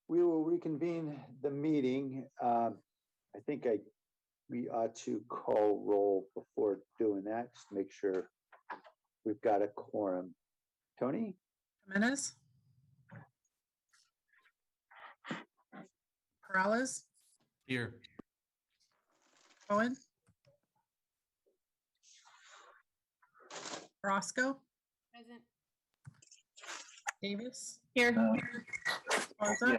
We will reconvene the meeting. I think we ought to call roll before doing that, just to make sure we've got a quorum. Tony? Jimenez? Perales? Here. Cohen? Roscoe? Present. Davis? Here. Garza? Yeah.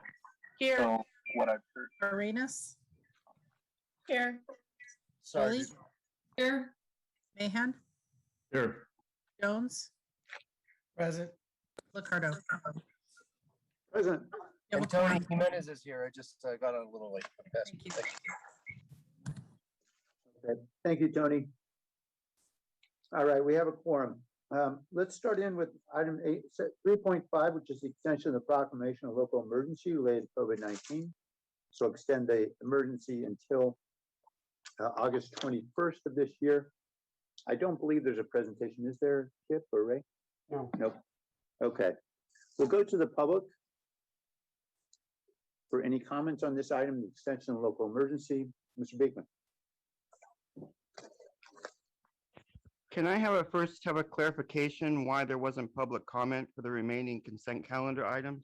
Here. So what I've heard. Arenas? Here. Foley? Here. Mahan? Here. Jones? Present. Licardo? Present. You have a And Tony quorum. Jimenez is here. I just got a little late. Thank you. Okay. Thank you, Tony. All right, we have a quorum. Let's start in with item 3.5, which is the extension of the proclamation of local emergency related to COVID-19. So extend the emergency until August 21st of this year. I don't believe there's a presentation. Is there, Kip or Ray? No. Nope. Okay. We'll go to the public for any comments on this item, the extension of local emergency. Mr. Beekman. Can I first have a clarification why there wasn't public comment for the remaining consent calendar items?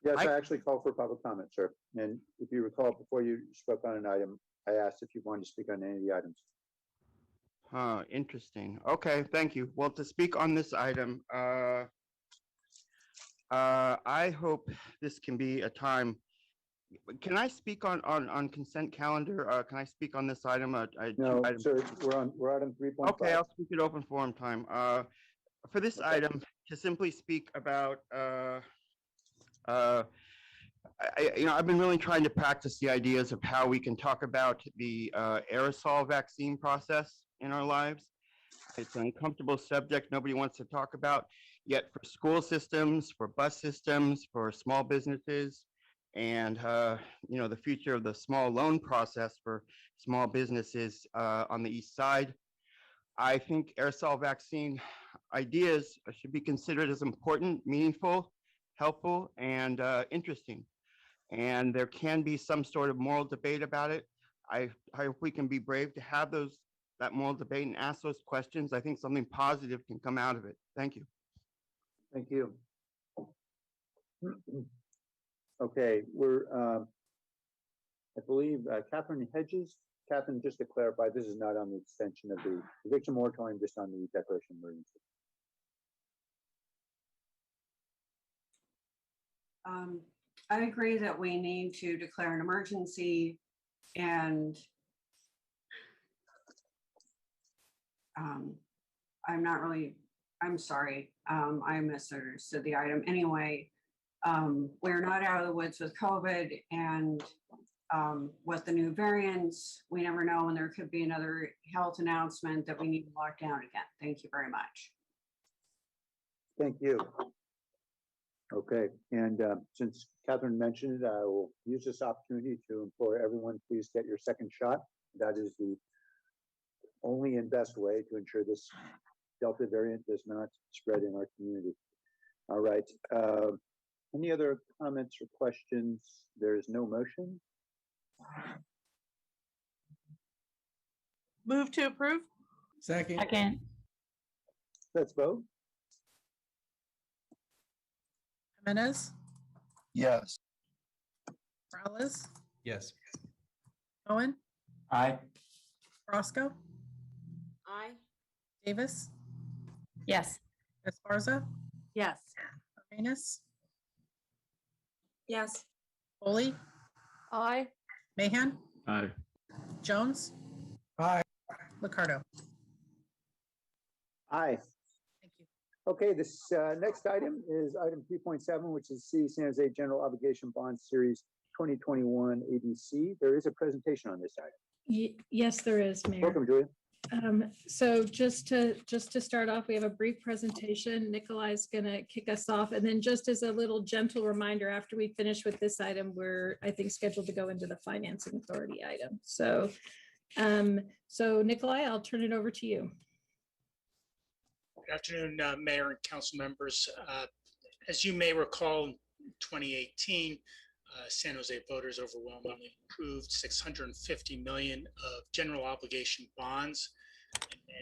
Yes, I actually called for public comment, sir. And if you recall, before you spoke on an item, I asked if you wanted to speak on any of the items. Interesting. Okay, thank you. Well, to speak on this item, I hope this can be a time. Can I speak on consent calendar? Can I speak on this item? No, sir, we're on 3.5. Okay, I'll speak at open forum time. For this item, to simply speak about, I've been really trying to practice the ideas of how we can talk about the aerosol vaccine process in our lives. It's an uncomfortable subject nobody wants to talk about, yet for school systems, for bus systems, for small businesses, and the future of the small loan process for small businesses on the east side. I think aerosol vaccine ideas should be considered as important, meaningful, helpful, and interesting. And there can be some sort of moral debate about it. I hope we can be brave to have that moral debate and ask those questions. I think something positive can come out of it. Thank you. Thank you. Okay, I believe, Catherine Hedges. Catherine, just to clarify, this is not on the extension of the eviction moratorium, just on the declaration of emergency. I agree that we need to declare an emergency, and I'm sorry, I misunderstood the item. Anyway, we're not out of the woods with COVID, and with the new variants, we never know when there could be another health announcement that we need to lock down again. Thank you very much. Thank you. Okay, and since Catherine mentioned it, I will use this opportunity to implore everyone, please get your second shot. That is the only and best way to ensure this Delta variant does not spread in our community. All right. Any other comments or questions? There is no motion. Move to approve. Second. Second. Let's vote. Jimenez? Yes. Perales? Yes. Cohen? Aye. Roscoe? Aye. Davis? Yes. Esparza? Yes. Arenas? Yes. Foley? Aye. Mahan? Aye. Jones? Aye. Licardo? Aye. Thank you. Okay, this next item is item 3.7, which is City San Jose General Obligation Bond Series 2021 ABC. There is a presentation on this item. Yes, there is, Mayor. Welcome, Julia. So just to start off, we have a brief presentation. Nikolai's going to kick us off. And then just as a little gentle reminder, after we finish with this item, we're, I think, scheduled to go into the financing authority item. So, so Nikolai, I'll turn it over to you. Good afternoon, Mayor and council members. As you may recall, 2018, San Jose voters overwhelmingly approved 650 million of general obligation bonds.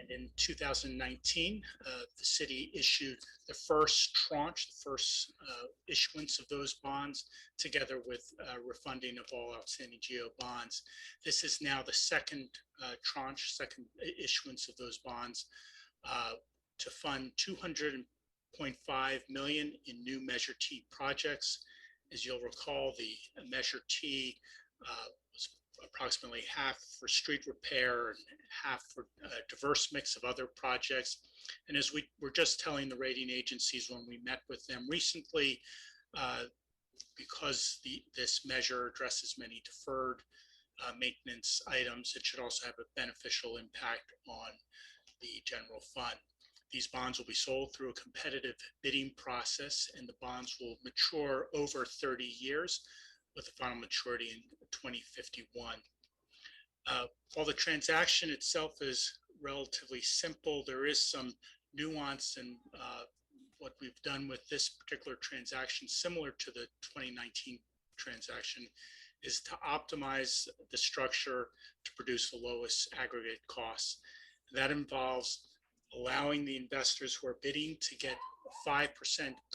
And in 2019, the city issued the first tranche, the first issuance of those bonds, together with refunding of all outstanding GO bonds. This is now the second tranche, second issuance of those bonds to fund 200.5 million in new Measure T projects. As you'll recall, the Measure T was approximately half for street repair and half for a diverse mix of other projects. And as we were just telling the rating agencies when we met with them recently, because this measure addresses many deferred maintenance items, it should also have a beneficial impact on the general fund. These bonds will be sold through a competitive bidding process, and the bonds will mature over 30 years with a final maturity in 2051. While the transaction itself is relatively simple, there is some nuance in what we've done with this particular transaction, similar to the 2019 transaction, is to optimize the structure to produce the lowest aggregate costs. That involves allowing the investors who are bidding to get 5%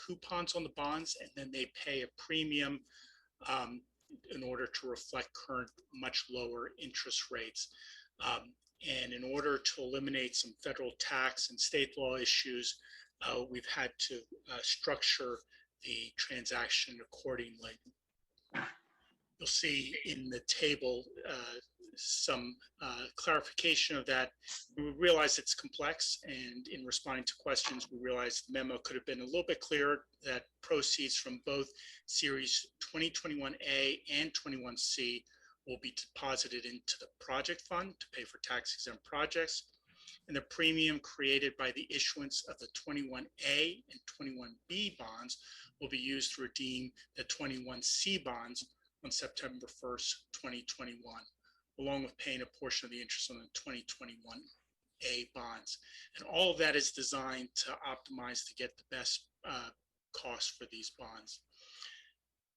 coupons on the bonds, and then they pay a premium in order to reflect current much lower interest rates. And in order to eliminate some federal tax and state law issues, we've had to structure the transaction accordingly. You'll see in the table some clarification of that. We realize it's complex, and in responding to questions, we realized the memo could have been a little bit clearer that proceeds from both Series 2021A and 21C will be deposited into the project fund to pay for tax-exempt projects. And the premium created by the issuance of the 21A and 21B bonds will be used to redeem the 21C bonds on September 1st, 2021, along with paying a portion of the interest on the 2021A bonds. And all of that is designed to optimize to get the best cost for these bonds.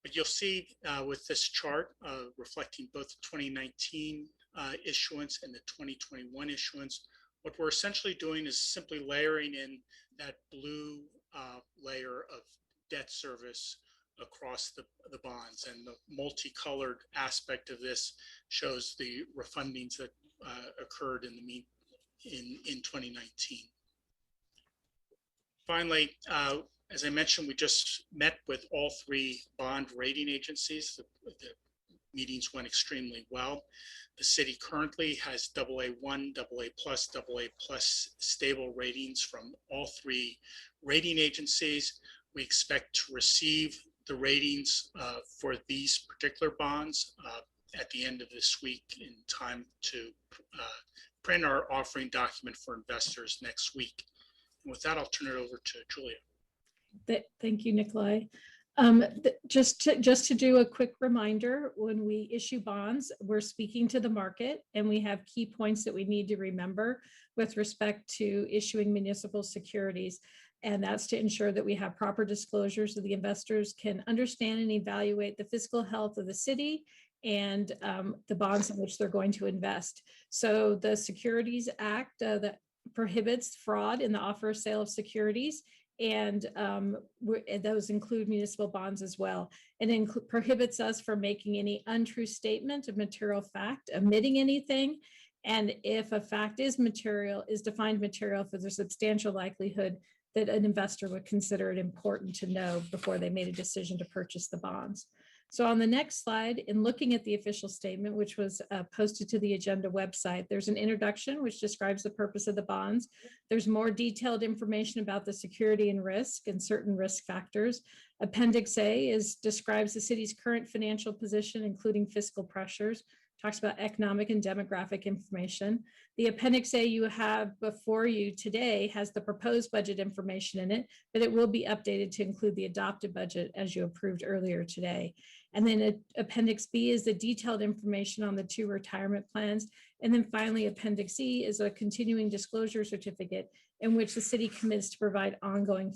But you'll see with this chart reflecting both the 2019 issuance and the 2021 issuance, what we're essentially doing is simply layering in that blue layer of debt service across the bonds, and the multicolored aspect of this shows the refundings that occurred in 2019. Finally, as I mentioned, we just met with all three bond rating agencies. The meetings went extremely well. The city currently has AA1, AA+, AA+ stable ratings from all three rating agencies. We expect to receive the ratings for these particular bonds at the end of this week, in time to print our offering document for investors next week. And with that, I'll turn it over to Julia. Thank you, Nikolai. Just to do a quick reminder, when we issue bonds, we're speaking to the market, and we have key points that we need to remember with respect to issuing municipal securities. And that's to ensure that we have proper disclosures so the investors can understand and evaluate the fiscal health of the city and the bonds in which they're going to invest. So the Securities Act that prohibits fraud in the offer or sale of securities, and those include municipal bonds as well. It prohibits us from making any untrue statement of material fact, omitting anything. And if a fact is defined material, for the substantial likelihood that an investor would consider it important to know before they made a decision to purchase the bonds. So on the next slide, in looking at the official statement, which was posted to the agenda website, there's an introduction which describes the purpose of the bonds. There's more detailed information about the security and risk and certain risk factors. Appendix A describes the city's current financial position, including fiscal pressures, talks about economic and demographic information. The Appendix A you have before you today has the proposed budget information in it, but it will be updated to include the adopted budget as you approved earlier today. And then Appendix B is the detailed information on the two retirement plans. And then finally, Appendix E is a continuing disclosure certificate in which the city commits to provide ongoing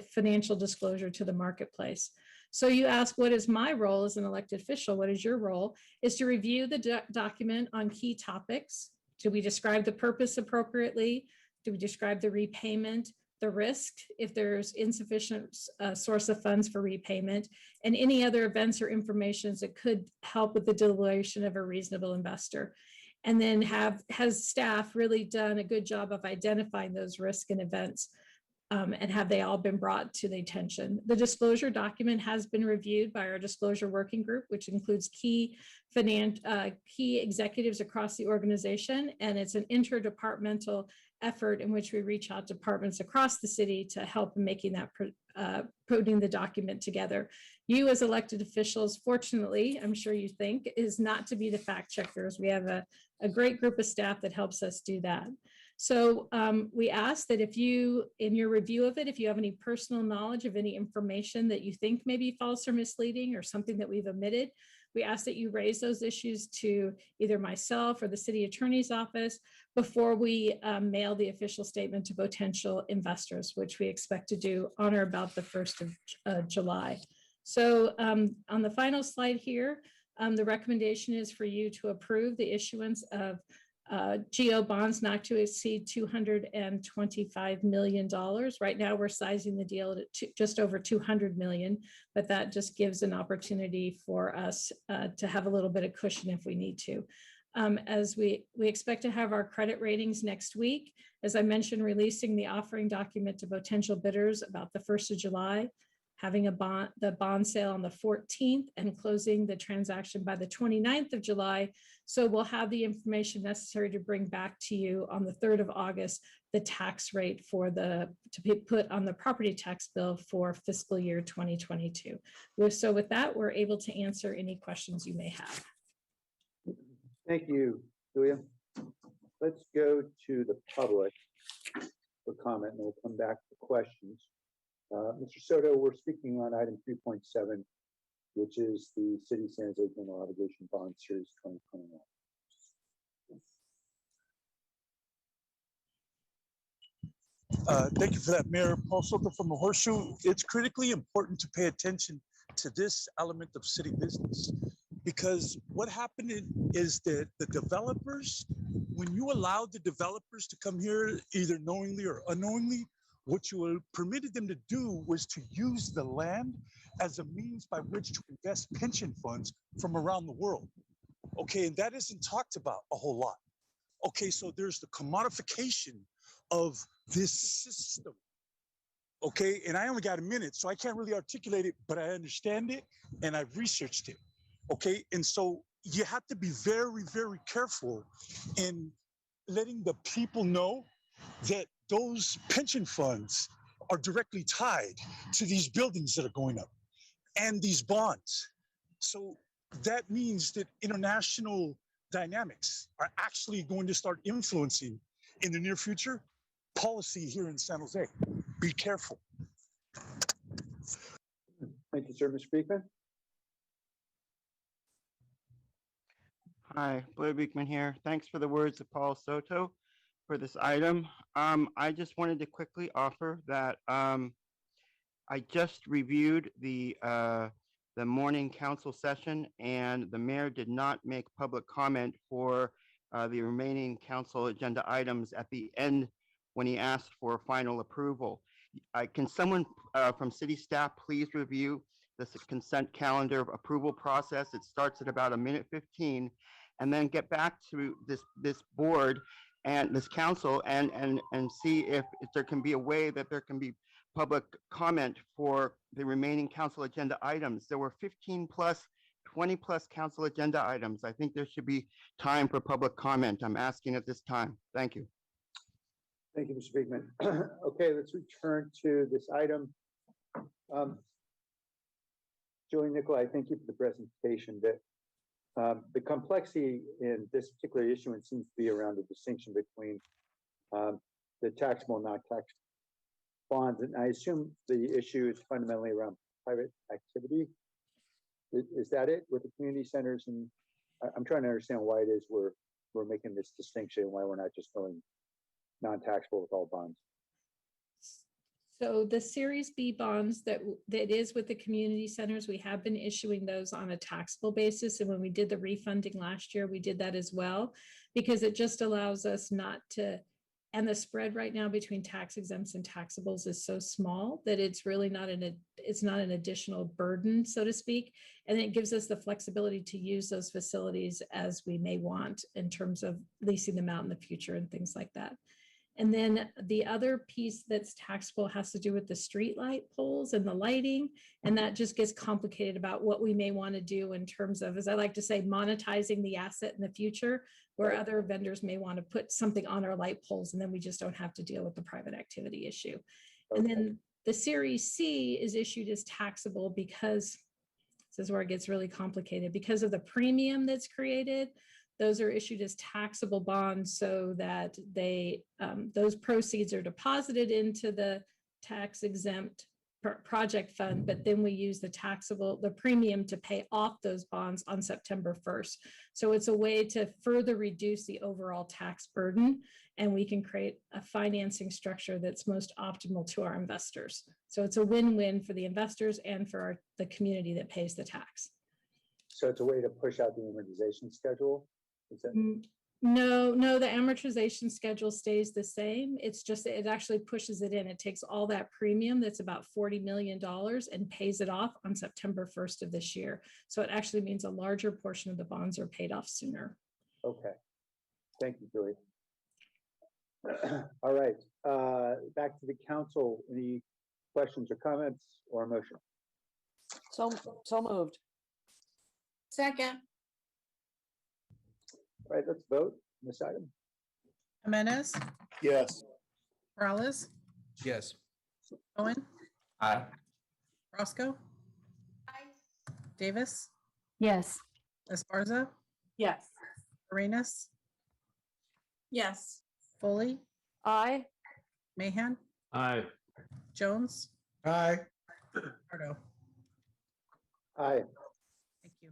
financial disclosure to the marketplace. So you ask, what is my role as an elected official? What is your role? Is to review the document on key topics. Do we describe the purpose appropriately? Do we describe the repayment, the risk, if there's insufficient source of funds for repayment, and any other events or information that could help with the deliberation of a reasonable investor? And then has staff really done a good job of identifying those risks and events? And have they all been brought to the attention? The disclosure document has been reviewed by our disclosure working group, which includes key executives across the organization. And it's an interdepartmental effort in which we reach out to departments across the city to help in making that, putting the document together. You as elected officials, fortunately, I'm sure you think, is not to be the fact checkers. We have a great group of staff that helps us do that. So we ask that if you, in your review of it, if you have any personal knowledge of any information that you think may be false or misleading or something that we've omitted, we ask that you raise those issues to either myself or the city attorney's office before we mail the official statement to potential investors, which we expect to do on or about the 1st of July. So on the final slide here, the recommendation is for you to approve the issuance of GO bonds not to exceed $225 million. Right now, we're sizing the deal at just over 200 million, but that just gives an opportunity for us to have a little bit of cushion if we need to. As we expect to have our credit ratings next week, as I mentioned, releasing the offering document to potential bidders about the 1st of July, having the bond sale on the 14th and closing the transaction by the 29th of July. So we'll have the information necessary to bring back to you on the 3rd of August, the tax rate for to be put on the property tax bill for fiscal year 2022. So with that, we're able to answer any questions you may have. Thank you, Julia. Let's go to the public for comment, and we'll come back to questions. Mr. Soto, we're speaking on item 3.7, which is the City San Jose General Obligation Bond Series 2021. Thank you for that, Mayor. Paul Soto from the Horseshoe. It's critically important to pay attention to this element of city business, because what happened is that the developers, when you allowed the developers to come here, either knowingly or unknowingly, what you permitted them to do was to use the land as a means by which to invest pension funds from around the world. Okay, and that isn't talked about a whole lot. Okay, so there's the commodification of this system. Okay, and I only got a minute, so I can't really articulate it, but I understand it and I've researched it. Okay, and so you have to be very, very careful in letting the people know that those pension funds are directly tied to these buildings that are going up and these bonds. So that means that international dynamics are actually going to start influencing in the near future policy here in San Jose. Be careful. Thank you, sir. Mr. Beekman? Hi, Blair Beekman here. Thanks for the words of Paul Soto for this item. I just wanted to quickly offer that I just reviewed the morning council session, and the mayor did not make public comment for the remaining council agenda items at the end when he asked for final approval. Can someone from city staff please review the consent calendar approval process? It starts at about 1:15, and then get back to this board and this council and see if there can be a way that there can be public comment for the remaining council agenda items. There were 15 plus, 20 plus council agenda items. I think there should be time for public comment. I'm asking at this time. Thank you. Thank you, Mr. Beekman. Okay, let's return to this item. Julie, Nicolai, thank you for the presentation. The complexity in this particular issuance seems to be around the distinction between the taxable and non-taxable bonds, and I assume the issue is fundamentally around private activity. Is that it with the community centers? And I'm trying to understand why it is we're making this distinction, why we're not just going non-taxable with all bonds. So the Series B bonds that is with the community centers, we have been issuing those on a taxable basis. And when we did the refunding last year, we did that as well, because it just allows us not to, and the spread right now between tax exempts and taxables is so small that it's really not it's not an additional burden, so to speak. And it gives us the flexibility to use those facilities as we may want in terms of leasing them out in the future and things like that. And then the other piece that's taxable has to do with the street light poles and the lighting. And that just gets complicated about what we may want to do in terms of, as I like to say, monetizing the asset in the future, where other vendors may want to put something on our light poles, and then we just don't have to deal with the private activity issue. And then the Series C is issued as taxable because, this is where it gets really complicated, because of the premium that's created. Those are issued as taxable bonds so that those proceeds are deposited into the tax exempt project fund, but then we use the premium to pay off those bonds on September 1st. So it's a way to further reduce the overall tax burden, and we can create a financing structure that's most optimal to our investors. So it's a win-win for the investors and for the community that pays the tax. So it's a way to push out the amortization schedule? No, the amortization schedule stays the same. It's just, it actually pushes it in. It takes all that premium that's about $40 million and pays it off on September 1st of this year. So it actually means a larger portion of the bonds are paid off sooner. Okay. Thank you, Julie. All right. Back to the council. Any questions or comments or a motion? So moved. Second. All right, let's vote on this item. Jimenez, Yes. Morales, Yes. Cohen, Aye. Roscoe, Davis, Yes. Esparza, Yes. Arenas, Yes. Foley, Aye. Mahan, Aye. Jones, Aye. Ricardo. Aye. Thank you.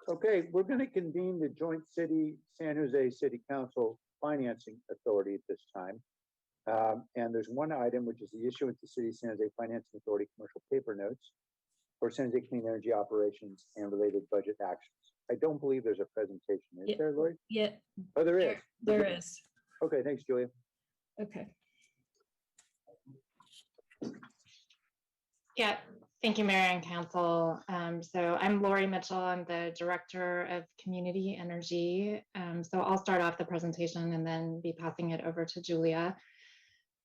Okay, we're going to convene the joint San Jose City Council Financing Authority at this time. And there's one item, which is the issuance of City San Jose Financing Authority commercial paper notes for San Jose Clean Energy operations and related budget actions. I don't believe there's a presentation. Is there, Lori? Yeah. Oh, there is. There is. Okay, thanks, Julia. Okay. Yeah, thank you, Mayor and Council. So I'm Lori Mitchell. I'm the Director of Community Energy. So I'll start off the presentation and then be passing it over to Julia.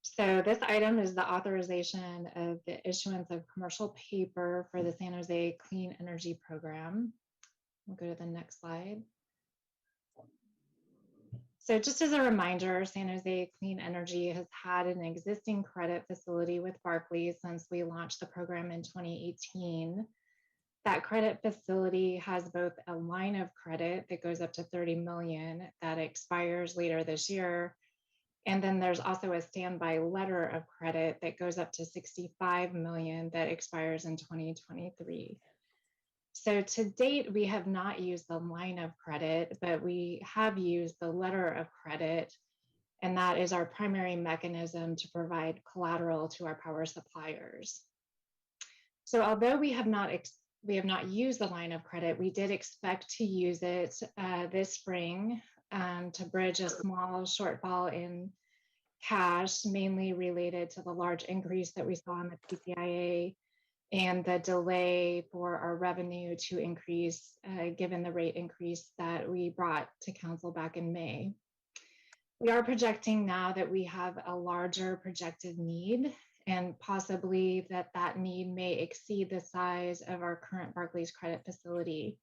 So this item is the authorization of the issuance of commercial paper for the San Jose Clean Energy Program. We'll go to the next slide. So just as a reminder, San Jose Clean Energy has had an existing credit facility with Barclays since we launched the program in 2018. That credit facility has both a line of credit that goes up to 30 million that expires later this year. And then there's also a standby letter of credit that goes up to 65 million that expires in 2023. So to date, we have not used the line of credit, but we have used the letter of credit, and that is our primary mechanism to provide collateral to our power suppliers. So although we have not used the line of credit, we did expect to use it this spring to bridge a small shortfall in cash, mainly related to the large increase that we saw in the PCIA and the delay for our revenue to increase given the rate increase that we brought to council back in May. We are projecting now that we have a larger projected need, and possibly that need may exceed the size of our current Barclays credit facility.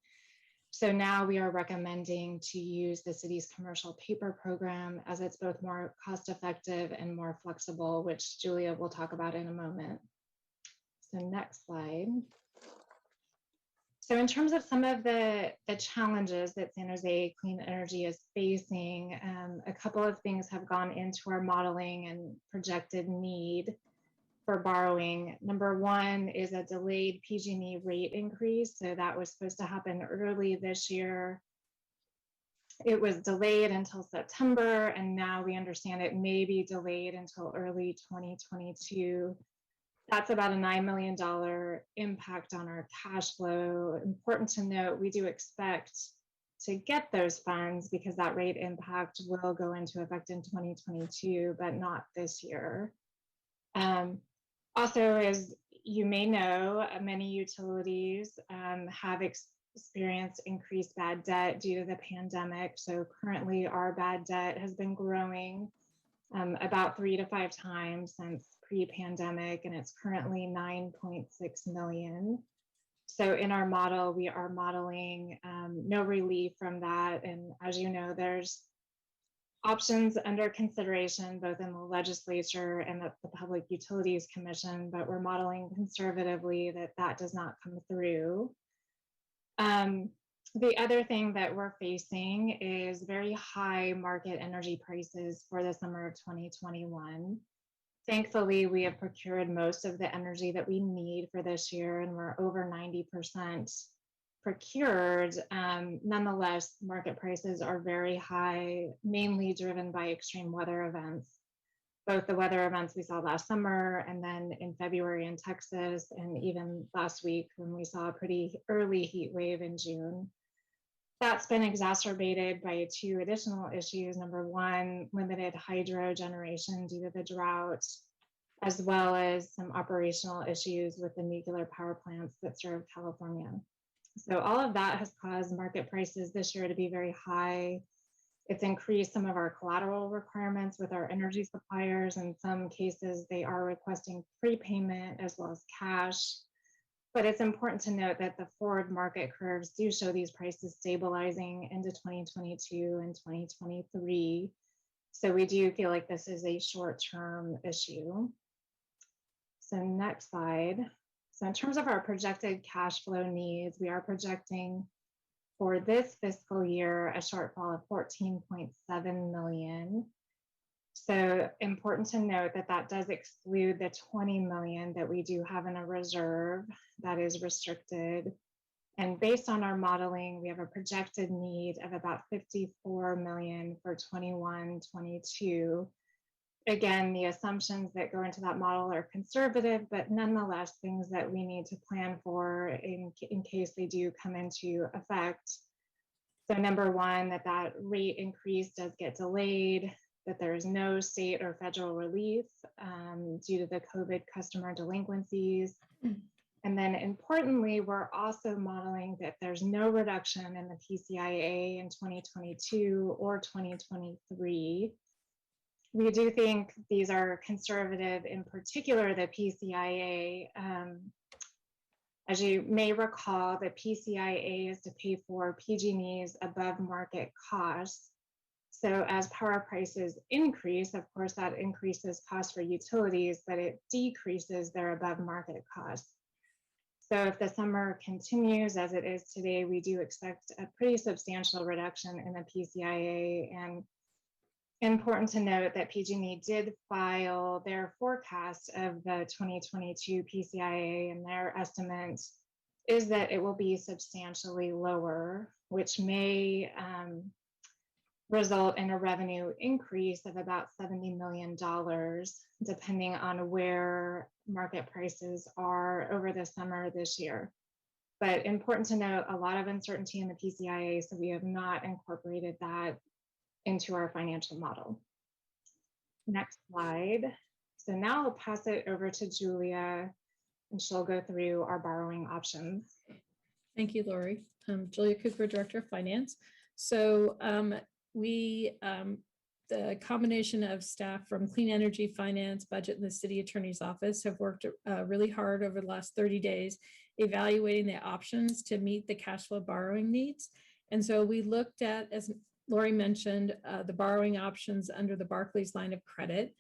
So now we are recommending to use the city's commercial paper program, as it's both more cost effective and more flexible, which Julia will talk about in a moment. So next slide. So in terms of some of the challenges that San Jose Clean Energy is facing, a couple of things have gone into our modeling and projected need for borrowing. Number one is a delayed PG&E rate increase. So that was supposed to happen early this year. It was delayed until September, and now we understand it may be delayed until early 2022. That's about a $9 million impact on our cash flow. Important to note, we do expect to get those funds because that rate impact will go into effect in 2022, but not this year. Also, as you may know, many utilities have experienced increased bad debt due to the pandemic. So currently our bad debt has been growing about 3 to 5 times since pre-pandemic, and it's currently 9.6 million. So in our model, we are modeling no relief from that. And as you know, there's options under consideration both in the legislature and the Public Utilities Commission, but we're modeling conservatively that that does not come through. The other thing that we're facing is very high market energy prices for the summer of 2021. Thankfully, we have procured most of the energy that we need for this year, and we're over 90% procured. Nonetheless, market prices are very high, mainly driven by extreme weather events. Both the weather events we saw last summer and then in February in Texas, and even last week when we saw a pretty early heat wave in June. That's been exacerbated by 2 additional issues. Number one, limited hydro generation due to the drought, as well as some operational issues with the nuclear power plants that serve California. So all of that has caused market prices this year to be very high. It's increased some of our collateral requirements with our energy suppliers. In some cases, they are requesting prepayment as well as cash. But it's important to note that the forward market curves do show these prices stabilizing into 2022 and 2023. So we do feel like this is a short-term issue. So next slide. So in terms of our projected cash flow needs, we are projecting for this fiscal year a shortfall of 14.7 million. So important to note that that does exclude the 20 million that we do have in a reserve that is restricted. And based on our modeling, we have a projected need of about 54 million for 21-22. Again, the assumptions that go into that model are conservative, but nonetheless, things that we need to plan for in case they do come into effect. So number one, that rate increase does get delayed, that there is no state or federal relief due to the COVID customer delinquencies. And then importantly, we're also modeling that there's no reduction in the PCIA in 2022 or 2023. We do think these are conservative, in particular the PCIA. As you may recall, the PCIA is to pay for PG&E's above market costs. So as power prices increase, of course, that increases costs for utilities, but it decreases their above market costs. So if the summer continues as it is today, we do expect a pretty substantial reduction in the PCIA. And important to note that PG&E did file their forecast of the 2022 PCIA, and their estimate is that it will be substantially lower, which may result in a revenue increase of about $70 million, depending on where market prices are over the summer this year. But important to note, a lot of uncertainty in the PCIA, so we have not incorporated that into our financial model. Next slide. So now I'll pass it over to Julia, and she'll go through our borrowing options. Thank you, Lori. Julia Cooper, Director of Finance. So the combination of staff from Clean Energy, Finance, Budget, and the City Attorney's Office have worked really hard over the last 30 days, evaluating the options to meet the cash flow borrowing needs. And so we looked at, as Lori mentioned, the borrowing options under the Barclays line of credit.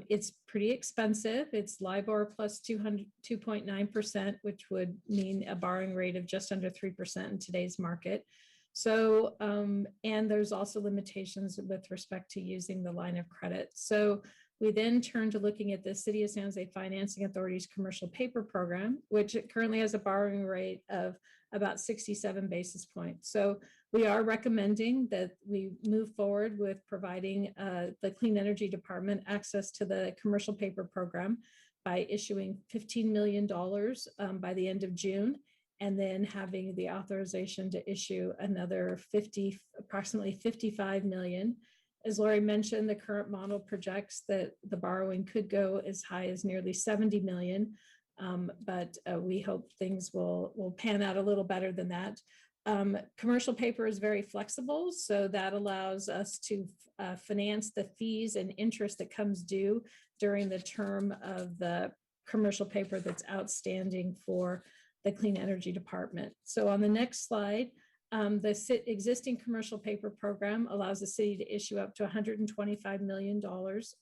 It's pretty expensive. It's LIBOR plus 2.9%, which would mean a borrowing rate of just under 3% in today's market. So, and there's also limitations with respect to using the line of credit. So we then turn to looking at the City of San Jose Financing Authority's commercial paper program, which currently has a borrowing rate of about 67 basis points. So We are recommending that we move forward with providing the Clean Energy Department access to the commercial paper program by issuing $15 million by the end of June, and then having the authorization to issue another approximately 55 million. As Lori mentioned, the current model projects that the borrowing could go as high as nearly 70 million, but we hope things will pan out a little better than that. Commercial paper is very flexible, so that allows us to finance the fees and interest that comes due during the term of the commercial paper that's outstanding for the Clean Energy Department. So on the next slide, the existing commercial paper program allows the city to issue up to $125 million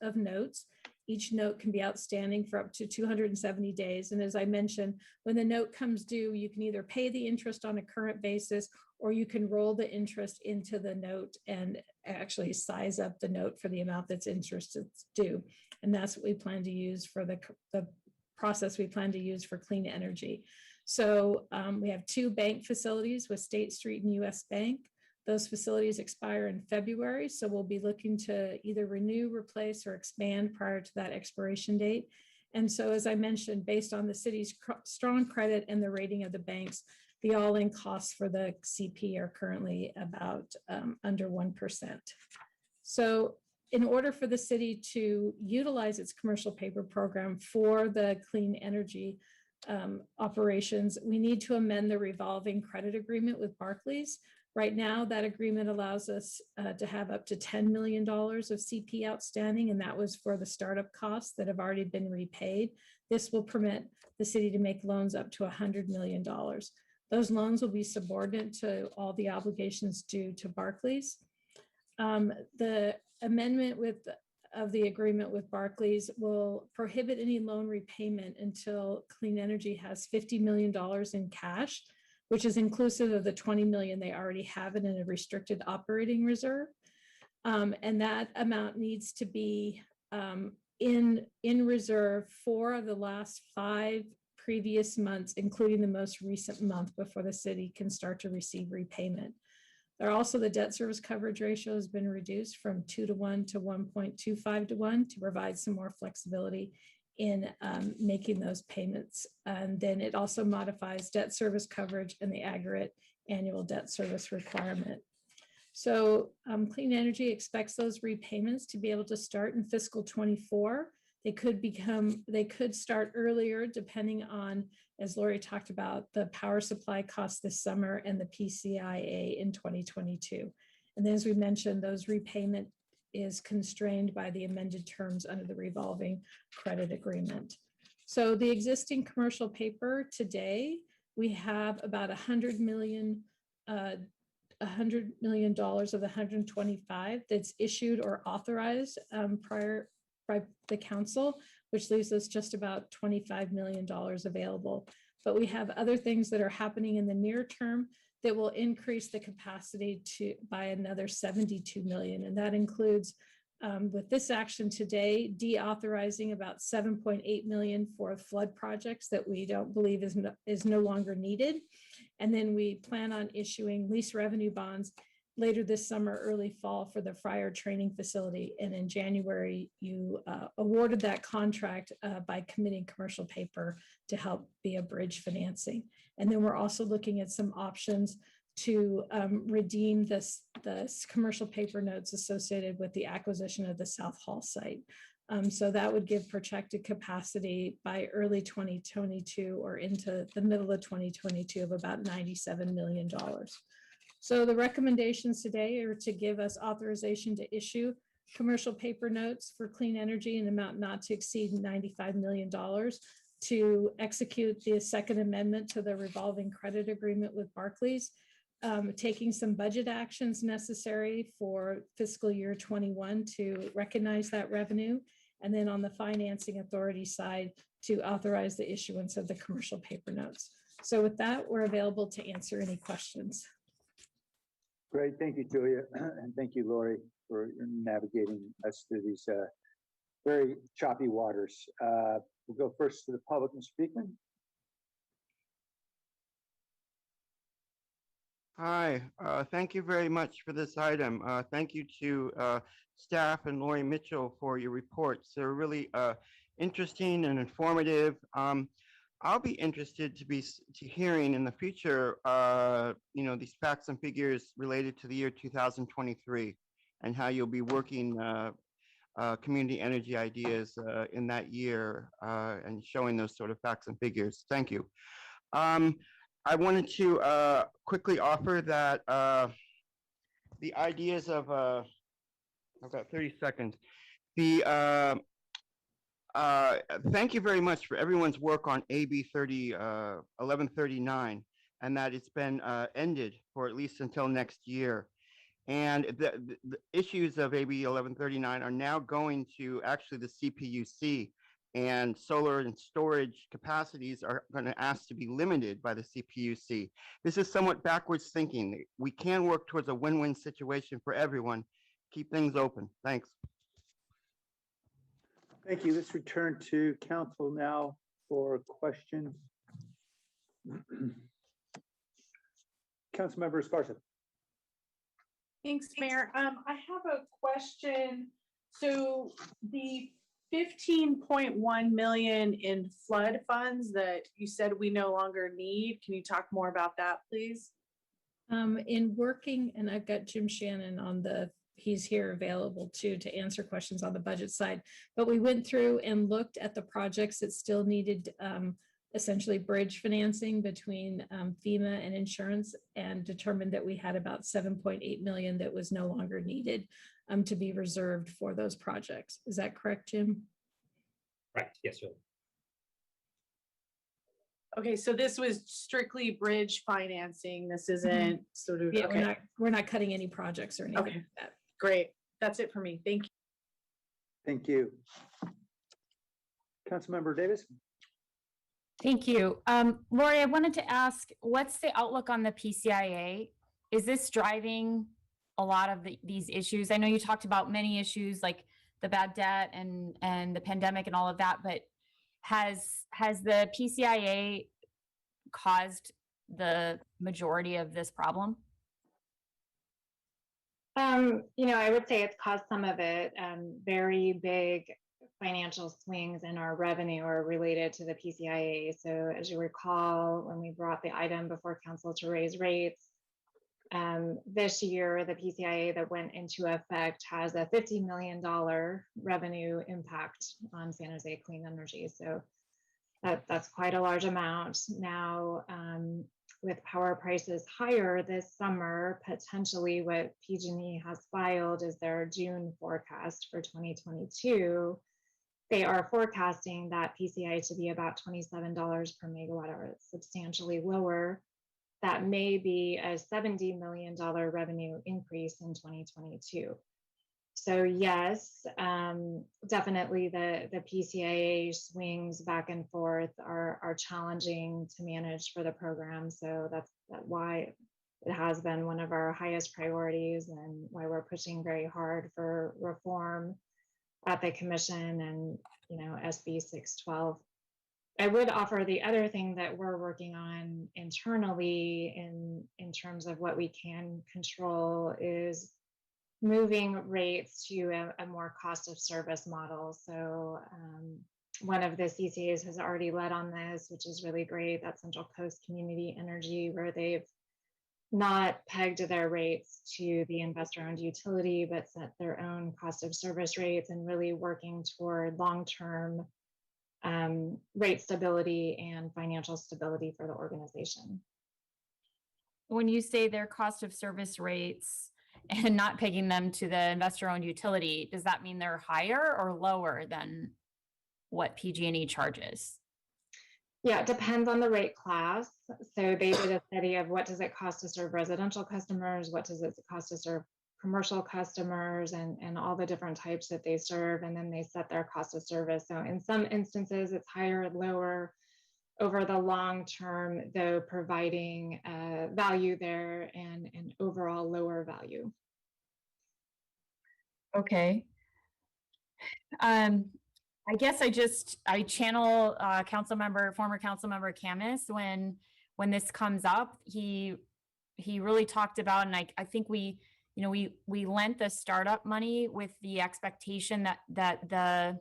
of notes. Each note can be outstanding for up to 270 days. And as I mentioned, when the note comes due, you can either pay the interest on a current basis, or you can roll the interest into the note and actually size up the note for the amount that's interest that's due. And that's what we plan to use for the process we plan to use for clean energy. So we have 2 bank facilities with State Street and US Bank. Those facilities expire in February, so we'll be looking to either renew, replace, or expand prior to that expiration date. And so, as I mentioned, based on the city's strong credit and the rating of the banks, the all-in costs for the CP are currently about under 1%. So in order for the city to utilize its commercial paper program for the clean energy operations, we need to amend the revolving credit agreement with Barclays. Right now, that agreement allows us to have up to $10 million of CP outstanding, and that was for the startup costs that have already been repaid. This will permit the city to make loans up to $100 million. Those loans will be subordinate to all the obligations due to Barclays. The amendment of the agreement with Barclays will prohibit any loan repayment until Clean Energy has $50 million in cash, which is inclusive of the 20 million they already have in a restricted operating reserve. And that amount needs to be in reserve for the last 5 previous months, including the most recent month, before the city can start to receive repayment. There also, the debt service coverage ratio has been reduced from 2:1 to 1.25:1 to provide some more flexibility in making those payments. And then it also modifies debt service coverage and the aggregate annual debt service requirement. So Clean Energy expects those repayments to be able to start in fiscal 24. They could start earlier depending on, as Lori talked about, the power supply costs this summer and the PCIA in 2022. And then, as we mentioned, those repayment is constrained by the amended terms under the revolving credit agreement. So the existing commercial paper today, we have about $100 million of the 125 that's issued or authorized prior by the council, which leaves us just about $25 million available. But we have other things that are happening in the near term that will increase the capacity by another 72 million. And that includes, with this action today, deauthorizing about 7.8 million for flood projects that we don't believe is no longer needed. And then we plan on issuing lease revenue bonds later this summer, early fall, for the Fryer training facility. And in January, you awarded that contract by committing commercial paper to help be a bridge financing. And then we're also looking at some options to redeem the commercial paper notes associated with the acquisition of the South Hall site. So that would give projected capacity by early 2022 or into the middle of 2022 of about $97 million. So the recommendations today are to give us authorization to issue commercial paper notes for clean energy in an amount not to exceed $95 million, to execute the second amendment to the revolving credit agreement with Barclays, taking some budget actions necessary for fiscal year 21 to recognize that revenue, and then on the financing authority side to authorize the issuance of the commercial paper notes. So with that, we're available to answer any questions. Great, thank you, Julia, and thank you, Lori, for navigating us through these very choppy waters. We'll go first to the public, Mr. Beekman. Hi, thank you very much for this item. Thank you to staff and Lori Mitchell for your reports. They're really interesting and informative. I'll be interested to hearing in the future, these facts and figures related to the year 2023 and how you'll be working community energy ideas in that year and showing those sort of facts and figures. Thank you. I wanted to quickly offer that the ideas of, I've got 30 seconds. Thank you very much for everyone's work on AB 1139 and that it's been ended for at least until next year. And the issues of AB 1139 are now going to actually the CPUC, and solar and storage capacities are going to ask to be limited by the CPUC. This is somewhat backwards thinking. We can work towards a win-win situation for everyone. Keep things open. Thanks. Thank you. Let's return to council now for questions. Councilmember Esparza. Thanks, Mayor. I have a question. So the 15.1 million in flood funds that you said we no longer need, can you talk more about that, please? In working, and I've got Jim Shannon on he's here available too to answer questions on the budget side, but we went through and looked at the projects that still needed essentially bridge financing between FEMA and insurance, and determined that we had about 7.8 million that was no longer needed to be reserved for those projects. Is that correct, Jim? Right, yes, sir. Okay, so this was strictly bridge financing. This isn't sort of, Yeah, okay. we're not cutting any projects or anything Okay. like that. Great. That's it for me. Thank you. Thank you. Councilmember Davis. Thank you. Lori, I wanted to ask, what's the outlook on the PCIA? Is this driving a lot of these issues? I know you talked about many issues like the bad debt and the pandemic and all of that, but has the PCIA caused the majority of this problem? I would say it's caused some of it. Very big financial swings in our revenue are related to the PCIA. So as you recall, when we brought the item before council to raise rates, this year, the PCIA that went into effect has a $50 million revenue impact on San Jose Clean Energy. So that's quite a large amount. Now, with power prices higher this summer, potentially what PG&E has filed is their June forecast for 2022. They are forecasting that PCI to be about $27 per megawatt hour. It's substantially lower. That may be a $70 million revenue increase in 2022. So yes, definitely the PCIA swings back and forth are challenging to manage for the program. So that's why it has been one of our highest priorities and why we're pushing very hard for reform at the commission and SB 612. I would offer the other thing that we're working on internally in terms of what we can control is moving rates to a more cost of service model. So one of the CCAs has already led on this, which is really great. That's Central Coast Community Energy, where they've not pegged their rates to the investor-owned utility, but set their own cost of service rates and really working toward long-term rate stability and financial stability for the organization. When you say their cost of service rates and not pegging them to the investor-owned utility, does that mean they're higher or lower than what PG&E charges? Yeah, it depends on the rate class. So they did a study of what does it cost to serve residential customers, what does it cost to serve commercial customers, and all the different types that they serve, and then they set their cost of service. So in some instances, it's higher and lower over the long term, though providing value there and an overall lower value. Okay. I guess I channel former council member Camus when this comes up. He he really talked about, and I think we lent the startup money with the expectation that the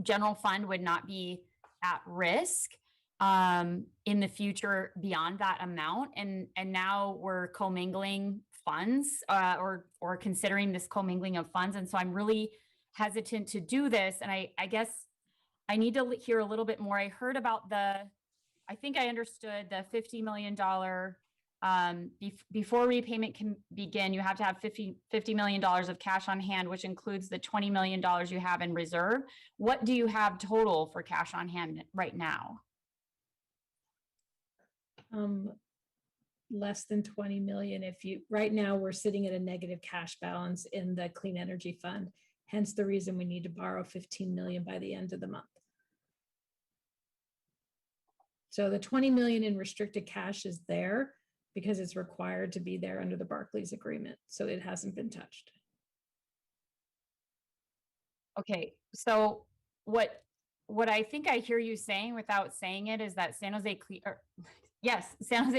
general fund would not be at risk in the future beyond that amount. And now we're commingling funds or considering this commingling of funds. And so I'm really hesitant to do this. And I guess I need to hear a little bit more. I heard about I think I understood the $50 million before repayment can begin, you have to have $50 million of cash on hand, which includes the $20 million you have in reserve. What do you have total for cash on hand right now? Less than 20 million. Right now we're sitting at a negative cash balance in the clean energy fund. Hence the reason we need to borrow 15 million by the end of the month. So the 20 million in restricted cash is there because it's required to be there under the Barclays agreement. So it hasn't been touched. Okay, so what I think I hear you saying without saying it is that San Jose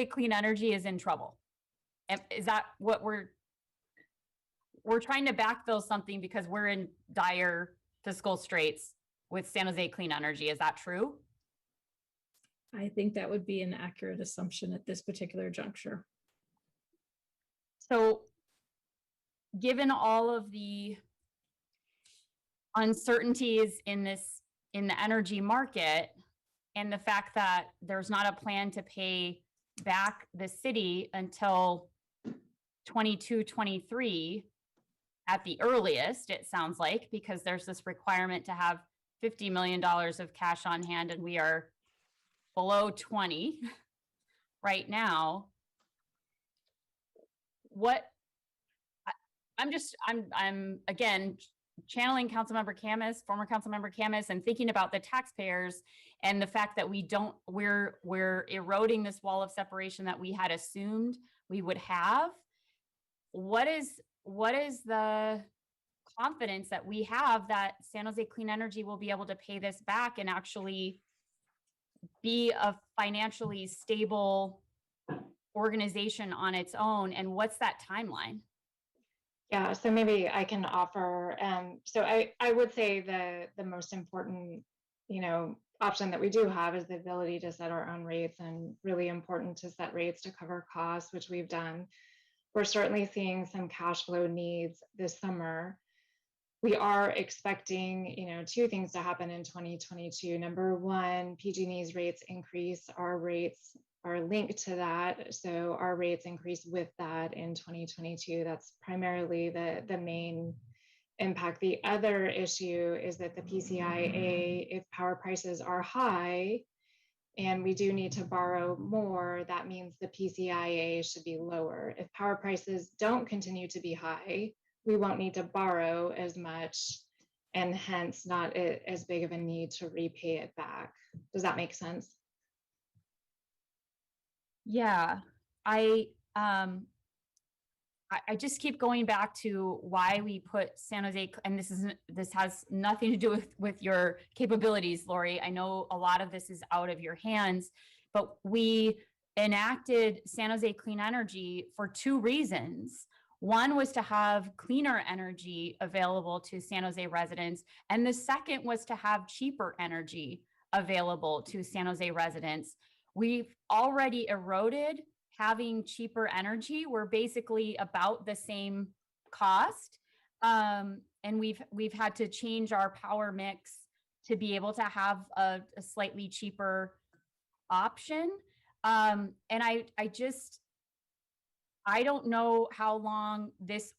Clean Energy is in trouble. Is that what we're trying to backfill something because we're in dire fiscal straits with San Jose Clean Energy? Is that true? I think that would be an accurate assumption at this particular juncture. So given all of the uncertainties in the energy market and the fact that there's not a plan to pay back the city until 22-23 at the earliest, it sounds like, because there's this requirement to have $50 million of cash on hand and we are below 20 right now. I'm again channeling Councilmember Camus, former Councilmember Camus, and thinking about the taxpayers and the fact that we're eroding this wall of separation that we had assumed we would have. What is the confidence that we have that San Jose Clean Energy will be able to pay this back and actually be a financially stable organization on its own? And what's that timeline? Yeah, so maybe I can offer. So I would say the most important, option that we do have is the ability to set our own rates, and really important to set rates to cover costs, which we've done. We're certainly seeing some cash flow needs this summer. We are expecting, two things to happen in 2022. Number one, PG&E's rates increase. Our rates are linked to that. So our rates increase with that in 2022. That's primarily the main impact. The other issue is that the PCIA, if power prices are high and we do need to borrow more, that means the PCIA should be lower. If power prices don't continue to be high, we won't need to borrow as much, and hence not as big of a need to repay it back. Does that make sense? Yeah, I just keep going back to why we put San Jose, and this has nothing to do with your capabilities, Lori. I know a lot of this is out of your hands, but we enacted San Jose Clean Energy for two reasons. One was to have cleaner energy available to San Jose residents, and the second was to have cheaper energy available to San Jose residents. We've already eroded having cheaper energy. We're basically about the same cost, and we've had to change our power mix to be able to have a slightly cheaper option. And I don't know how long this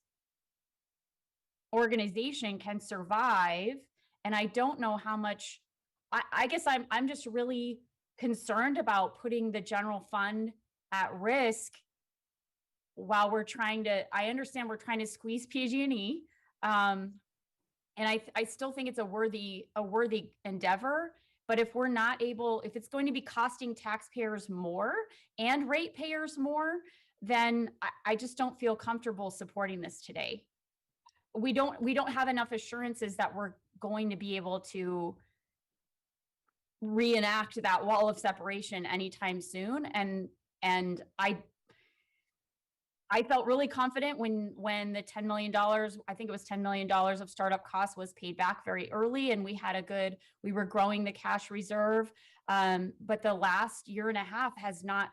organization can survive. And I don't know how much, I guess I'm just really concerned about putting the general fund at risk while I understand we're trying to squeeze PG&E. And I still think it's a worthy endeavor. But if if it's going to be costing taxpayers more and ratepayers more, then I just don't feel comfortable supporting this today. We don't have enough assurances that we're going to be able to reenact that wall of separation anytime soon. And I felt really confident when the $10 million, I think it was $10 million of startup costs was paid back very early, and we were growing the cash reserve. But the last year and a half has not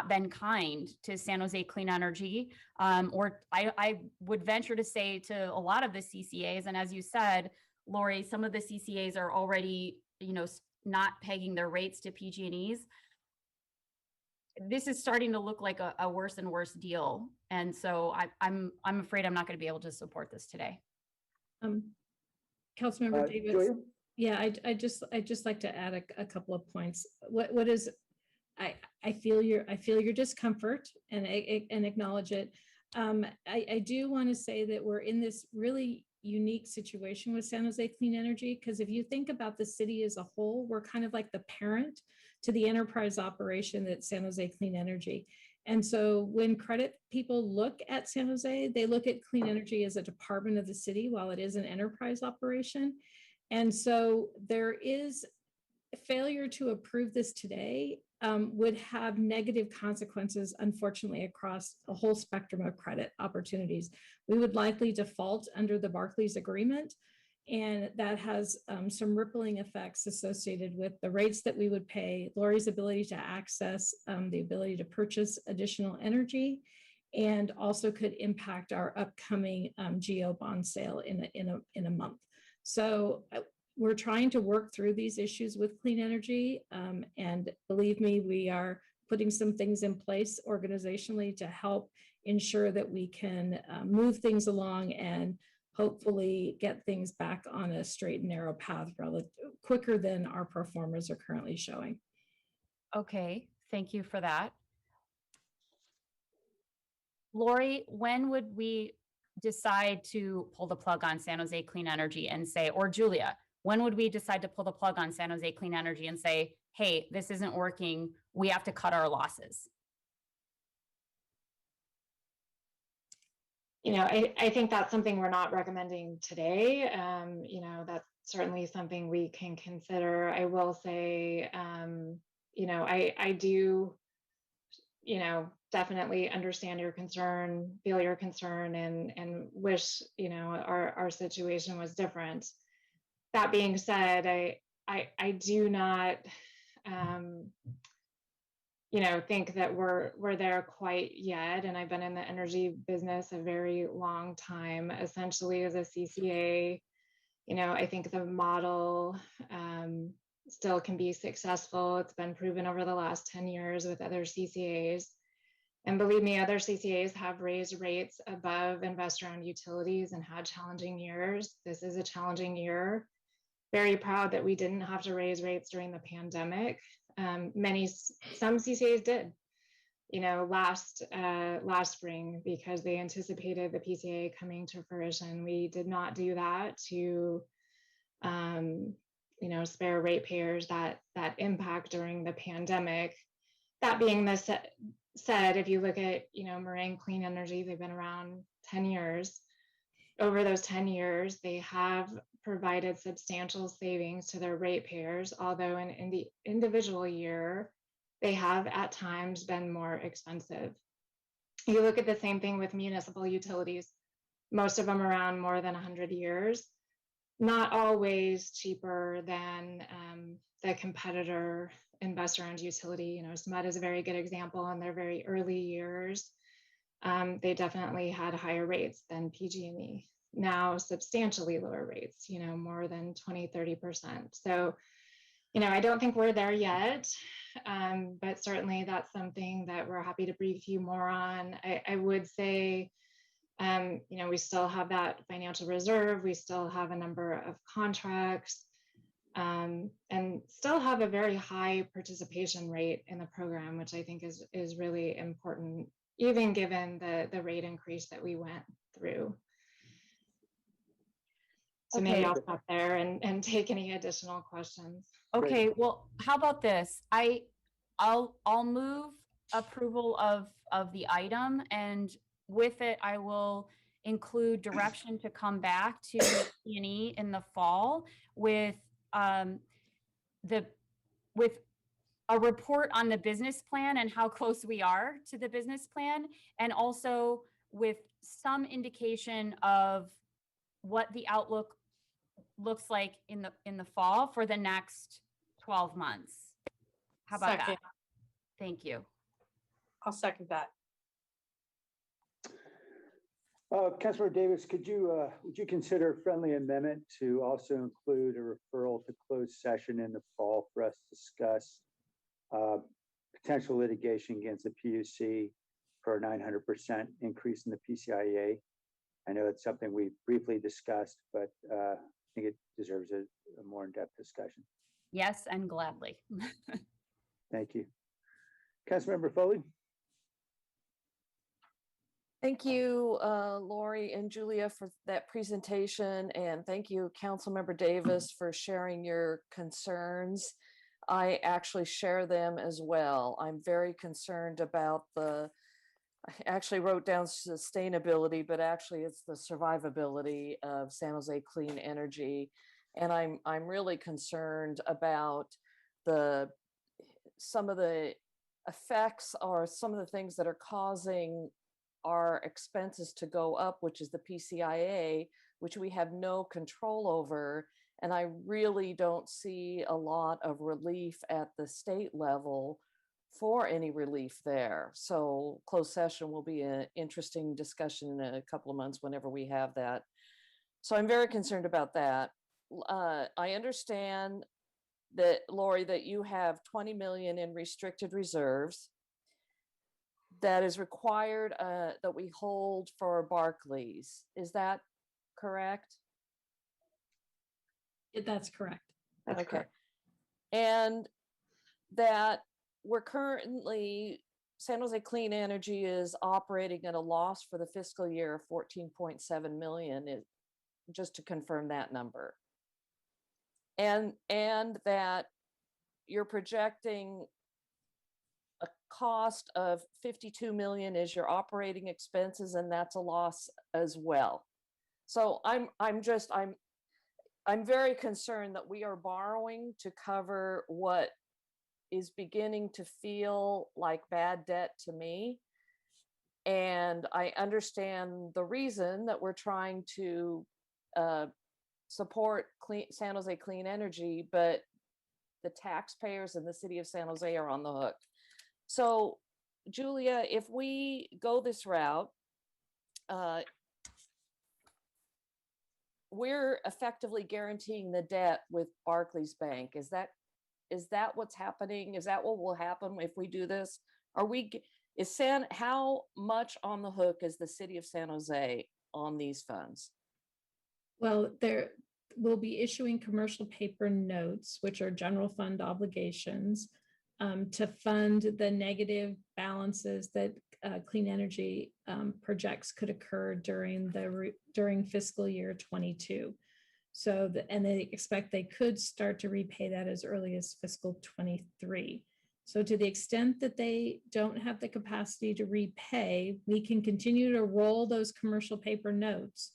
been kind to San Jose Clean Energy. Or I would venture to say to a lot of the CCAs, and as you said, Lori, some of the CCAs are already, not pegging their rates to PG&Es. This is starting to look like a worse and worse deal. And so I'm afraid I'm not going to be able to support this today. Councilmember Davis. Julia? Yeah, I just like to add a couple of points. What is, I feel your discomfort and acknowledge it. I do want to say that we're in this really unique situation with San Jose Clean Energy, because if you think about the city as a whole, we're kind of like the parent to the enterprise operation that's San Jose Clean Energy. And so when credit people look at San Jose, they look at clean energy as a department of the city while it is an enterprise operation. And so there is a failure to approve this today would have negative consequences, unfortunately, across a whole spectrum of credit opportunities. We would likely default under the Barclays agreement, and that has some rippling effects associated with the rates that we would pay, Lori's ability to access the ability to purchase additional energy, and also could impact our upcoming GO bond sale in a month. So we're trying to work through these issues with clean energy. And believe me, we are putting some things in place organizationally to help ensure that we can move things along and hopefully get things back on a straight and narrow path quicker than our performers are currently showing. Okay, thank you for that. Lori, when would we decide to pull the plug on San Jose Clean Energy and say, or Julia, when would we decide to pull the plug on San Jose Clean Energy and say, hey, this isn't working, we have to cut our losses? I think that's something we're not recommending today. That's certainly something we can consider. I will say, I do, definitely understand your concern, feel your concern, and wish, our situation was different. That being said, I do not, think that we're there quite yet. And I've been in the energy business a very long time. Essentially, as a CCA, I think the model still can be successful. It's been proven over the last 10 years with other CCAs. And believe me, other CCAs have raised rates above investor-owned utilities and had challenging years. This is a challenging year. Very proud that we didn't have to raise rates during the pandemic. Some CCAs did, last spring, because they anticipated the PCA coming to fruition. We did not do that to, spare ratepayers that impact during the pandemic. That being said, if you look at, Moraine Clean Energy, they've been around 10 years. Over those 10 years, they have provided substantial savings to their ratepayers, although in the individual year, they have at times been more expensive. You look at the same thing with municipal utilities, most of them around more than 100 years, not always cheaper than the competitor investor-owned utility. SMUD is a very good example. In their very early years, they definitely had higher rates than PG&E. Now substantially lower rates, more than 20-30%. So, I don't think we're there yet, but certainly that's something that we're happy to brief you more on. I would say, we still have that financial reserve. We still have a number of contracts, and still have a very high participation rate in the program, which I think is really important, even given the rate increase that we went through. So Okay. maybe I'll stop there and take any additional questions. Okay, well, how about this? I'll move approval of the item, and with it, I will include direction to come back to PE in the fall with a report on the business plan and how close we are to the business plan, and also with some indication of what the outlook looks like in the fall for the next 12 months. How about that? Second. Thank you. I'll second that. Councilor Davis, would you consider a friendly amendment to also include a referral to closed session in the fall for us to discuss potential litigation against the PUC for a 900% increase in the PCIA? I know it's something we briefly discussed, but I think it deserves a more in-depth discussion. Yes, and gladly. Thank you. Councilmember Foley? Thank you, Lori and Julia, for that presentation. And thank you, Councilmember Davis, for sharing your concerns. I actually share them as well. I'm very concerned about I actually wrote down sustainability, but actually it's the survivability of San Jose Clean Energy. And I'm really concerned about some of the effects or some of the things that are causing our expenses to go up, which is the PCIA, which we have no control over. And I really don't see a lot of relief at the state level for any relief there. So closed session will be an interesting discussion in a couple of months whenever we have that. So I'm very concerned about that. I understand that, Lori, that you have 20 million in restricted reserves that is required that we hold for Barclays. Is that correct? That's correct. That's okay. Correct. And that we're currently, San Jose Clean Energy is operating at a loss for the fiscal year of 14.7 million, just to confirm that number. And that you're projecting a cost of 52 million is your operating expenses, and that's a loss as well. So I'm very concerned that we are borrowing to cover what is beginning to feel like bad debt to me. And I understand the reason that we're trying to support San Jose Clean Energy, but the taxpayers in the city of San Jose are on the hook. So, Julia, if we go this route, we're effectively guaranteeing the debt with Barclays Bank. Is that what's happening? Is that what will happen if we do this? How much on the hook is the city of San Jose on these funds? Well, we'll be issuing commercial paper notes, which are general fund obligations, to fund the negative balances that Clean Energy projects could occur during fiscal year 22. So, and they expect they could start to repay that as early as fiscal 23. So to the extent that they don't have the capacity to repay, we can continue to roll those commercial paper notes.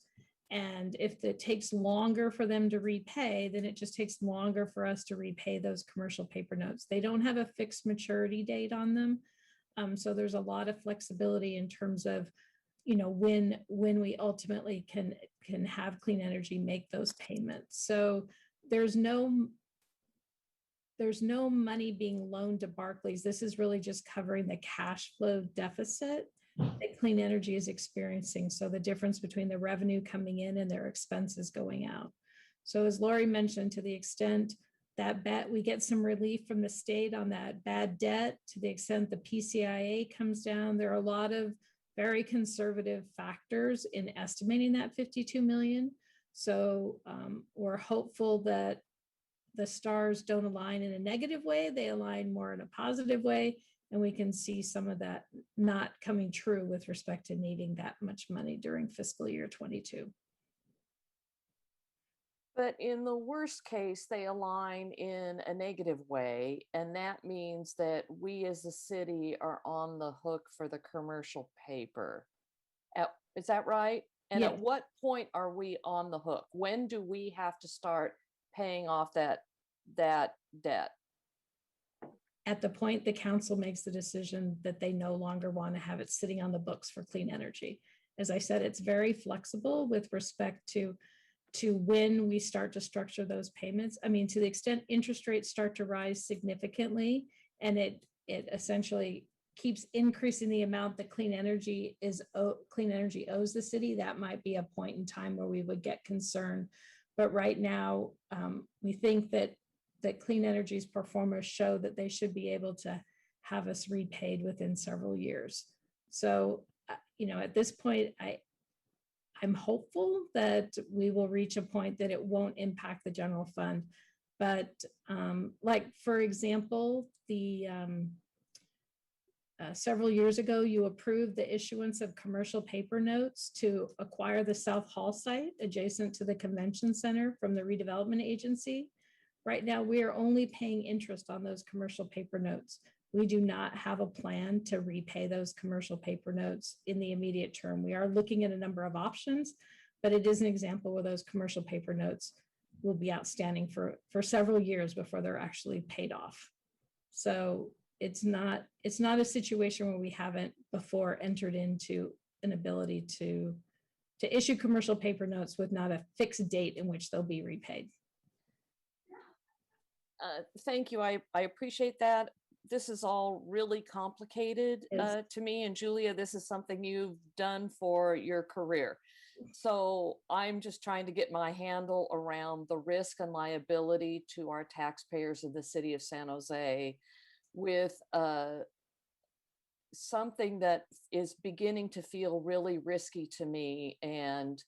And if it takes longer for them to repay, then it just takes longer for us to repay those commercial paper notes. They don't have a fixed maturity date on them. So there's a lot of flexibility in terms of, when we ultimately can have Clean Energy make those payments. So there's no money being loaned to Barclays. This is really just covering the cash flow deficit that Clean Energy is experiencing. So the difference between the revenue coming in and their expenses going out. So as Lori mentioned, to the extent that we get some relief from the state on that bad debt, to the extent the PCIA comes down, there are a lot of very conservative factors in estimating that 52 million. So we're hopeful that the stars don't align in a negative way, they align more in a positive way, and we can see some of that not coming true with respect to needing that much money during fiscal year 22. But in the worst case, they align in a negative way, and that means that we as a city are on the hook for the commercial paper. Is that right? And Yes. At what point are we on the hook? When do we have to start paying off that debt? at the point the council makes the decision that they no longer want to have it sitting on the books for clean energy. As I said, it's very flexible with respect to when we start to structure those payments. I mean, to the extent interest rates start to rise significantly, and it essentially keeps increasing the amount that clean energy owes the city, that might be a point in time where we would get concerned. But right now, we think that clean energy's performers show that they should be able to have us repaid within several years. So, at this point, I'm hopeful that we will reach a point that it won't impact the general fund. But like, for example, several years ago, you approved the issuance of commercial paper notes to acquire the South Hall site adjacent to the convention center from the redevelopment agency. Right now, we are only paying interest on those commercial paper notes. We do not have a plan to repay those commercial paper notes in the immediate term. We are looking at a number of options, but it is an example where those commercial paper notes will be outstanding for several years before they're actually paid off. So it's not a situation where we haven't before entered into an ability to issue commercial paper notes with not a fixed date in which they'll be repaid. Thank you. I appreciate that. This is all really complicated to me, and Julia, this is something you've done for your career. So I'm just trying to get my handle around the risk and liability to our taxpayers in the city of San Jose with something that is beginning to feel really risky to me and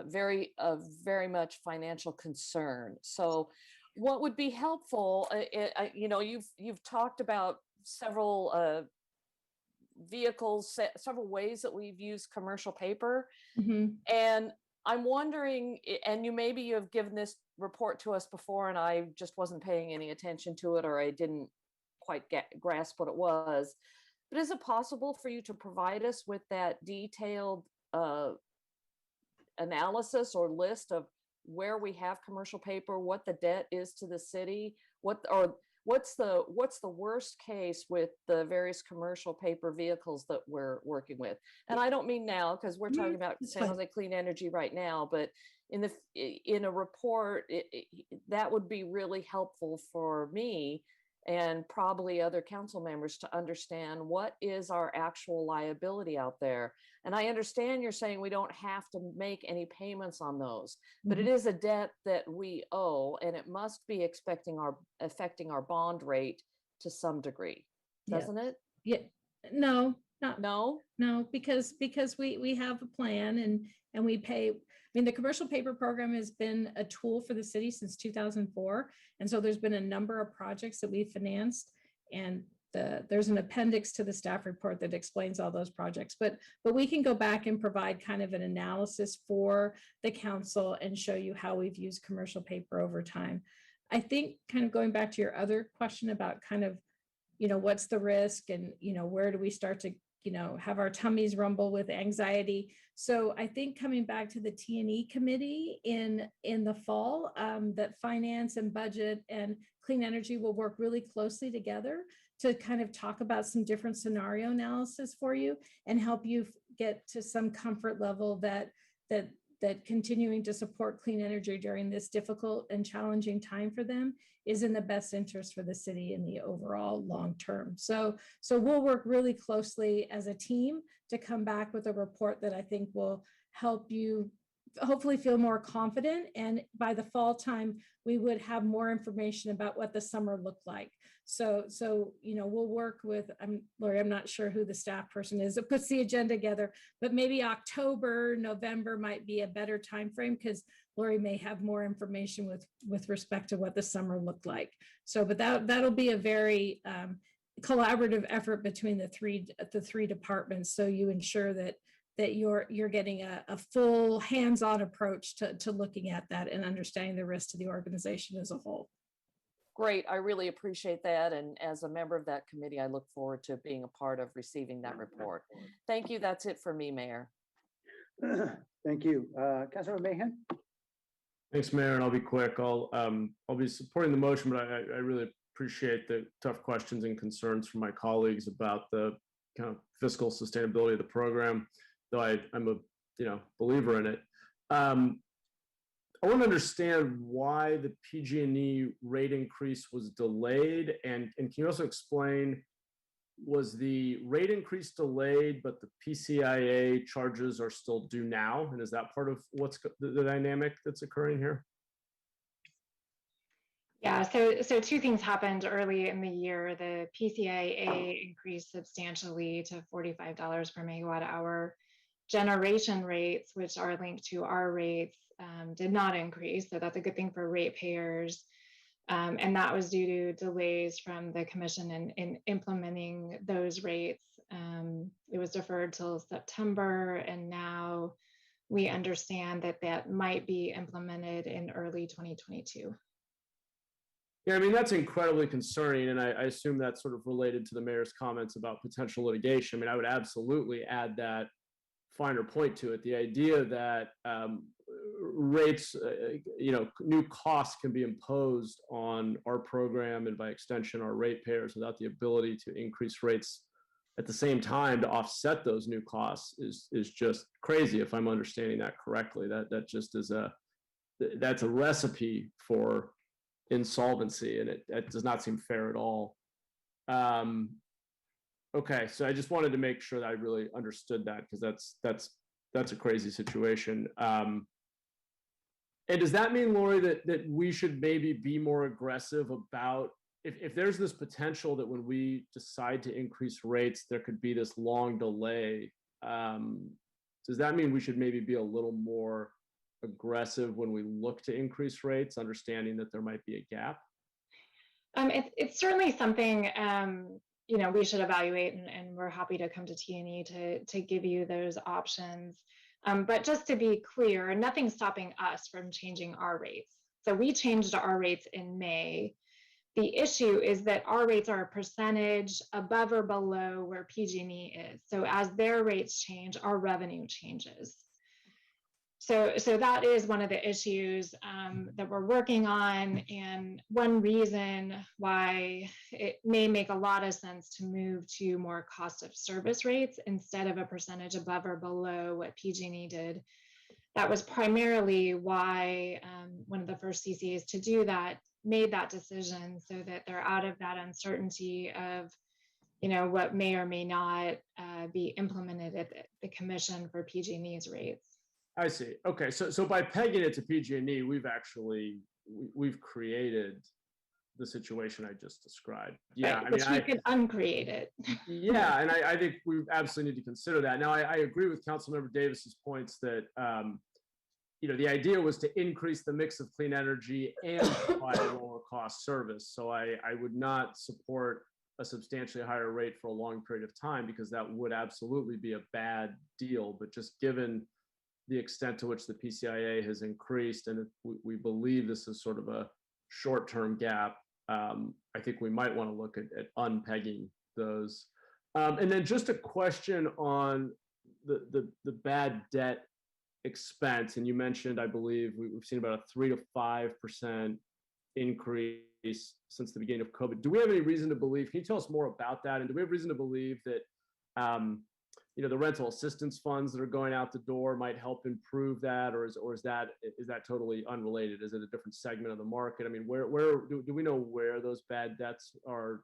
very much financial concern. So what would be helpful, you've talked about several vehicles, several ways that we've used commercial paper. Mm-hmm. And I'm wondering, and maybe you have given this report to us before and I just wasn't paying any attention to it, or I didn't quite grasp what it was, but is it possible for you to provide us with that detailed analysis or list of where we have commercial paper, what the debt is to the city, what's the worst case with the various commercial paper vehicles that we're working with? And I don't mean now, because we're talking about San Jose Clean Energy right now, but in a report, that would be really helpful for me and probably other council members to understand what is our actual liability out there. And I understand you're saying we don't have to make any payments on those, but it is a debt that we owe, and it must be affecting our bond rate to some degree, doesn't it? Yeah, no, because we have a plan and we pay. I mean, the commercial paper program has been a tool for the city since 2004. And so there's been a number of projects that we've financed, and there's an appendix to the staff report that explains all those projects, but we can go back and provide kind of an analysis for the council and show you how we've used commercial paper over time. I think kind of going back to your other question about kind of, what's the risk and, where do we start to, have our tummies rumble with anxiety. So I think coming back to the T&E committee in the fall, that finance and budget and clean energy will work really closely together to kind of talk about some different scenario analysis for you and help you get to some comfort level that continuing to support clean energy during this difficult and challenging time for them is in the best interest for the city in the overall long term. So we'll work really closely as a team to come back with a report that I think will help you hopefully feel more confident. And by the fall time, we would have more information about what the summer looked like. So we'll work with, Lori, I'm not sure who the staff person is that puts the agenda together, but maybe October, November might be a better time frame because Lori may have more information with respect to what the summer looked like. So, but that'll be a very collaborative effort between the three departments. So you ensure that you're getting a full hands-on approach to looking at that and understanding the risk to the organization as a whole. Great, I really appreciate that. And as a member of that committee, I look forward to being a part of receiving that report. Thank you, that's it for me, Mayor. Thank you. Councilor Mahan? Thanks, Mayor, and I'll be quick. I'll be supporting the motion, but I really appreciate the tough questions and concerns from my colleagues about the kind of fiscal sustainability of the program, though I'm a believer in it. I want to understand why the PG&E rate increase was delayed, and can you also explain, was the rate increase delayed, but the PCIA charges are still due now, and is that part of what's the dynamic that's occurring here? Yeah, so two things happened early in the year. The PCIA increased substantially to $45 per megawatt hour. Generation rates, which are linked to our rates, did not increase. So that's a good thing for ratepayers. And that was due to delays from the commission in implementing those rates. It was deferred till September, and now we understand that that might be implemented in early 2022. Yeah, I mean, that's incredibly concerning, and I assume that's sort of related to the mayor's comments about potential litigation. I mean, I would absolutely add that finer point to it. The idea that rates, new costs can be imposed on our program and by extension our ratepayers without the ability to increase rates at the same time to offset those new costs is just crazy. If I'm understanding that correctly, that just is that's a recipe for insolvency, and it does not seem fair at all. Okay, so I just wanted to make sure that I really understood that, because that's a crazy situation. And does that mean, Lori, that we should maybe be more aggressive about if there's this potential that when we decide to increase rates, there could be this long delay? Does that mean we should maybe be a little more aggressive when we look to increase rates, understanding that there might be a gap? It's certainly something we should evaluate, and we're happy to come to T&E to give you those options. But just to be clear, nothing's stopping us from changing our rates. So we changed our rates in May. The issue is that our rates are a percentage above or below where PG&E is. So as their rates change, our revenue changes. So that is one of the issues that we're working on, and one reason why it may make a lot of sense to move to more cost of service rates instead of a percentage above or below what PG&E did. That was primarily why one of the first CCAs to do that made that decision, so that they're out of that uncertainty of what may or may not be implemented at the commission for PG&E's rates. I see. Okay, so by pegging it to PG&E, we've created the situation I just described. Yeah, right, I mean, we could uncreate it. Yeah, and I think we absolutely need to consider that. Now, I agree with Councilmember Davis's points that the idea was to increase the mix of clean energy and provide a lower cost service. So I would not support a substantially higher rate for a long period of time, because that would absolutely be a bad deal. But just given the extent to which the PCIA has increased, and we believe this is sort of a short-term gap, I think we might want to look at unpegging those. And then just a question on the bad debt expense. And you mentioned, I believe, we've seen about a 3 to 5% increase since the beginning of COVID. Do we have any reason to believe, can you tell us more about that? And do we have reason to believe that the rental assistance funds that are going out the door might help improve that, or is that totally unrelated? Is it a different segment of the market? I mean, where do we know where those bad debts are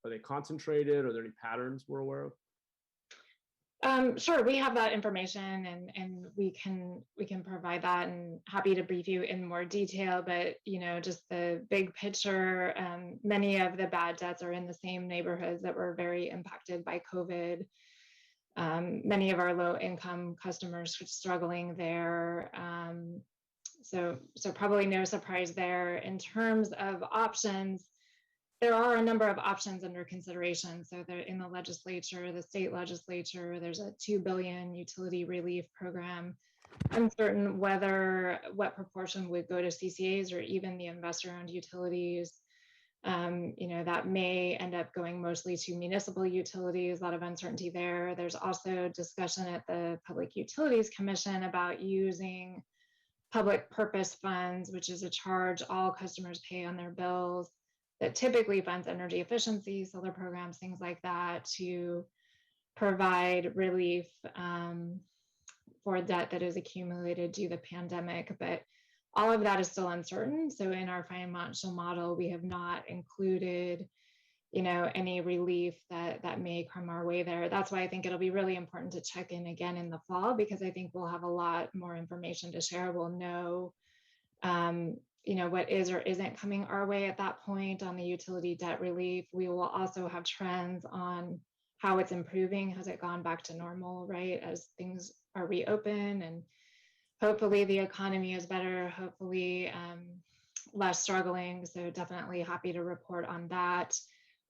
they concentrated? Are there any patterns we're aware of? Sure, we have that information, and we can provide that, and happy to brief you in more detail. But just the big picture, many of the bad debts are in the same neighborhoods that were very impacted by COVID. Many of our low-income customers are struggling there. So probably no surprise there. In terms of options, there are a number of options under consideration. So they're in the legislature, the state legislature. There's a $2 billion utility relief program. Uncertain what proportion would go to CCAs or even the investor-owned utilities. That may end up going mostly to municipal utilities, a lot of uncertainty there. There's also discussion at the Public Utilities Commission about using public purpose funds, which is a charge all customers pay on their bills, that typically funds energy efficiency, solar programs, things like that, to provide relief for debt that is accumulated due to the pandemic. But all of that is still uncertain. So in our financial model, we have not included, any relief that may come our way there. That's why I think it'll be really important to check in again in the fall, because I think we'll have a lot more information to share. We'll know, what is or isn't coming our way at that point on the utility debt relief. We will also have trends on how it's improving. Has it gone back to normal, right? As things are reopened, and hopefully the economy is better, hopefully less struggling. So definitely happy to report on that.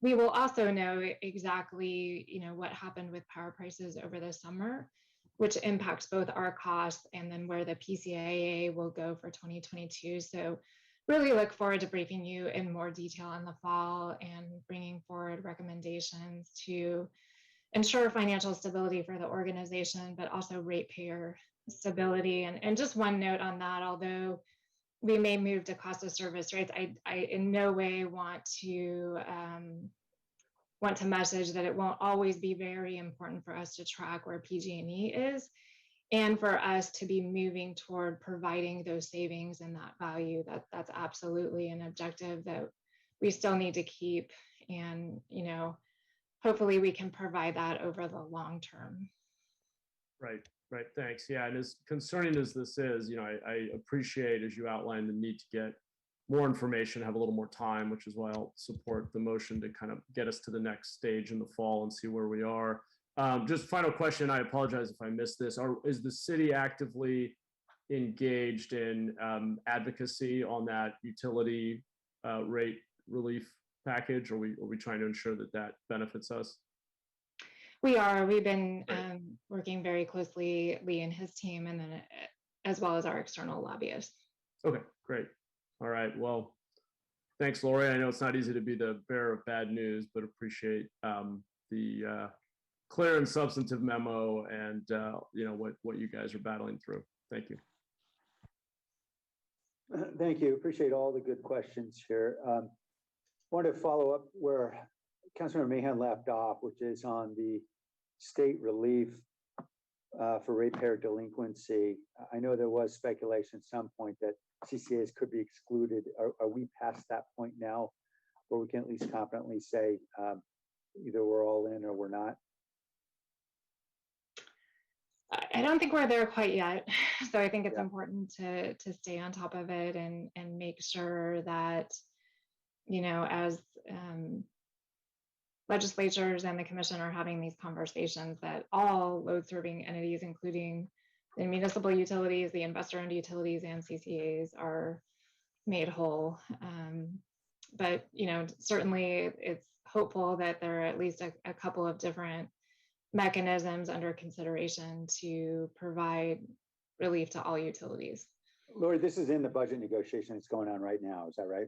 We will also know exactly, what happened with power prices over the summer, which impacts both our costs and then where the PCIA will go for 2022. So really look forward to briefing you in more detail in the fall and bringing forward recommendations to ensure financial stability for the organization, but also ratepayer stability. And just one note on that, although we may move to cost of service rates, I in no way want to message that it won't always be very important for us to track where PG&E is, and for us to be moving toward providing those savings and that value. That's absolutely an objective that we still need to keep, and hopefully we can provide that over the long term. Right. Thanks. Yeah. And as concerning as this is, I appreciate, as you outlined, the need to get more information, have a little more time, which is why I'll support the motion to kind of get us to the next stage in the fall and see where we are. Just final question. I apologize if I missed this. Is the city actively engaged in advocacy on that utility rate relief package? Are we trying to ensure that benefits us? We are. We've been working very closely, Lee and his team, and then as well as our external lobbyists. Okay, great. All right. Well, thanks, Lori. I know it's not easy to be the bearer of bad news, but appreciate the clear and substantive memo and what you guys are battling through. Thank you. Thank you. Appreciate all the good questions here. Wanted to follow up where Councilmember Mahan left off, which is on the state relief for ratepayer delinquency. I know there was speculation at some point that CCAs could be excluded. Are we past that point now, where we can at least confidently say either we're all in or we're not? I don't think we're there quite yet. So I think it's important to stay on top of it and make sure that, as legislatures and the commission are having these conversations, that all load serving entities, including the municipal utilities, the investor-owned utilities, and CCAs, are made whole. But certainly it's hopeful that there are at least a couple of different mechanisms under consideration to provide relief to all utilities. Lori, this is in the budget negotiation that's going on right now. Is that right?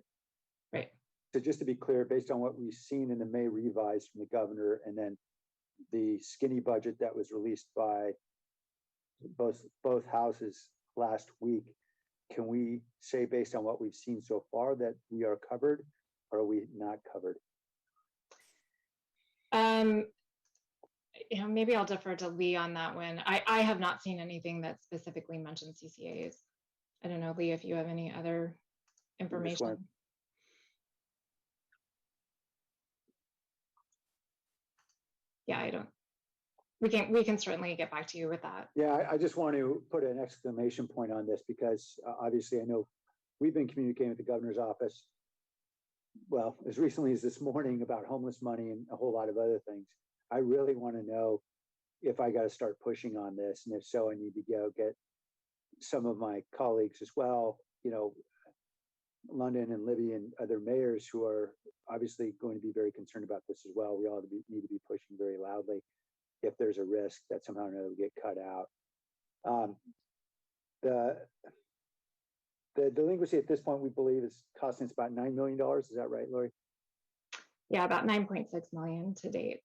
Right. So just to be clear, based on what we've seen in the May revise from the governor, and then the skinny budget that was released by both houses last week, can we say, based on what we've seen so far, that we are covered, or are we not covered? Maybe I'll defer to Lee on that one. I have not seen anything that specifically mentions CCAs. I don't know, Lee, if you have any other information. Yeah, I don't. We can certainly get back to you with that. Yeah, I just want to put an exclamation point on this, because obviously I know we've been communicating with the governor's office, well, as recently as this morning, about homeless money and a whole lot of other things. I really want to know if I got to start pushing on this, and if so, I need to go get some of my colleagues as well, London and Libby and other mayors who are obviously going to be very concerned about this as well. We all need to be pushing very loudly if there's a risk that somehow or another will get cut out. The delinquency at this point, we believe, is costing us about $9 million. Is that right, Lori? Yeah, about 9.6 million to date.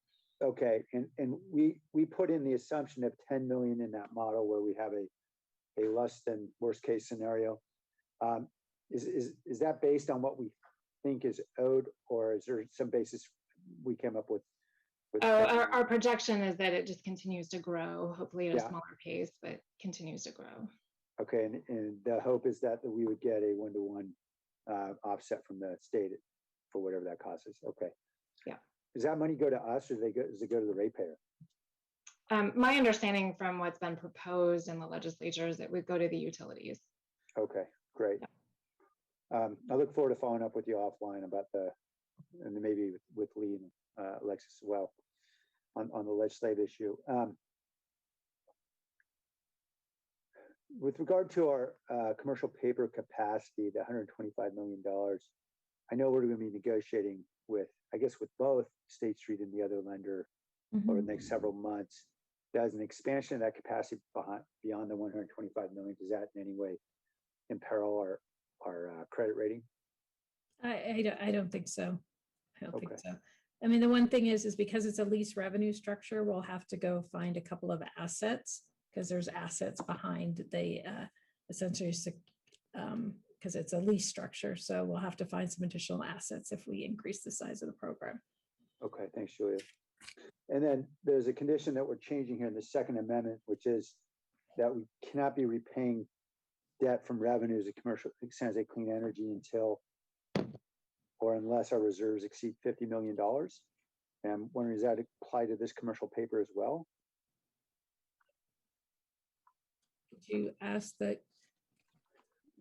Okay, and we put in the assumption of 10 million in that model, where we have a less than worst case scenario. Is that based on what we think is owed, or is there some basis we came up with? Oh, our projection is that it just continues to grow, hopefully at a Yeah. smaller pace, but continues to grow. Okay, and the hope is that we would get a one-to-one offset from the state for whatever that cost is. Okay. Yeah. Does that money go to us, or does it go to the ratepayer? My understanding from what's been proposed in the legislature is that we go to the utilities. Okay, great. I look forward to following up with you offline about and then maybe with Lee and Alexis as well on the legislative issue. With regard to our commercial paper capacity, the $125 million, I know we're going to be negotiating with, I guess, with both State Street and the other lender over the next several months. Does an expansion of that capacity beyond the 125 million, does that in any way imperil our credit rating? I don't think so. I don't think Okay. so. I mean, the one thing is because it's a lease revenue structure, we'll have to go find a couple of assets because there's assets behind the essentially because it's a lease structure. So we'll have to find some additional assets if we increase the size of the program. Okay, thanks, Julia. And then there's a condition that we're changing here in the Second Amendment, which is that we cannot be repaying debt from revenues of commercial San Jose Clean Energy until or unless our reserves exceed $50 million. And I'm wondering, does that apply to this commercial paper as well? Could you ask that?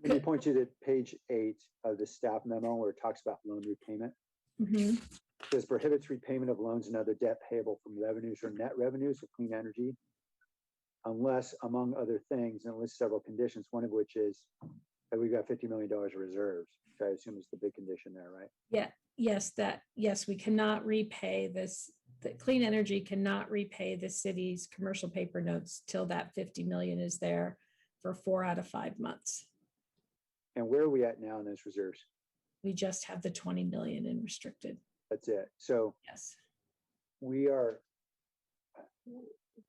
Let me point you to page 8 of the staff memo where it talks about loan repayment. Mhm. It says prohibits repayment of loans and other debt payable from revenues or net revenues of clean energy, unless, among other things, and it lists several conditions, one of which is that we've got $50 million of reserves, which I assume is the big condition there, right? Yeah, yes, we cannot repay this. The clean energy cannot repay the city's commercial paper notes till that 50 million is there for 4 out of 5 months. And where are we at now in those reserves? We just have the 20 million in restricted. That's it. So Yes. we are,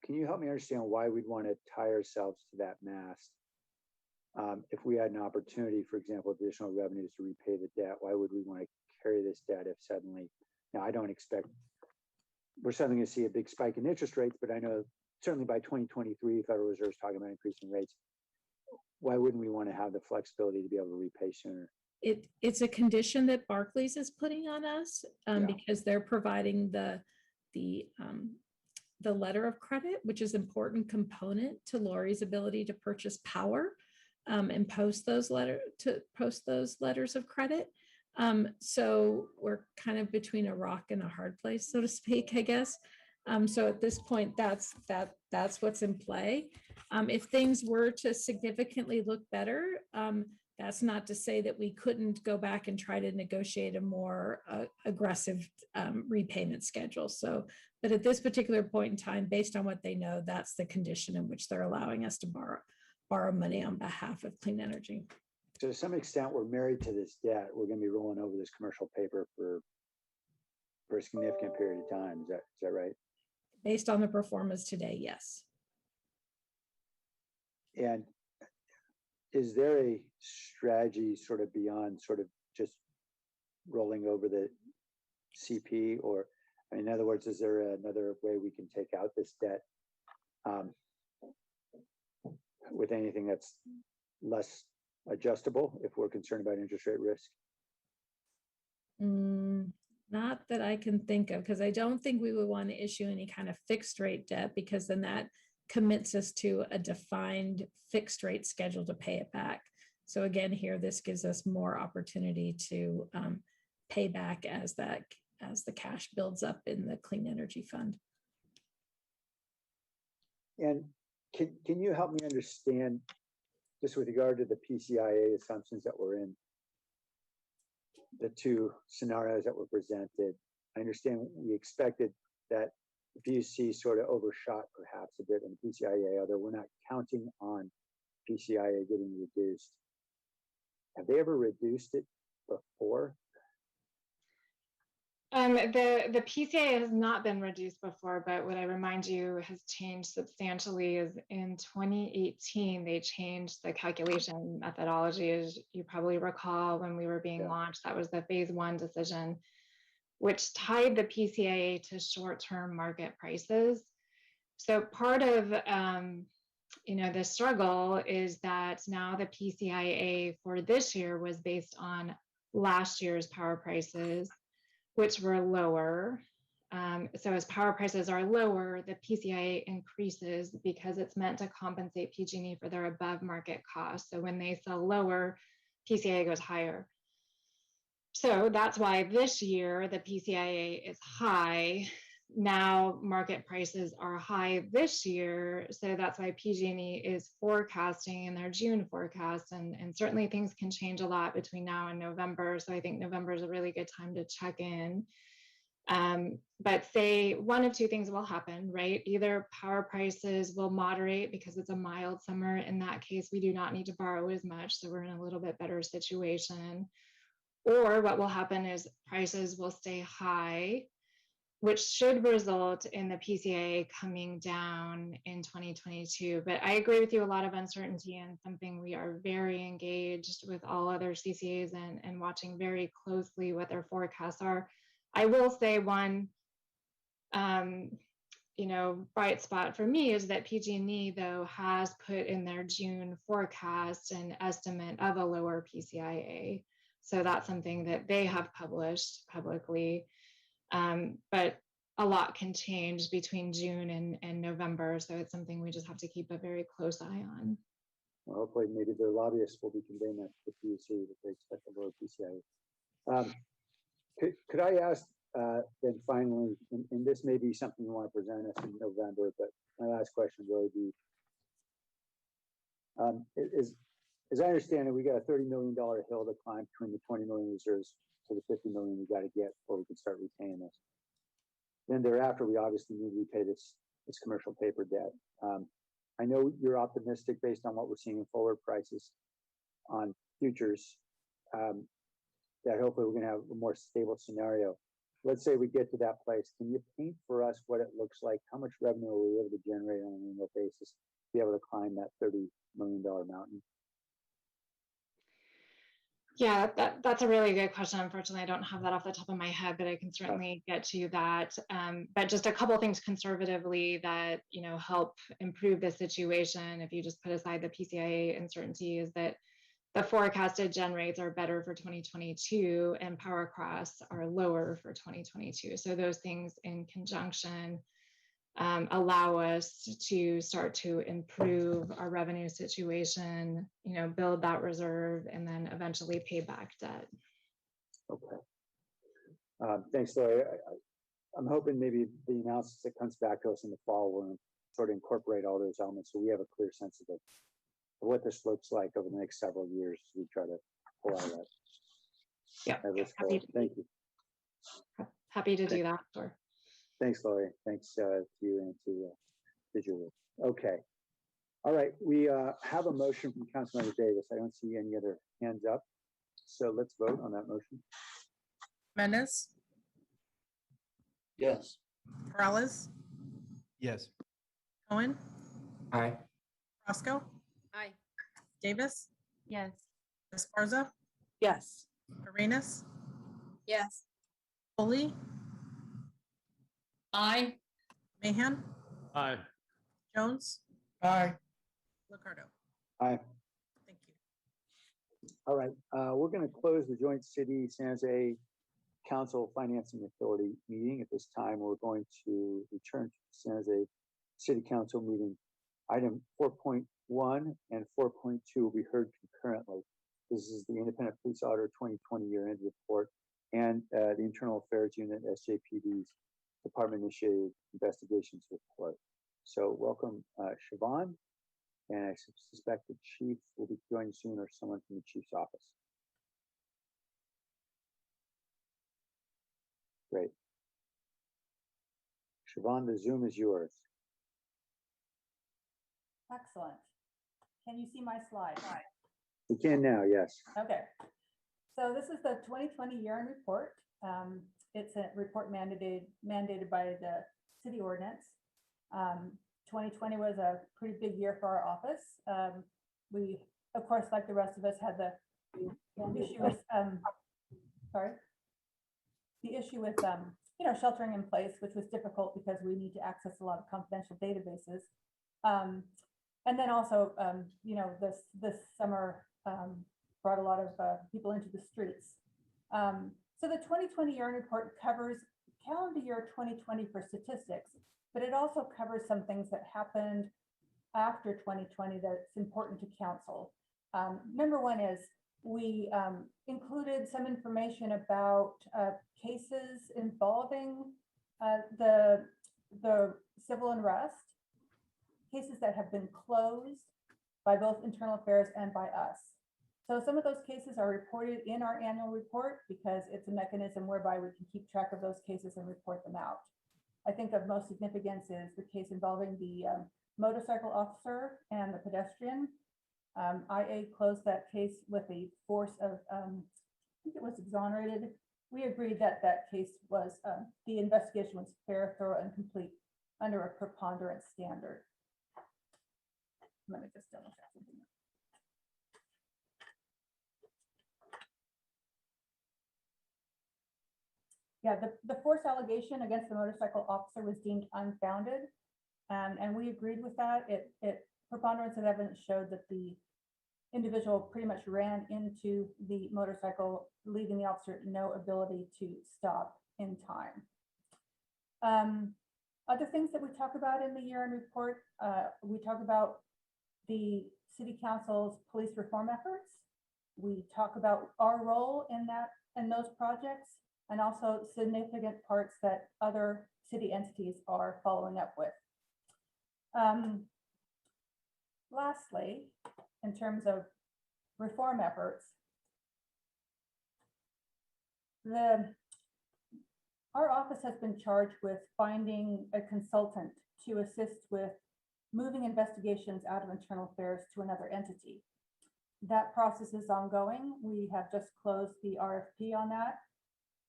can you help me understand why we'd want to tie ourselves to that mast? If we had an opportunity, for example, additional revenues to repay the debt, why would we want to carry this debt if suddenly, now I don't expect, we're suddenly going to see a big spike in interest rates, but I know certainly by 2023, Federal Reserve's talking about increasing rates. Why wouldn't we want to have the flexibility to be able to repay sooner? It's a condition that Barclays is putting on us because they're providing the letter of credit, which is an important component to Lori's ability to purchase power and post those letters of credit. So we're kind of between a rock and a hard place, so to speak, I guess. So at this point, that's what's in play. If things were to significantly look better, that's not to say that we couldn't go back and try to negotiate a more aggressive repayment schedule. So, but at this particular point in time, based on what they know, that's the condition in which they're allowing us to borrow money on behalf of clean energy. So to some extent, we're married to this debt. We're going to be rolling over this commercial paper for a significant period of time. Is that right? Based on the performance today, yes. And is there a strategy sort of beyond sort of just rolling over the CP, or in other words, is there another way we can take out this debt with anything that's less adjustable if we're concerned about interest rate risk? Not that I can think of, because I don't think we would want to issue any kind of fixed rate debt, because then that commits us to a defined fixed rate schedule to pay it back. So again, here, this gives us more opportunity to pay back as the cash builds up in the clean energy fund. And can you help me understand, just with regard to the PCIA assumptions that were in the two scenarios that were presented? I understand we expected that the PUC sort of overshot perhaps a bit in PCIA, although we're not counting on PCIA getting reduced. Have they ever reduced it before? The PCA has not been reduced before, but what I remind you has changed substantially is in 2018, they changed the calculation methodology. As you probably recall, when we were being launched, that was the phase 1 decision, which tied the PCA to short-term market prices. So part of the struggle is that now the PCIA for this year was based on last year's power prices, which were lower. So as power prices are lower, the PCIA increases because it's meant to compensate PG&E for their above market costs. So when they sell lower, PCIA goes higher. So that's why this year the PCIA is high. Now market prices are high this year. So that's why PG&E is forecasting in their June forecast. And certainly things can change a lot between now and November. So I think November is a really good time to check in. But say one of two things will happen, right? Either power prices will moderate because it's a mild summer. In that case, we do not need to borrow as much. So we're in a little bit better situation. Or what will happen is prices will stay high, which should result in the PCA coming down in 2022. But I agree with you, a lot of uncertainty and something we are very engaged with all other CCAs and watching very closely what their forecasts are. I will say one, bright spot for me is that PG&E though has put in their June forecast an estimate of a lower PCIA. So that's something that they have published publicly. But a lot can change between June and November. So it's something we just have to keep a very close eye on. Well, hopefully maybe their lobbyists will be conveying that to the PUC that they expect a lower PCIA. Could I ask then finally, and this may be something you want to present us in November, but my last question will be, as I understand it, we got a $30 million hill to climb between the 20 million reserves to the 50 million we got to get before we can start repaying this. Then thereafter, we obviously need to repay this commercial paper debt. I know you're optimistic based on what we're seeing in forward prices on futures, that hopefully we're going to have a more stable scenario. Let's say we get to that place. Can you paint for us what it looks like? How much revenue are we able to generate on an annual basis to be able to climb that $30 million mountain? Yeah, that's a really good question. Unfortunately, I don't have that off the top of my head, but I can certainly get to that. But just a couple of things conservatively that help improve the situation, if you just put aside the PCIA uncertainty, is that the forecasted gen rates are better for 2022 and power costs are lower for 2022. So those things in conjunction allow us to start to improve our revenue situation, build that reserve, and then eventually pay back debt. Okay. Thanks, Lori. I'm hoping maybe the analysis that comes back to us in the fall will sort of incorporate all those elements so we have a clear sense of what this looks like over the next several years as we try to pull out of that. Yeah. Thank you. Happy to do that. Sure. Thanks, Lori. Thanks to you and to Julie. Okay. All right. We have a motion from Councilmember Davis. I don't see any other hands up. So let's vote on that motion. Mendez, Yes. Morales, Yes. Cohen, Aye. Roscoe, Aye. Davis, Yes. Esparza, Yes. Arenas, Yes. Foley, Aye. Mahan, Aye. Jones, Aye. Ricardo. Aye. Thank you. All right. We're going to close the Joint City San Jose Council Financing Authority meeting. At this time, we're going to return to the San Jose City Council meeting. Item 4.1 and 4.2 will be heard concurrently. This is the Independent Police Auditor 2020 year-end report and the Internal Affairs Unit, SJPD's Department Initiated Investigations report. So welcome, Siobhan, and I suspect the chief will be joining soon or someone from the chief's office. Great. Siobhan, the Zoom is yours. Excellent. Can you see my slide? We can now, yes. Okay. So this is the 2020 year-end report. It's a report mandated by the city ordinance. 2020 was a pretty big year for our office. We, of course, like the rest of us, had the issue with, sheltering in place, which was difficult because we need to access a lot of confidential databases. And then also, this summer brought a lot of people into the streets. So the 2020 year-end report covers calendar year 2020 for statistics, but it also covers some things that happened after 2020 that's important to council. Number one is we included some information about cases involving the civil unrest, cases that have been closed by both internal affairs and by us. So some of those cases are reported in our annual report because it's a mechanism whereby we can keep track of those cases and report them out. I think of most significance is the case involving the motorcycle officer and the pedestrian. IA closed that case with a force of, I think it was exonerated. We agreed that that case was, the investigation was fair, thorough, and complete under a preponderance standard. Let me just double check something. Yeah, the force allegation against the motorcycle officer was deemed unfounded, and we agreed with that. Preponderance of evidence showed that the individual pretty much ran into the motorcycle, leaving the officer no ability to stop in time. Other things that we talk about in the year-end report, we talk about the city council's police reform efforts. We talk about our role in those projects, and also significant parts that other city entities are following up with. Lastly, in terms of reform efforts, our office has been charged with finding a consultant to assist with moving investigations out of internal affairs to another entity. That process is ongoing. We have just closed the RFP on that.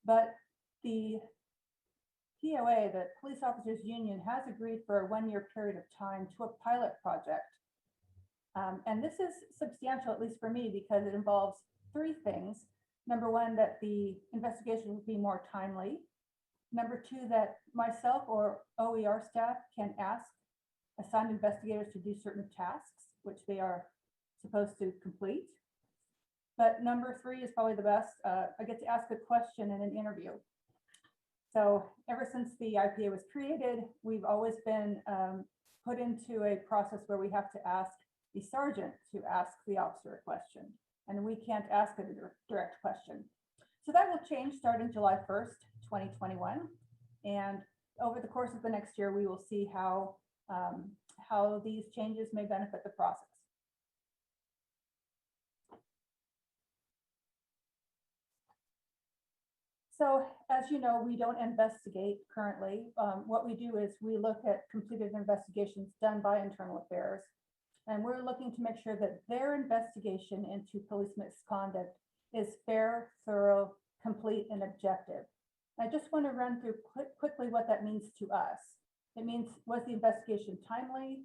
But the POA, the Police Officers Union, has agreed for a 1-year period of time to a pilot project. And this is substantial, at least for me, because it involves 3 things. Number one, that the investigation will be more timely. Number 2, that myself or OER staff can ask assigned investigators to do certain tasks, which they are supposed to complete. But number 3 is probably the best. I get to ask a question in an interview. So ever since the IPA was created, we've always been put into a process where we have to ask the sergeant to ask the officer a question, and we can't ask a direct question. So that will change starting July 1st, 2021. And over the course of the next year, we will see how these changes may benefit the process. So as you know, we don't investigate currently. What we do is we look at completed investigations done by internal affairs, and we're looking to make sure that their investigation into police misconduct is fair, thorough, complete, and objective. I just want to run through quickly what that means to us. It means, was the investigation timely?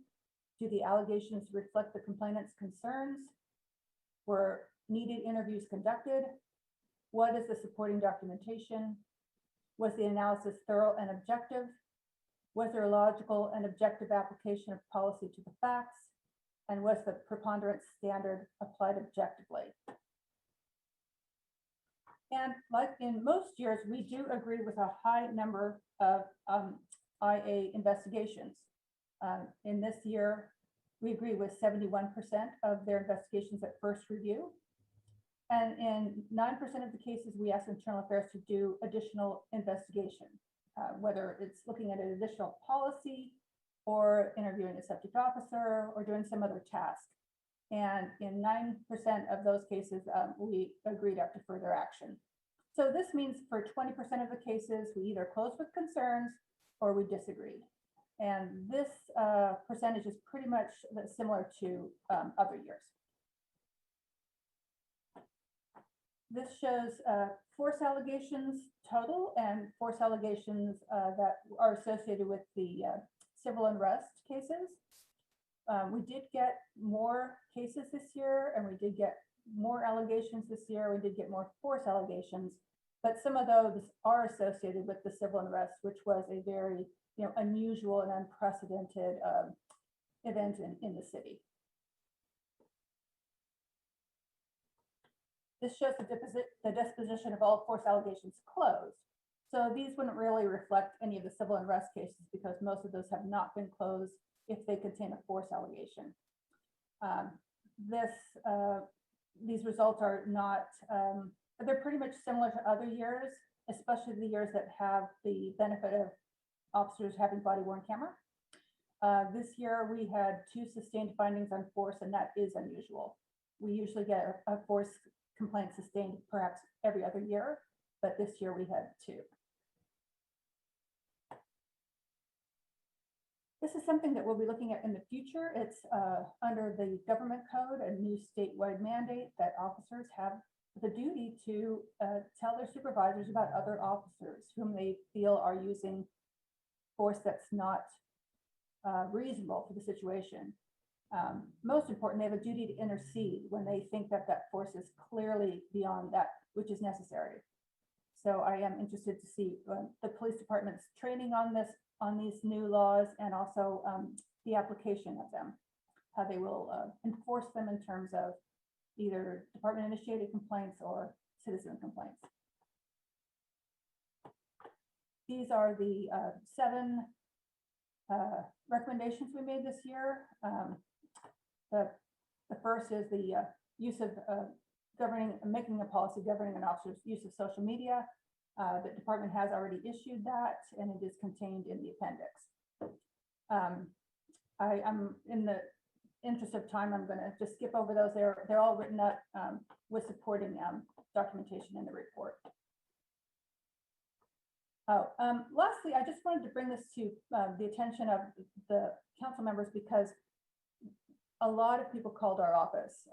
Do the allegations reflect the complainant's concerns? Were needed interviews conducted? What is the supporting documentation? Was the analysis thorough and objective? Was there a logical and objective application of policy to the facts? And was the preponderance standard applied objectively? And like in most years, we do agree with a high number of IA investigations. In this year, we agree with 71% of their investigations at first review. And in 9% of the cases, we ask internal affairs to do additional investigation, whether it's looking at an additional policy or interviewing a subject officer or doing some other task. And in 9% of those cases, we agreed up to further action. So this means for 20% of the cases, we either closed with concerns or we disagreed. And this percentage is pretty much similar to other years. This shows force allegations total and force allegations that are associated with the civil unrest cases. We did get more cases this year, and we did get more allegations this year. We did get more force allegations, but some of those are associated with the civil unrest, which was a very unusual and unprecedented event in the city. This shows the disposition of all force allegations closed. So these wouldn't really reflect any of the civil unrest cases because most of those have not been closed if they contain a force allegation. These results are not, they're pretty much similar to other years, especially the years that have the benefit of officers having body worn camera. This year we had 2 sustained findings on force, and that is unusual. We usually get a force complaint sustained perhaps every other year, but this year we had 2. This is something that we'll be looking at in the future. It's under the government code, a new statewide mandate that officers have the duty to tell their supervisors about other officers whom they feel are using force that's not reasonable for the situation. Most important, they have a duty to intercede when they think that that force is clearly beyond that which is necessary. So I am interested to see the police department's training on these new laws, and also the application of them, how they will enforce them in terms of either department initiated complaints or citizen complaints. These are the 7 recommendations we made this year. The first is the use of making a policy governing an officer's use of social media. The department has already issued that, and it is contained in the appendix. I'm in the interest of time, I'm going to just skip over those. They're all written up with supporting documentation in the report. Lastly, I just wanted to bring this to the attention of the council members because a lot of people called our office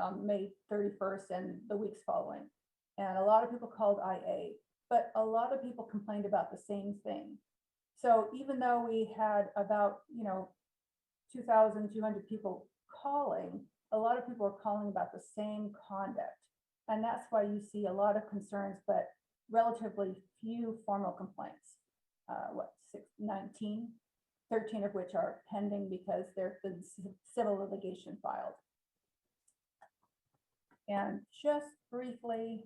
on May 31st and the weeks following. And a lot of people called IA, but a lot of people complained about the same thing. So even though we had about 2,200 people calling, a lot of people are calling about the same conduct. And that's why you see a lot of concerns, but relatively few formal complaints. 19, 13 of which are pending because there's been civil litigation filed. And just briefly,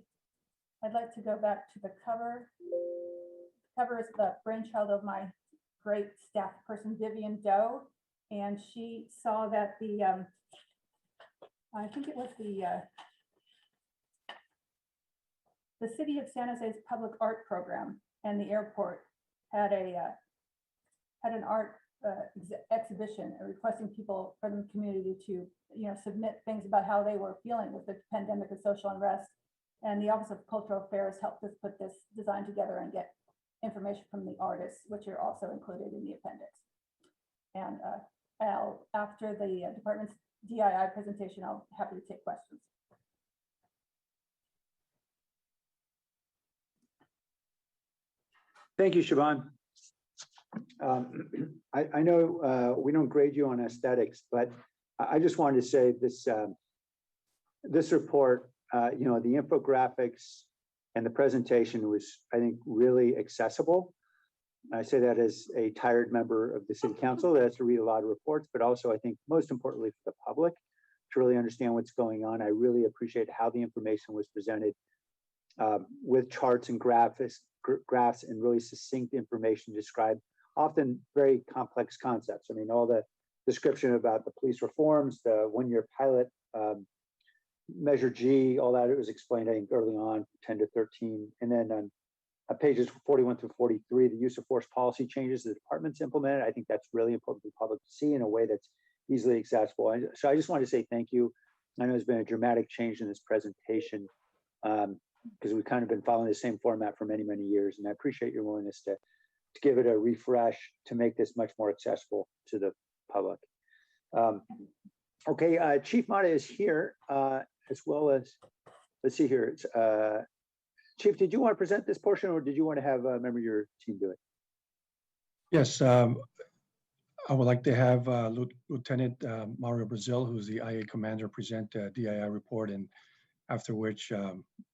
I'd like to go back to the cover. The cover is the brainchild of my great staff person, Vivian Doe. And she saw that I think it was the city of San Jose's public art program and the airport had an art exhibition requesting people from the community to submit things about how they were feeling with the pandemic and social unrest. And the Office of Cultural Affairs helped us put this design together and get information from the artists, which are also included in the appendix. And after the department's DII presentation, I'll be happy to take questions. Thank you, Siobhan. I know we don't grade you on aesthetics, but I just wanted to say this this report, the infographics and the presentation was, I think, really accessible. I say that as a tired member of the city council that has to read a lot of reports, but also I think most importantly for the public to really understand what's going on. I really appreciate how the information was presented with charts and graphs and really succinct information described often very complex concepts. I mean, all the description about the police reforms, the one-year pilot, Measure G, all that, it was explained, I think, early on, 10 to 13. And then on pages 41 through 43, the use of force policy changes the department's implemented. I think that's really important for the public to see in a way that's easily accessible. So I just wanted to say thank you. I know there's been a dramatic change in this presentation because we've kind of been following the same format for many, many years. And I appreciate your willingness to give it a refresh to make this much more accessible to the public. Okay, Chief Mata is here, as well as let's see here. It's, Chief, did you want to present this portion or did you want to have a member of your team do it? Yes, I would like to have Lieutenant Mario Brazil, who's the IA commander, present the DII report, and after which,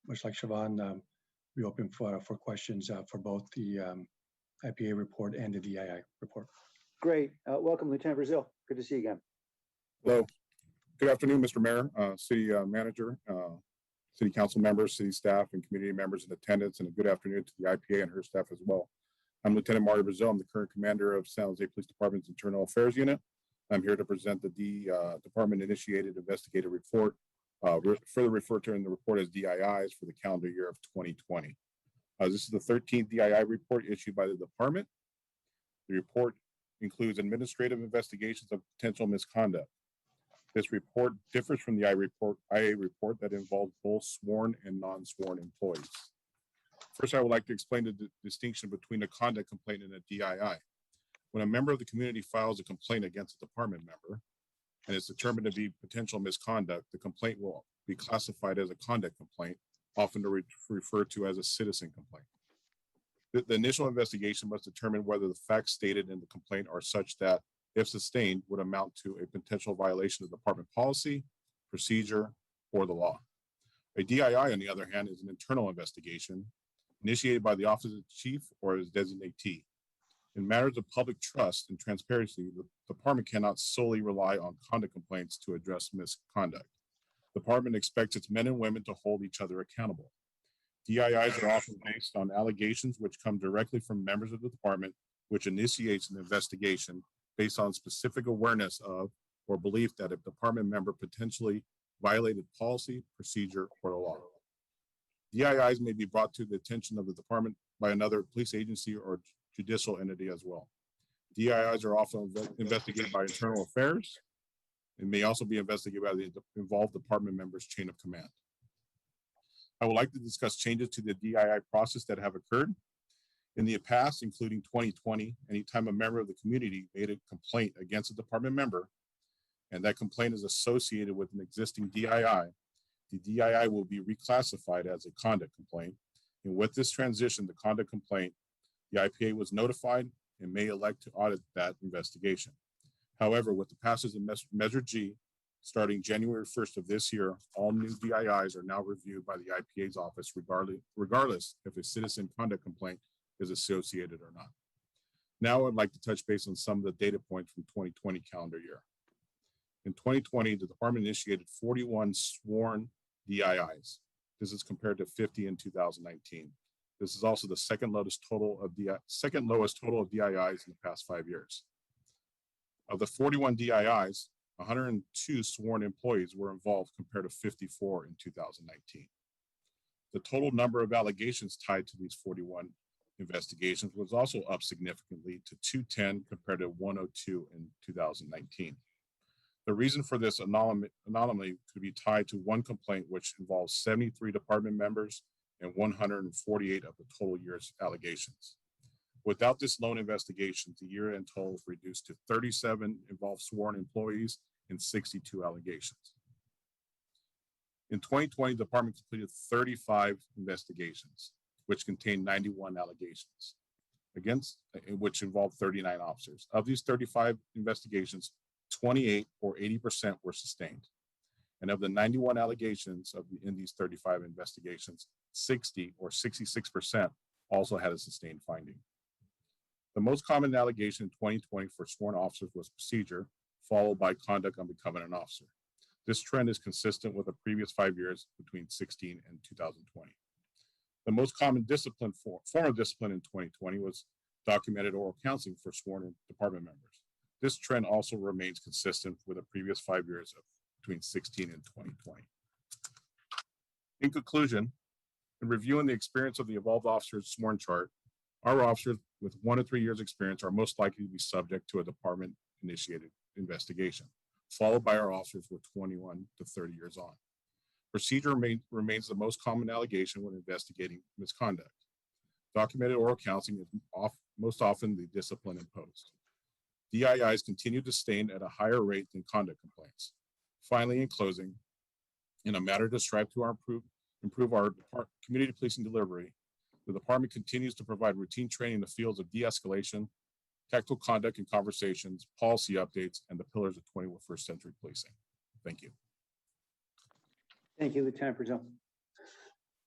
much like Siobhan, we open for questions for both the IPA report and the DII report. Great. Welcome, Lieutenant Brazil. Good to see you again. Hello. Good afternoon, Mr. Mayor, City Manager, City Council members, City staff, and community members in attendance, and a good afternoon to the IPA and her staff as well. I'm Lieutenant Mario Brazil. I'm the current commander of San Jose Police Department's Internal Affairs Unit. I'm here to present the department-initiated investigative report, further referred to in the report as DIIs for the calendar year of 2020. This is the 13th DII report issued by the department. The report includes administrative investigations of potential misconduct. This report differs from the IA report that involves both sworn and non-sworn employees. First, I would like to explain the distinction between a conduct complaint and a DII. When a member of the community files a complaint against a department member and is determined to be potential misconduct, the complaint will be classified as a conduct complaint, often referred to as a citizen complaint. The initial investigation must determine whether the facts stated in the complaint are such that, if sustained, would amount to a potential violation of department policy, procedure, or the law. A DII, on the other hand, is an internal investigation initiated by the Office of the Chief or his designatee. In matters of public trust and transparency, the department cannot solely rely on conduct complaints to address misconduct. The department expects its men and women to hold each other accountable. DIIs are often based on allegations which come directly from members of the department, which initiates an investigation based on specific awareness of or belief that a department member potentially violated policy, procedure, or the law. DIIs may be brought to the attention of the department by another police agency or judicial entity as well. DIIs are often investigated by internal affairs and may also be investigated by the involved department member's chain of command. I would like to discuss changes to the DII process that have occurred. In the past, including 2020, anytime a member of the community made a complaint against a department member, and that complaint is associated with an existing DII, the DII will be reclassified as a conduct complaint. And with this transition, the conduct complaint, the IPA was notified and may elect to audit that investigation. However, with the passage of Measure G, starting January 1st of this year, all new DIIs are now reviewed by the IPA's office, regardless if a citizen conduct complaint is associated or not. Now I'd like to touch base on some of the data points from 2020 calendar year. In 2020, the department initiated 41 sworn DIIs. This is compared to 50 in 2019. This is also the second lowest total of DIIs in the past 5 years. Of the 41 DIIs, 102 sworn employees were involved compared to 54 in 2019. The total number of allegations tied to these 41 investigations was also up significantly to 210 compared to 102 in 2019. The reason for this anomaly could be tied to one complaint, which involves 73 department members and 148 of the total year's allegations. Without this lone investigation, the year-end total is reduced to 37 involved sworn employees and 62 allegations. In 2020, the department completed 35 investigations, which contained 91 allegations, which involved 39 officers. Of these 35 investigations, 28 or 80% were sustained. And of the 91 allegations in these 35 investigations, 60 or 66% also had a sustained finding. The most common allegation in 2020 for sworn officers was procedure, followed by conduct on becoming an officer. This trend is consistent with the previous 5 years between 2016 and 2020. The most common form of discipline in 2020 was documented oral counseling for sworn department members. This trend also remains consistent with the previous 5 years of between 2016 and 2020. In conclusion, in reviewing the experience of the involved officers sworn chart, our officers with 1 to 3 years experience are most likely to be subject to a department initiated investigation, followed by our officers with 21 to 30 years on. Procedure remains the most common allegation when investigating misconduct. Documented oral counseling is most often the discipline imposed. DIIs continue to sustain at a higher rate than conduct complaints. Finally, in closing, in a matter to strive to improve our community policing delivery. The department continues to provide routine training in the fields of de-escalation, tactical conduct and conversations, policy updates, and the pillars of 21st century policing. Thank you. Thank you, Lieutenant Brazil.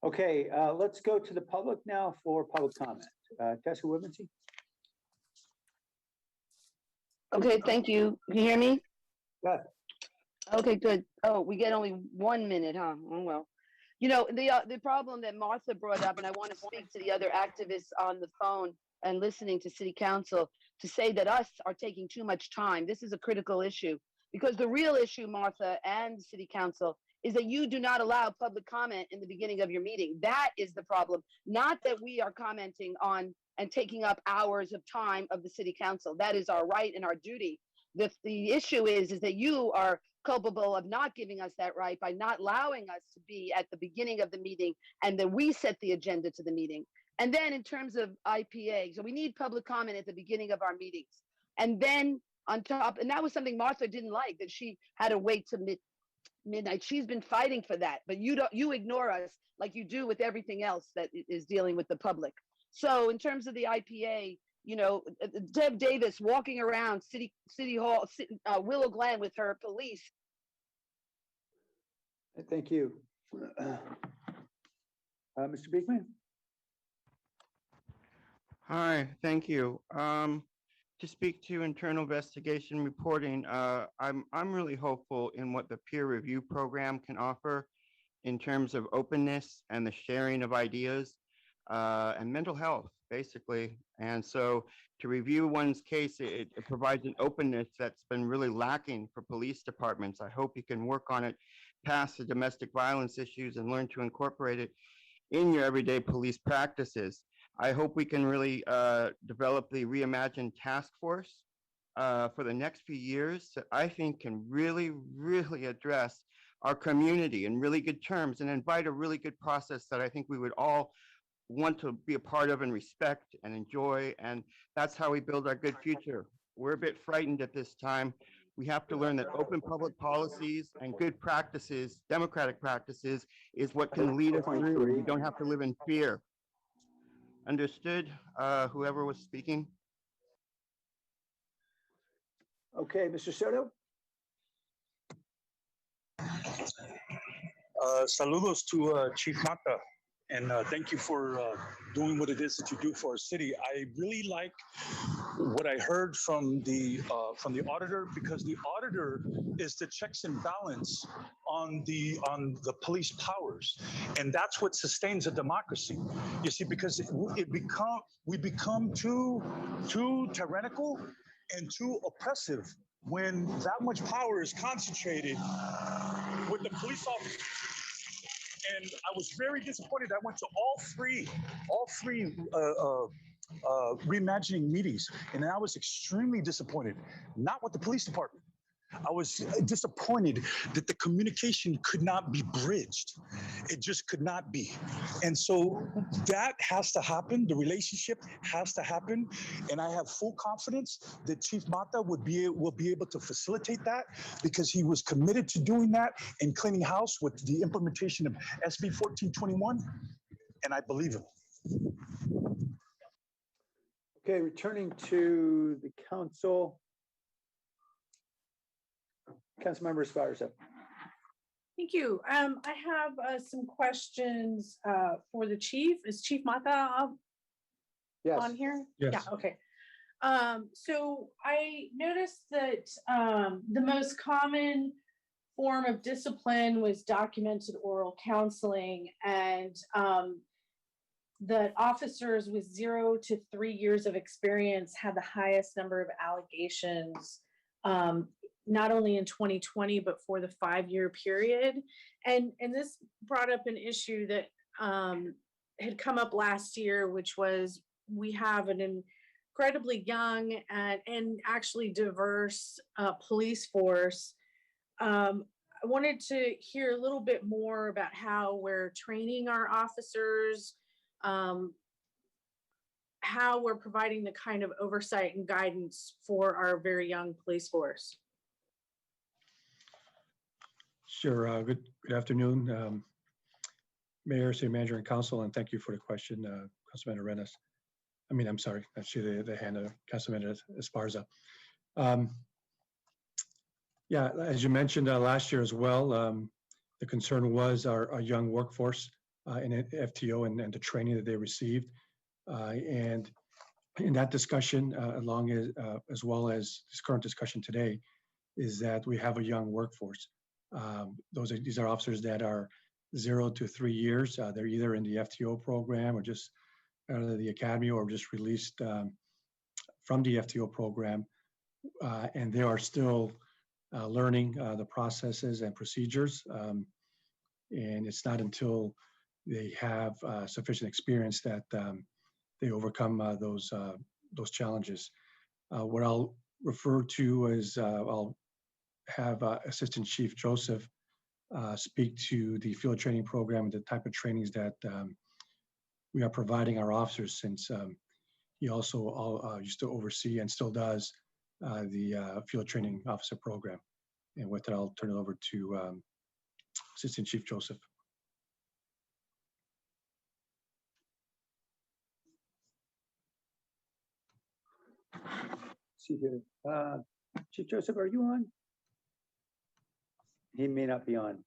Okay, let's go to the public now for public comment. Tessa Whitmancy. Okay, thank you. Can you hear me? Yeah. Okay, good. Oh, we get only 1 minute, huh? Oh, well. You know, the problem that Martha brought up, and I want to speak to the other activists on the phone and listening to City Council to say that us are taking too much time. This is a critical issue because the real issue, Martha and City Council, is that you do not allow public comment in the beginning of your meeting. That is the problem, not that we are commenting on and taking up hours of time of the City Council. That is our right and our duty. The issue is that you are culpable of not giving us that right by not allowing us to be at the beginning of the meeting, and then we set the agenda to the meeting. And then in terms of IPA, so we need public comment at the beginning of our meetings. And then on top, and that was something Martha didn't like, that she had to wait to midnight. She's been fighting for that, but you ignore us like you do with everything else that is dealing with the public. So in terms of the IPA, you know, Deb Davis walking around City Hall, Willow Glen with her police. Thank you. Mr. Beekman? Hi, thank you. To speak to internal investigation reporting, I'm really hopeful in what the peer review program can offer in terms of openness and the sharing of ideas and mental health, basically. And so to review one's case, it provides an openness that's been really lacking for police departments. I hope you can work on it past the domestic violence issues and learn to incorporate it in your everyday police practices. I hope we can really develop the reimagined task force for the next few years that I think can really, really address our community in really good terms and invite a really good process that I think we would all want to be a part of and respect and enjoy. And that's how we build our good future. We're a bit frightened at this time. We have to learn that open public policies and good practices, democratic practices, is what can lead us through. We don't have to live in fear. Understood, whoever was speaking? Okay, Mr. Soto? Saludos to Chief Mata, and thank you for doing what it is that you do for our city. I really like what I heard from the auditor, because the auditor is the checks and balance on the police powers, and that's what sustains a democracy. You see, because we become too tyrannical and too oppressive when that much power is concentrated with the police officers. And I was very disappointed. I went to all three reimagining meetings, and I was extremely disappointed, not with the police department. I was disappointed that the communication could not be bridged. It just could not be. And so that has to happen. The relationship has to happen. And I have full confidence that Chief Mata will be able to facilitate that, because he was committed to doing that and cleaning house with the implementation of SB 1421. And I believe him. Okay, returning to the council. Councilmember Esparza. Thank you. I have some questions for the chief. Is Chief Mata Yes. on here? Yes. Yeah, okay. So I noticed that the most common form of discipline was documented oral counseling, and that officers with 0 to 3 years of experience had the highest number of allegations, not only in 2020, but for the 5-year period. And this brought up an issue that had come up last year, which was we have an incredibly young and actually diverse police force. I wanted to hear a little bit more about how we're training our officers, how we're providing the kind of oversight and guidance for our very young police force. Sure. Good afternoon. Mayor, City Manager, and Council, and thank you for the question, Councilman Arenas. I mean, I'm sorry, I see the hand of Councilman Esparza. Yeah, as you mentioned last year as well, the concern was our young workforce in FTO and the training that they received. And in that discussion, as well as this current discussion today, is that we have a young workforce. These are officers that are 0 to 3 years. They're either in the FTO program or just out of the academy or just released from the FTO program. And they are still learning the processes and procedures. And it's not until they have sufficient experience that they overcome those challenges. What I'll refer to is I'll have Assistant Chief Joseph speak to the field training program and the type of trainings that we are providing our officers, since he also used to oversee and still does the field training officer program. And with that, I'll turn it over to Assistant Chief Joseph. See here. Chief Joseph, are you on? He may not be on.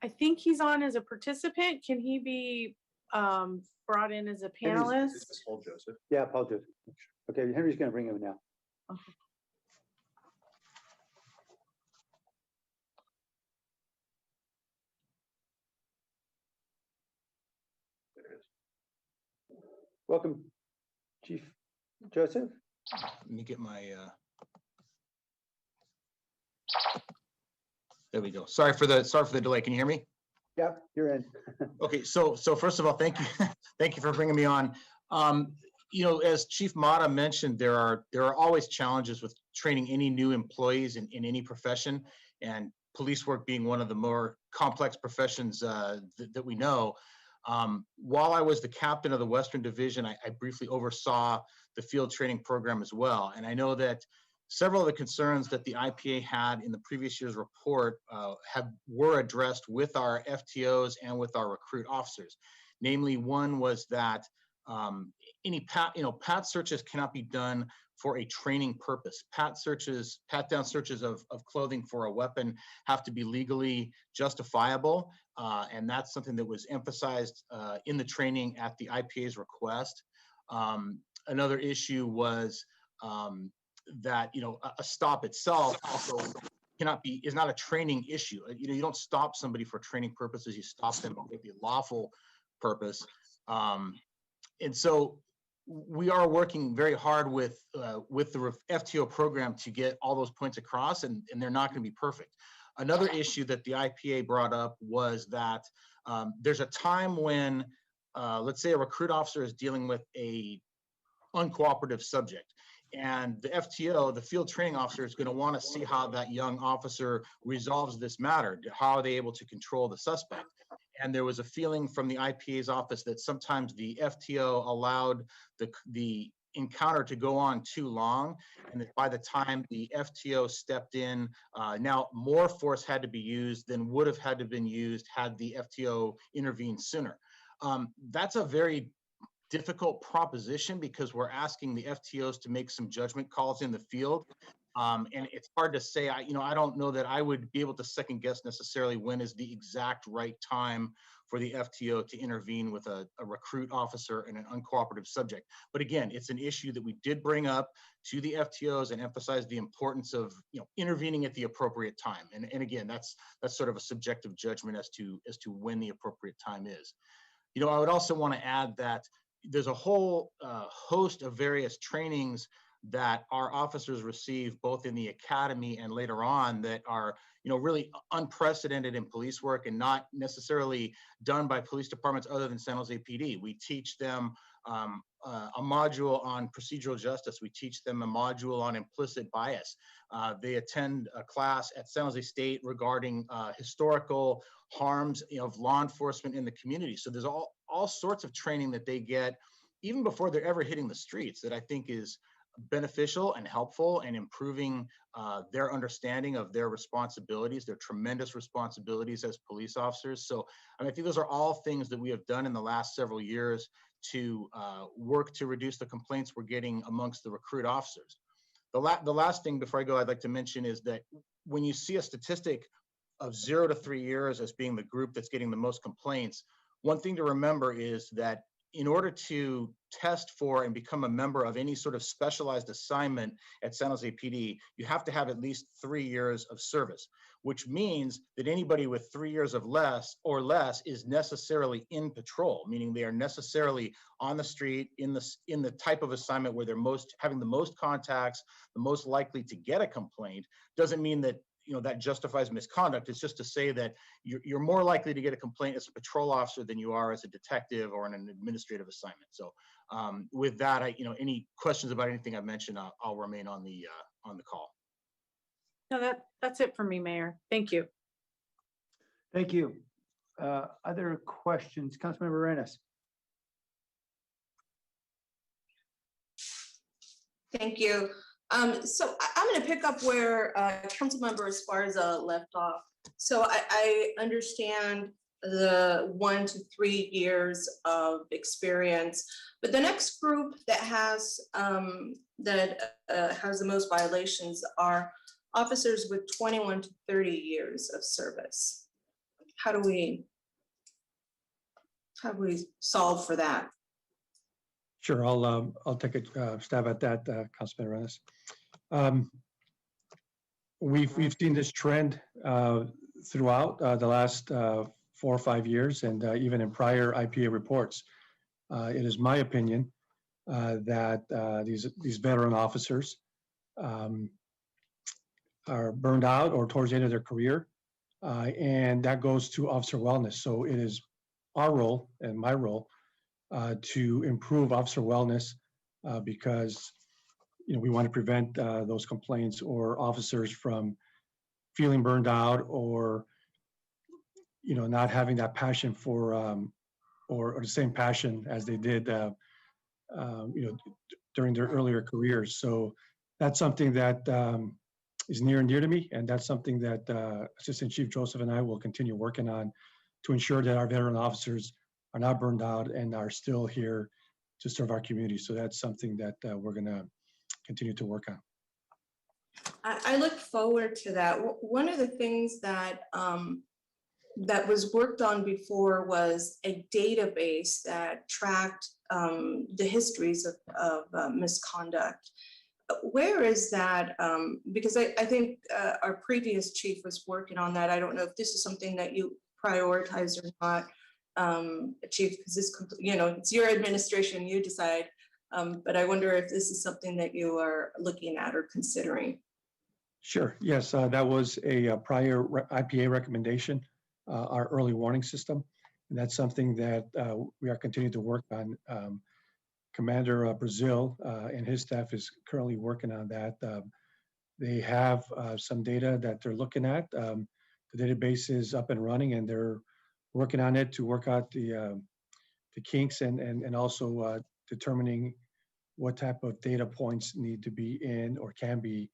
I think he's on as a participant. Can he be brought in as a panelist? Paul Joseph. Yeah, Paul Joseph. Okay, Henry's going to bring him now. Okay. There it is. Welcome, Chief Joseph. Let me get my, there we go. Sorry for the delay. Can you hear me? Yeah, you're in. Okay, so first of all, thank you. Thank you for bringing me on. You know, as Chief Mata mentioned, there are always challenges with training any new employees in any profession, and police work being one of the more complex professions that we know. While I was the captain of the Western Division, I briefly oversaw the field training program as well. And I know that several of the concerns that the IPA had in the previous year's report were addressed with our FTOs and with our recruit officers. Namely, one was that any pat searches cannot be done for a training purpose. Pat down searches of clothing for a weapon have to be legally justifiable. And that's something that was emphasized in the training at the IPA's request. Another issue was that a stop itself also is not a training issue. You don't stop somebody for training purposes. You stop them for the lawful purpose. And so we are working very hard with the FTO program to get all those points across, and they're not going to be perfect. Another issue that the IPA brought up was that there's a time when, let's say, a recruit officer is dealing with a uncooperative subject, and the FTO, the field training officer, is going to want to see how that young officer resolves this matter. How are they able to control the suspect? And there was a feeling from the IPA's office that sometimes the FTO allowed the encounter to go on too long, and that by the time the FTO stepped in, now more force had to be used than would have had to been used had the FTO intervened sooner. That's a very difficult proposition because we're asking the FTOs to make some judgment calls in the field. And it's hard to say. I don't know that I would be able to second guess necessarily when is the exact right time for the FTO to intervene with a recruit officer and an uncooperative subject. But again, it's an issue that we did bring up to the FTOs and emphasize the importance of intervening at the appropriate time. And again, that's sort of a subjective judgment as to when the appropriate time is. I would also want to add that there's a whole host of various trainings that our officers receive both in the academy and later on that are really unprecedented in police work and not necessarily done by police departments other than San Jose PD. We teach them a module on procedural justice. We teach them a module on implicit bias. They attend a class at San Jose State regarding historical harms of law enforcement in the community. So there's all sorts of training that they get even before they're ever hitting the streets that I think is beneficial and helpful in improving their understanding of their responsibilities, their tremendous responsibilities as police officers. So I think those are all things that we have done in the last several years to work to reduce the complaints we're getting amongst the recruit officers. The last thing before I go, I'd like to mention is that when you see a statistic of 0 to 3 years as being the group that's getting the most complaints, one thing to remember is that in order to test for and become a member of any sort of specialized assignment at San Jose PD, you have to have at least 3 years of service, which means that anybody with 3 years of less is necessarily in patrol, meaning they are necessarily on the street in the type of assignment where they're having the most contacts, the most likely to get a complaint. Doesn't mean that that justifies misconduct. It's just to say that you're more likely to get a complaint as a patrol officer than you are as a detective or in an administrative assignment. So with that, any questions about anything I've mentioned, I'll remain on the call. No, that's it for me, Mayor. Thank you. Thank you. Other questions? Councilmember Arenas. Thank you. So I'm going to pick up where Councilmember Esparza left off. So I understand the 1 to 3 years of experience, but the next group that has the most violations are officers with 21 to 30 years of service. How do we solve for that? Sure, I'll take a stab at that, Councilman Arenas. We've seen this trend throughout the last 4 or 5 years, and even in prior IPA reports. It is my opinion that these veteran officers are burned out or towards the end of their career, and that goes to officer wellness. So it is our role and my role to improve officer wellness because we want to prevent those complaints or officers from feeling burned out or not having that passion for or the same passion as they did during their earlier careers. So that's something that is near and dear to me, and that's something that Assistant Chief Joseph and I will continue working on to ensure that our veteran officers are not burned out and are still here to serve our community. So that's something that we're going to continue to work on. I look forward to that. One of the things that that was worked on before was a database that tracked the histories of misconduct. Where is that? Because I think our previous chief was working on that. I don't know if this is something that you prioritize or not. Chief, because this, it's your administration, you decide. But I wonder if this is something that you are looking at or considering. Sure. Yes, that was a prior IPA recommendation, our early warning system. And that's something that we are continuing to work on. Commander Brazil and his staff is currently working on that. They have some data that they're looking at. The database is up and running, and they're working on it to work out the kinks and also determining what type of data points need to be in or can be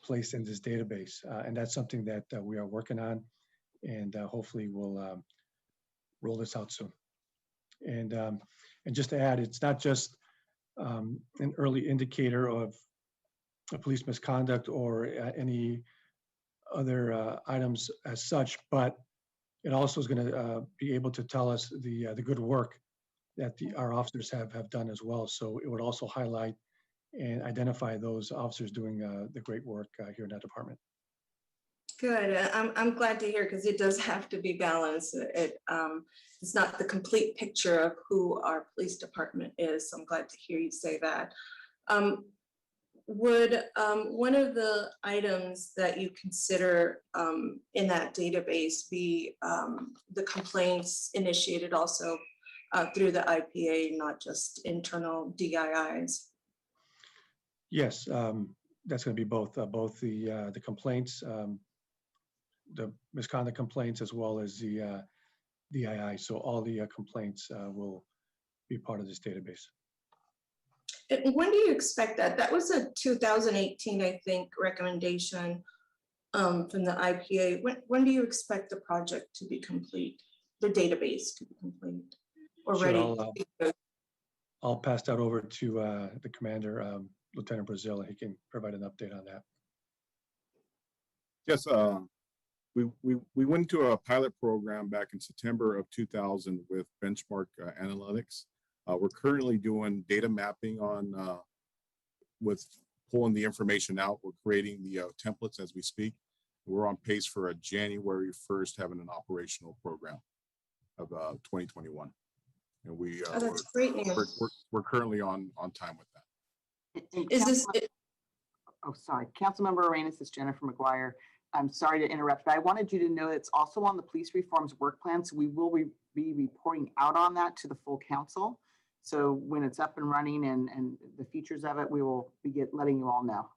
placed in this database. And that's something that we are working on, and hopefully we'll roll this out soon. And just to add, it's not just an early indicator of a police misconduct or any other items as such, but it also is going to be able to tell us the good work that our officers have done as well. So it would also highlight and identify those officers doing the great work here in that department. Good. I'm glad to hear, because it does have to be balanced. It's not the complete picture of who our police department is. So I'm glad to hear you say that. Would one of the items that you consider in that database be the complaints initiated also through the IPA, not just internal DIIs? Yes, that's going to be both the complaints, the misconduct complaints, as well as the DII. So all the complaints will be part of this database. And when do you expect that? That was a 2018, I think, recommendation from the IPA. When do you expect the project to be complete, the database to be complete or Sure, ready? I'll pass that over to the commander, Lieutenant Brazil, and he can provide an update on that. Yes, we went into a pilot program back in September of 2000 with Benchmark Analytics. We're currently doing data mapping on with pulling the information out. We're creating the templates as we speak. We're on pace for a January 1st having an operational program of 2021. And we Oh, that's great news. we're currently on time with that. Is this? Oh, sorry. Councilmember Arenas, this is Jennifer McGuire. I'm sorry to interrupt, but I wanted you to know it's also on the police reforms work plan. So we will be reporting out on that to the full council. So when it's up and running and the features of it, we will be letting you all know.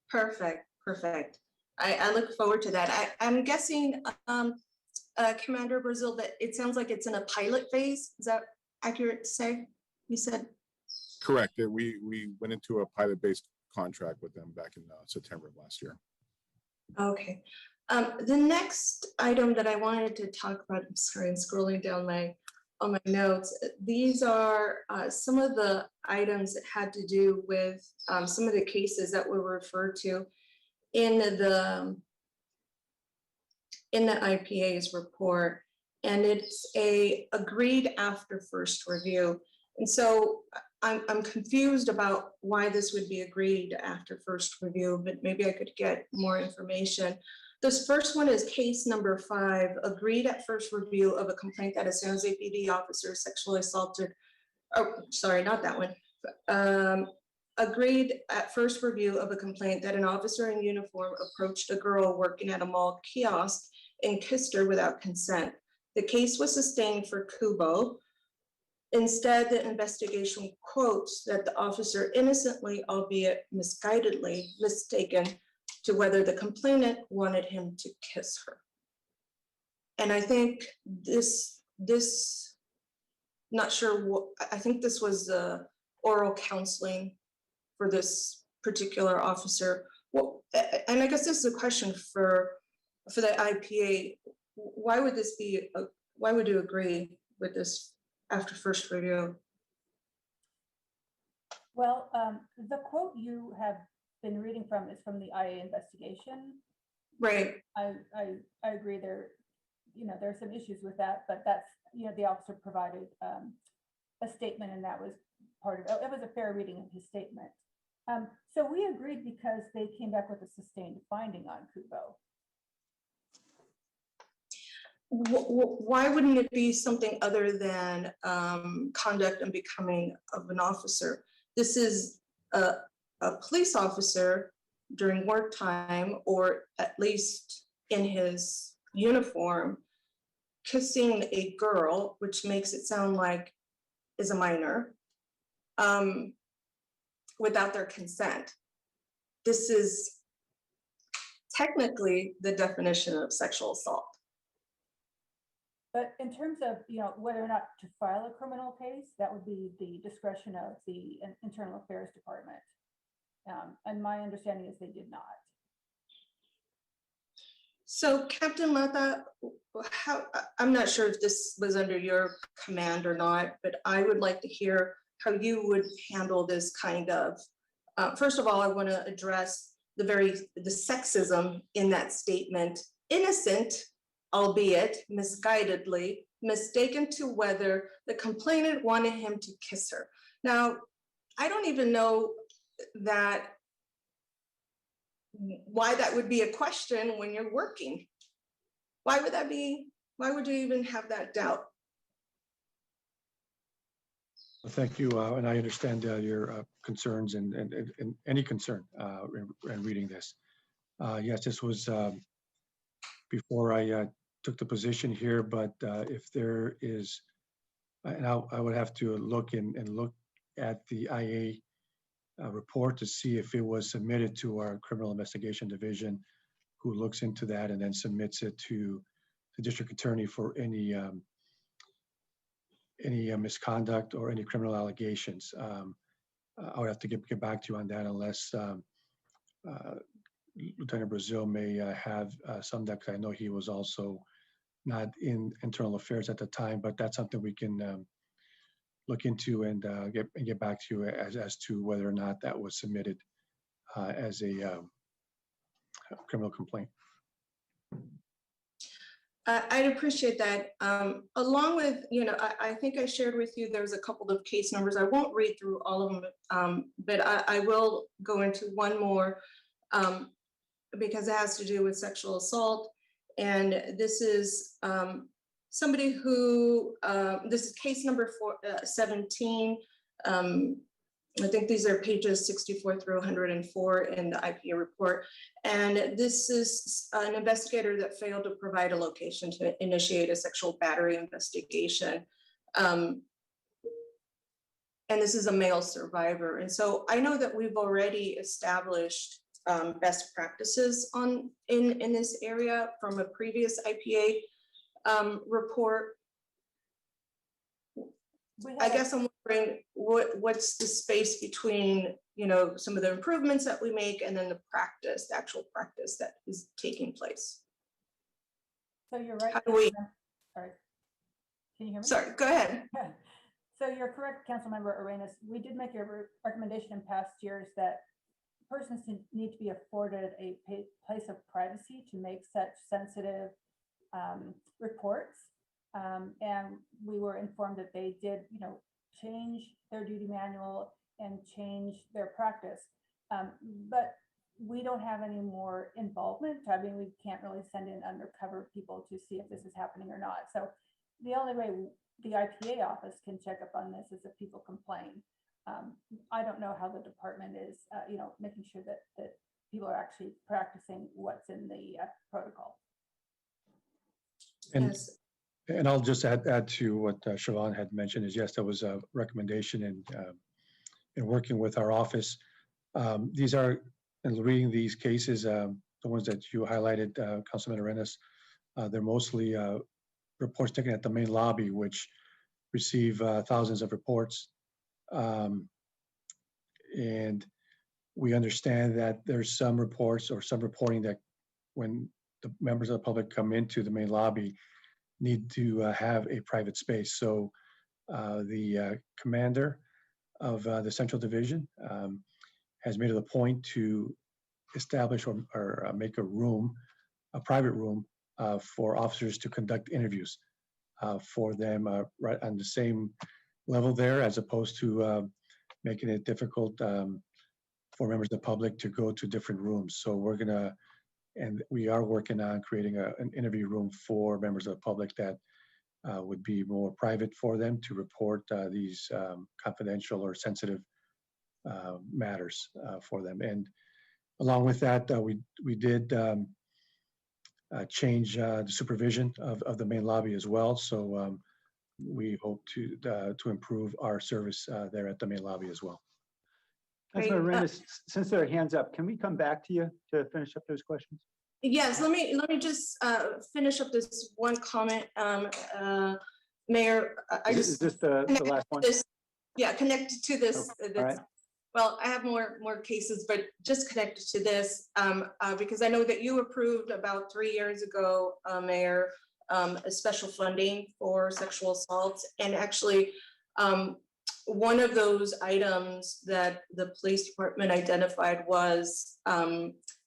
Perfect, perfect. I look forward to that. I'm guessing, Commander Brazil, that it sounds like it's in a pilot phase. Is that accurate to say? You said? Correct. We went into a pilot-based contract with them back in September of last year. Okay. The next item that I wanted to talk about, I'm sorry, I'm scrolling down on my notes. These are some of the items that had to do with some of the cases that were referred to in the IPA's report, and it's agreed after first review. And so I'm confused about why this would be agreed after first review, but maybe I could get more information. This first one is case number 5, agreed at first review of a complaint that a San Jose PD officer sexually assaulted, oh, sorry, not that one. Agreed at first review of a complaint that an officer in uniform approached a girl working at a mall kiosk and kissed her without consent. The case was sustained for Kubo. Instead, the investigation quotes that the officer innocently, albeit misguidedly, mistaken to whether the complainant wanted him to kiss her. And I think not sure what, I think this was oral counseling for this particular officer. Well, and I guess this is a question for the IPA. Why would this be, why would you agree with this after first review? Well, the quote you have been reading from is from the IA investigation. Right. I agree there, there are some issues with that, but that's, the officer provided a statement, and that was part of it. It was a fair reading of his statement. So we agreed because they came back with a sustained finding on Kubo. Why wouldn't it be something other than conduct and becoming of an officer? This is a police officer during work time, or at least in his uniform, kissing a girl, which makes it sound like is a minor, without their consent. This is technically the definition of sexual assault. But in terms of, whether or not to file a criminal case, that would be the discretion of the Internal Affairs Department. And my understanding is they did not. So Captain Mata, I'm not sure if this was under your command or not, but I would like to hear how you would handle this kind of, first of all, I want to address the sexism in that statement. Innocent, albeit misguidedly, mistaken to whether the complainant wanted him to kiss her. Now, I don't even know why that would be a question when you're working. Why would you even have that doubt? Thank you, and I understand your concerns and any concern in reading this. Yes, this was before I took the position here, but if there is, and I would have to look at the IA report to see if it was submitted to our Criminal Investigation Division, who looks into that and then submits it to the district attorney for any misconduct or any criminal allegations. I would have to get back to you on that unless Lieutenant Brazil may have some that, 'cause I know he was also not in internal affairs at the time, but that's something we can look into and get back to you as to whether or not that was submitted as a criminal complaint. I'd appreciate that. Along with, I think I shared with you, there's a couple of case numbers. I won't read through all of them, but I will go into one more because it has to do with sexual assault. And this is somebody who, this is case number 17. I think these are pages 64 through 104 in the IPA report. And this is an investigator that failed to provide a location to initiate a sexual battery investigation. And this is a male survivor. And so I know that we've already established best practices in this area from a previous IPA report. I guess I'm wondering what's the space between, some of the improvements that we make and then the actual practice that is taking place. So you're right. How do we? Sorry. Can you hear me? Sorry, go ahead. So you're correct, Councilmember Arenas. We did make a recommendation in past years that persons need to be afforded a place of privacy to make such sensitive reports. And we were informed that they did, change their duty manual and change their practice. But we don't have any more involvement. I mean, we can't really send in undercover people to see if this is happening or not. So the only way the IPA office can check up on this is if people complain. I don't know how the department is, making sure that people are actually practicing what's in the protocol. And Yes. And I'll just add to what Siobhan had mentioned is, yes, there was a recommendation in working with our office. These are, and reading these cases, the ones that you highlighted, Councilman Arenas, they're mostly reports taken at the main lobby, which receive thousands of reports. And we understand that there's some reports or some reporting that when the members of the public come into the main lobby, need to have a private space. So the commander of the Central Division has made it a point to establish or make a room, a private room for officers to conduct interviews for them right on the same level there, as opposed to making it difficult for members of the public to go to different rooms. So we are working on creating an interview room for members of the public that would be more private for them to report these confidential or sensitive matters for them. And along with that, we did change the supervision of the main lobby as well. So we hope to improve our service there at the main lobby as well. Councilmember Arenas, since there are hands up, can we come back to you to finish up those questions? Yes, let me just finish up this one comment, Mayor. Is this the last one? Connected to this. Okay. All right. Well, I have more cases, but just connected to this, because I know that you approved about 3 years ago, Mayor, a special funding for sexual assaults. And actually, one of those items that the police department identified was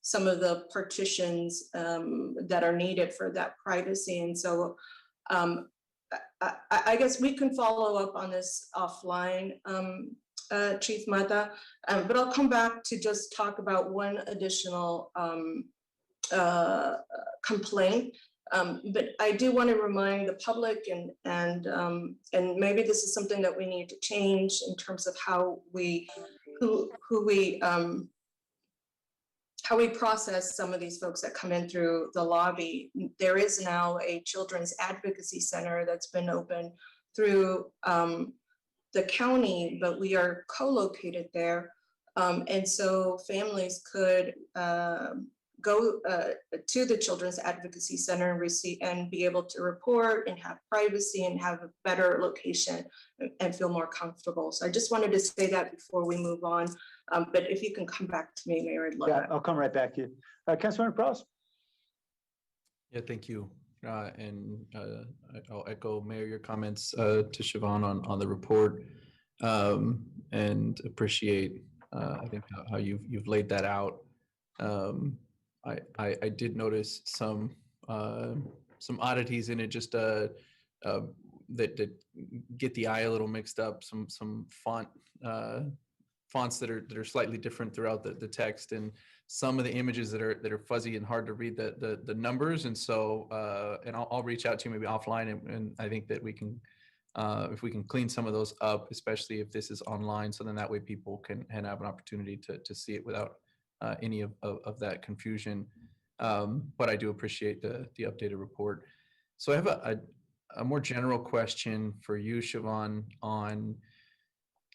some of the partitions that are needed for that privacy. And so I guess we can follow up on this offline, Chief Mata, but I'll come back to just talk about one additional complaint. But I do want to remind the public, and maybe this is something that we need to change in terms of how we process some of these folks that come in through the lobby. There is now a children's advocacy center that's been open through the county, but we are co-located there. And so families could go to the Children's Advocacy Center and receive and be able to report and have privacy and have a better location and feel more comfortable. So I just wanted to say that before we move on. But if you can come back to me, Mayor, I'd love Yeah, that. I'll come right back to you. Councilmember Pross? Yeah, thank you. I'll echo, Mayor, your comments to Siobhan on the report, and appreciate, I think, how you've laid that out. I did notice some oddities in it, just that get the eye a little mixed up. Some fonts that are slightly different throughout the text, and some of the images that are fuzzy and hard to read the numbers. And so and I'll reach out to you maybe offline, and I think that we can if we can clean some of those up, especially if this is online, so then that way people can have an opportunity to see it without any of that confusion. But I do appreciate the updated report. So I have a more general question for you, Siobhan, on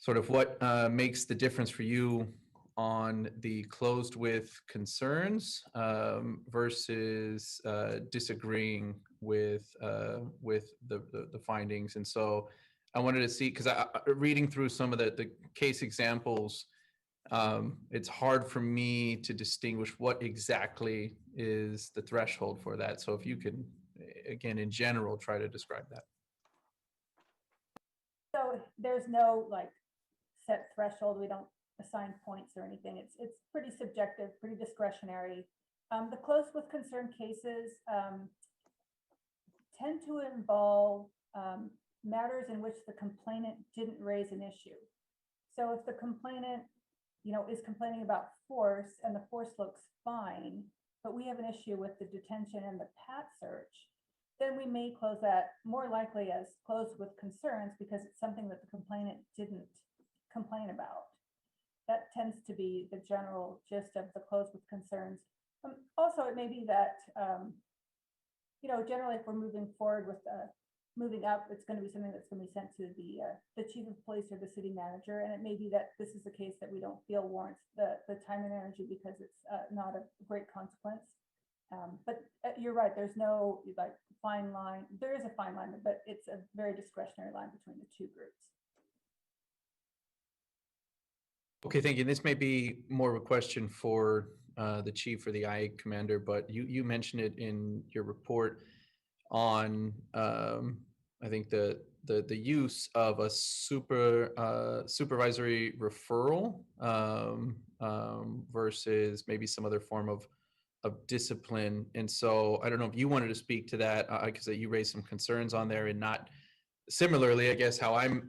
sort of what makes the difference for you on the closed with concerns versus disagreeing with the findings. And so I wanted to see, because reading through some of the case examples, it's hard for me to distinguish what exactly is the threshold for that. So if you could, again, in general, try to describe that. So there's no like set threshold. We don't assign points or anything. It's pretty subjective, pretty discretionary. The close with concern cases tend to involve matters in which the complainant didn't raise an issue. So if the complainant, is complaining about force and the force looks fine, but we have an issue with the detention and the pat search, then we may close that more likely as closed with concerns because it's something that the complainant didn't complain about. That tends to be the general gist of the close with concerns. Also, it may be that, generally if we're moving forward with moving up, it's going to be something that's going to be sent to the chief of police or the city manager. And it may be that this is a case that we don't feel warrants the time and energy because it's not a great consequence. But you're right, there's no like fine line. There is a fine line, but it's a very discretionary line between the two groups. Okay, thank you. This may be more of a question for the chief or the IA commander, but you mentioned it in your report on I think the use of a supervisory referral versus maybe some other form of discipline. And so I don't know if you wanted to speak to that, because you raised some concerns on there, and not similarly, I guess, how I'm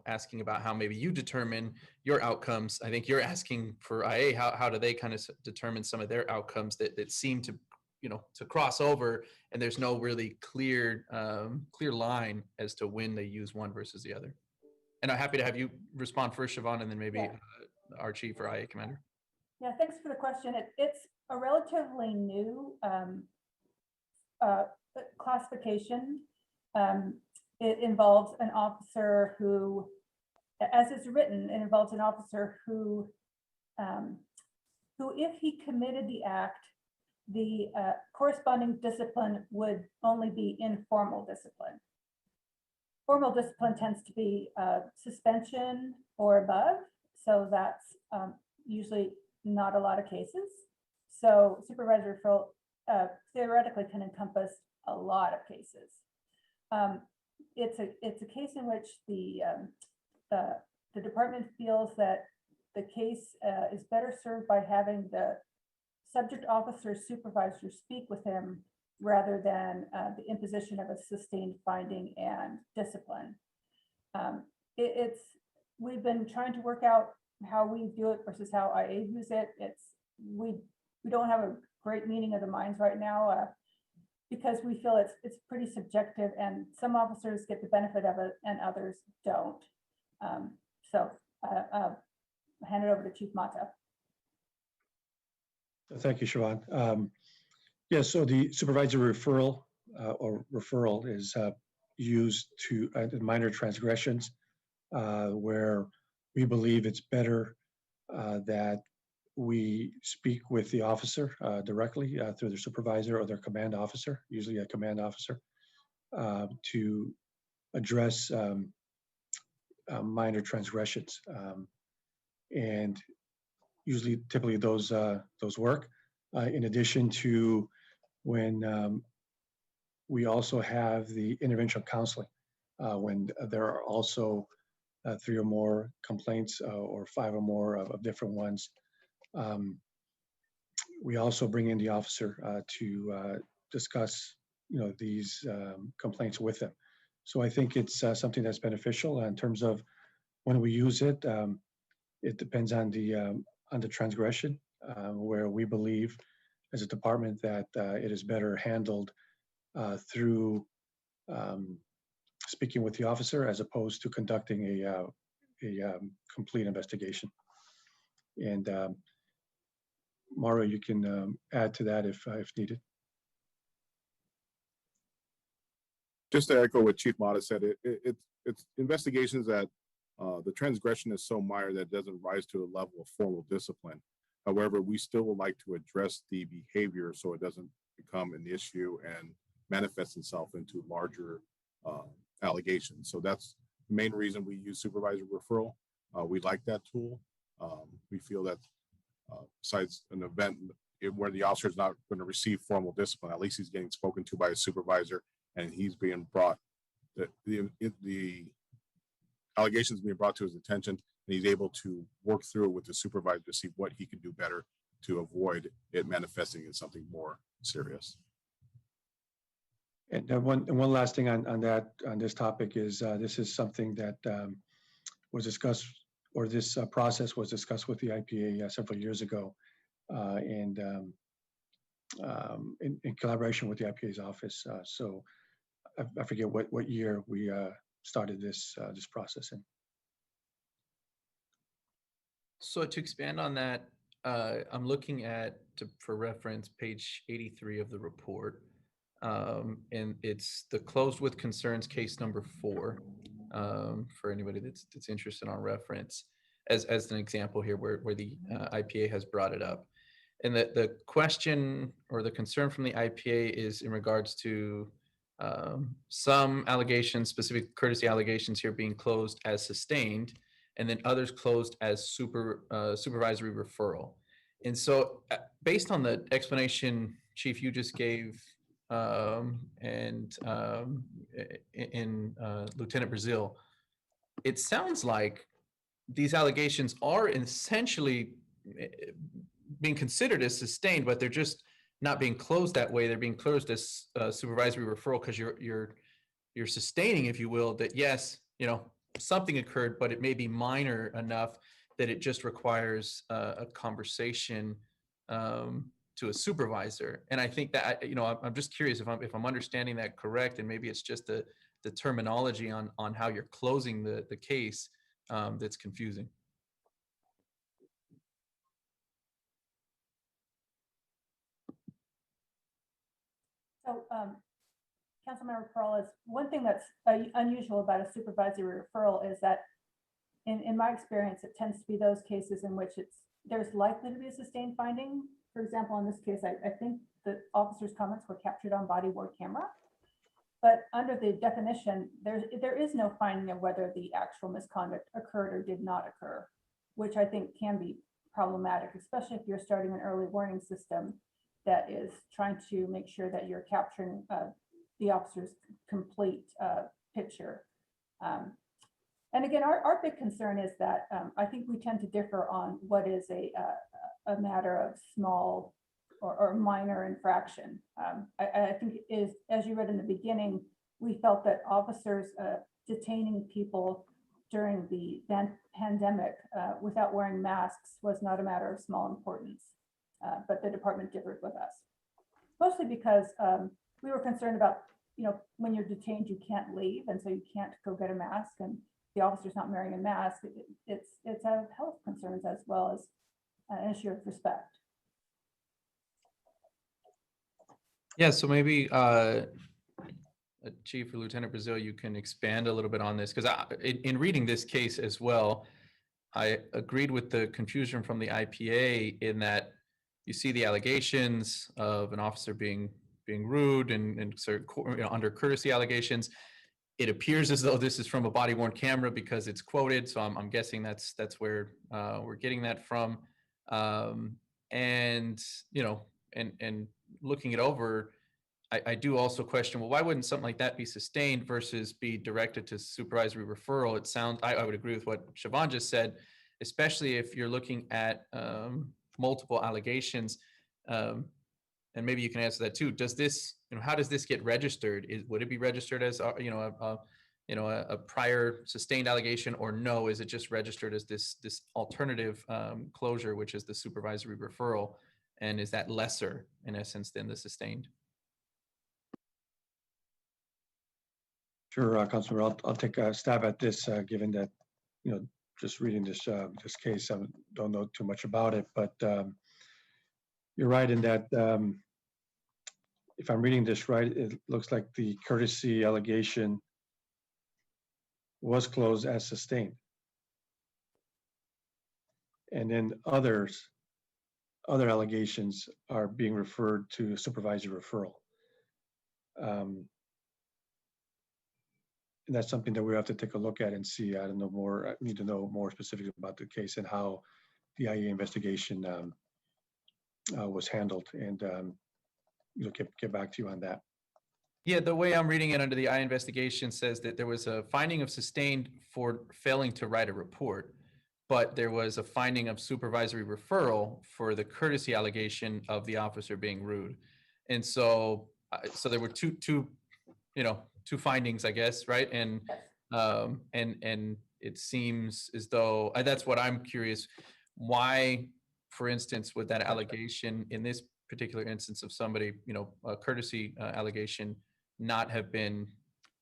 asking about how maybe you determine your outcomes. I think you're asking for IA, how do they kind of determine some of their outcomes that seem to to cross over, and there's no really clear line as to when they use one versus the other. And I'm happy to have you respond first, Siobhan, and then maybe our chief or IA commander. Yeah, thanks for the question. It's a relatively new classification. It involves an officer who, as it's written, it involves an officer who if he committed the act, the corresponding discipline would only be informal discipline. Formal discipline tends to be suspension or above, so that's usually not a lot of cases. So supervisory referral theoretically can encompass a lot of cases. It's a case in which the department feels that the case is better served by having the subject officer supervisor speak with him rather than the imposition of a sustained finding and discipline. We've been trying to work out how we do it versus how IA views it. We don't have a great meeting of the minds right now because we feel it's pretty subjective, and some officers get the benefit of it and others don't. So I'll hand it over to Chief Mata. Thank you, Siobhan. So the supervisory referral or referral is used to in minor transgressions where we believe it's better that we speak with the officer directly through their supervisor or their command officer, usually a command officer, to address minor transgressions. And usually, typically, those work. In addition to when we also have the intervention counseling, when there are also 3 or more complaints or 5 or more of different ones. We also bring in the officer to discuss, these complaints with them. So I think it's something that's beneficial in terms of when we use it. It depends on the transgression, where we believe as a department that it is better handled through speaking with the officer as opposed to conducting a complete investigation. And Mauro, you can add to that if needed. Just to echo what Chief Mata said, it's investigations that the transgression is so minor that it doesn't rise to a level of formal discipline. However, we still would like to address the behavior so it doesn't become an issue and manifest itself into larger allegations. So that's the main reason we use supervisor referral. We like that tool. We feel that besides an event where the officer is not going to receive formal discipline, at least he's getting spoken to by a supervisor and he's being brought, the allegations being brought to his attention, and he's able to work through it with the supervisor to see what he can do better to avoid it manifesting in something more serious. And one last thing on this topic is this is something that was discussed, or this process was discussed with the IPA several years ago, and in collaboration with the IPA's office. So I forget what year we started this process in. So to expand on that, I'm looking at, for reference, page 83 of the report. And it's the closed with concerns case number 4, for anybody that's interested on reference, as an example here where the IPA has brought it up. And the question or the concern from the IPA is in regards to some allegations, specific courtesy allegations here being closed as sustained, and then others closed as supervisory referral. And so based on the explanation, Chief, you just gave in Lieutenant Brazil, it sounds like these allegations are essentially being considered as sustained, but they're just not being closed that way. They're being closed as supervisory referral because you're sustaining, if you will, that yes, something occurred, but it may be minor enough that it just requires a conversation to a supervisor. And I think that, I'm just curious if I'm understanding that correct, and maybe it's just the terminology on how you're closing the case that's confusing. So, Councilmember Peralez, one thing that's unusual about a supervisory referral is that in my experience, it tends to be those cases in which there's likely to be a sustained finding. For example, in this case, I think the officer's comments were captured on body-worn camera. But under the definition, there is no finding of whether the actual misconduct occurred or did not occur, which I think can be problematic, especially if you're starting an early warning system that is trying to make sure that you're capturing the officer's complete picture. And again, our big concern is that I think we tend to differ on what is a matter of small or minor infraction. I think it is, as you read in the beginning, we felt that officers detaining people during the pandemic without wearing masks was not a matter of small importance, but the department differed with us. Mostly because we were concerned about, when you're detained, you can't leave, and so you can't go get a mask, and the officer's not wearing a mask. It's out of health concerns as well as an issue of respect. Yeah, so maybe Chief or Lieutenant Brazil, you can expand a little bit on this, because in reading this case as well, I agreed with the confusion from the IPA in that you see the allegations of an officer being rude and sort of, under courtesy allegations. It appears as though this is from a body worn camera because it's quoted. So I'm guessing that's where we're getting that from. And looking it over, I do also question, well, why wouldn't something like that be sustained versus be directed to supervisory referral? It sounds, I would agree with what Siobhan just said, especially if you're looking at multiple allegations. And maybe you can answer that too. Does this, how does this get registered? Would it be registered as, a prior sustained allegation, or no? Is it just registered as this alternative closure, which is the supervisory referral? And is that lesser in essence than the sustained? Sure, Councilor, I'll take a stab at this, given that, just reading this case, I don't know too much about it, but you're right in that, if I'm reading this right, it looks like the courtesy allegation was closed as sustained. And then other allegations are being referred to supervisory referral. And that's something that we have to take a look at and see. I don't know more. I need to know more specifically about the case and how the IA investigation was handled, and get back to you on that. Yeah, the way I'm reading it under the IA investigation says that there was a finding of sustained for failing to write a report, but there was a finding of supervisory referral for the courtesy allegation of the officer being rude. And so there were two findings, I guess, right? And it seems as though that's what I'm curious. Why, for instance, would that allegation in this particular instance of somebody, a courtesy allegation, not have been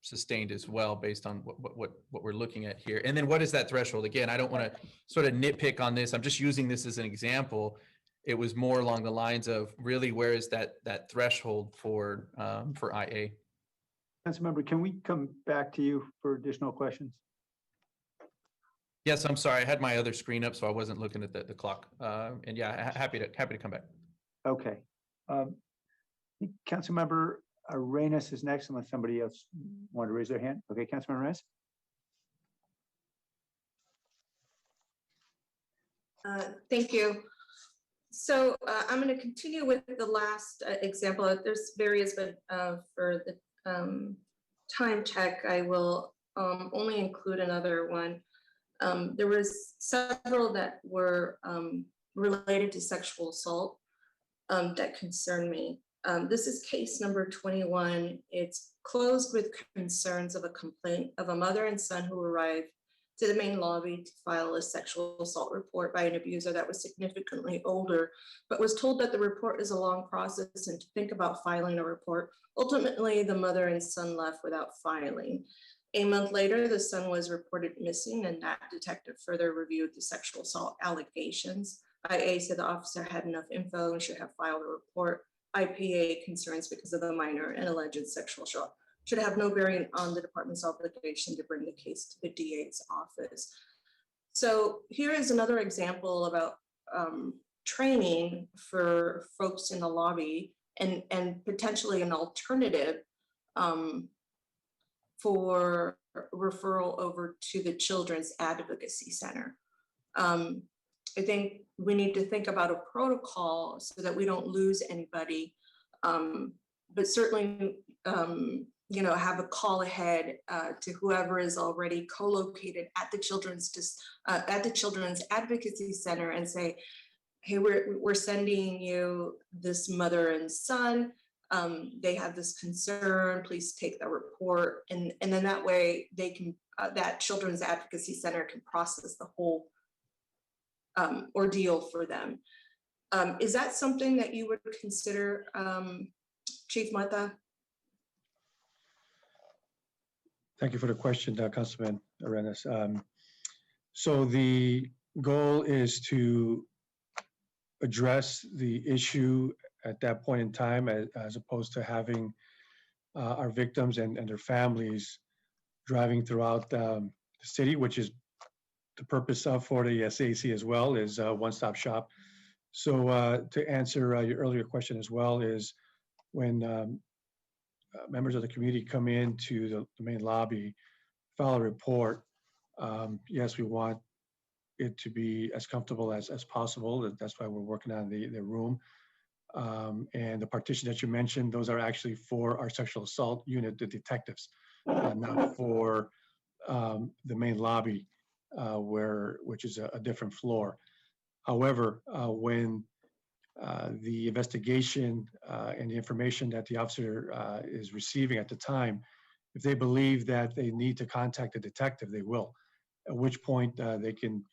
sustained as well based on what we're looking at here? And then what is that threshold? Again, I don't want to sort of nitpick on this. I'm just using this as an example. It was more along the lines of really where is that threshold for IA? Councilmember, can we come back to you for additional questions? Yes, I'm sorry. I had my other screen up, so I wasn't looking at the clock. And yeah, happy to come back. Okay. Councilmember Arenas is next, unless somebody else wanted to raise their hand. Okay, Councilmember Arenas. Thank you. So I'm going to continue with the last example. There's various, but for the time check, I will only include another one. There was several that were related to sexual assault that concern me. This is case number 21. It's closed with concerns of a complaint of a mother and son who arrived to the main lobby to file a sexual assault report by an abuser that was significantly older, but was told that the report is a long process and to think about filing a report. Ultimately, the mother and son left without filing. A month later, the son was reported missing, and that detective further reviewed the sexual assault allegations. IA said the officer had enough info and should have filed a report. IPA concerns because of the minor and alleged sexual assault should have no bearing on the department's obligation to bring the case to the DA's office. So here is another example about training for folks in the lobby and potentially an alternative for referral over to the Children's Advocacy Center. I think we need to think about a protocol so that we don't lose anybody, but certainly, have a call ahead to whoever is already co-located at the Children's Advocacy Center and say, hey, we're sending you this mother and son. They have this concern, please take the report. And then that way they can, that Children's Advocacy Center can process the whole ordeal for them. Is that something that you would consider, Chief Mata? Thank you for the question, Councilman Arenas. So the goal is to address the issue at that point in time, as opposed to having our victims and their families driving throughout the city, which is the purpose of for the CAC as well is one-stop shop. So to answer your earlier question as well is when members of the community come into the main lobby, file a report, yes, we want it to be as comfortable as possible. That's why we're working on the room. And the partition that you mentioned, those are actually for our sexual assault unit, the detectives, not for the main lobby, which is a different floor. However, when the investigation and the information that the officer is receiving at the time, if they believe that they need to contact a detective, they will, at which point they can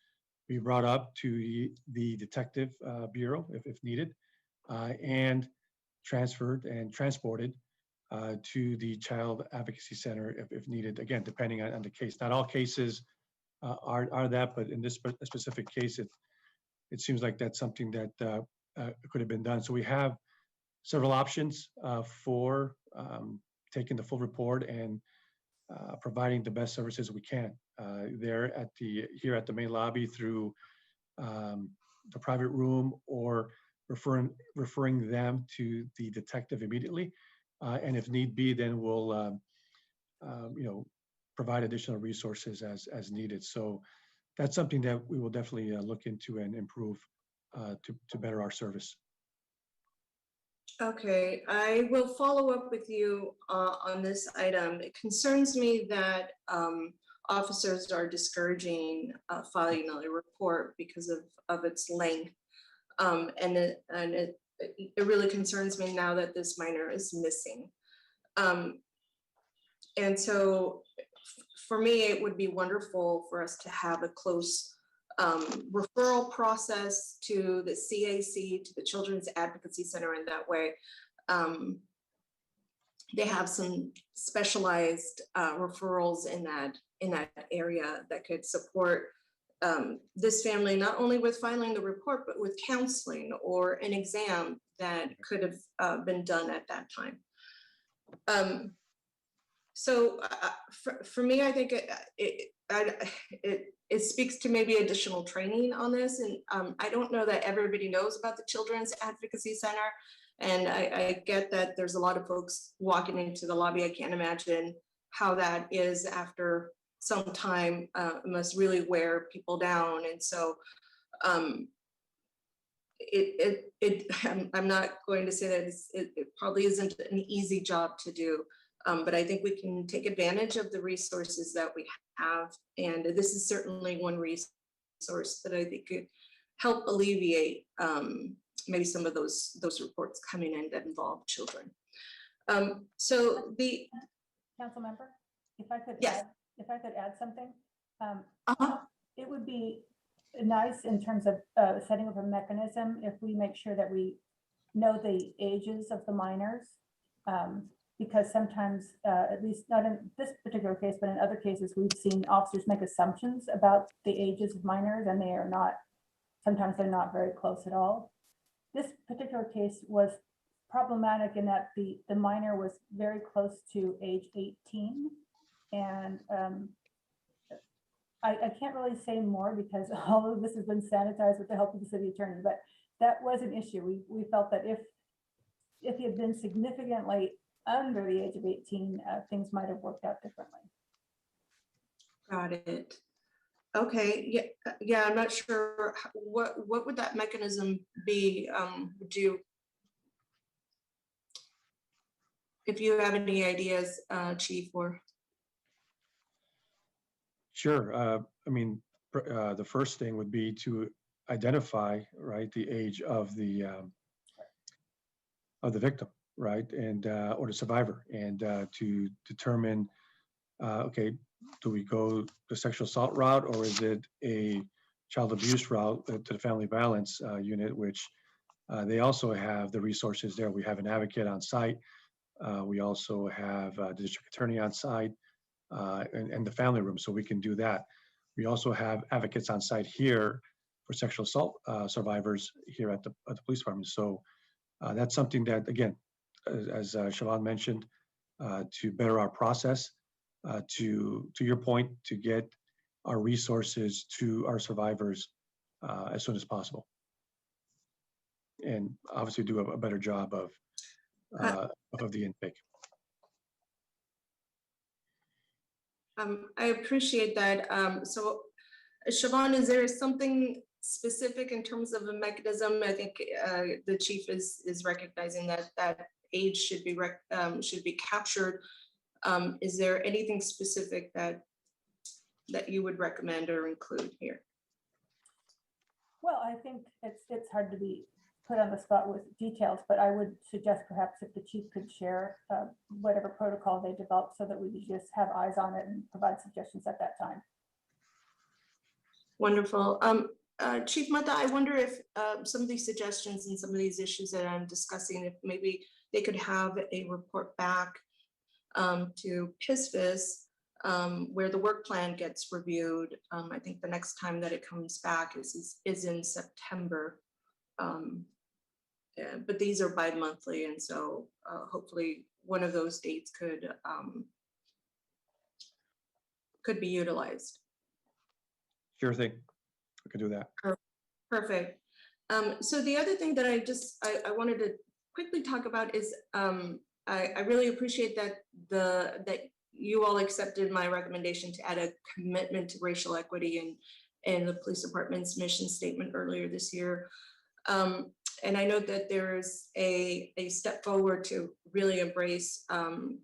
be brought up to the detective bureau if needed, and transferred and transported to the Child Advocacy Center if needed, again, depending on the case. Not all cases are that, but in this specific case, it seems like that's something that could have been done. So we have several options for taking the full report and providing the best services we can here at the main lobby through the private room, or referring them to the detective immediately. And if need be, then we'll provide additional resources as needed. So that's something that we will definitely look into and improve to better our service. Okay, I will follow up with you on this item. It concerns me that officers are discouraging filing a report because of its length. And it really concerns me now that this minor is missing. And so for me, it would be wonderful for us to have a close referral process to the CAC, to the Children's Advocacy Center in that way. They have some specialized referrals in that area that could support this family, not only with filing the report, but with counseling or an exam that could have been done at that time. So for me, I think it speaks to maybe additional training on this. And I don't know that everybody knows about the Children's Advocacy Center. And I get that there's a lot of folks walking into the lobby. I can't imagine how that is after some time. It must really wear people down. And so I'm not going to say that it probably isn't an easy job to do. But I think we can take advantage of the resources that we have. And this is certainly one resource that I think could help alleviate maybe some of those reports coming in that involve children. So the Council member, if I could yes. add something, it would be nice in terms of setting up a mechanism if we make sure that we know the ages of the minors. Because sometimes, at least not in this particular case, but in other cases, we've seen officers make assumptions about the ages of minors, and they are not, sometimes they're not very close at all. This particular case was problematic in that the minor was very close to age 18. And I can't really say more because all of this has been sanitized with the help of the city attorney, but that was an issue. We felt that if he had been significantly under the age of 18, things might have worked out differently. Got it. Okay. Yeah. I'm not sure what would that mechanism be. Would you, if you have any ideas, Chief? Or Sure. I mean, the first thing would be to identify, right, the age of the victim, right, and or the survivor, and to determine, okay, do we go the sexual assault route, or is it a child abuse route to the family violence unit, which they also have the resources there. We have an advocate on site. We also have the district attorney on site and the family room, so we can do that. We also have advocates on site here for sexual assault survivors here at the police department. So that's something that, again, as Siobhan mentioned, to better our process, to your point, to get our resources to our survivors as soon as possible. And obviously do a better job of the intake. I appreciate that. So Siobhan, is there something specific in terms of a mechanism? I think the chief is recognizing that age should be captured. Is there anything specific that you would recommend or include here? Well, I think it's hard to be put on the spot with details, but I would suggest perhaps if the chief could share whatever protocol they developed so that we could just have eyes on it and provide suggestions at that time. Wonderful. Chief Mata, I wonder if some of these suggestions and some of these issues that I'm discussing, if maybe they could have a report back to PISFIS where the work plan gets reviewed. I think the next time that it comes back is in September. But these are bi-monthly, and so hopefully one of those dates could be utilized. Sure thing. We could do that. Perfect. So the other thing that I wanted to quickly talk about is I really appreciate that you all accepted my recommendation to add a commitment to racial equity in the police department's mission statement earlier this year. And I know that there's a step forward to really embrace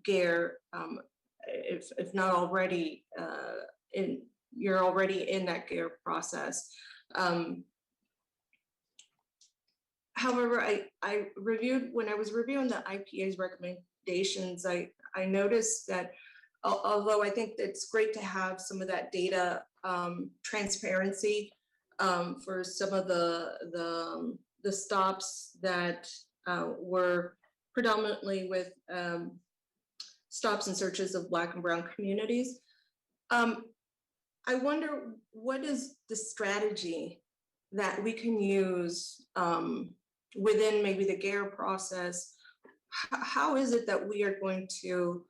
GARE, if not already you're already in that GARE process. However, I reviewed, when I was reviewing the IPA's recommendations, I noticed that although I think it's great to have some of that data transparency for some of the stops that were predominantly with stops and searches of Black and Brown communities. I wonder, what is the strategy that we can use within maybe the GARE process? How is it that we are going to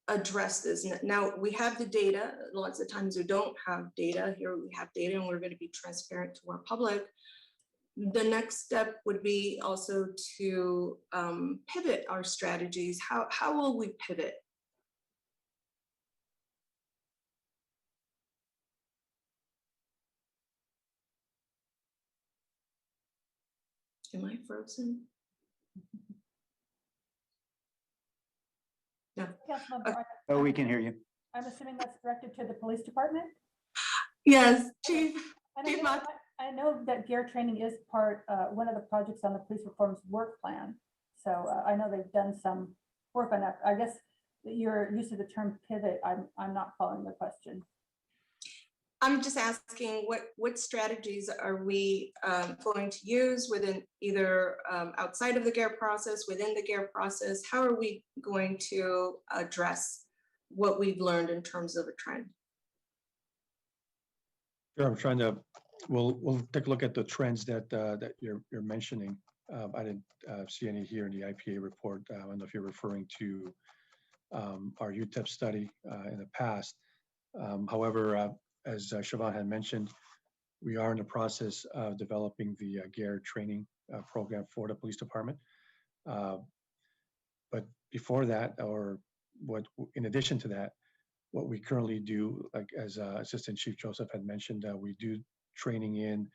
address this? Now, we have the data. Lots of times we don't have data. Here we have data, and we're going to be transparent to our public. The next step would be also to pivot our strategies. How will we pivot? Am I frozen? No. Oh, we can hear you. I'm assuming that's directed to the police department? Yes, Chief. And I know that GARE training is one of the projects on the police reform's work plan. So I know they've done some work on that. I guess your use of the term pivot, I'm not following the question. I'm just asking what strategies are we going to use within either outside of the GARE process, within the GARE process? How are we going to address what we've learned in terms of a trend? Sure, I'm trying to. We'll take a look at the trends that you're mentioning. I didn't see any here in the IPA report. I don't know if you're referring to our UTEP study in the past. However, as Siobhan had mentioned, we are in the process of developing the GARE training program for the police department. But before that, in addition to that, what we currently do, like as Assistant Chief Joseph had mentioned, we do training in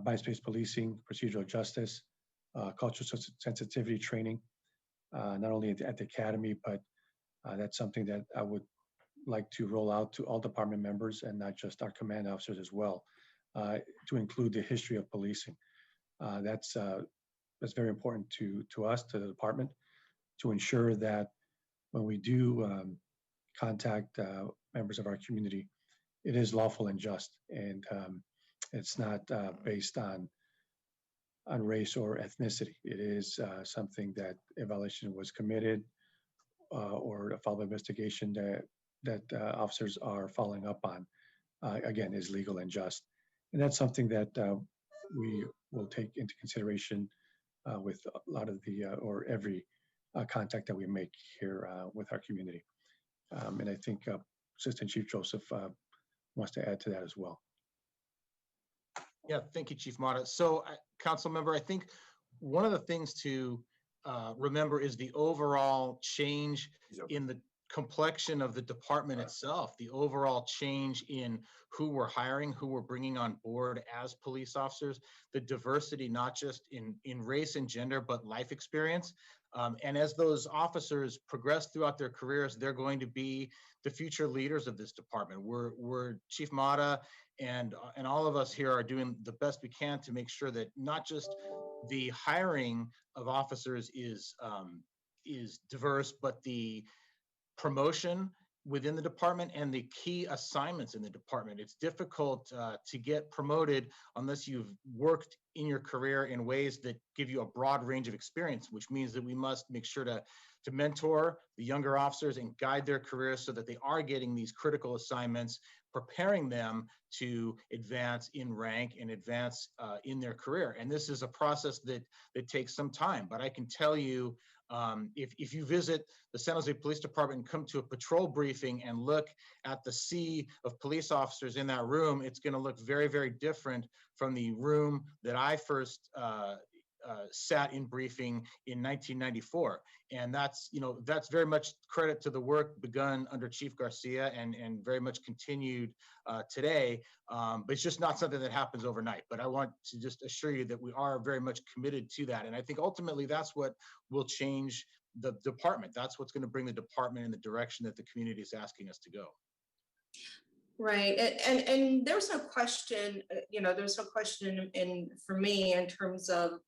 bias-based policing, procedural justice, cultural sensitivity training, not only at the academy, but that's something that I would like to roll out to all department members and not just our command officers as well, to include the history of policing. That's very important to us, to the department, to ensure that when we do contact members of our community, it is lawful and just, and it's not based on race or ethnicity. It is something that a violation was committed or a follow-up investigation that officers are following up on, again, is legal and just. And that's something that we will take into consideration with a lot of or every contact that we make here with our community. And I think Assistant Chief Joseph wants to add to that as well. Yeah, thank you, Chief Mata. So, council member, I think one of the things to remember is the overall change in the complexion of the department itself, the overall change in who we're hiring, who we're bringing on board as police officers, the diversity, not just in race and gender, but life experience. And as those officers progress throughout their careers, they're going to be the future leaders of this department. We're Chief Mata and all of us here are doing the best we can to make sure that not just the hiring of officers is diverse, but the promotion within the department and the key assignments in the department. It's difficult to get promoted unless you've worked in your career in ways that give you a broad range of experience, which means that we must make sure to mentor the younger officers and guide their careers so that they are getting these critical assignments, preparing them to advance in rank and advance in their career. And this is a process that takes some time, but I can tell you, if you visit the San Jose Police Department and come to a patrol briefing and look at the sea of police officers in that room, it's going to look very, very different from the room that I first sat in briefing in 1994. And that's very much credit to the work begun under Chief Garcia and very much continued today. But it's just not something that happens overnight. But I want to just assure you that we are very much committed to that. And I think ultimately that's what will change the department. That's what's going to bring the department in the direction that the community is asking us to go. Right, and there's no question, there's no question for me in terms of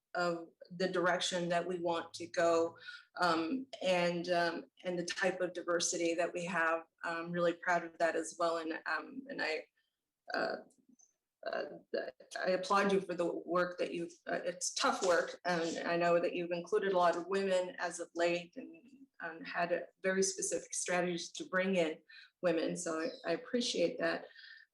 the direction that we want to go, and the type of diversity that we have. I'm really proud of that as well, and I applaud you for the work that you've. It's tough work, and I know that you've included a lot of women as of late, and had very specific strategies to bring in women. So I appreciate that.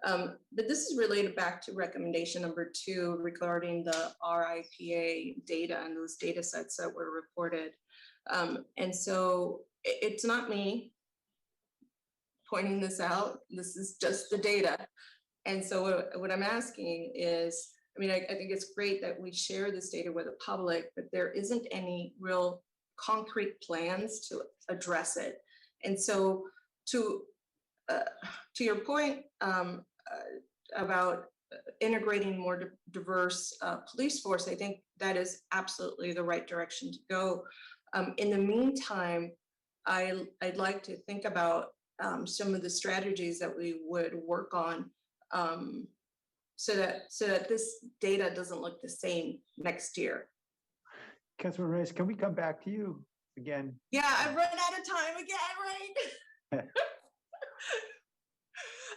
But this is related back to recommendation number 2 regarding the RIPA data and those data sets that were reported. And so it's not me pointing this out. This is just the data. And so what I'm asking is, I think it's great that we share this data with the public, but there isn't any real concrete plans to address it. And so to your point about integrating more diverse police force, I think that is absolutely the right direction to go. In the meantime, I'd like to think about some of the strategies that we would work on so that this data doesn't look the same next year. Councilman Reyes, can we come back to you again? Yeah, I've run out of time again, right?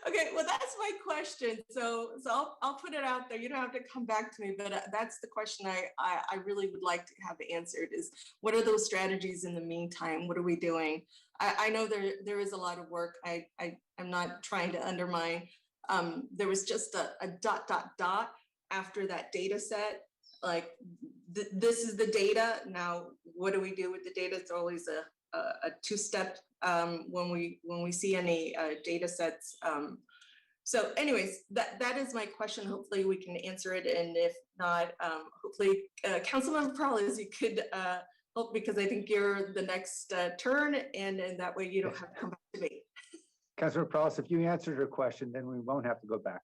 Okay, well, that's my question. So I'll put it out there. You don't have to come back to me, but that's the question I really would like to have answered is, what are those strategies in the meantime? What are we doing? I know there is a lot of work. I'm not trying to undermine. There was just a ... after that data set. Like, this is the data. Now, what do we do with the data? It's always a two-step when we see any data sets. So anyways, that is my question. Hopefully we can answer it. And if not, hopefully Councilmember Perales, you could help, because I think you're the next turn, and that way you don't have to come back to me. Councilor Perales, if you answered her question, then we won't have to go back.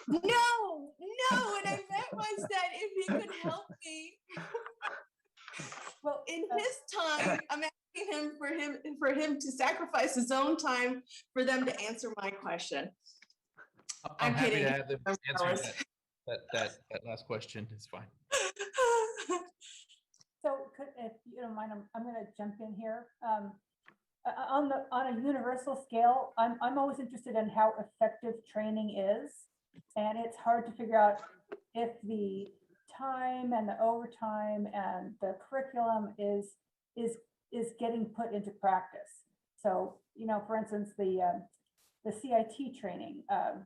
No, what I meant was that if he could help me. Well, in his time, I'm asking him for him to sacrifice his own time for them to answer my question. I'm happy kidding. to have them answer that last question. It's fine. So if you don't mind, I'm going to jump in here. On a universal scale, I'm always interested in how effective training is, and it's hard to figure out if the time and the overtime and the curriculum is getting put into practice. So, for instance, the CIT training,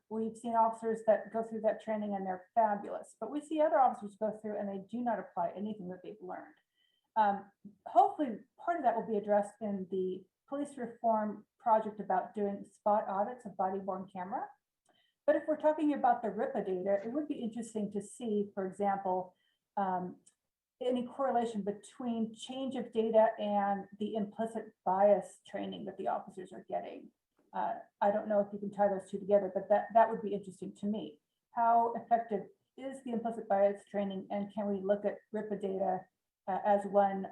we've seen officers that go through that training and they're fabulous, but we see other officers go through and they do not apply anything that they've learned. Hopefully part of that will be addressed in the police reform project about doing spot audits of body-worn camera. But if we're talking about the RIPA data, it would be interesting to see, for example, any correlation between change of data and the implicit bias training that the officers are getting. I don't know if you can tie those two together, but that would be interesting to me. How effective is the implicit bias training, and can we look at RIPA data as one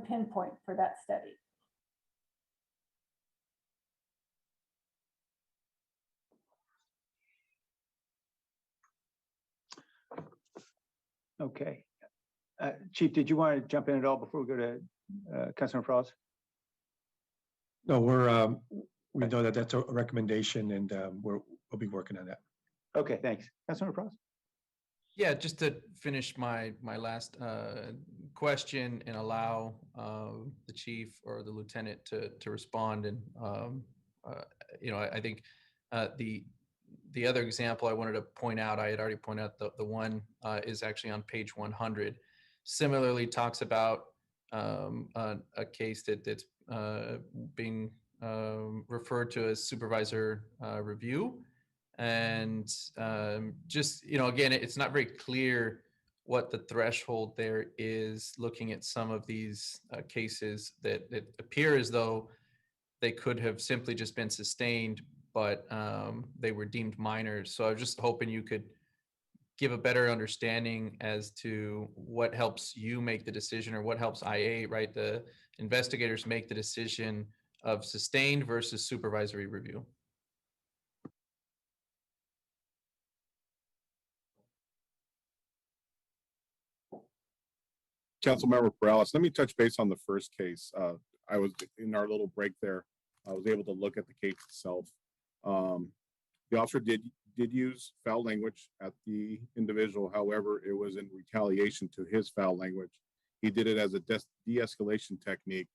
pinpoint for that study? Okay. Chief, did you want to jump in at all before we go to Councilor Frost? No, we know that that's a recommendation, and we'll be working on that. Okay, thanks. Councilor Frost? Yeah, just to finish my last question and allow the chief or the lieutenant to respond. And I think the other example I wanted to point out, I had already pointed out the one is actually on page 100. Similarly, talks about a case that's being referred to as supervisor review. And just, again, it's not very clear what the threshold there is, looking at some of these cases that appear as though they could have simply just been sustained, but they were deemed minors. So I was just hoping you could give a better understanding as to what helps you make the decision, or what helps IA, right? The investigators make the decision of sustained versus supervisory review. Councilmember Morales, let me touch base on the first case. I was in our little break there. I was able to look at the case itself. The officer did use foul language at the individual. However, it was in retaliation to his foul language. He did it as a de-escalation technique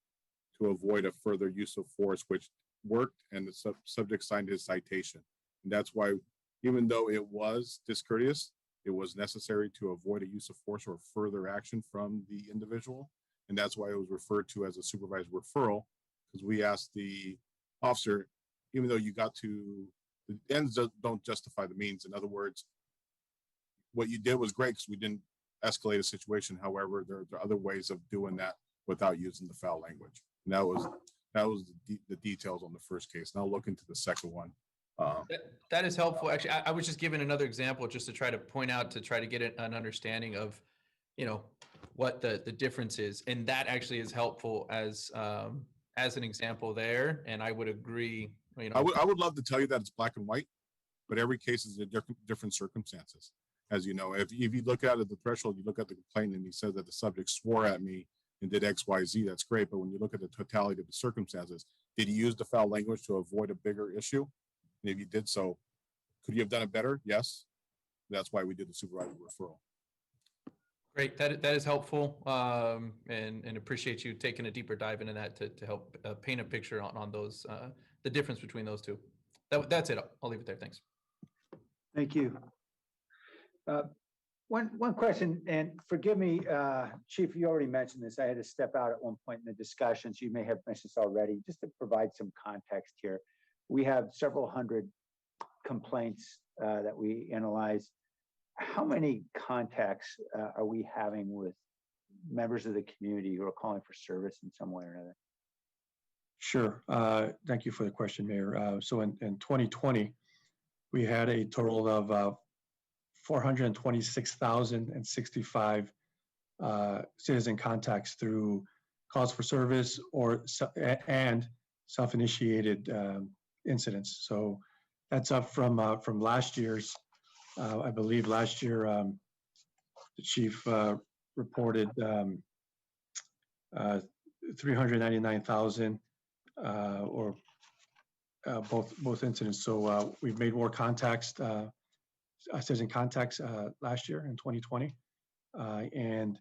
to avoid a further use of force, which worked, and the subject signed his citation. And that's why, even though it was discourteous, it was necessary to avoid a use of force or further action from the individual. And that's why it was referred to as a supervised referral, because we asked the officer, even though you got to, the ends don't justify the means. In other words, what you did was great because we didn't escalate a situation. However, there are other ways of doing that without using the foul language. And that was the details on the first case. Now look into the second one. That is helpful. Actually, I was just giving another example just to try to point out, to try to get an understanding of, what the difference is. And that actually is helpful as an example there. And I would agree. I would love to tell you that it's black and white, but every case is in different circumstances. As you know, if you look at it, the threshold, you look at the complaint and he says that the subject swore at me and did X, Y, Z, that's great. But when you look at the totality of the circumstances, did he use the foul language to avoid a bigger issue? And if you did so, could you have done it better? Yes. That's why we did the supervisor referral. Great, that is helpful, and appreciate you taking a deeper dive into that to help paint a picture on those, the difference between those two. That's it. I'll leave it there. Thanks. Thank you. One question, and forgive me, Chief, you already mentioned this. I had to step out at one point in the discussion, so you may have mentioned this already. Just to provide some context here, we have several hundred complaints that we analyze. How many contacts are we having with members of the community who are calling for service in some way or another? Sure. Thank you for the question, Mayor. So in 2020, we had a total of 426,065 citizen contacts through calls for service and self-initiated incidents. So that's up from last year's. I believe last year the chief reported 399,000 or both incidents. So we've made more contacts, citizen contacts last year in 2020, and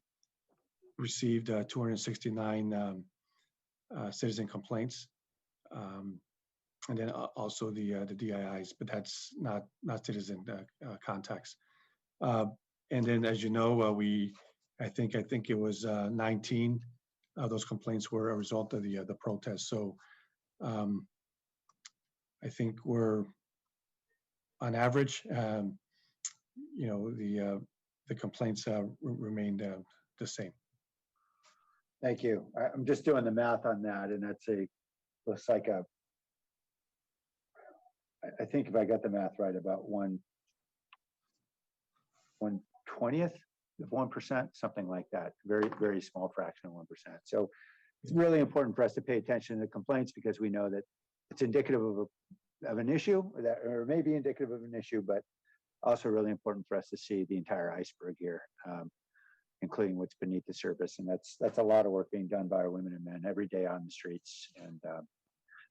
received 269 citizen complaints. And then also the DIIs, but that's not citizen contacts. And then, as you know, I think it was 19 of those complaints were a result of the protest. So I think we're on average, you know, the complaints remained the same. Thank you. I'm just doing the math on that, and looks like I think if I got the math right, about 1/20th of 1%, something like that. Very, very small fraction of 1%. So it's really important for us to pay attention to complaints because we know that it's indicative of an issue, or may be indicative of an issue, but also really important for us to see the entire iceberg here, including what's beneath the surface. And that's a lot of work being done by our women and men every day on the streets. And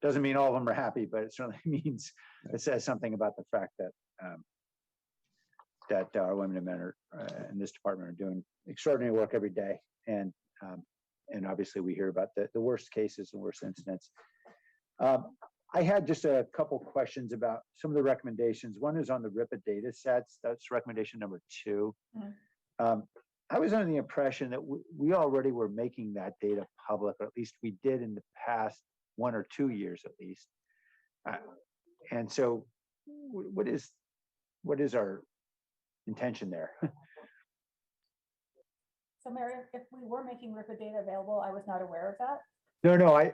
doesn't mean all of them are happy, but it certainly means it says something about the fact that our women and men are in this department are doing extraordinary work every day. And obviously we hear about the worst cases and worst incidents. I had just a couple questions about some of the recommendations. One is on the RIPA data sets. That's recommendation number 2. Mm-hmm. I was under the impression that we already were making that data public, or at least we did in the past 1 or 2 years at least. And so what is our intention there? So Mary, if we were making RIPA data available, I was not aware of that. No, I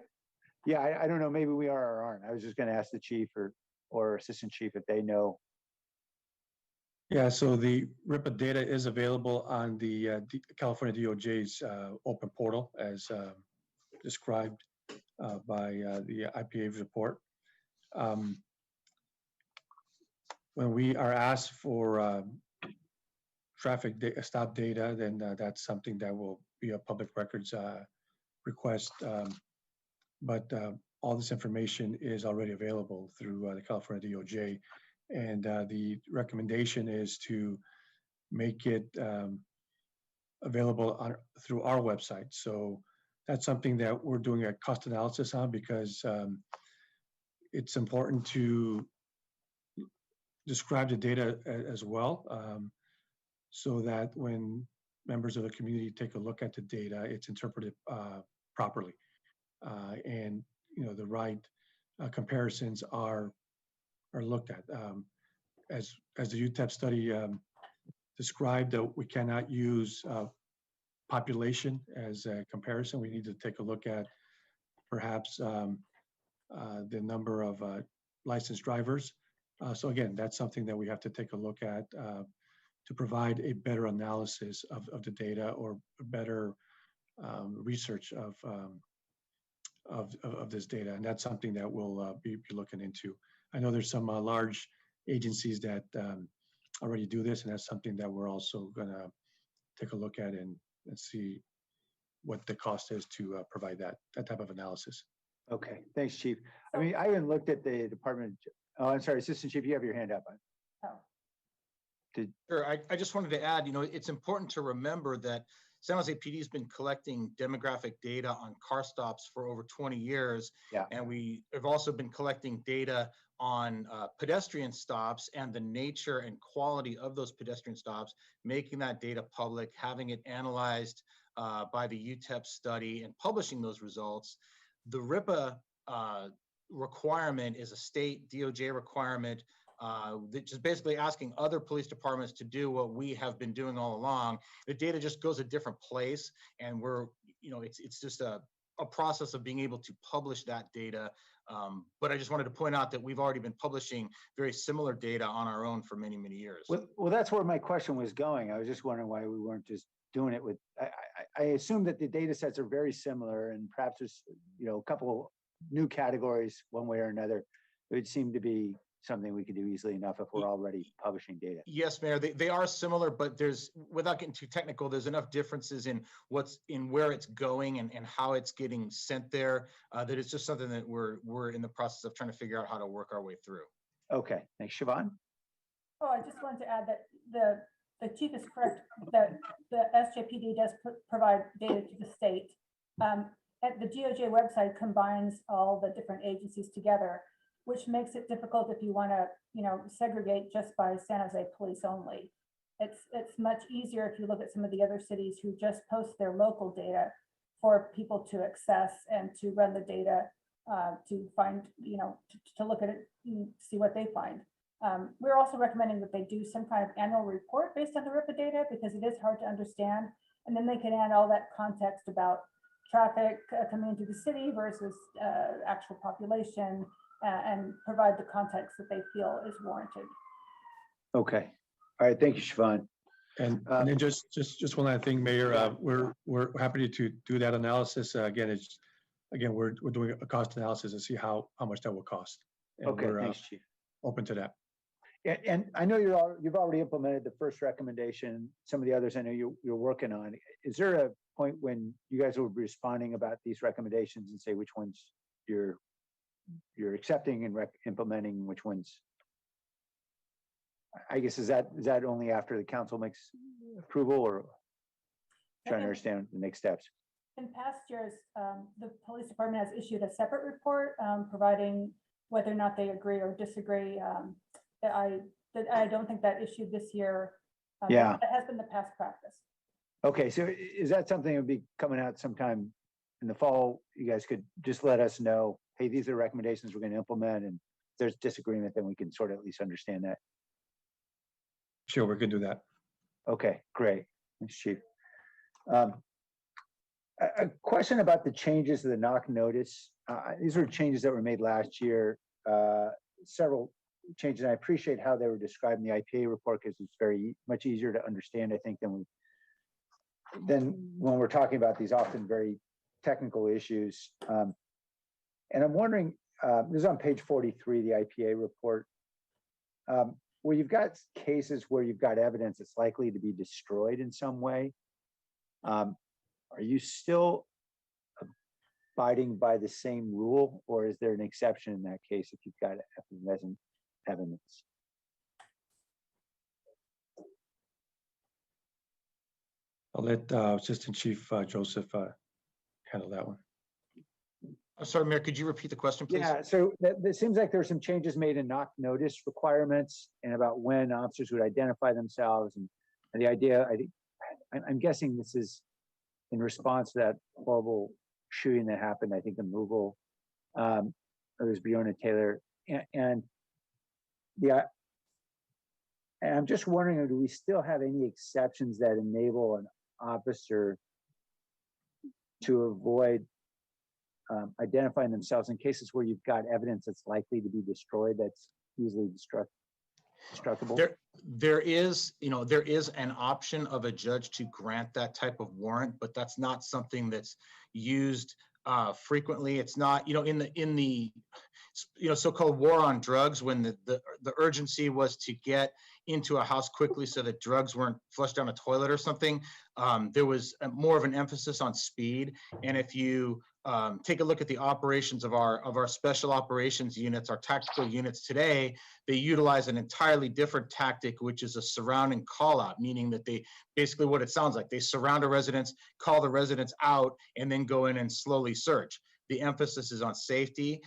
don't know, maybe we are or aren't. I was just gonna ask the chief or assistant chief if they know. Yeah, so the RIPA data is available on the California DOJ's open portal as described by the IPA's report. When we are asked for traffic stop data, then that's something that will be a public records request. But all this information is already available through the California DOJ. And the recommendation is to make it available through our website. So that's something that we're doing a cost analysis on because it's important to describe the data as well, so that when members of the community take a look at the data, it's interpreted properly, and you know the right comparisons are looked at. As the UTEP study described, that we cannot use population as a comparison. We need to take a look at perhaps the number of licensed drivers. So again, that's something that we have to take a look at to provide a better analysis of the data or better research of this data. And that's something that we'll be looking into. I know there's some large agencies that already do this, and that's something that we're also gonna take a look at and see what the cost is to provide that type of analysis. Okay, thanks, Chief. I mean, I haven't looked at the department. Oh, I'm sorry, Assistant Chief, you have your hand up. Sure, I just wanted to add, you know, it's important to remember that San Jose PD has been collecting demographic data on car stops for over 20 years. Yeah. And we have also been collecting data on pedestrian stops and the nature and quality of those pedestrian stops, making that data public, having it analyzed by the UTEP study and publishing those results. The RIPA requirement is a state DOJ requirement that just basically asking other police departments to do what we have been doing all along. The data just goes a different place, and we're, you know, it's just a process of being able to publish that data. But I just wanted to point out that we've already been publishing very similar data on our own for many, many years. Well, that's where my question was going. I was just wondering why we weren't just doing it with, I assume that the data sets are very similar, and perhaps there's, you know, a couple new categories one way or another. It would seem to be something we could do easily enough if we're already publishing data. Yes, Mayor, they are similar, but there's, without getting too technical, there's enough differences in where it's going and how it's getting sent there, that it's just something that we're in the process of trying to figure out how to work our way through. Okay, thanks. Siobhan? Oh, I just wanted to add that the chief is correct that the SJPD does provide data to the state. At the DOJ website combines all the different agencies together, which makes it difficult if you want to, you know, segregate just by San Jose police only. It's much easier if you look at some of the other cities who just post their local data for people to access and to run the data to find, to look at it, and see what they find. We're also recommending that they do some kind of annual report based on the RIPA data, because it is hard to understand. And then they can add all that context about traffic coming into the city versus actual population, and provide the context that they feel is warranted. Okay. All right. Thank you, Siobhan. And then just one other thing, Mayor, we're happy to do that analysis. Again, we're doing a cost analysis to see how much that will cost. And Okay, we're thanks, Chief. open to that. And I know you've already implemented the first recommendation. Some of the others I know you're working on. Is there a point when you guys will be responding about these recommendations and say which ones you're accepting and implementing, which ones? I guess is that only after the council makes approval, or trying to understand the next steps? In past years, the police department has issued a separate report providing whether or not they agree or disagree. I don't think that issued this year. Yeah, that has been the past practice. Okay, so is that something that would be coming out sometime in the fall? You guys could just let us know, hey, these are recommendations we're going to implement, and if there's disagreement, then we can sort of at least understand that. Sure, we can do that. Okay, great. Thanks, Chief. A question about the changes to the knock notice. These were changes that were made last year. Several changes. And I appreciate how they were described in the IPA report, because it's very much easier to understand, I think, than when we're talking about these often very technical issues. And I'm wondering, this is on page 43, the IPA report, where you've got cases where you've got evidence that's likely to be destroyed in some way. Are you still abiding by the same rule, or is there an exception in that case if you've got evidence? I'll let Assistant Chief Joseph handle that one. Sorry, Mayor, could you repeat the question, please? Yeah, so it seems like there were some changes made in knock notice requirements and about when officers would identify themselves, and the idea, I'm guessing this is in response to that horrible shooting that happened, I think in Louisville. It was Breonna Taylor, and I'm just wondering, do we still have any exceptions that enable an officer to avoid identifying themselves in cases where you've got evidence that's likely to be destroyed, that's easily destructible? There is an option of a judge to grant that type of warrant, but that's not something that's used frequently. It's not, in the so-called war on drugs, when the urgency was to get into a house quickly so that drugs weren't flushed down a toilet or something. There was more of an emphasis on speed. And if you take a look at the operations of our special operations units, our tactical units today, they utilize an entirely different tactic, which is a surrounding call out, meaning that they basically, what it sounds like, they surround a residence, call the residents out, and then go in and slowly search. The emphasis is on safety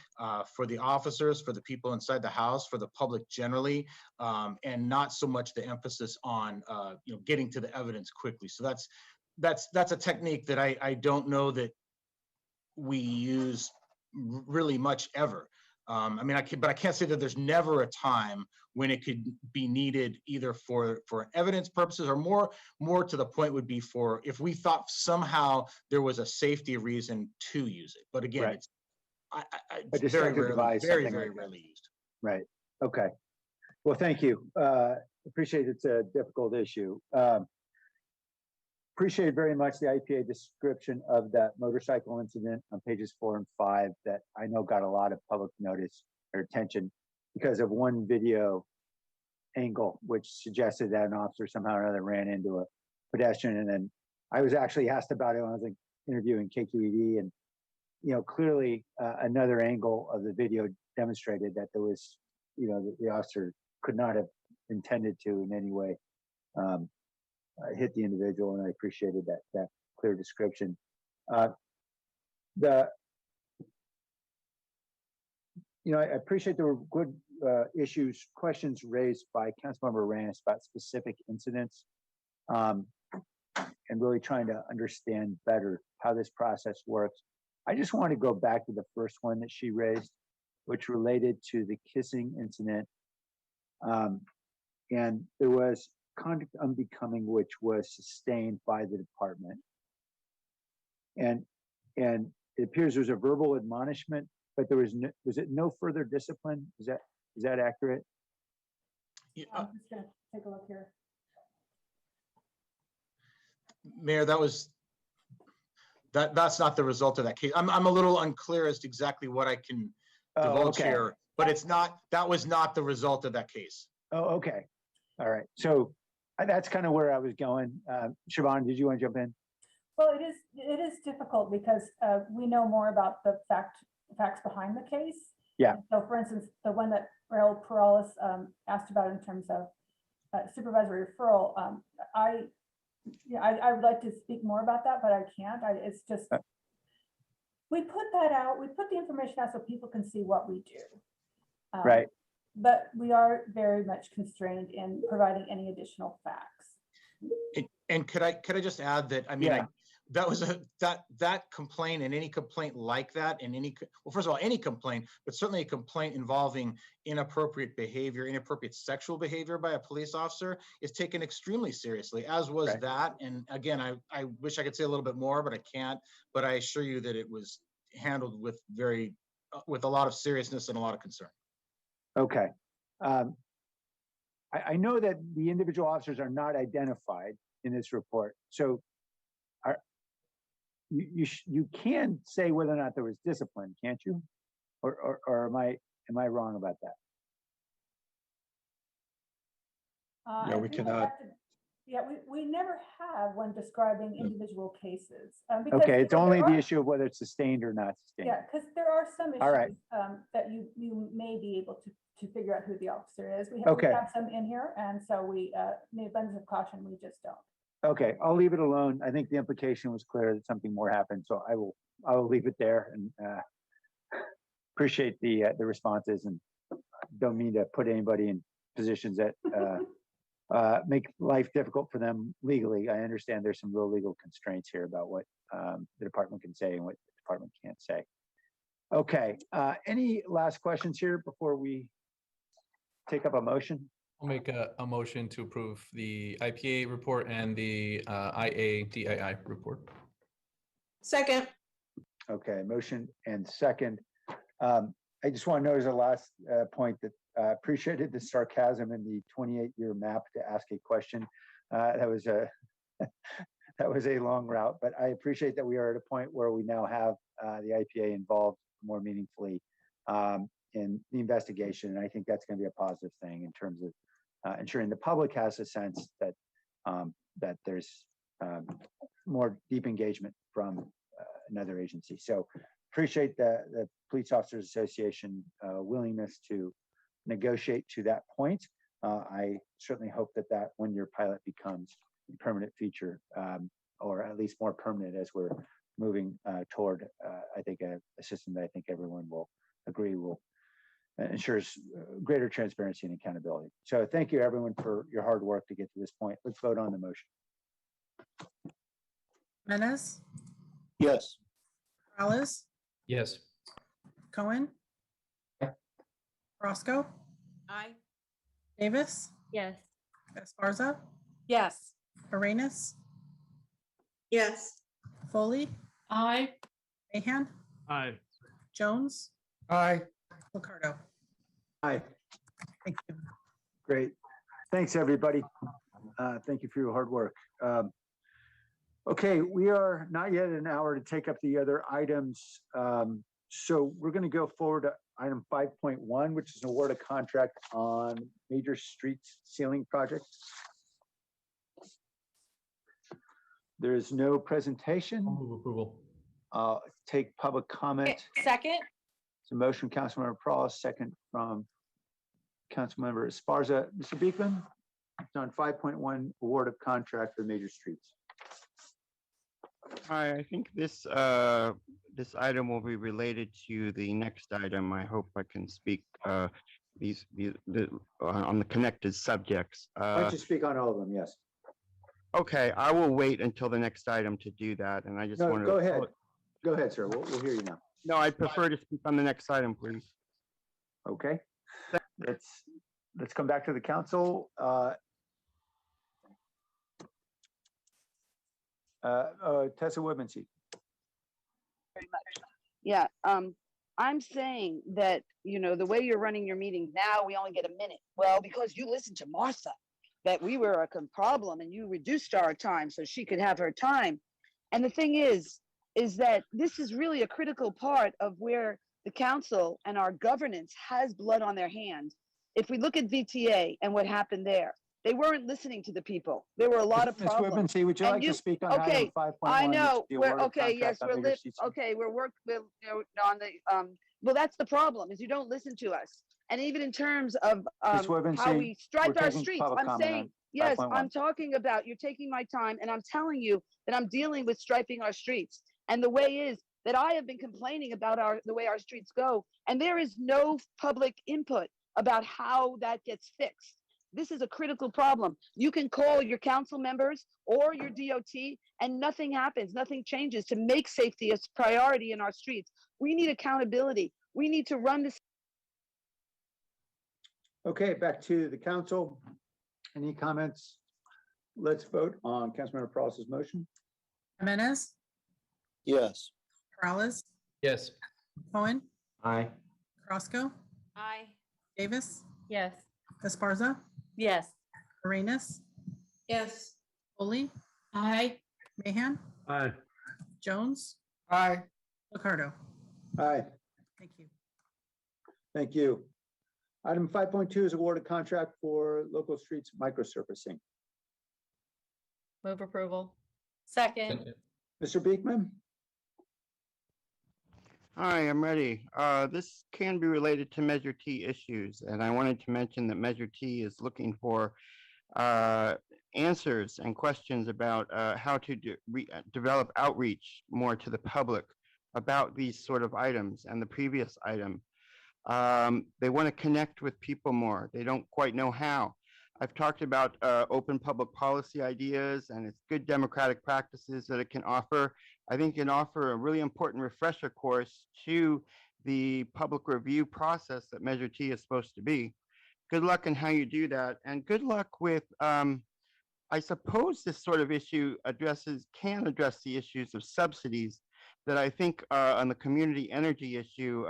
for the officers, for the people inside the house, for the public generally, and not so much the emphasis on getting to the evidence quickly. So that's a technique that I don't know that we use really much ever. But I can't say that there's never a time when it could be needed, either for evidence purposes, or more to the point would be for if we thought somehow there was a safety reason to use it. But again, right. It's very rarely used. Right. Okay. Well, thank you. Appreciate it's a difficult issue. Appreciate very much the IPA description of that motorcycle incident on pages 4 and 5 that I know got a lot of public notice or attention because of one video angle, which suggested that an officer somehow or other ran into a pedestrian. And then I was actually asked about it when I was interviewing KQED, and clearly another angle of the video demonstrated that there was, the officer could not have intended to in any way hit the individual, and I appreciated that clear description. I appreciate there were good questions raised by Councilmember Rannis about specific incidents, and really trying to understand better how this process works. I just want to go back to the first one that she raised, which related to the kissing incident. And there was conduct unbecoming, which was sustained by the department. And it appears there's a verbal admonishment, but there was no further discipline? Is that accurate? I'm just gonna take a look here. Mayor, that's not the result of that case. I'm a little unclear as to exactly what I can divulge okay. here, but that was not the result of that case. Oh, okay. All right. So that's kind of where I was going. Siobhan, did you want to jump in? Well, it is difficult because we know more about the facts behind the case. Yeah. So for instance, the one that Raul Perales asked about in terms of supervisory referral, I would like to speak more about that, but I can't. It's just, we put that out, we put the information out so people can see what we do. Right. But we are very much constrained in providing any additional facts. And could I just add that, I mean, Yeah. that was that complaint, and any complaint like that, and well, first of all, any complaint, but certainly a complaint involving inappropriate behavior, inappropriate sexual behavior by a police officer is taken extremely seriously, as was Right. that. And again, I wish I could say a little bit more, but I can't. But I assure you that it was handled with with a lot of seriousness and a lot of concern. Okay. I know that the individual officers are not identified in this report. So you can say whether or not there was discipline, can't you? Or am I wrong about that? Yeah, we cannot. Yeah, we never have when describing individual cases. Because, Okay, it's only there the are- issue of whether it's sustained or not sustained. Yeah, because there are some All right. issues that you may be able to figure out who the officer is. We Okay. have some in here, and so we, in the abundance of caution, we just don't. Okay, I'll leave it alone. I think the implication was clear that something more happened, so I will leave it there and appreciate the responses, and don't mean to put anybody in positions that make life difficult for them legally. I understand there's some real legal constraints here about what the department can say and what the department can't say. Okay, any last questions here before we take up a motion? I'll make a motion to approve the IPA report and the IA DII report. Second. Okay, motion and second. I just want to note as a last point that I appreciated the sarcasm in the 28-year map to ask a question. That was a long route, but I appreciate that we are at a point where we now have the IPA involved more meaningfully in the investigation. And I think that's going to be a positive thing in terms of ensuring the public has a sense that that there's more deep engagement from another agency. So appreciate the Police Officers Association willingness to negotiate to that point. I certainly hope that when your pilot becomes a permanent feature, or at least more permanent as we're moving toward, I think, a system that I think everyone will agree will ensures greater transparency and accountability. So thank you everyone for your hard work to get to this point. Let's vote on the motion. Menace, Yes. Morales, Yes. Cohen, Roscoe, Aye. Davis, Yes. Esparza, Yes. Arenas, Yes. Foley, Aye. Mahan, Aye. Jones, Aye. Ricardo. Aye. Thank you. Great. Thanks, everybody. Thank you for your hard work. Okay, we are not yet an hour to take up the other items. So we're going to go forward to item 5.1, which is an award of contract on major streets ceiling project. There is no presentation. I'll move approval. Take public comment. Second. It's a motion, Councilmember Perales, second from Councilmember Esparza. Mr. Beekman, it's on 5.1 award of contract for major streets. Hi, I think this this item will be related to the next item. I hope I can speak on the connected subjects. Why don't you speak on all of them? Yes. Okay, I will wait until the next item to do that, and I just No, want go to ahead. Go ahead, sir. We'll hear you now. No, I'd prefer to speak on the next item, please. Okay. Let's come back to the council. Tessa Woodmansee. Yeah, I'm saying that, you know, the way you're running your meeting now, we only get a minute. Well, because you listened to Martha, that we were a problem and you reduced our time so she could have her time. And the thing is that this is really a critical part of where the council and our governance has blood on their hands. If we look at VTA and what happened there, they weren't listening to the people. There were a lot of Ms. problems. Woodmansee, would you And like you- to speak on okay, item 5.1? I know, which is the we're, award of okay, yes, contract on we're, Vigor li- CC? okay, we're you know, on the, well, that's the problem, is you don't listen to us. And even in terms of Ms. how Woodmansee, we stripe we're our taking streets, public I'm comment on saying, yes, 5.1. I'm talking about, you're taking my time, and I'm telling you that I'm dealing with striping our streets. And the way is that I have been complaining about the way our streets go, and there is no public input about how that gets fixed. This is a critical problem. You can call your council members or your DOT and nothing happens, nothing changes to make safety a priority in our streets. We need accountability. We need to run this. Okay, back to the council. Any comments? Let's vote on Councilmember Peralez's motion. Jimenez, Yes. Peralez, Yes. Cohen, Aye. Crosco, Aye. Davis, Yes. Esparza, Yes. Arenas, Yes. Foley, Aye. Mahan, Aye. Jones, Aye. Ricardo. Aye, Thank you. thank you. Item 5.2 is awarded contract for local streets microsurfacing. Move approval. Second. Mr. Beekman? Hi, I'm ready. This can be related to Measure T issues, and I wanted to mention that Measure T is looking for answers and questions about how to develop outreach more to the public about these sort of items and the previous item. They want to connect with people more. They don't quite know how. I've talked about open public policy ideas and its good democratic practices that it can offer. I think it can offer a really important refresher course to the public review process that Measure T is supposed to be. Good luck in how you do that, and good luck with, I suppose this sort of issue can address the issues of subsidies that I think on the community energy issue,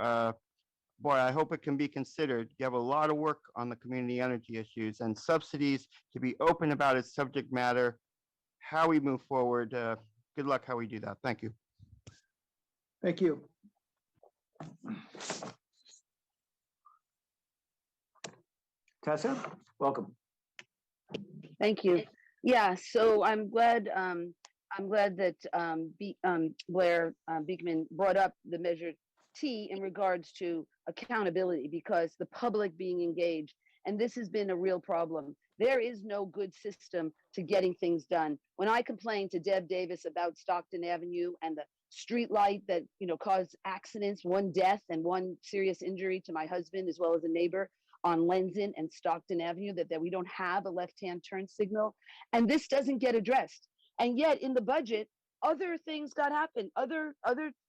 boy, I hope it can be considered. You have a lot of work on the community energy issues and subsidies to be open about its subject matter, how we move forward. Good luck how we do that. Thank you. Thank you. Tessa, welcome. Thank you. Yeah, so I'm glad that Blair Beekman brought up the Measure T in regards to accountability, because the public being engaged, and this has been a real problem. There is no good system to getting things done. When I complained to Deb Davis about Stockton Avenue and the street light that, you know, caused accidents, one death and one serious injury to my husband as well as a neighbor on Lenzen and Stockton Avenue, that we don't have a left-hand turn signal, and this doesn't get addressed. And yet in the budget, other things got happen, other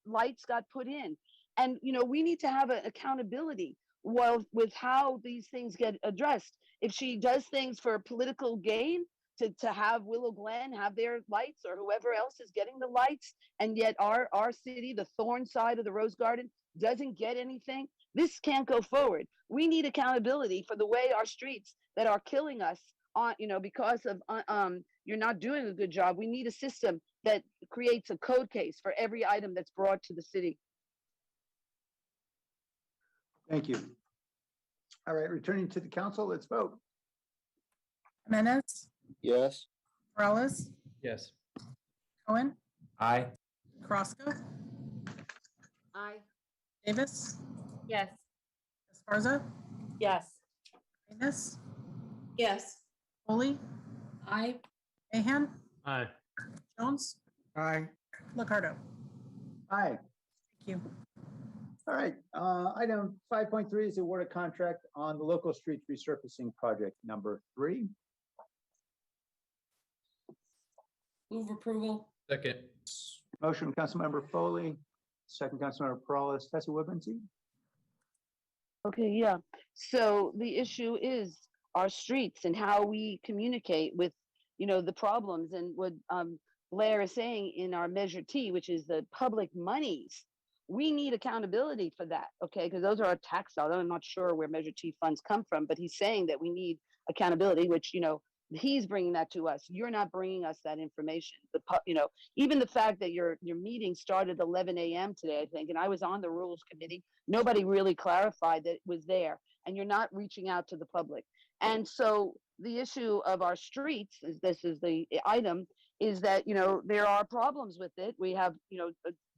lights got put in. And, you know, we need to have an accountability with how these things get addressed. If she does things for political gain, to have Willow Glen have their lights, or whoever else is getting the lights, and yet our city, the Thorn side of the Rose Garden, doesn't get anything, this can't go forward. We need accountability for the way our streets that are killing us on, you know, because of you're not doing a good job. We need a system that creates a code case for every item that's brought to the city. Thank you. All right, returning to the council, let's vote. Jimenez, Yes. Peralez, Yes. Cohen, Aye. Crosco, Aye. Davis, Yes. Esparza, Yes. Arenas, Yes. Foley, Aye. Mahan, Aye. Jones, Aye. Ricardo. Aye. Thank you. All right, item 5.3 is the award of contract on the local streets resurfacing project number 3. Move approval. Second. Motion from Councilmember Foley, second Councilmember Peralez, Tessie Whitmancy. Okay, yeah. So the issue is our streets and how we communicate with, the problems, and what Blair is saying in our Measure T, which is the public monies. We need accountability for that, okay? Because those are our tax dollars. I'm not sure where Measure T funds come from, but he's saying that we need accountability, which, he's bringing that to us. You're not bringing us that information. Even the fact that your meeting started 11 a.m. today, I think, and I was on the Rules Committee, nobody really clarified that it was there, and you're not reaching out to the public. And so the issue of our streets, this is the item, is that, there are problems with it. We have,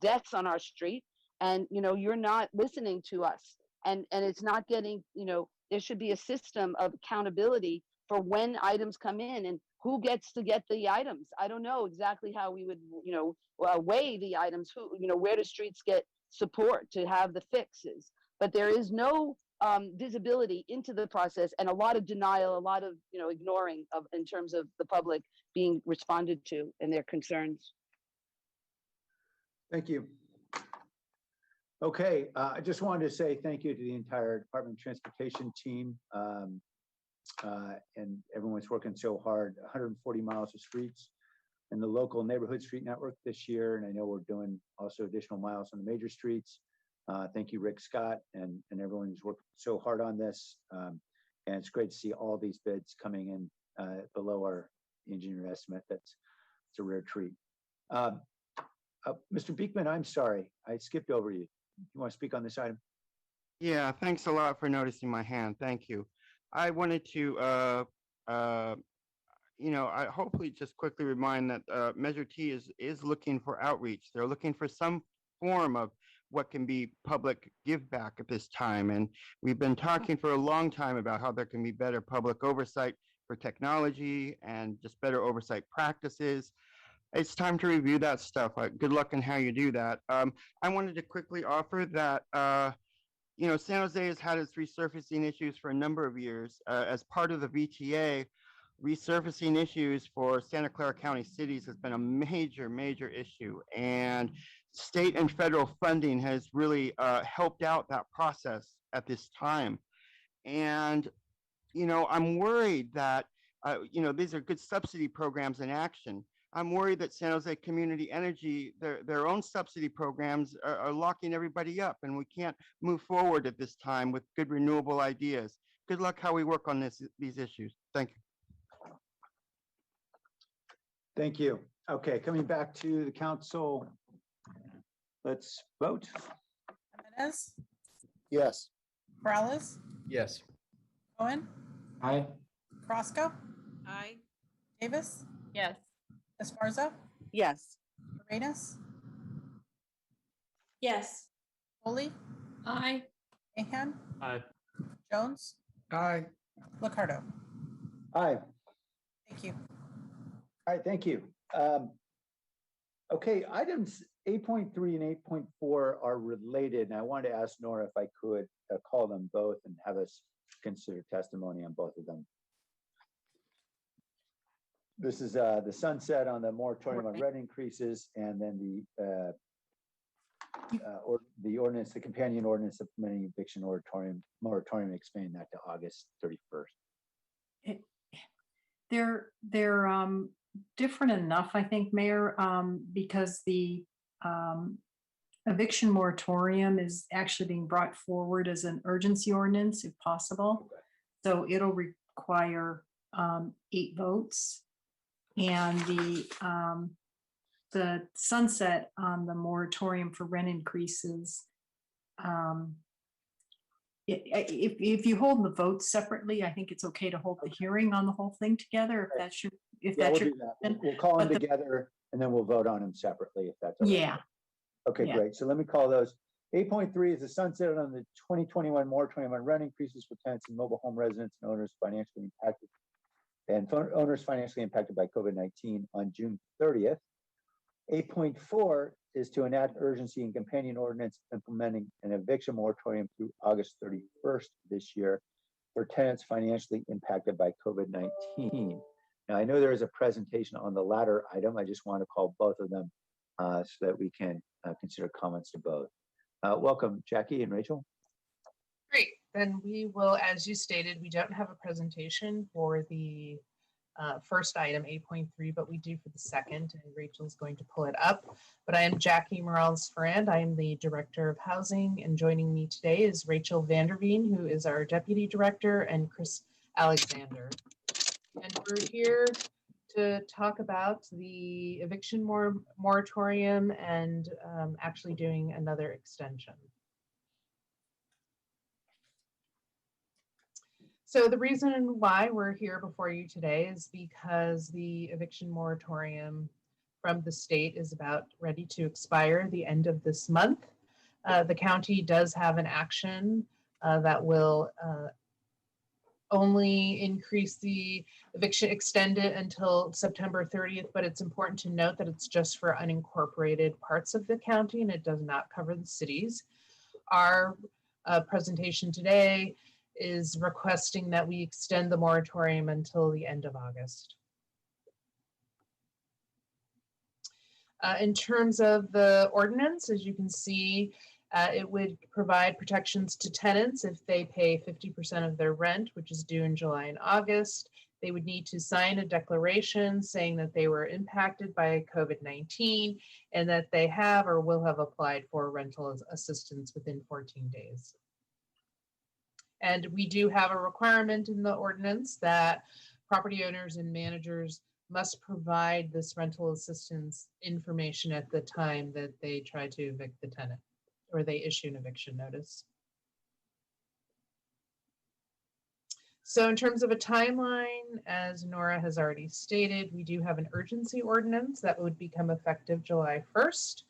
deaths on our street, and, you're not listening to us. And it's not getting, there should be a system of accountability for when items come in and who gets to get the items. I don't know exactly how we would, weigh the items, where do streets get support to have the fixes. But there is no visibility into the process, and a lot of denial, a lot of, ignoring of in terms of the public being responded to and their concerns. Thank you. Okay, I just wanted to say thank you to the entire Department of Transportation team. And everyone's working so hard, 140 miles of streets in the local neighborhood street network this year. And I know we're doing also additional miles on the major streets. Thank you, Rick Scott, and everyone who's worked so hard on this. And it's great to see all these bids coming in below our engineer estimate. It's a rare treat. Mr. Beekman, I'm sorry, I skipped over you. You want to speak on this item? Yeah, thanks a lot for noticing my hand. Thank you. I wanted to, I hopefully just quickly remind that Measure T is looking for outreach. They're looking for some form of what can be public give back at this time. And we've been talking for a long time about how there can be better public oversight for technology and just better oversight practices. It's time to review that stuff. Good luck in how you do that. I wanted to quickly offer that San Jose has had its resurfacing issues for a number of years. As part of the VTA, resurfacing issues for Santa Clara County cities has been a major, major issue. And state and federal funding has really helped out that process at this time. And, I'm worried that, these are good subsidy programs in action. I'm worried that San Jose Community Energy, their own subsidy programs are locking everybody up, and we can't move forward at this time with good renewable ideas. Good luck how we work on these issues. Thank you. Thank you. Okay, coming back to the council. Let's vote. Jimenez, Yes. Peralez, Yes. Cohen, Aye. Crosco, Aye. Davis, Yes. Esparza, Yes. Arenas, Yes. Foley, Aye. Mahan, Aye. Jones, Aye. Ricardo. Aye. Thank you. All right, thank you. Okay, items 8.3 and 8.4 are related, and I wanted to ask Nora if I could call them both and have us consider testimony on both of them. This is the sunset on the moratorium on rent increases, and then the ordinance, the companion ordinance implementing eviction moratorium, expanding that to August 31st. They're different enough, I think, Mayor, because the eviction moratorium is actually being brought forward as an urgency ordinance, if possible. Okay. So it'll require 8 votes. And the sunset on the moratorium for rent increases, if you hold the votes separately, I think it's okay to hold the hearing on the whole thing together. If that's your, We'll do that. We'll call them together and then we'll vote on them separately if that's okay. Yeah. Okay, Yeah. great. So let me call those. 8.3 is the sunset on the 2021 moratorium on rent increases for tenants and mobile home residents and owners financially impacted by COVID-19 on June 30th. 8.4 is to enact urgency and companion ordinance implementing an eviction moratorium through August 31st this year for tenants financially impacted by COVID-19. Now, I know there is a presentation on the latter item. I just want to call both of them so that we can consider comments to both. Welcome, Jackie and Rachel. Great, then we will, as you stated, we don't have a presentation for the first item, 8.3, but we do for the second, and Rachel's going to pull it up. But I am Jackie Morales-Ferrand. I am the Director of Housing, and joining me today is Rachel Vanderveen, who is our Deputy Director, and Chris Alexander. And we're here to talk about the eviction moratorium and actually doing another extension. So the reason why we're here before you today is because the eviction moratorium from the state is about ready to expire the end of this month. The county does have an action that will only increase the eviction, extend it until September 30th, but it's important to note that it's just for unincorporated parts of the county and it does not cover the cities. Our presentation today is requesting that we extend the moratorium until the end of August. In terms of the ordinance, as you can see, it would provide protections to tenants if they pay 50% of their rent, which is due in July and August. They would need to sign a declaration saying that they were impacted by COVID-19 and that they have or will have applied for rental assistance within 14 days. And we do have a requirement in the ordinance that property owners and managers must provide this rental assistance information at the time that they try to evict the tenant or they issue an eviction notice. So in terms of a timeline, as Nora has already stated, we do have an urgency ordinance that would become effective July 1st.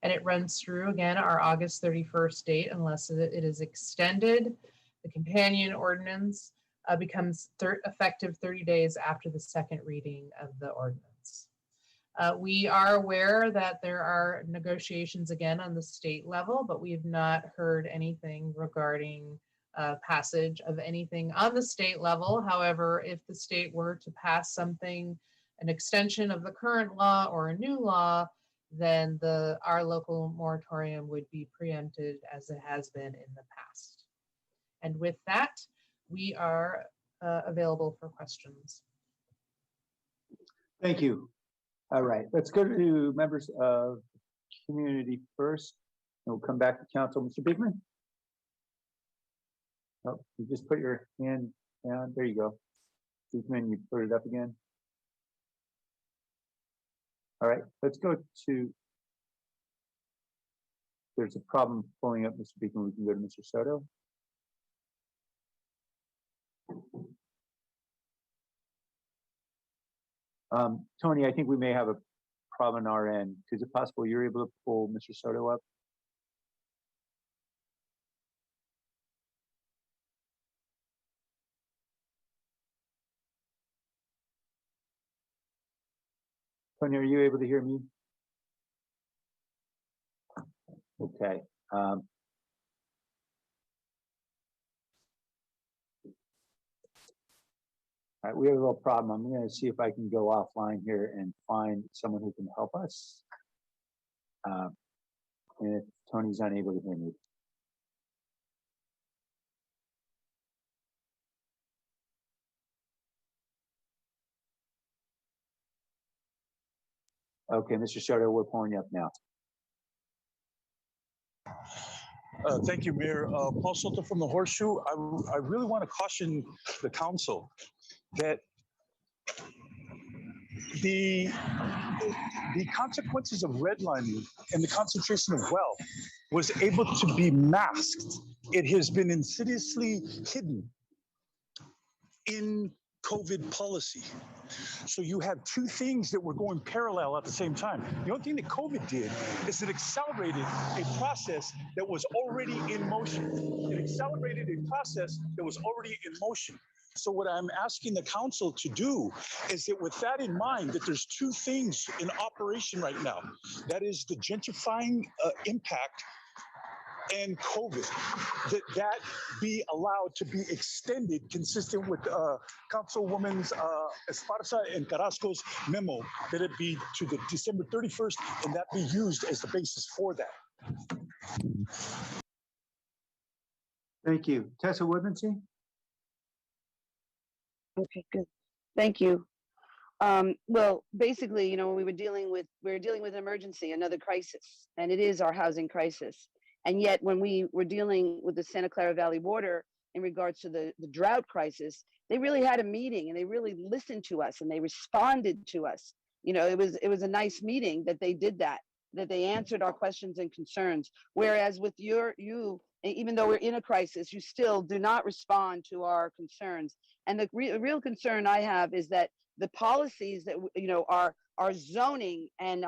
And it runs through, again, our August 31st date unless it is extended. The companion ordinance becomes effective 30 days after the second reading of the ordinance. We are aware that there are negotiations again on the state level, but we have not heard anything regarding passage of anything on the state level. However, if the state were to pass something, an extension of the current law or a new law, then our local moratorium would be preempted as it has been in the past. And with that, we are available for questions. Thank you. All right, let's go to members of community first. And we'll come back to council. Mr. Bigman? Oh, you just put your hand down. There you go. Bigman, you put it up again. All right, let's go to, there's a problem pulling up Mr. Bigman. We can go to Mr. Soto. Tony, I think we may have a problem on our end. Is it possible you're able to pull Mr. Soto up? Tony, are you able to hear me? Okay. All right, we have a little problem. I'm going to see if I can go offline here and find someone who can help us. And if Tony's unable to hear me. Okay, Mr. Soto, we're pulling you up now. Thank you, Mayor. Paul Soto from the Horseshoe. I really want to caution the council that the consequences of redlining and the concentration of wealth was able to be masked. It has been insidiously hidden in COVID policy. So you have two things that were going parallel at the same time. The only thing that COVID did is it accelerated a process that was already in motion. It accelerated a process that was already in motion. So what I'm asking the council to do is that with that in mind, that there's two things in operation right now. That is the gentrifying impact and COVID, that be allowed to be extended consistent with Councilwoman's Esparza and Carrasco's memo, that it be to the December 31st and that be used as the basis for that. Thank you. Tessa Woodmansee? Okay, good. Thank you. Well, basically, you know, we were dealing with an emergency, another crisis, and it is our housing crisis. And yet when we were dealing with the Santa Clara Valley water in regards to the drought crisis, they really had a meeting and they really listened to us and they responded to us. You know, it was a nice meeting that they did that they answered our questions and concerns. Whereas with you, even though we're in a crisis, you still do not respond to our concerns. And the real concern I have is that the policies that, you know, our zoning and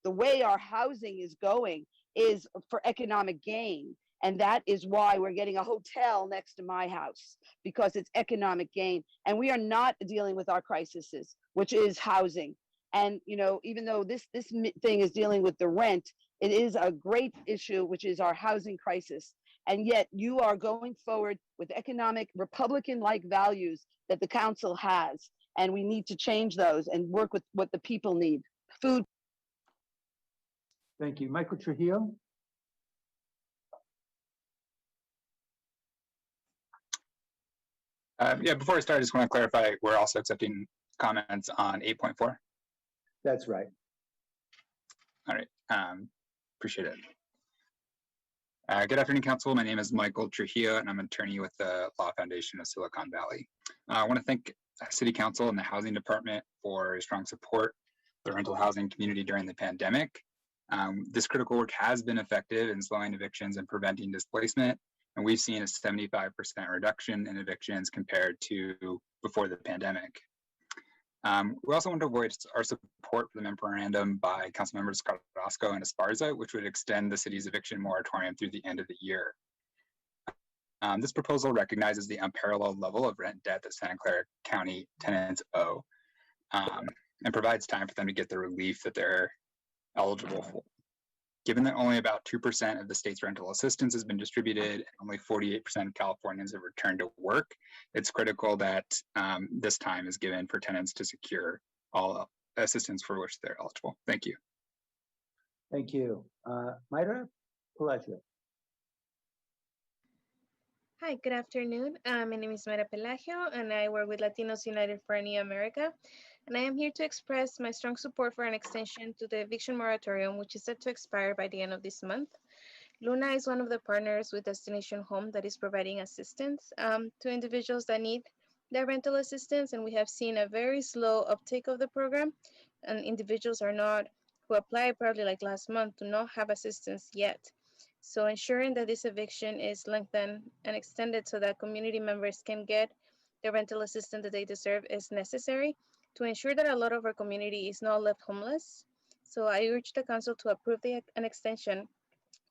the way our housing is going is for economic gain. And that is why we're getting a hotel next to my house, because it's economic gain. And we are not dealing with our crises, which is housing. And, you know, even though this thing is dealing with the rent, it is a great issue, which is our housing crisis. And yet you are going forward with economic Republican-like values that the council has. And we need to change those and work with what the people need. Food. Thank you. Michael Trujillo? Yeah, before I start, I just want to clarify, we're also accepting comments on 8.4. That's right. All right, appreciate it. Good afternoon, Council. My name is Michael Trujillo, and I'm an attorney with the Law Foundation of Silicon Valley. I want to thank City Council and the Housing Department for strong support for the rental housing community during the pandemic. This critical work has been effective in slowing evictions and preventing displacement, and we've seen a 75% reduction in evictions compared to before the pandemic. We also want to voice our support for the memorandum by Councilmembers Carrasco and Esparza, which would extend the city's eviction moratorium through the end of the year. This proposal recognizes the unparalleled level of rent debt that Santa Clara County tenants owe, and provides time for them to get the relief that they're eligible for. Given that only about 2% of the state's rental assistance has been distributed, and only 48% of Californians have returned to work, it's critical that this time is given for tenants to secure all assistance for which they're eligible. Thank you. Thank you. Mayra Pelagio. Hi, good afternoon. My name is Mayra Pelagio, and I work with Latinos United for a New America. And I am here to express my strong support for an extension to the eviction moratorium, which is set to expire by the end of this month. Luna is one of the partners with Destination Home that is providing assistance to individuals that need their rental assistance. And we have seen a very slow uptake of the program, and individuals who applied probably like last month do not have assistance yet. So ensuring that this eviction is lengthened and extended so that community members can get the rental assistance that they deserve is necessary to ensure that a lot of our community is not left homeless. So I urge the council to approve an extension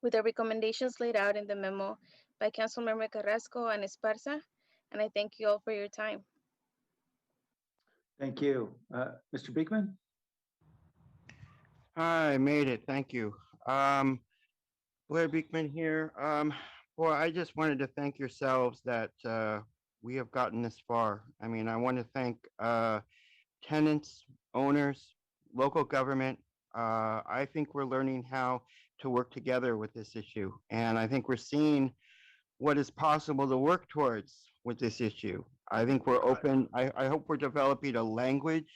with the recommendations laid out in the memo by Councilmember Carrasco and Esparza. And I thank you all for your time. Thank you. Mr. Beekman? I made it. Thank you. Blair Beekman here. Well, I just wanted to thank yourselves that we have gotten this far. I mean, I want to thank tenants, owners, local government. I think we're learning how to work together with this issue. And I think we're seeing what is possible to work towards with this issue. I think we're open. I hope we're developing a language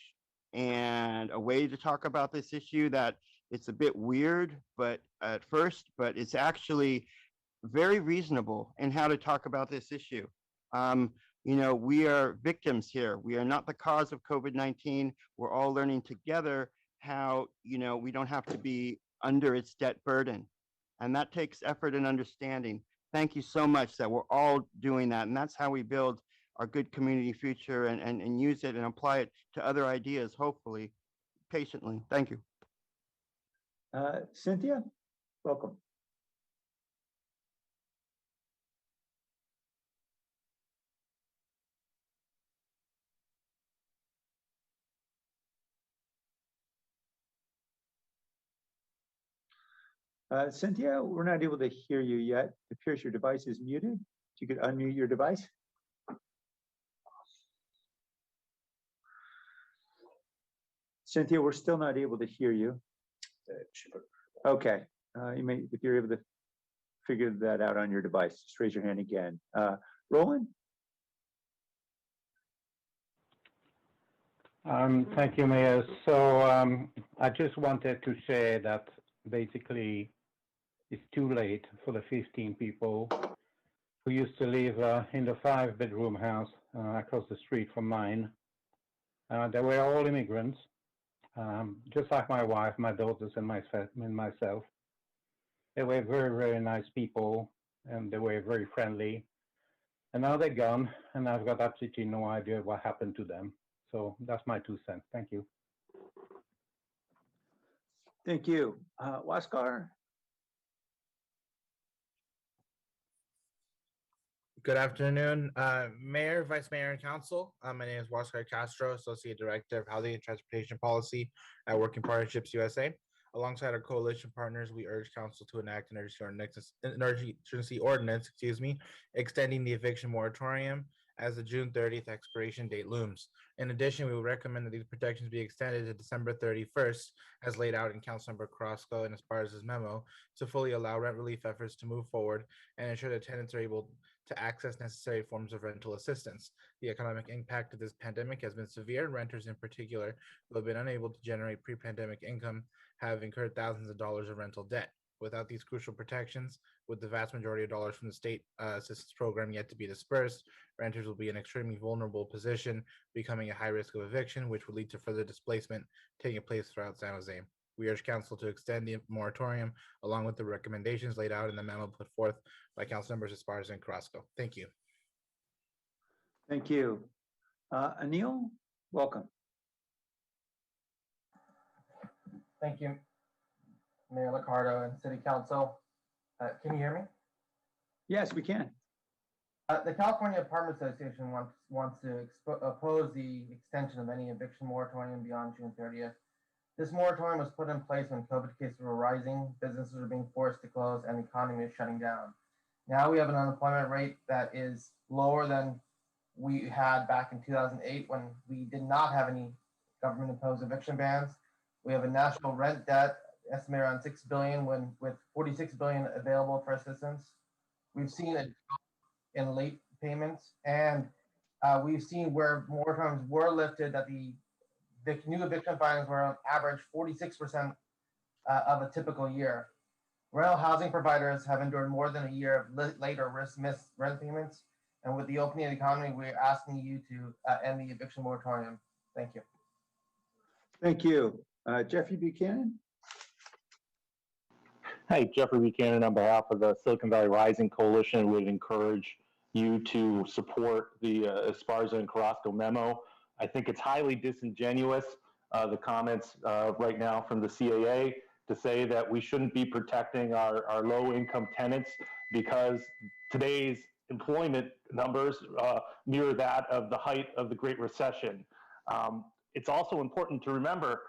and a way to talk about this issue that it's a bit weird, but at first, but it's actually very reasonable in how to talk about this issue. You know, we are victims here. We are not the cause of COVID-19. We're all learning together how, you know, we don't have to be under its debt burden. And that takes effort and understanding. Thank you so much that we're all doing that. And that's how we build our good community future and use it and apply it to other ideas, hopefully, patiently. Thank you. Cynthia, welcome. Cynthia, we're not able to hear you yet. It appears your device is muted. If you could unmute your device. Cynthia, we're still not able to hear you. Okay, you may, if you're able to figure that out on your device, just raise your hand again. Roland? Thank you, Mayor. So I just wanted to share that basically it's too late for the 15 people who used to live in the 5-bedroom house across the street from mine. They were all immigrants, just like my wife, my daughters, and myself. They were very, very nice people, and they were very friendly. And now they're gone, and I've got absolutely no idea what happened to them. So that's my 2 cents. Thank you. Thank you. Waskar? Good afternoon, Mayor, Vice Mayor, and Council. My name is Waskar Castro, Associate Director of Housing and Transportation Policy at Working Partnerships USA. Alongside our coalition partners, we urge Council to enact an emergency ordinance, extending the eviction moratorium as the June 30th expiration date looms. In addition, we would recommend that these protections be extended to December 31st, as laid out in Councilmember Carrasco and Esparza's memo, to fully allow rent relief efforts to move forward and ensure that tenants are able to access necessary forms of rental assistance. The economic impact of this pandemic has been severe. Renters in particular, who have been unable to generate pre-pandemic income, have incurred thousands of dollars of rental debt. Without these crucial protections, with the vast majority of dollars from the state assistance program yet to be dispersed, renters will be in an extremely vulnerable position, becoming at high risk of eviction, which would lead to further displacement taking place throughout San Jose. We urge Council to extend the moratorium along with the recommendations laid out in the memo put forth by Council Members Esparza and Carrasco. Thank you. Thank you. Anil, welcome. Thank you, Mayor Liccardo and City Council. Can you hear me? Yes, we can. The California Apartment Association wants to oppose the extension of any eviction moratorium beyond June 30th. This moratorium was put in place when COVID cases were rising, businesses were being forced to close, and the economy is shutting down. Now we have an unemployment rate that is lower than we had back in 2008 when we did not have any government-imposed eviction bans. We have a national rent debt estimated around $6 billion with $46 billion available for assistance. We've seen it in late payments, and we've seen where moratoriums were lifted that the new eviction fines were on average 46% of a typical year. Rental housing providers have endured more than a year of late or missed rent payments, and with the opening of the economy, we're asking you to end the eviction moratorium. Thank you. Thank you. Jeffrey Buchanan? Hi, Jeffrey Buchanan on behalf of the Silicon Valley Rising Coalition would encourage you to support the Esparza and Carrasco memo. I think it's highly disingenuous, the comments right now from the CAA to say that we shouldn't be protecting our low-income tenants because today's employment numbers mirror that of the height of the Great Recession. It's also important to remember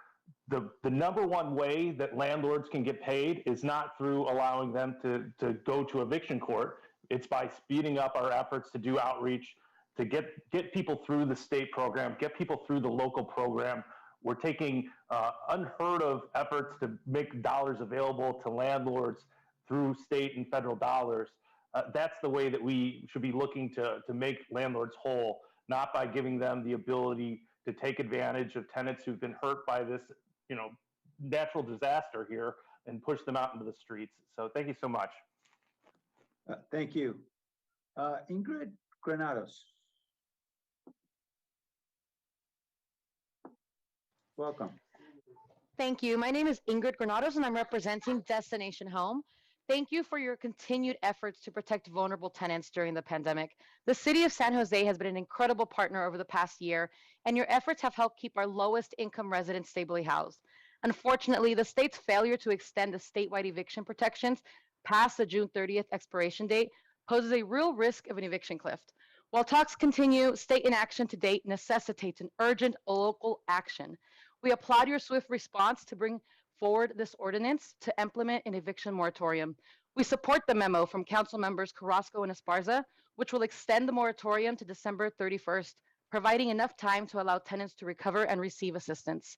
the number one way that landlords can get paid is not through allowing them to go to eviction court. It's by speeding up our efforts to do outreach, to get people through the state program, get people through the local program. We're taking unheard of efforts to make dollars available to landlords through state and federal dollars. That's the way that we should be looking to make landlords whole, not by giving them the ability to take advantage of tenants who've been hurt by this, natural disaster here and push them out into the streets. So thank you so much. Thank you. Ingrid Granados. Welcome. Thank you. My name is Ingrid Granados and I'm representing Destination Home. Thank you for your continued efforts to protect vulnerable tenants during the pandemic. The city of San Jose has been an incredible partner over the past year, and your efforts have helped keep our lowest income residents stably housed. Unfortunately, the state's failure to extend the statewide eviction protections past the June 30th expiration date poses a real risk of an eviction cliff. While talks continue, state inaction to date necessitates an urgent local action. We applaud your swift response to bring forward this ordinance to implement an eviction moratorium. We support the memo from council members Carrasco and Esparza, which will extend the moratorium to December 31st, providing enough time to allow tenants to recover and receive assistance.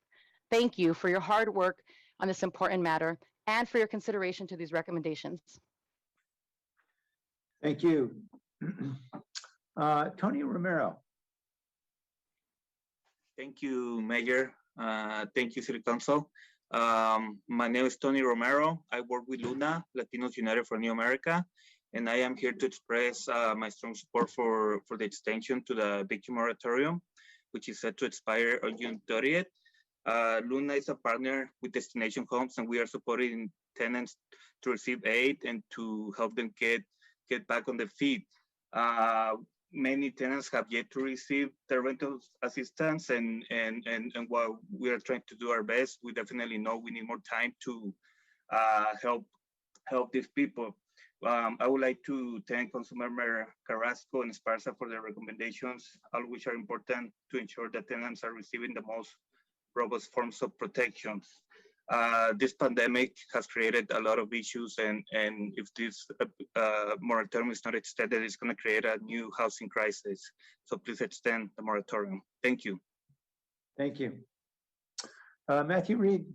Thank you for your hard work on this important matter and for your consideration to these recommendations. Thank you. Tony Romero. Thank you, Mayor. Thank you, City Council. My name is Tony Romero. I work with Luna, Latinos United for New America, and I am here to express my strong support for the extension to the eviction moratorium, which is set to expire on June 30th. Luna is a partner with Destination Homes, and we are supporting tenants to receive aid and to help them get back on their feet. Many tenants have yet to receive their rental assistance, and while we are trying to do our best, we definitely know we need more time to help these people. I would like to thank Councilmember Carrasco and Esparza for their recommendations, all which are important to ensure that tenants are receiving the most robust forms of protections. This pandemic has created a lot of issues, and if this moratorium is not extended, it's going to create a new housing crisis. So please extend the moratorium. Thank you. Thank you. Matthew Reed.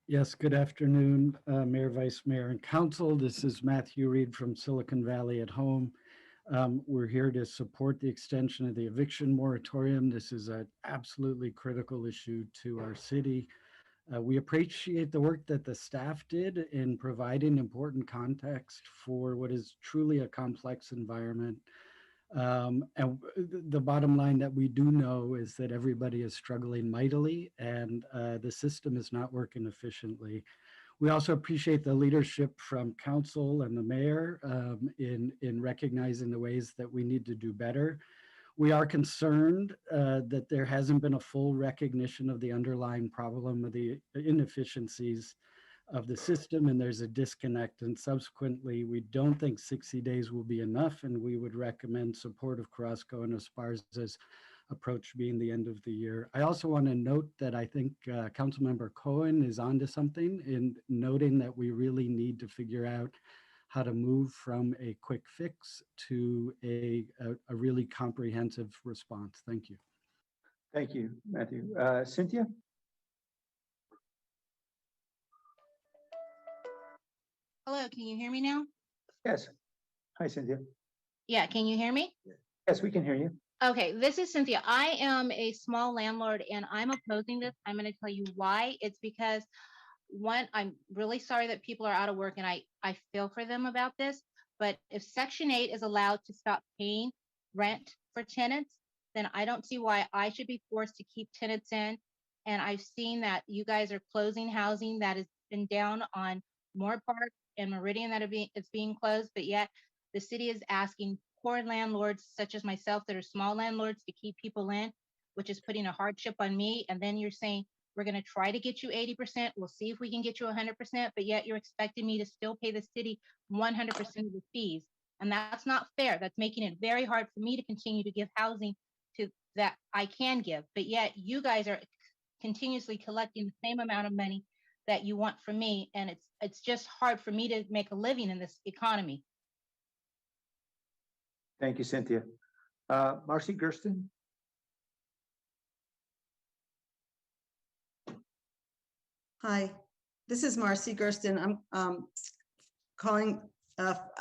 Yes, good afternoon, Mayor, Vice Mayor, and Council. This is Matthew Reed from Silicon Valley at Home. We're here to support the extension of the eviction moratorium. This is an absolutely critical issue to our city. We appreciate the work that the staff did in providing important context for what is truly a complex environment. And the bottom line that we do know is that everybody is struggling mightily, and the system is not working efficiently. We also appreciate the leadership from council and the mayor in recognizing the ways that we need to do better. We are concerned that there hasn't been a full recognition of the underlying problem of the inefficiencies of the system, and there's a disconnect. And subsequently, we don't think 60 days will be enough, and we would recommend support of Carrasco and Esparza's approach being the end of the year. I also want to note that I think Councilmember Cohen is onto something in noting that we really need to figure out how to move from a quick fix to a really comprehensive response. Thank you. Thank you, Matthew. Cynthia? Hello, can you hear me now? Yes. Hi, Cynthia. Yeah, can you hear me? Yes, we can hear you. Okay, this is Cynthia. I am a small landlord and I'm opposing this. I'm going to tell you why. It's because, one, I'm really sorry that people are out of work and I feel for them about this. But if Section 8 is allowed to stop paying rent for tenants, then I don't see why I should be forced to keep tenants in. And I've seen that you guys are closing housing that has been down on Moore Park and Meridian it's being closed, but yet the city is asking poor landlords such as myself that are small landlords to keep people in, which is putting a hardship on me. And then you're saying, we're going to try to get you 80%. We'll see if we can get you 100%, but yet you're expecting me to still pay the city 100% of the fees. And that's not fair. That's making it very hard for me to continue to give housing to that I can give, but yet you guys are continuously collecting the same amount of money that you want from me. And it's just hard for me to make a living in this economy. Thank you, Cynthia. Marcy Gersten? Hi, this is Marcy Gersten. I'm calling,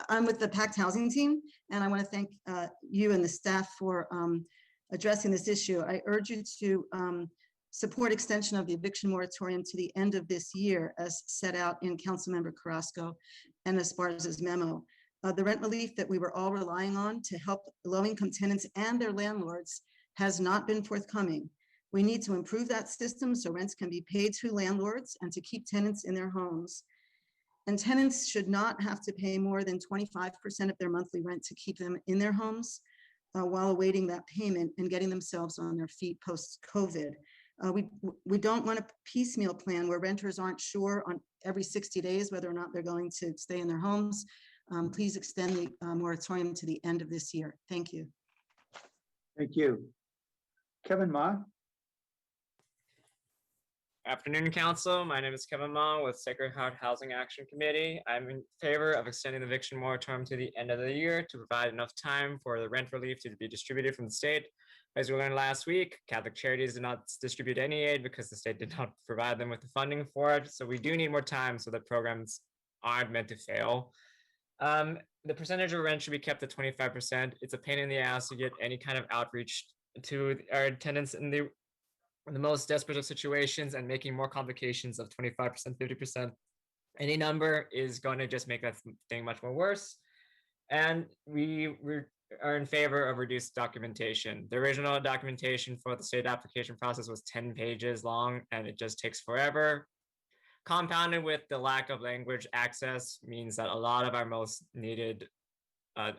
I'm with the Packed Housing team, and I want to thank you and the staff for addressing this issue. I urge you to support extension of the eviction moratorium to the end of this year, as set out in Councilmember Carrasco and Esparza's memo. The rent relief that we were all relying on to help low-income tenants and their landlords has not been forthcoming. We need to improve that system so rents can be paid to landlords and to keep tenants in their homes. And tenants should not have to pay more than 25% of their monthly rent to keep them in their homes while awaiting that payment and getting themselves on their feet post-COVID. We don't want a piecemeal plan where renters aren't sure on every 60 days whether or not they're going to stay in their homes. Please extend the moratorium to the end of this year. Thank you. Thank you. Kevin Ma? Afternoon, Council. My name is Kevin Ma with Sacred Heart Housing Action Committee. I'm in favor of extending the eviction moratorium to the end of the year to provide enough time for the rent relief to be distributed from the state. As we learned last week, Catholic Charities did not distribute any aid because the state did not provide them with the funding for it. So we do need more time so that programs aren't meant to fail. The percentage of rent should be kept at 25%. It's a pain in the ass to get any kind of outreach to our tenants in the most desperate of situations, and making more complications of 25%, 50%. Any number is going to just make that thing much more worse. And we are in favor of reduced documentation. The original documentation for the state application process was 10 pages long, and it just takes forever. Compounded with the lack of language access means that a lot of our most needed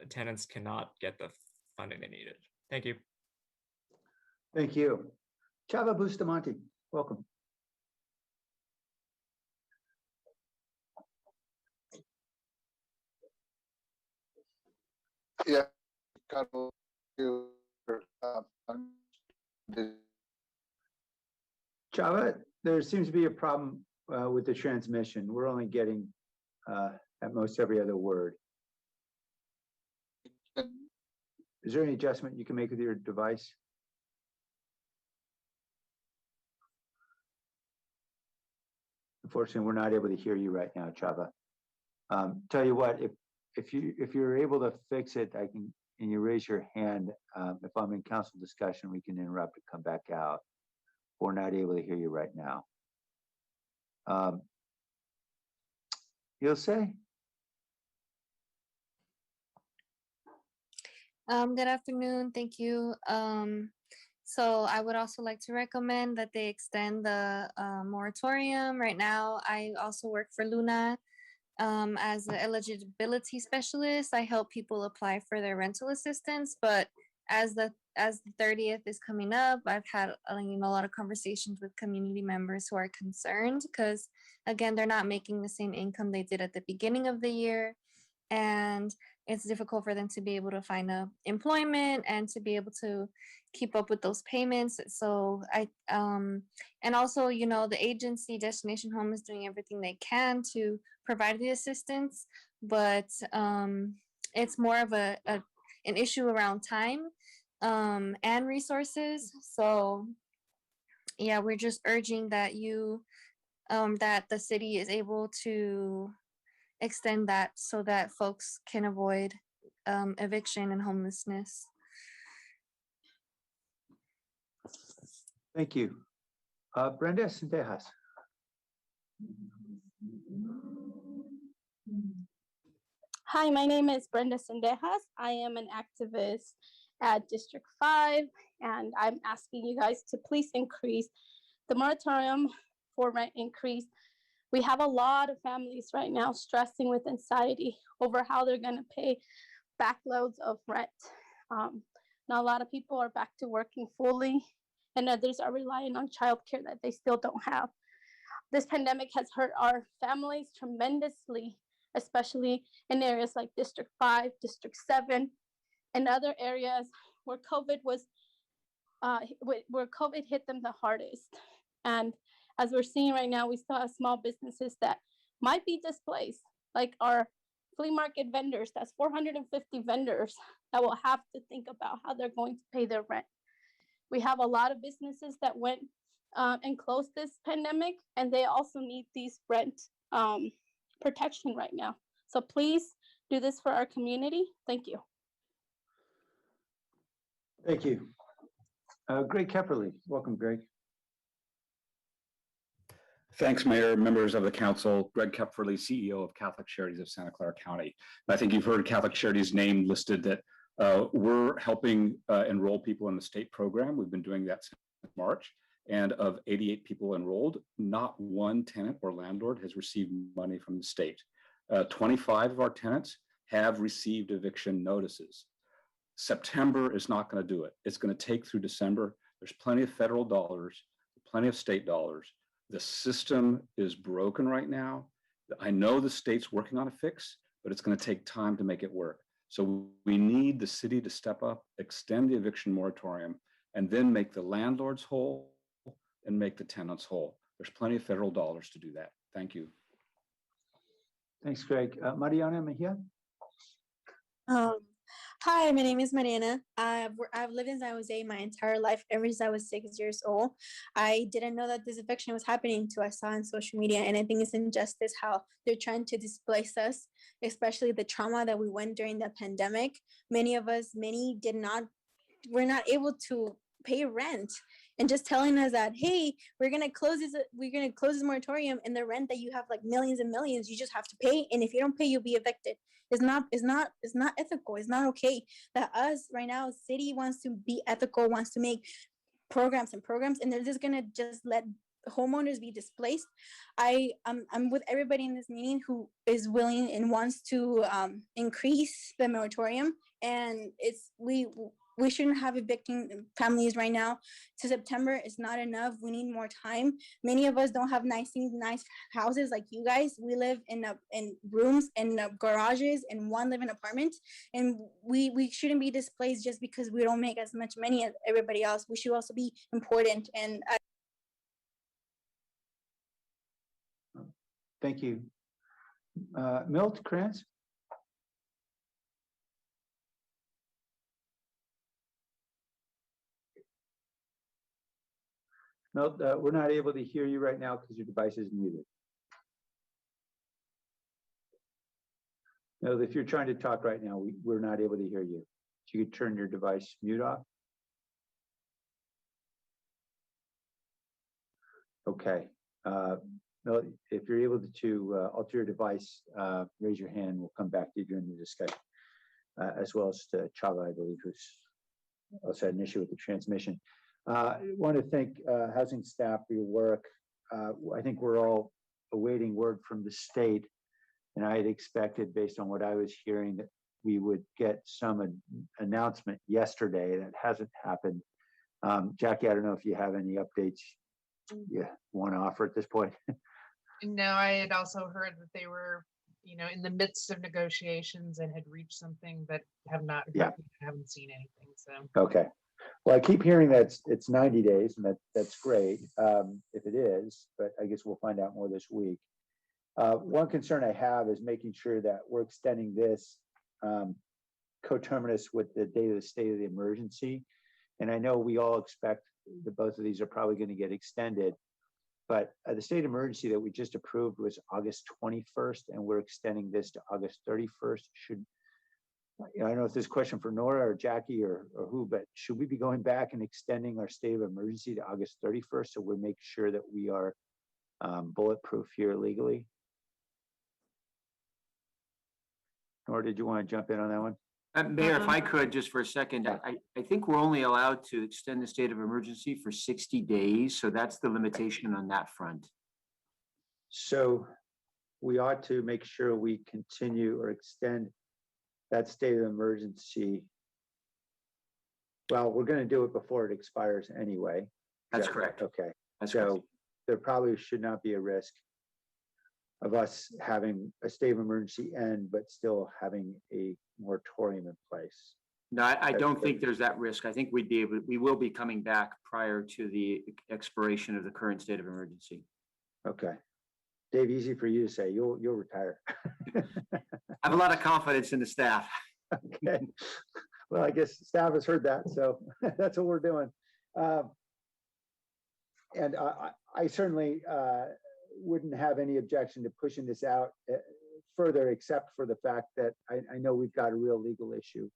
tenants cannot get the funding they needed. Thank you. Thank you. Chava Bustamante, welcome. Yeah. Chava, there seems to be a problem with the transmission. We're only getting at most every other word. Is there any adjustment you can make with your device? Unfortunately, we're not able to hear you right now, Chava. Tell you what, if you're able to fix it, I can, and you raise your hand. If I'm in council discussion, we can interrupt and come back out. We're not able to hear you right now. José? Good afternoon. Thank you. So I would also like to recommend that they extend the moratorium. Right now, I also work for Luna as an eligibility specialist. I help people apply for their rental assistance, but as the 30th is coming up, I've had a lot of conversations with community members who are concerned because, again, they're not making the same income they did at the beginning of the year, and it's difficult for them to be able to find employment and to be able to keep up with those payments. So and also, the agency Destination Home is doing everything they can to provide the assistance, but it's more of an issue around time and resources. So yeah, we're just urging that that the city is able to extend that so that folks can avoid eviction and homelessness. Thank you. Brenda Sendejas. Hi, my name is Brenda Sendejas. I am an activist at District 5, and I'm asking you guys to please increase the moratorium for rent increase. We have a lot of families right now stressing with anxiety over how they're going to pay backloads of rent. Now, a lot of people are back to working fully, and others are relying on childcare that they still don't have. This pandemic has hurt our families tremendously, especially in areas like District 5, District 7, and other areas where COVID hit them the hardest. And as we're seeing right now, we still have small businesses that might be displaced, like our flea market vendors. That's 450 vendors that will have to think about how they're going to pay their rent. We have a lot of businesses that went and closed this pandemic, and they also need these rent protection right now. So please do this for our community. Thank you. Thank you. Greg Kepperly, welcome, Greg. Thanks, Mayor, members of the council. Greg Kepferly, CEO of Catholic Charities of Santa Clara County. And I think you've heard Catholic Charities' name listed that we're helping enroll people in the state program. We've been doing that since March. And of 88 people enrolled, not one tenant or landlord has received money from the state. 25 of our tenants have received eviction notices. September is not going to do it. It's going to take through December. There's plenty of federal dollars, plenty of state dollars. The system is broken right now. I know the state's working on a fix, but it's going to take time to make it work. So we need the city to step up, extend the eviction moratorium, and then make the landlords whole and make the tenants whole. There's plenty of federal dollars to do that. Thank you. Thanks, Greg. Mariana Mejia? Hi, my name is Mariana. I've lived in San Jose my entire life, ever since I was 6 years old. I didn't know that this eviction was happening until I saw on social media, and I think it's injustice how they're trying to displace us, especially the trauma that we went during the pandemic. Many were not able to pay rent, and just telling us that, hey, we're gonna close this moratorium, and the rent that you have, like millions and millions, you just have to pay, and if you don't pay, you'll be evicted. It's not ethical. It's not okay that us right now, city wants to be ethical, wants to make programs, and they're just gonna just let homeowners be displaced. I'm with everybody in this meeting who is willing and wants to increase the moratorium, and we shouldn't have evicting families right now. To September is not enough. We need more time. Many of us don't have nice houses like you guys. We live in rooms and garages and one living apartment, and we shouldn't be displaced just because we don't make as much money as everybody else. We should also be important. And Thank you. Milt Krantz? Milt, we're not able to hear you right now because your device is muted. No, if you're trying to talk right now, we're not able to hear you. So you could turn your device mute off. Okay. Milt, if you're able to alter your device, raise your hand. We'll come back to you during the discussion, as well as to Chava, I believe, who's also had an issue with the transmission. I want to thank housing staff for your work. I think we're all awaiting word from the state, and I had expected, based on what I was hearing, that we would get some announcement yesterday. That hasn't happened. Jackie, I don't know if you have any updates you want to offer at this point. No, I had also heard that they were, in the midst of negotiations and had reached something, but have not, haven't seen anything. So Okay. Well, I keep hearing that it's 90 days, and that's great if it is, but I guess we'll find out more this week. One concern I have is making sure that we're extending this coterminous with the date of the state of the emergency. And I know we all expect that both of these are probably going to get extended, but the state of emergency that we just approved was August 21st, and we're extending this to August 31st. I don't know if this is a question for Nora or Jackie or who, but should we be going back and extending our state of emergency to August 31st so we make sure that we are bulletproof here legally? Nora, did you want to jump in on that one? Mayor, if I could, just for a second, I think we're only allowed to extend the state of emergency for 60 days. So that's the limitation on that front. So we ought to make sure we continue or extend that state of emergency. Well, we're going to do it before it expires anyway. That's correct. Okay. That's so correct. There probably should not be a risk of us having a state of emergency end, but still having a moratorium in place. No, I don't think there's that risk. I think we will be coming back prior to the expiration of the current state of emergency. Okay. Dave, easy for you to say, you'll retire. I have a lot of confidence in the staff. Okay. Well, I guess staff has heard that, so that's what we're doing. And I certainly wouldn't have any objection to pushing this out further, except for the fact that I know we've got a real legal issue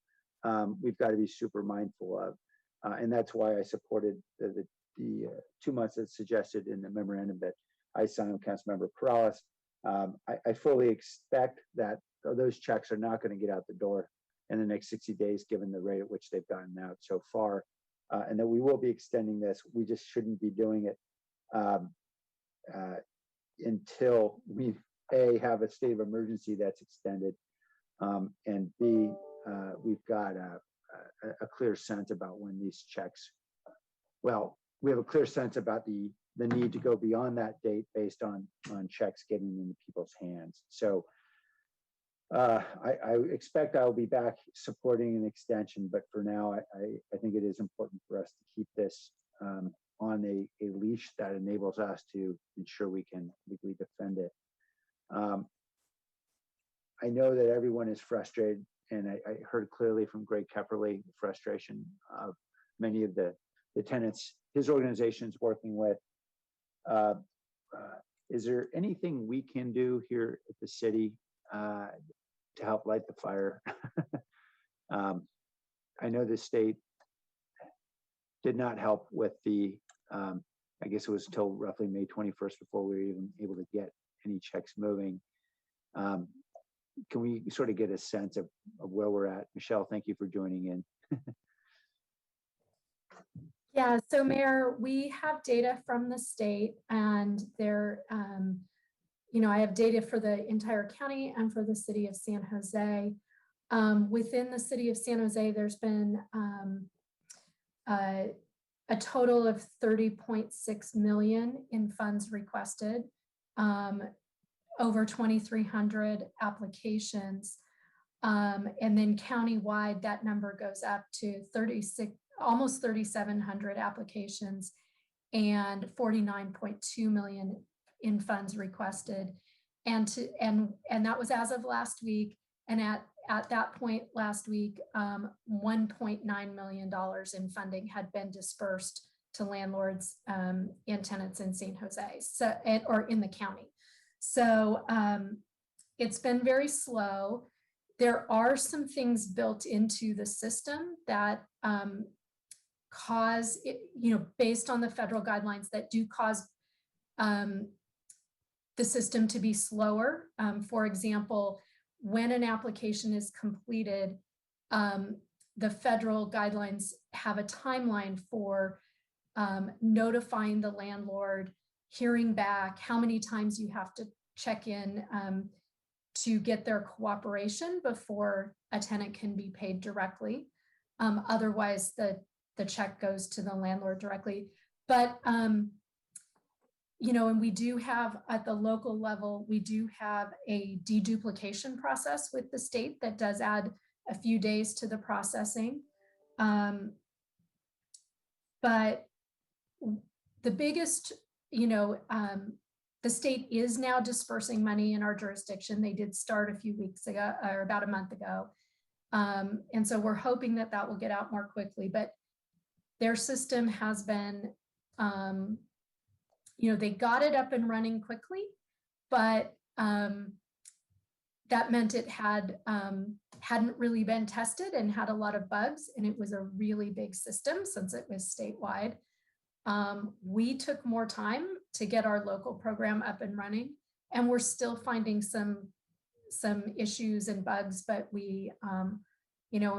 we've got to be super mindful of. And that's why I supported the 2 months that's suggested in the memorandum that I signed with Councilmember Perales. I fully expect that those checks are not going to get out the door in the next 60 days, given the rate at which they've gotten out so far, and that we will be extending this. We just shouldn't be doing it until we A, have a state of emergency that's extended, and B, we've got a clear sense about when these checks, well, we have a clear sense about the need to go beyond that date based on checks getting into people's hands. So I expect I'll be back supporting an extension, but for now, I think it is important for us to keep this on a leash that enables us to ensure we can legally defend it. I know that everyone is frustrated, and I heard clearly from Greg Kepperly the frustration of many of the tenants his organization is working with. Is there anything we can do here at the city to help light the fire? I know the state did not help with the, I guess it was till roughly May 21st before we were even able to get any checks moving. Can we sort of get a sense of where we're at? Michelle, thank you for joining in. Yeah, so Mayor, we have data from the state, and there, I have data for the entire county and for the city of San Jose. Within the city of San Jose, there's been a total of 30.6 million in funds requested, over 2,300 applications. And then countywide, that number goes up to almost 3,700 applications and 49.2 million in funds requested. And that was as of last week. And at that point last week, $1.9 million in funding had been dispersed to landlords and tenants in San Jose, or in the county. So it's been very slow. There are some things built into the system that cause it, based on the federal guidelines, that do cause the system to be slower. For example, when an application is completed, the federal guidelines have a timeline for notifying the landlord, hearing back, how many times you have to check in to get their cooperation before a tenant can be paid directly. Otherwise, the check goes to the landlord directly. But, and we do have at the local level, we do have a deduplication process with the state that does add a few days to the processing. But the biggest, the state is now dispersing money in our jurisdiction. They did start a few weeks ago, or about a month ago. And so we're hoping that that will get out more quickly, but their system has been, they got it up and running quickly, but that meant it hadn't really been tested and had a lot of bugs, and it was a really big system since it was statewide. We took more time to get our local program up and running, and we're still finding some issues and bugs, but we, and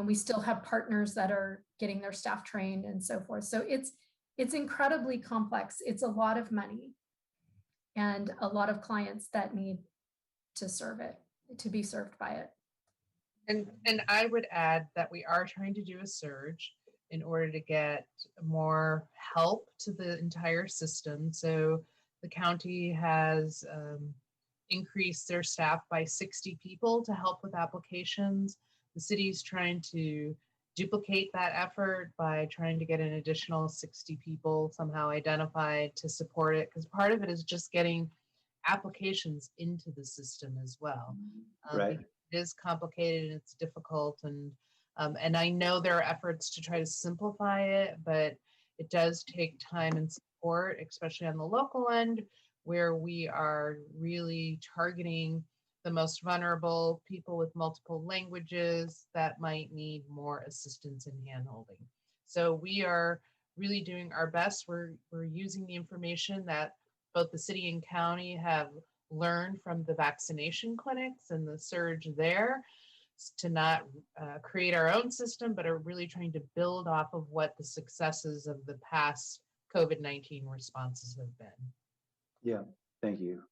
we still have partners that are getting their staff trained and so forth. So it's incredibly complex. It's a lot of money and a lot of clients that need to serve it, to be served by it. And I would add that we are trying to do a surge in order to get more help to the entire system. So the county has increased their staff by 60 people to help with applications. The city's trying to duplicate that effort by trying to get an additional 60 people somehow identified to support it, because part of it is just getting applications into the system as well. Right. It is complicated and it's difficult, and I know there are efforts to try to simplify it, but it does take time and support, especially on the local end, where we are really targeting the most vulnerable, people with multiple languages that might need more assistance in handholding. So we are really doing our best. We're using the information that both the city and county have learned from the vaccination clinics and the surge there, to not create our own system, but are really trying to build off of what the successes of the past COVID-19 responses have been. Yeah, thank you.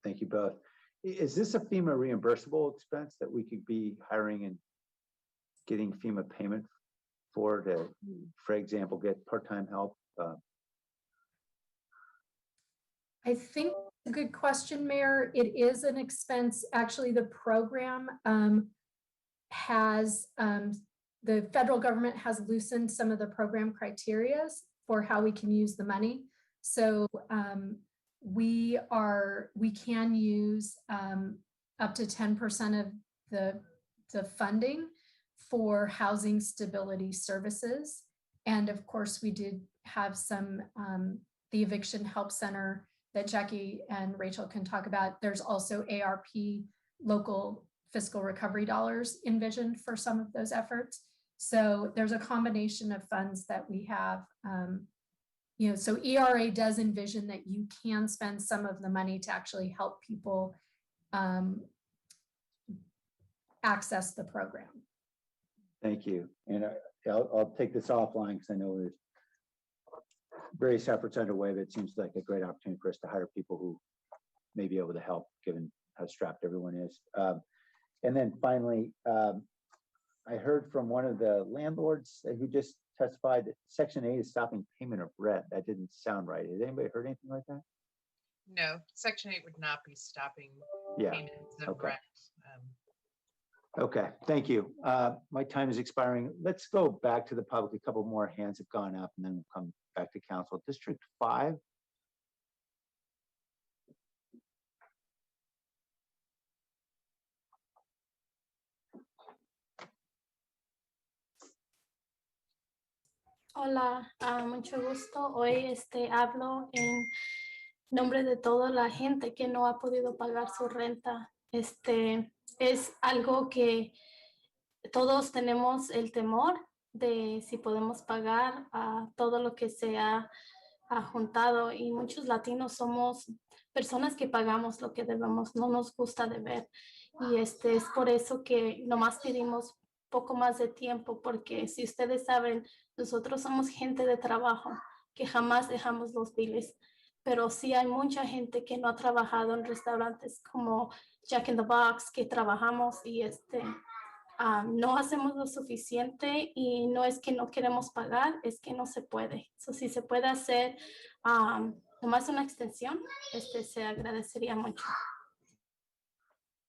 Thank you both. Is this a FEMA reimbursable expense that we could be hiring and getting FEMA payment for to, for example, get part-time help? I think A good question, Mayor. It is an expense. Actually, the program has, the federal government has loosened some of the program criterias for how we can use the money. So we can use up to 10% of the funding for housing stability services. And of course, we did have some, the Eviction Help Center that Jackie and Rachel can talk about. There's also ARP local fiscal recovery dollars envisioned for some of those efforts. So there's a combination of funds that we have. So ERA does envision that you can spend some of the money to actually help people access the program. Thank you. And I'll take this offline because I know there's various efforts underway, but it seems like a great opportunity for us to hire people who may be able to help, given how strapped everyone is. And then finally, I heard from one of the landlords who just testified that Section 8 is stopping payment of rent. That didn't sound right. Has anybody heard anything like that? No, Section 8 would not be stopping Yeah. payments of Okay. rent. Okay, thank you. My time is expiring. Let's go back to the public. A couple more hands have gone up, and then we'll come back to council. District 5. Hola, mucho gusto. Hoy hablo en nombre de toda la gente que no ha podido pagar su renta. Es algo que todos tenemos el temor de si podemos pagar todo lo que se ha juntado, y muchos latinos somos personas que pagamos lo que debemos, no nos gusta deber, y es por eso que nomás pedimos poco más de tiempo, porque si ustedes saben, nosotros somos gente de trabajo que jamás dejamos los biles, pero sí hay mucha gente que no ha trabajado en restaurantes como Jack in the Box, que trabajamos y no hacemos lo suficiente, y no es que no queremos pagar, es que no se puede. So, si se puede hacer nomás una extensión, se agradecería mucho.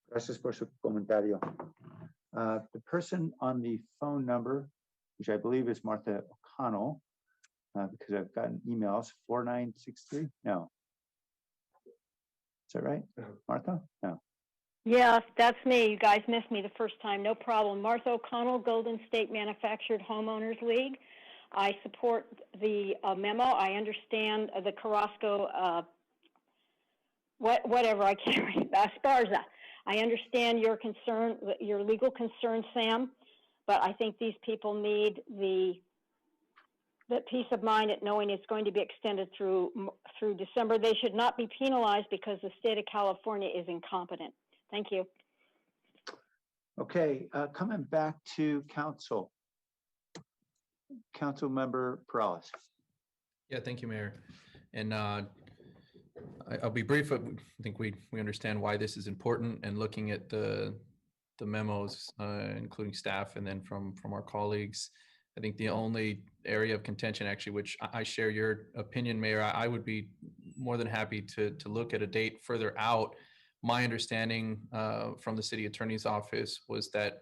Gracias por su comentario. The person on the phone number, which I believe is Martha O'Connell, because I've gotten emails, 4963? No. Is that right? Martha? No. Yes, that's me. You guys missed me the first time. No problem. Martha O'Connell, Golden State Manufactured Homeowners League. I support the memo. I understand the Carrasco, whatever, I can't read, Esparza. I understand your concern, your legal concern, Sam, but I think these people need the peace of mind at knowing it's going to be extended through December. They should not be penalized because the state of California is incompetent. Thank you. Okay, coming back to council. Council Member Perales. Yeah, thank you, Mayor. And I'll be brief. I think we understand why this is important, and looking at the memos, including staff and then from our colleagues, I think the only area of contention, actually, which I share your opinion, Mayor, I would be more than happy to look at a date further out. My understanding from the city attorney's office was that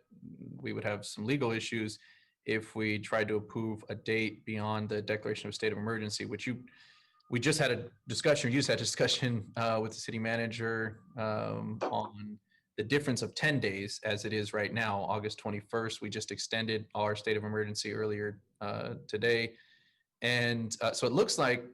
we would have some legal issues if we tried to approve a date beyond the declaration of state of emergency, which we just had a discussion, you just had a discussion with the city manager on the difference of 10 days as it is right now, August 21st. We just extended our state of emergency earlier today. And so it looks like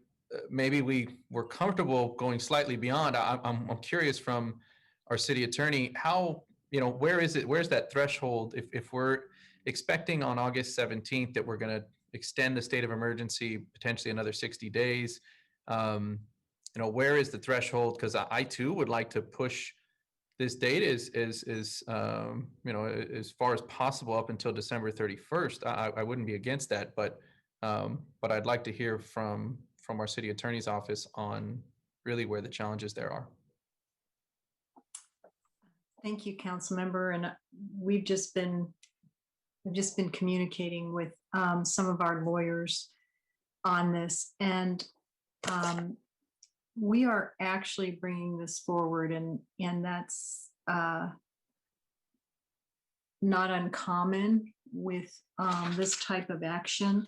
maybe we were comfortable going slightly beyond. I'm curious from our city attorney, how, where's that threshold? If we're expecting on August 17th that we're going to extend the state of emergency potentially another 60 days, where is the threshold? Because I too would like to push this date as far as possible up until December 31st. I wouldn't be against that, but I'd like to hear from our city attorney's office on really where the challenges there are. Thank you, council member. And we've just been communicating with some of our lawyers on this, and we are actually bringing this forward, and that's not uncommon with this type of action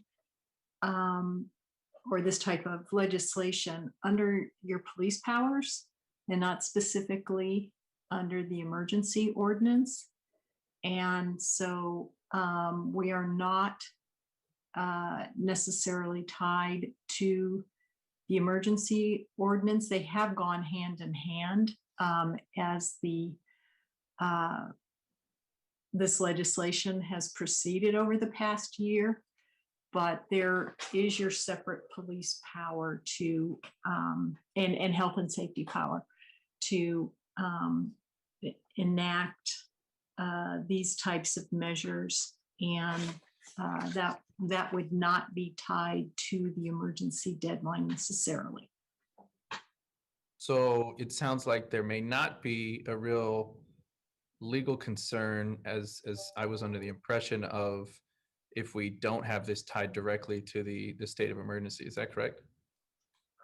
or this type of legislation under your police powers and not specifically under the emergency ordinance. And so we are not necessarily tied to the emergency ordinance. They have gone hand in hand as this legislation has proceeded over the past year, but there is your separate police power to and health and safety power to enact these types of measures, and that would not be tied to the emergency deadline necessarily. So it sounds like there may not be a real legal concern as I was under the impression of if we don't have this tied directly to the state of emergency. Is that correct?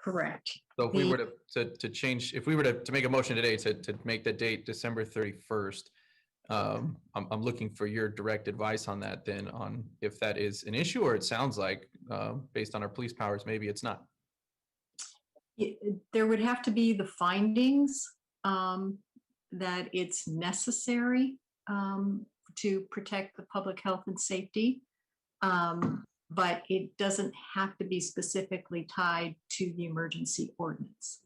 Correct. So if we were to change, if we were to make a motion today to make the date December 31st, I'm looking for your direct advice on that then, on if that is an issue, or it sounds like based on our police powers, maybe it's not. There would have to be the findings that it's necessary to protect the public health and safety, but it doesn't have to be specifically tied to the emergency ordinance.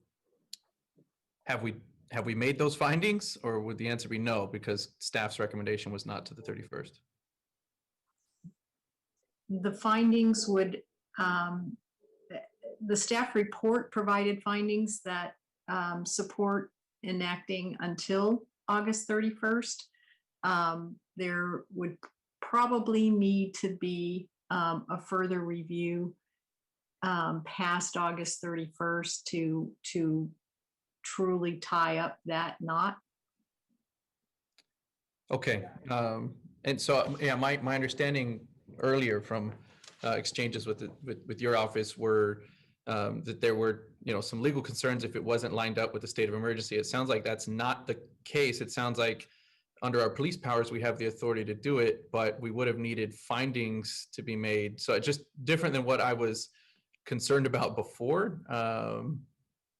Have we made those findings, or would the answer be no, because staff's recommendation was not to the 31st? The findings would, the staff report provided findings that support enacting until August 31st. There would probably need to be a further review past August 31st to truly tie up that knot. Okay, and so yeah, my understanding earlier from exchanges with your office were that there were some legal concerns if it wasn't lined up with the state of emergency. It sounds like that's not the case. It sounds like under our police powers we have the authority to do it, but we would have needed findings to be made. So it's just different than what I was concerned about before,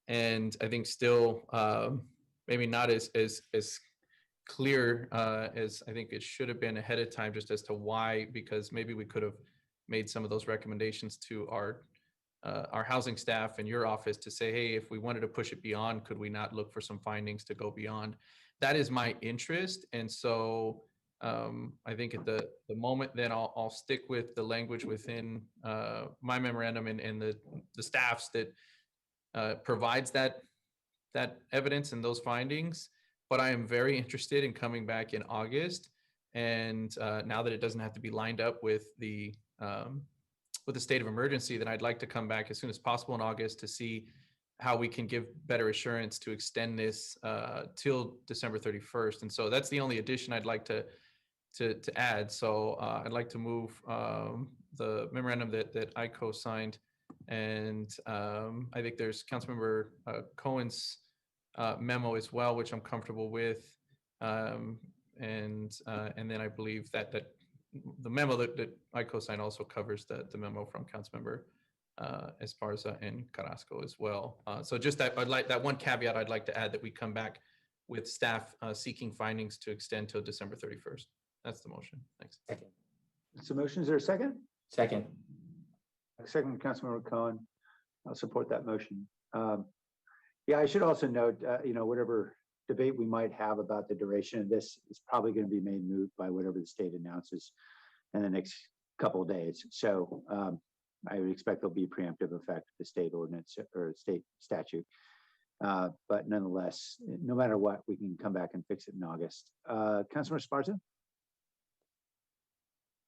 and I think still maybe not as clear as I think it should have been ahead of time, just as to why, because maybe we could have made some of those recommendations to our housing staff and your office to say, hey, if we wanted to push it beyond, could we not look for some findings to go beyond? That is my interest. And so I think at the moment, then I'll stick with the language within my memorandum and the staff's that provides that evidence and those findings. But I am very interested in coming back in August. And now that it doesn't have to be lined up with the state of emergency, then I'd like to come back as soon as possible in August to see how we can give better assurance to extend this till December 31st. And so that's the only addition I'd like to add. So I'd like to move the memorandum that I co-signed. And I think there's Councilmember Cohen's memo as well, which I'm comfortable with. And then I believe that the memo that I co-signed also covers the memo from Councilmember Esparza and Carrasco as well. So just that, I'd like that one caveat I'd like to add, that we come back with staff seeking findings to extend till December 31st. That's the motion. Thanks. So motion, is there a second? Second. Second, Councilmember Cohen. I'll support that motion. Yeah, I should also note, whatever debate we might have about the duration of this is probably going to be made moot by whatever the state announces in the next couple of days. So I would expect there'll be preemptive effect of the state ordinance or state statute. But nonetheless, no matter what, we can come back and fix it in August. Councilmember Esparza?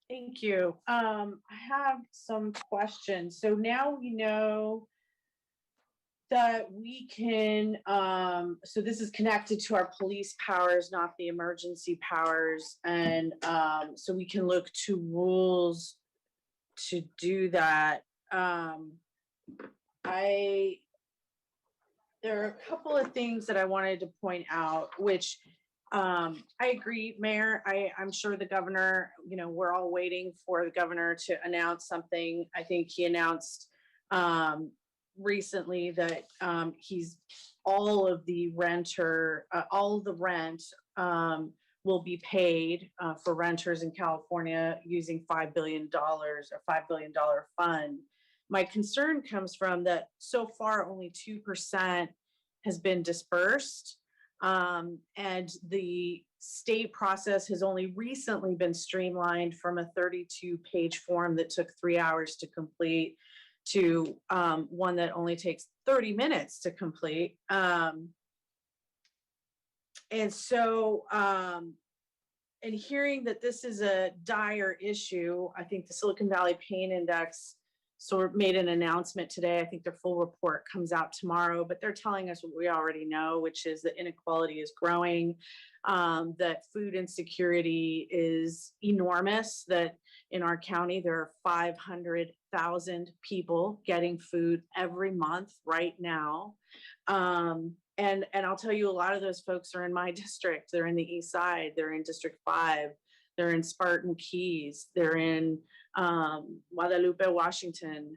Thank you. I have some questions. So now we know that we can, so this is connected to our police powers, not the emergency powers. And so we can look to rules to do that. I there are a couple of things that I wanted to point out, which I agree, Mayor. I'm sure the governor, we're all waiting for the governor to announce something. I think he announced recently that all of the rent will be paid for renters in California using $5 billion or $5 billion fund. My concern comes from that so far only 2% has been dispersed. And the state process has only recently been streamlined from a 32-page form that took 3 hours to complete to one that only takes 30 minutes to complete. And so, and hearing that this is a dire issue, I think the Silicon Valley Pain Index sort of made an announcement today. I think their full report comes out tomorrow, but they're telling us what we already know, which is that inequality is growing, that food insecurity is enormous, that in our county, there are 500,000 people getting food every month right now. And I'll tell you, a lot of those folks are in my district. They're in the East Side, they're in District 5, they're in Spartan Keys, they're in Guadalupe, Washington,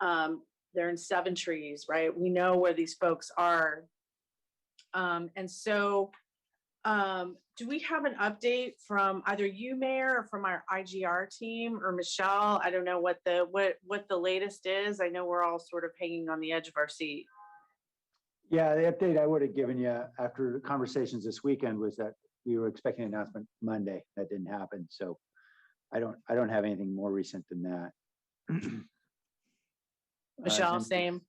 they're in Seven Trees, right? We know where these folks are. And so do we have an update from either you, Mayor, or from our IGR team, or Michelle? I don't know what the latest is. I know we're all sort of hanging on the edge of our seat. Yeah, the update I would have given you after conversations this weekend was that we were expecting an announcement Monday. That didn't happen. So I don't have anything more recent than that. Michelle, same.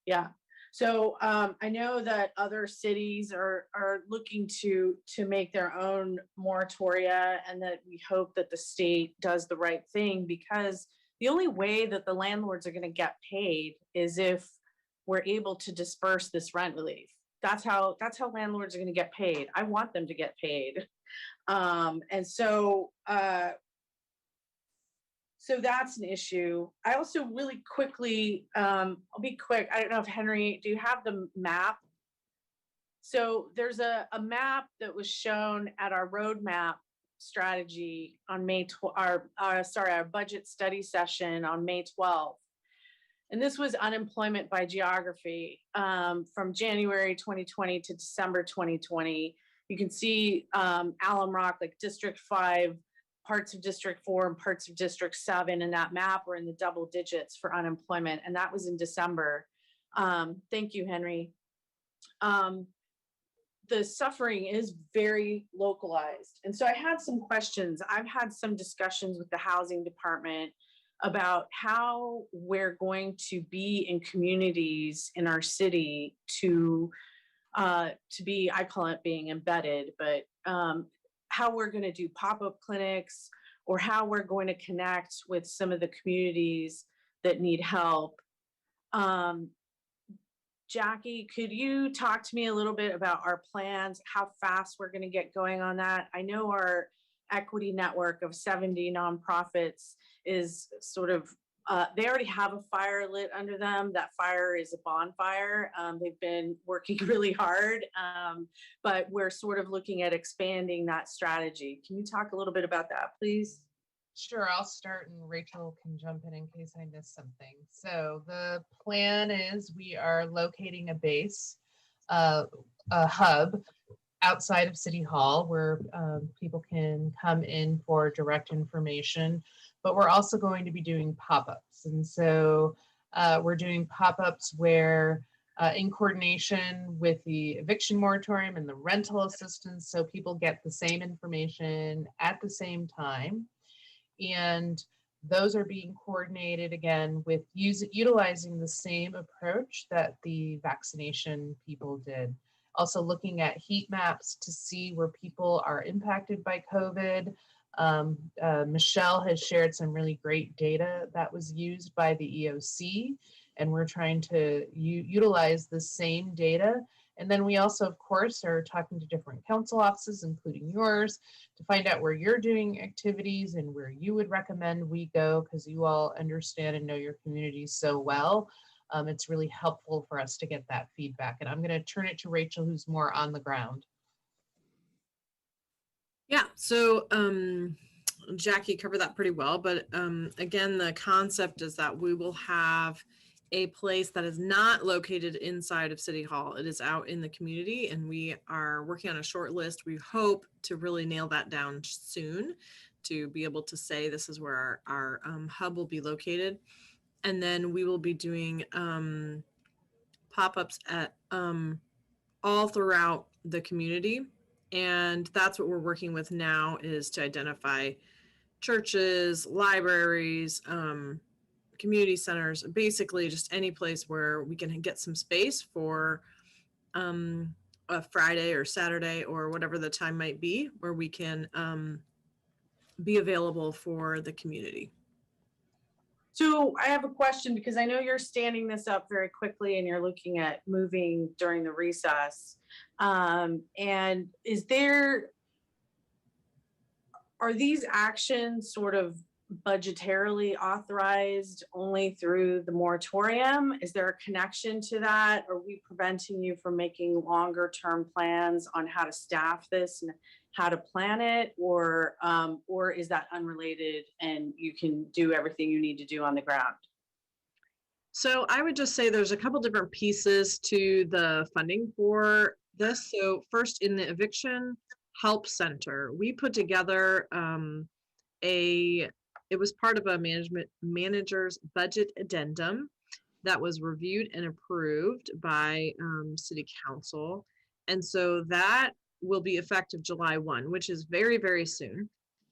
Yeah. So I know that other cities are looking to make their own moratoria, and that we hope that the state does the right thing, because the only way that the landlords are going to get paid is if we're able to disperse this rent relief. That's how landlords are going to get paid. I want them to get paid. And so that's an issue. I also really quickly, I'll be quick. I don't know if Henry, do you have the map? So there's a map that was shown at our roadmap strategy on our budget study session on May 12th. And this was unemployment by geography from January 2020 to December 2020. You can see Alum Rock, like District 5, parts of District 4 and parts of District 7 in that map were in the double digits for unemployment. And that was in December. Thank you, Henry. The suffering is very localized. And so I had some questions. I've had some discussions with the housing department about how we're going to be in communities in our city to be, I call it being embedded, but how we're going to do pop-up clinics, or how we're going to connect with some of the communities that need help. Jackie, could you talk to me a little bit about our plans, how fast we're going to get going on that? I know our equity network of 70 nonprofits is sort of, they already have a fire lit under them. That fire is a bonfire. They've been working really hard, but we're sort of looking at expanding that strategy. Can you talk a little bit about that, please? Sure, I'll start and Rachel can jump in case I miss something. So the plan is we are locating a base, a hub outside of City Hall where people can come in for direct information, but we're also going to be doing pop-ups. And so we're doing pop-ups where in coordination with the eviction moratorium and the rental assistance, so people get the same information at the same time. And those are being coordinated again with utilizing the same approach that the vaccination people did. Also looking at heat maps to see where people are impacted by COVID. Michelle has shared some really great data that was used by the EOC, and we're trying to utilize the same data. And then we also, of course, are talking to different council offices, including yours, to find out where you're doing activities and where you would recommend we go, because you all understand and know your communities so well. it's really helpful for us to get that feedback. And I'm going to turn it to Rachel, who's more on the ground. Yeah, so Jackie covered that pretty well, but again, the concept is that we will have a place that is not located inside of City Hall. It is out in the community, and we are working on a short list. We hope to really nail that down soon to be able to say this is where our hub will be located. And then we will be doing pop-ups at all throughout the community. And that's what we're working with now, is to identify churches, libraries, community centers, basically just any place where we can get some space for a Friday or Saturday or whatever the time might be, where we can be available for the community. So I have a question, because I know you're standing this up very quickly and you're looking at moving during the recess. And are these actions sort of budgetarily authorized only through the moratorium? Is there a connection to that? Are we preventing you from making longer term plans on how to staff this and how to plan it? Or is that unrelated and you can do everything you need to do on the ground? So I would just say there's a couple different pieces to the funding for this. So first, in the Eviction Help Center, we put together it was part of a manager's budget addendum that was reviewed and approved by City Council. And so that will be effective July 1, which is very, very soon,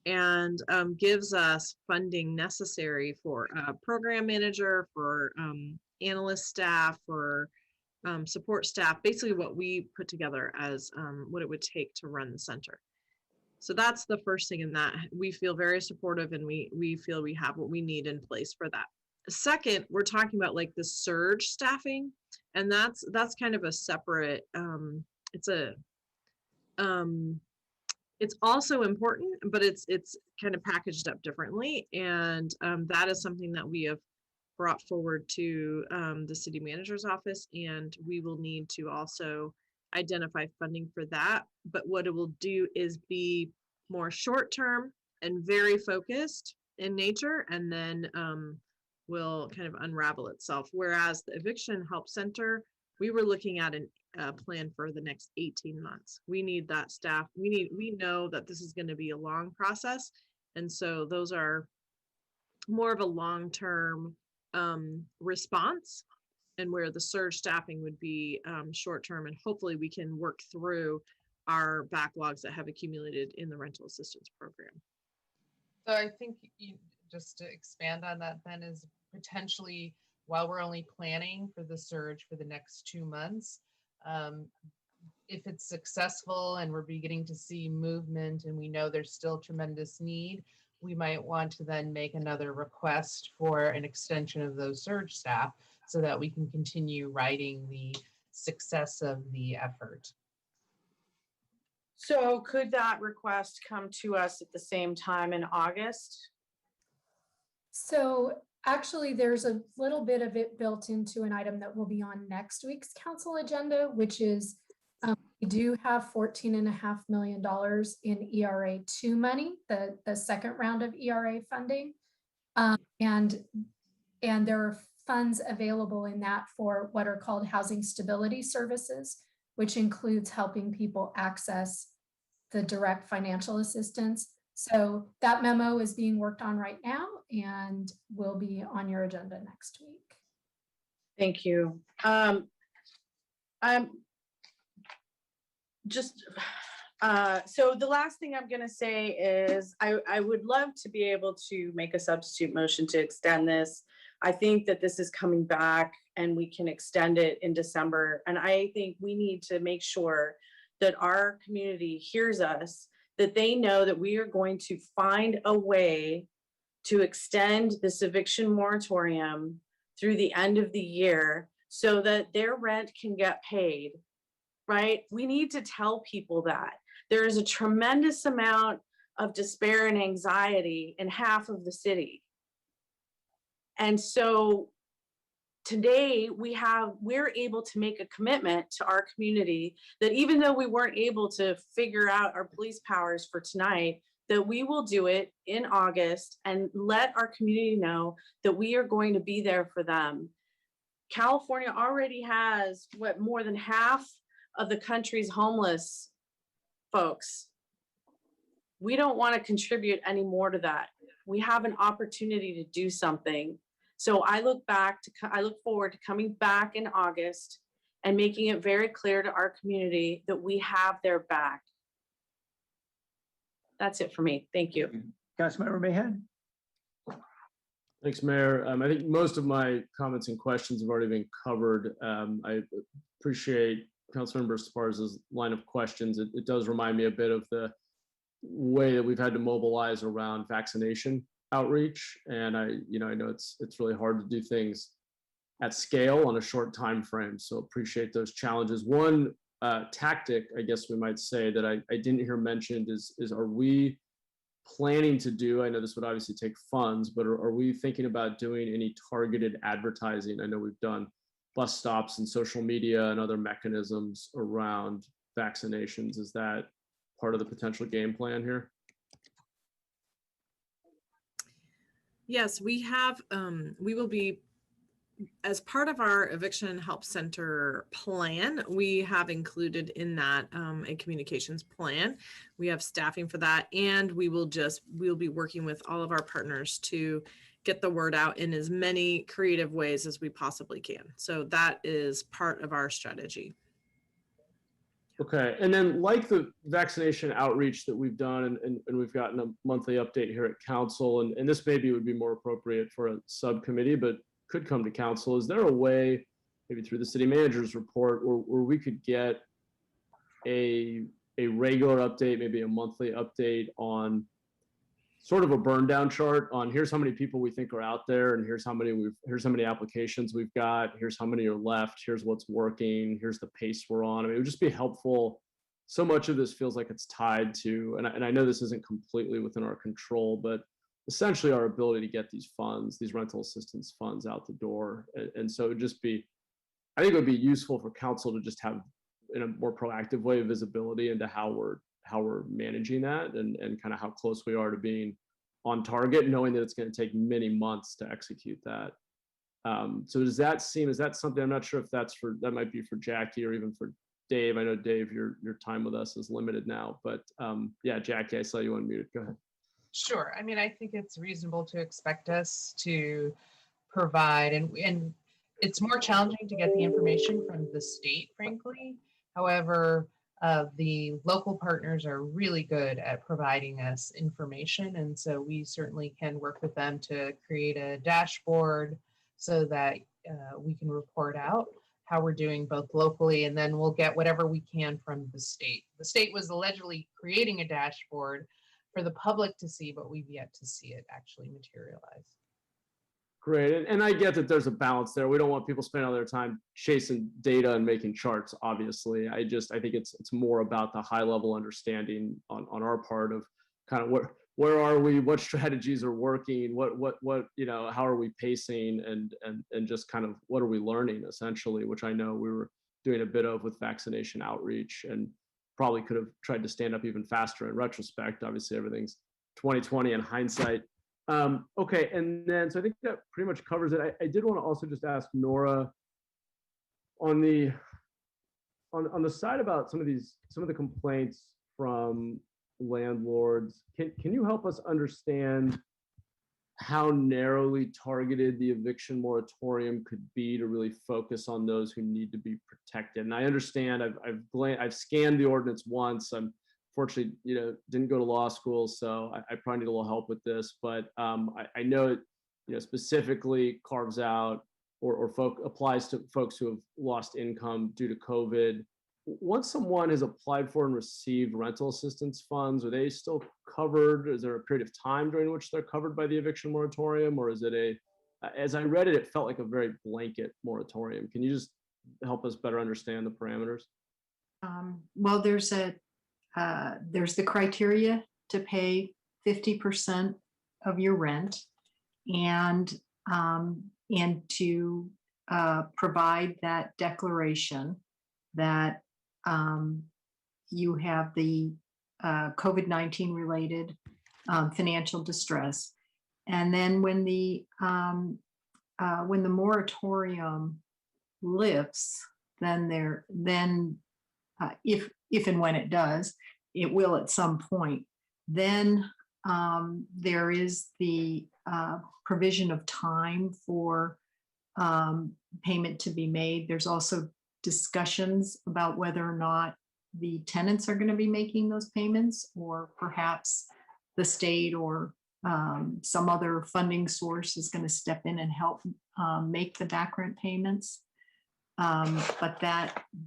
and gives us funding necessary for a program manager, for analyst staff, for support staff, basically what we put together as what it would take to run the center. So that's the first thing, in that we feel very supportive, and we feel we have what we need in place for that. Second, we're talking about like the surge staffing, and that's kind of a separate, it's also important, but it's kind of packaged up differently. And that is something that we have brought forward to the city manager's office, and we will need to also identify funding for that. But what it will do is be more short-term and very focused in nature, and then will kind of unravel itself. Whereas the Eviction Help Center, we were looking at a plan for the next 18 months. We need that staff. We know that this is going to be a long process, and so those are more of a long-term response, and where the surge staffing would be short-term, and hopefully we can work through our backlogs that have accumulated in the rental assistance program. So I think just to expand on that then, is potentially, while we're only planning for the surge for the next 2 months, if it's successful and we're beginning to see movement and we know there's still tremendous need, we might want to then make another request for an extension of those surge staff so that we can continue riding the success of the effort. So could that request come to us at the same time in August? So actually, there's a little bit of it built into an item that will be on next week's council agenda, which is we do have $14.5 million in ERA 2 money, the second round of ERA funding. And there are funds available in that for what are called housing stability services, which includes helping people access the direct financial assistance. So that memo is being worked on right now and will be on your agenda next week. Thank you. I'm just, so the last thing I'm gonna say is I would love to be able to make a substitute motion to extend this. I think that this is coming back and we can extend it in December. And I think we need to make sure that our community hears us, that they know that we are going to find a way to extend this eviction moratorium through the end of the year so that their rent can get paid, right? We need to tell people that. There is a tremendous amount of despair and anxiety in half of the city. And so today we're able to make a commitment to our community that even though we weren't able to figure out our police powers for tonight, that we will do it in August and let our community know that we are going to be there for them. California already has more than half of the country's homeless folks. We don't want to contribute any more to that. We have an opportunity to do something. So I look forward to coming back in August and making it very clear to our community that we have their back. That's it for me. Thank you. Councilmember Mahan? Thanks, Mayor. I think most of my comments and questions have already been covered. I appreciate Councilmember Esparza's line of questions. It does remind me a bit of the way that we've had to mobilize around vaccination outreach. And I know it's really hard to do things at scale on a short time frame. So appreciate those challenges. One tactic, I guess we might say, that I didn't hear mentioned is are we planning to do, I know this would obviously take funds, but are we thinking about doing any targeted advertising? I know we've done bus stops and social media and other mechanisms around vaccinations. Is that part of the potential game plan here? Yes, we have, we will be, as part of our Eviction Help Center plan, we have included in that a communications plan. We have staffing for that, and we'll be working with all of our partners to get the word out in as many creative ways as we possibly can. So that is part of our strategy. Okay, and then like the vaccination outreach that we've done, and we've gotten a monthly update here at council, and this maybe would be more appropriate for a subcommittee, but could come to council. Is there a way, maybe through the city manager's report, where we could get a regular update, maybe a monthly update on sort of a burn down chart on here's how many people we think are out there, and here's how many applications we've got, here's how many are left, here's what's working, here's the pace we're on. I mean, it would just be helpful. So much of this feels like it's tied to, and I know this isn't completely within our control, but essentially our ability to get these funds, these rental assistance funds out the door. And so it would just be, I think it would be useful for council to just have, in a more proactive way, visibility into how we're managing that and kind of how close we are to being on target, knowing that it's going to take many months to execute that. So is that something, I'm not sure if that might be for Jackie or even for Dave. I know Dave, your time with us is limited now, but yeah, Jackie, I saw you unmuted. Go ahead. Sure. I mean, I think it's reasonable to expect us to provide, and it's more challenging to get the information from the state, frankly. However, the local partners are really good at providing us information, and so we certainly can work with them to create a dashboard so that we can report out how we're doing both locally, and then we'll get whatever we can from the state. The state was allegedly creating a dashboard for the public to see, but we've yet to see it actually materialize. Great, and I get that there's a balance there. We don't want people spending all their time chasing data and making charts, obviously. I think it's more about the high level understanding on our part of kind of where are we, what strategies are working, what how are we pacing, and just kind of what are we learning essentially, which I know we were doing a bit of with vaccination outreach, and probably could have tried to stand up even faster in retrospect. Obviously, everything's 2020 in hindsight. Okay, and then so I think that pretty much covers it. I did want to also just ask Nora on the side about some of the complaints from landlords. Can you help us understand how narrowly targeted the eviction moratorium could be to really focus on those who need to be protected? And I understand I've scanned the ordinance once. I'm fortunately, didn't go to law school, so I probably need a little help with this. But I know it, specifically carves out or applies to folks who have lost income due to COVID. Once someone has applied for and received rental assistance funds, are they still covered? Is there a period of time during which they're covered by the eviction moratorium, or is it as I read it, it felt like a very blanket moratorium. Can you just help us better understand the parameters? Well, there's the criteria to pay 50% of your rent, and to provide that declaration that you have the COVID-19 related financial distress. And then when the moratorium lifts, then if and when it does, it will at some point, then there is the provision of time for payment to be made. There's also discussions about whether or not the tenants are going to be making those payments, or perhaps the state or some other funding source is going to step in and help make the back rent payments. But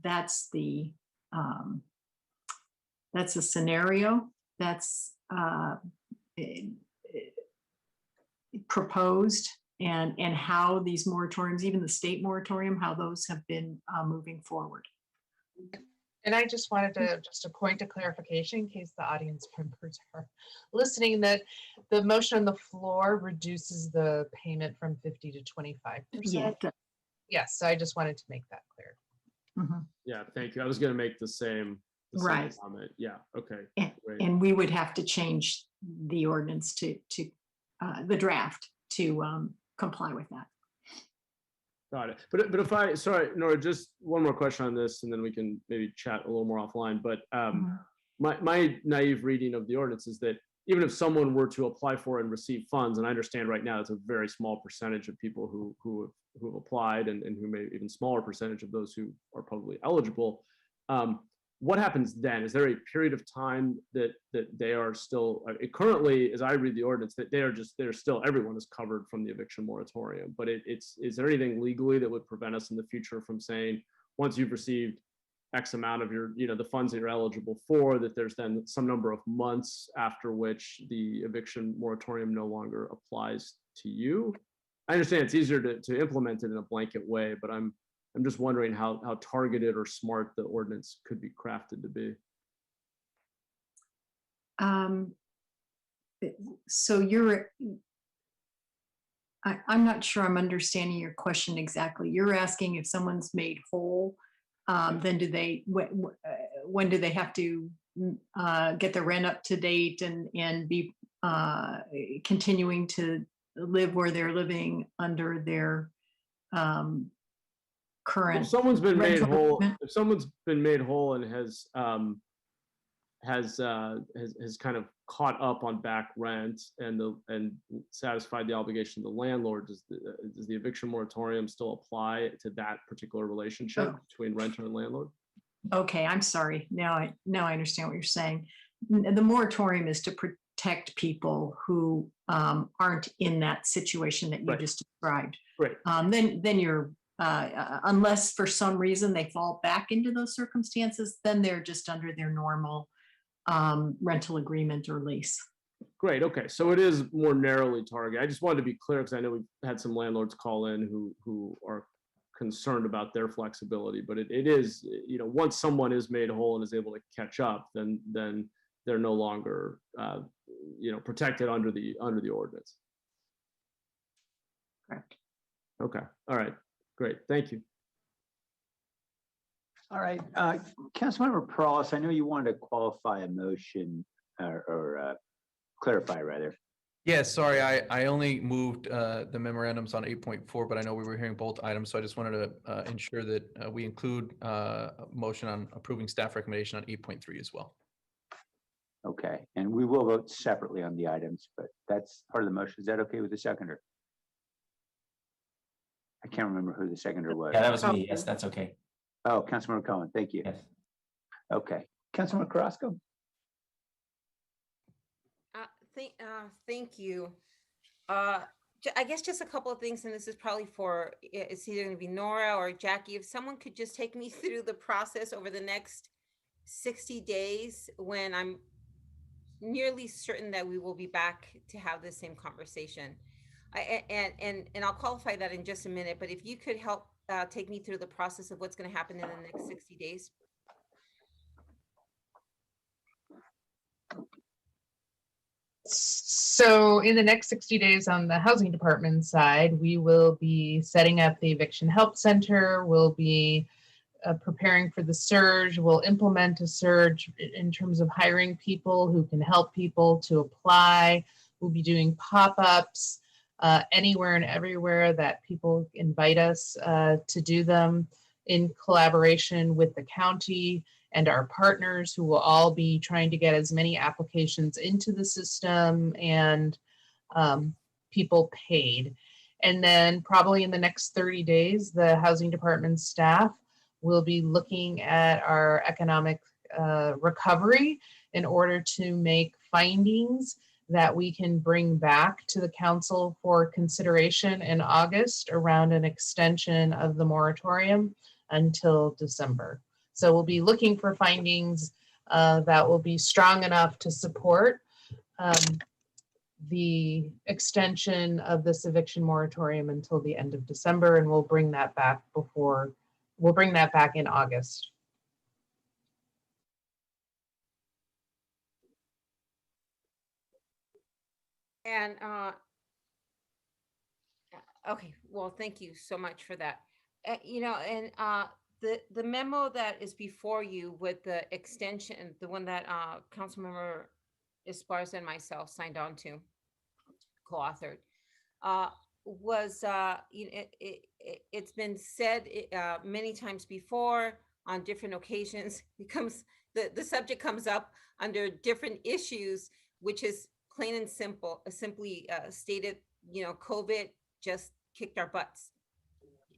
that's a scenario that's proposed, and how these moratoriums, even the state moratorium, how those have been moving forward. And I just wanted to, just a point of clarification in case the audience members are listening, that the motion on the floor reduces the payment from 50 to 25%. Yeah. Yes, so I just wanted to make that clear. Mhm. Yeah, thank you. I was going to make the same Right. comment. Yeah, okay. Great. And we would have to change the ordinance to the draft to comply with that. Got it. But if I, sorry, Nora, just one more question on this, and then we can maybe chat a little more offline. But my naive reading of the ordinance is that even if someone were to apply for and receive funds, and I understand right now it's a very small percentage of people who have applied, and who may even smaller percentage of those who are probably eligible. What happens then? Is there a period of time that they are still currently, as I read the ordinance, that they're still, everyone is covered from the eviction moratorium? But is there anything legally that would prevent us in the future from saying, once you've received X amount of your, the funds that you're eligible for, that there's then some number of months after which the eviction moratorium no longer applies to you? I understand it's easier to implement it in a blanket way, but I'm just wondering how targeted or smart the ordinance could be crafted to be. So I'm not sure I'm understanding your question exactly. You're asking if someone's made whole, then when do they have to get their rent up to date and be continuing to live where they're living under their current. If someone's been made rental whole, agreement? if someone's been made whole and has kind of caught up on back rent and satisfied the obligation of the landlord, does the eviction moratorium still apply to that particular relationship between renter and landlord? Okay, I'm sorry. Now I understand what you're saying. The moratorium is to protect people who aren't in that situation that you just described. Right. Then you're unless for some reason they fall back into those circumstances, then they're just under their normal rental agreement or lease. Great. Okay. So it is more narrowly targeted. I just wanted to be clear because I know we've had some landlords call in who are concerned about their flexibility, but it is, once someone is made whole and is able to catch up, then they're no longer, protected under the ordinance. Correct. Okay. All right. Great. Thank you. All right, Councilmember Perales, I know you wanted to qualify a motion or clarify rather. Yeah, sorry, I only moved the memorandums on 8.4, but I know we were hearing both items, so I just wanted to ensure that we include a motion on approving staff recommendation on 8.3 as well. Okay, and we will vote separately on the items, but that's part of the motion. Is that okay with the seconder? I can't remember who the seconder was. Yeah, that was me. Yes, that's okay. Oh, Councilmember Cohen, thank you. Yes. Okay, Councilmember Carrasco. Thank you. I guess just a couple of things, and this is probably for, it's either going to be Nora or Jackie. If someone could just take me through the process over the next 60 days, when I'm nearly certain that we will be back to have the same conversation. And I'll qualify that in just a minute, but if you could help take me through the process of what's going to happen in the next 60 days. So in the next 60 days on the housing department side, we will be setting up the eviction help center. We'll be preparing for the surge. We'll implement a surge in terms of hiring people who can help people to apply. We'll be doing pop-ups anywhere and everywhere that people invite us to do them, in collaboration with the county and our partners, who will all be trying to get as many applications into the system and people paid. And then probably in the next 30 days, the housing department staff will be looking at our economic recovery in order to make findings that we can bring back to the council for consideration in August around an extension of the moratorium until December. So we'll be looking for findings that will be strong enough to support the extension of this eviction moratorium until the end of December, and we'll bring that back in August. And okay, well, thank you so much for that. And the memo that is before you with the extension, the one that Councilmember Esparza and myself signed on to, co-authored, was it's been said many times before on different occasions. Becomes the subject comes up under different issues, which is plain and simply stated. COVID just kicked our butts.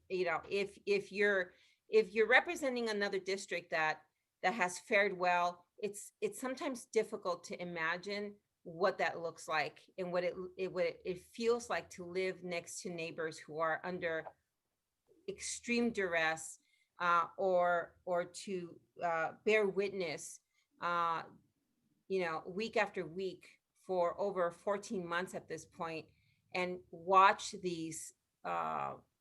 If you're representing another district that has fared well, it's sometimes difficult to imagine what that looks like and what it feels like to live next to neighbors who are under extreme duress, or to bear witness week after week for over 14 months at this point, and watch these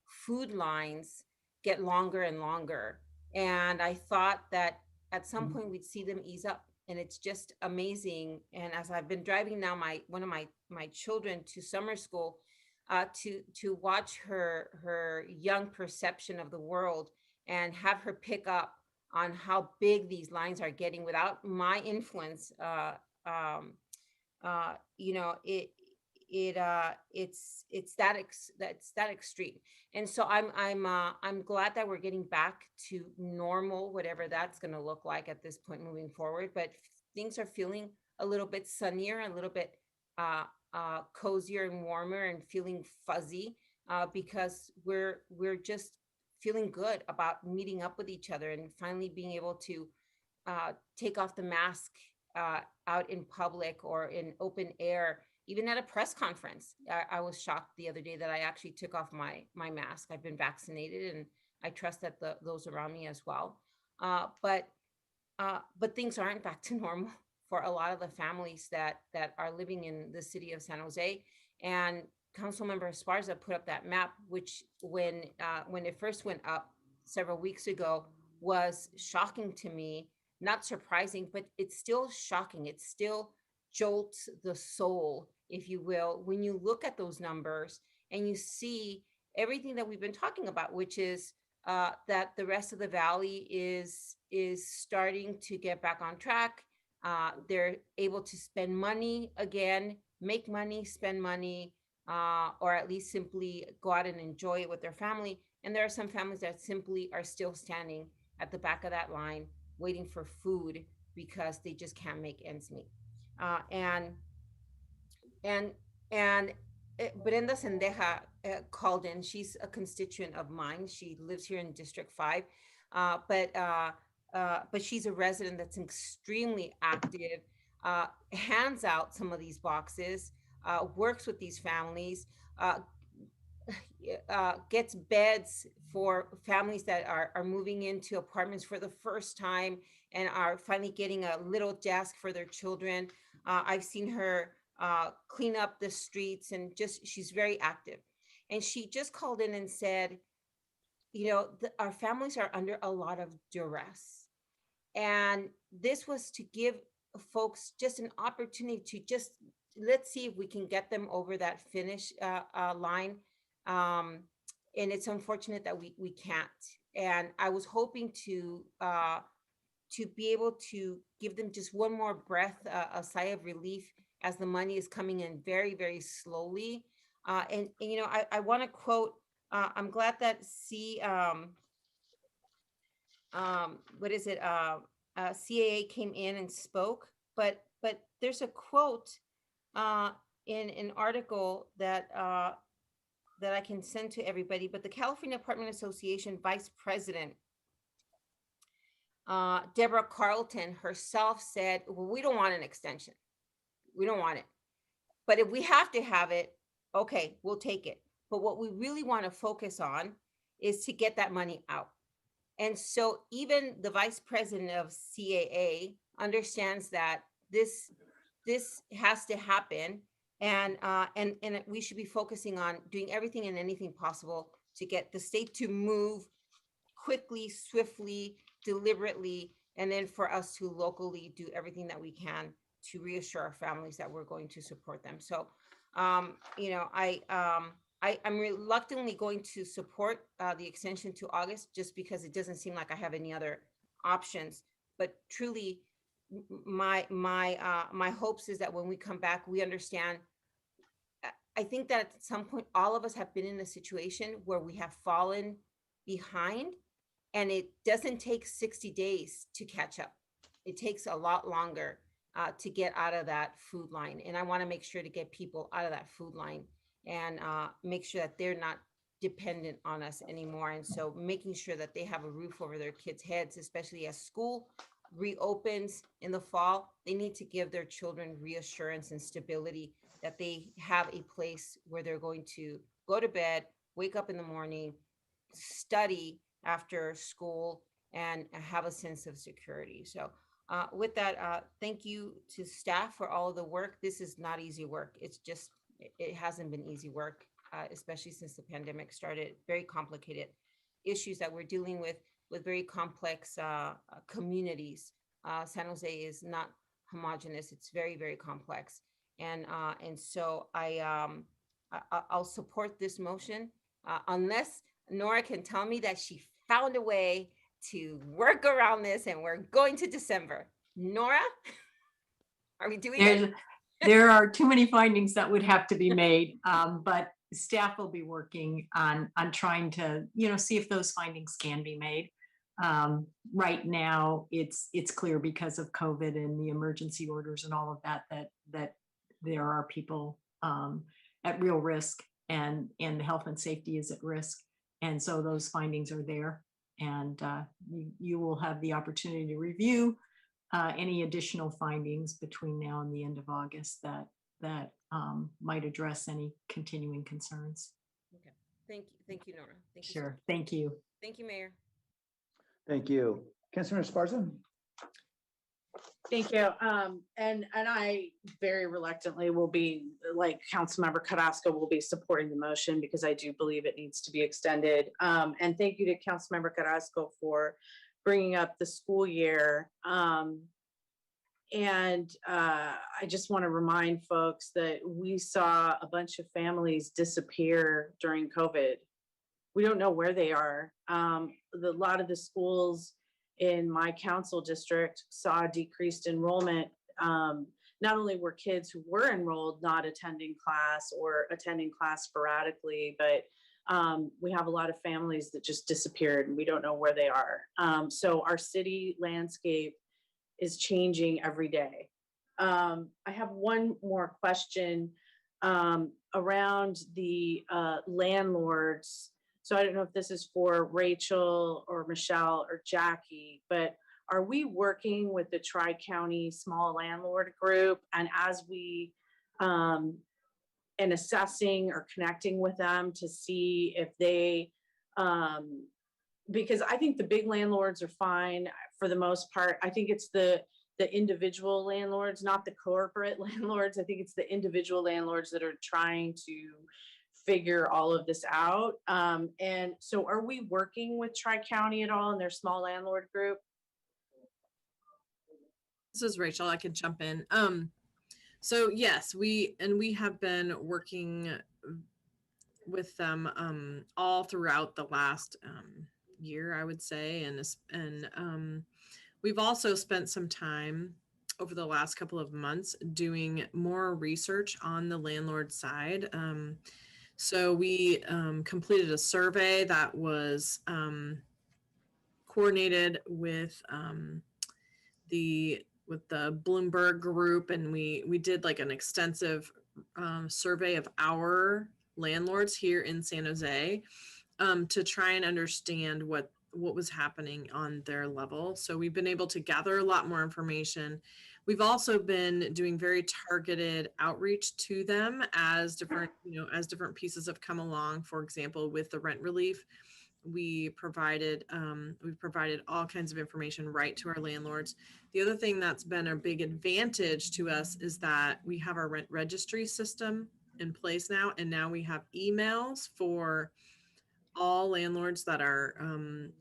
food lines get longer and longer. And I thought that at some point we'd see them ease up, and it's just amazing. And as I've been driving now one of my children to summer school, to watch her young perception of the world and have her pick up on how big these lines are getting without my influence, it's that extreme. And so I'm glad that we're getting back to normal, whatever that's going to look like at this point moving forward. But things are feeling a little bit sunnier, a little bit cozier and warmer, and feeling fuzzy, because we're just feeling good about meeting up with each other and finally being able to take off the mask out in public or in open air. Even at a press conference, I was shocked the other day that I actually took off my mask. I've been vaccinated, and I trust that those around me as well. But things aren't back to normal for a lot of the families that are living in the city of San Jose. And Councilmember Esparza put up that map, which when it first went up several weeks ago was shocking to me. Not surprising, but it's still shocking. It still jolts the soul, if you will, when you look at those numbers and you see everything that we've been talking about, which is that the rest of the valley is starting to get back on track. They're able to spend money again, make money, spend money, or at least simply go out and enjoy it with their family. And there are some families that simply are still standing at the back of that line waiting for food because they just can't make ends meet. Brenda Sendeja called in. She's a constituent of mine. She lives here in District 5, but she's a resident that's extremely active, hands out some of these boxes, works with these families, gets beds for families that are moving into apartments for the first time and are finally getting a little desk for their children. I've seen her clean up the streets, and she's very active. And she just called in and said, our families are under a lot of duress. And this was to give folks just an opportunity to just let's see if we can get them over that finish line. And it's unfortunate that we can't. And I was hoping to be able to give them just one more breath, a sigh of relief as the money is coming in very, very slowly. And you know, I want to quote, I'm glad that what is it? CAA came in and spoke, but there's a quote in an article that that I can send to everybody. But the California Apartment Association Vice President Deborah Carlton herself said, well, we don't want an extension. We don't want it. But if we have to have it, okay, we'll take it. But what we really want to focus on is to get that money out. And so even the vice president of CAA understands that this has to happen, and we should be focusing on doing everything and anything possible to get the state to move quickly, swiftly, deliberately, and then for us to locally do everything that we can to reassure our families that we're going to support them. So, you know, I'm reluctantly going to support the extension to August, just because it doesn't seem like I have any other options. But truly, my hopes is that when we come back, we understand. I think that at some point, all of us have been in a situation where we have fallen behind, and it doesn't take 60 days to catch up. It takes a lot longer to get out of that food line. And I want to make sure to get people out of that food line and make sure that they're not dependent on us anymore. And so making sure that they have a roof over their kids' heads, especially as school reopens in the fall, they need to give their children reassurance and stability that they have a place where they're going to go to bed, wake up in the morning, study after school, and have a sense of security. So with that, thank you to staff for all of the work. This is not easy work. It's just, it hasn't been easy work, especially since the pandemic started. Very complicated issues that we're dealing with very complex communities. San Jose is not homogenous. It's very, very complex. And so I'll support this motion unless Nora can tell me that she found a way to work around this and we're going to December. Nora, are we doing it? There are too many findings that would have to be made, but staff will be working on trying to, you know, see if those findings can be made. Right now, it's clear because of COVID and the emergency orders and all of that there are people at real risk, and health and safety is at risk. And so those findings are there, and you will have the opportunity to review any additional findings between now and the end of August that might address any continuing concerns. Okay, thank you, Nora. Thank you. Sure, thank you. Thank you, Mayor. Thank you. Councilor Esparza? Thank you. And I very reluctantly will be, like Councilmember Carrasco, will be supporting the motion because I do believe it needs to be extended. And thank you to Councilmember Carrasco for bringing up the school year. And I just want to remind folks that we saw a bunch of families disappear during COVID. We don't know where they are. A lot of the schools in my council district saw decreased enrollment. Not only were kids who were enrolled not attending class or attending class sporadically, but we have a lot of families that just disappeared and we don't know where they are. So our city landscape is changing every day. I have one more question around the landlords. So I don't know if this is for Rachel or Michelle or Jackie, but are we working with the Tri-County Small Landlord Group, and as we and assessing or connecting with them to see if they, because I think the big landlords are fine for the most part. I think it's the individual landlords, not the corporate landlords. I think it's the individual landlords that are trying to figure all of this out. And so are we working with Tri-County at all in their small landlord group? This is Rachel. I can jump in. So yes, we have been working with them all throughout the last year, I would say, and we've also spent some time over the last couple of months doing more research on the landlord side. So we completed a survey that was coordinated with the Bloomberg group, and we did like an extensive survey of our landlords here in San Jose to try and understand what was happening on their level. So we've been able to gather a lot more information. We've also been doing very targeted outreach to them as different, as different pieces have come along. For example, with the rent relief, we've provided all kinds of information right to our landlords. The other thing that's been a big advantage to us is that we have our rent registry system in place now, and now we have emails for all landlords that are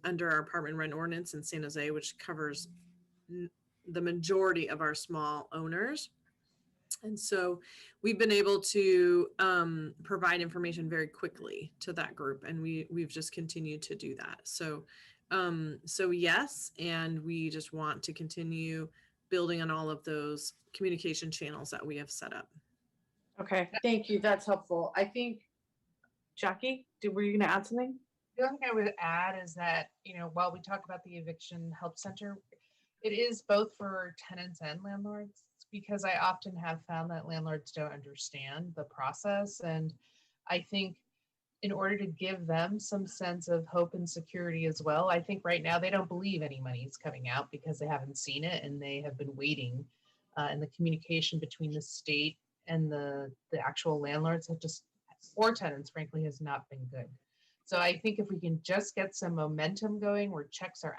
under our apartment rent ordinance in San Jose, which covers the majority of our small owners. And so we've been able to provide information very quickly to that group, and we've just continued to do that. So yes, and we just want to continue building on all of those communication channels that we have set up. Okay, thank you. That's helpful. I think, Jackie, were you going to add something? The only thing I would add is that, while we talk about the Eviction Help Center, it is both for tenants and landlords, because I often have found that landlords don't understand the process. And I think in order to give them some sense of hope and security as well, I think right now they don't believe any money is coming out because they haven't seen it and they have been waiting. And the communication between the state and the actual landlords or tenants, frankly, has not been good. So I think if we can just get some momentum going where checks are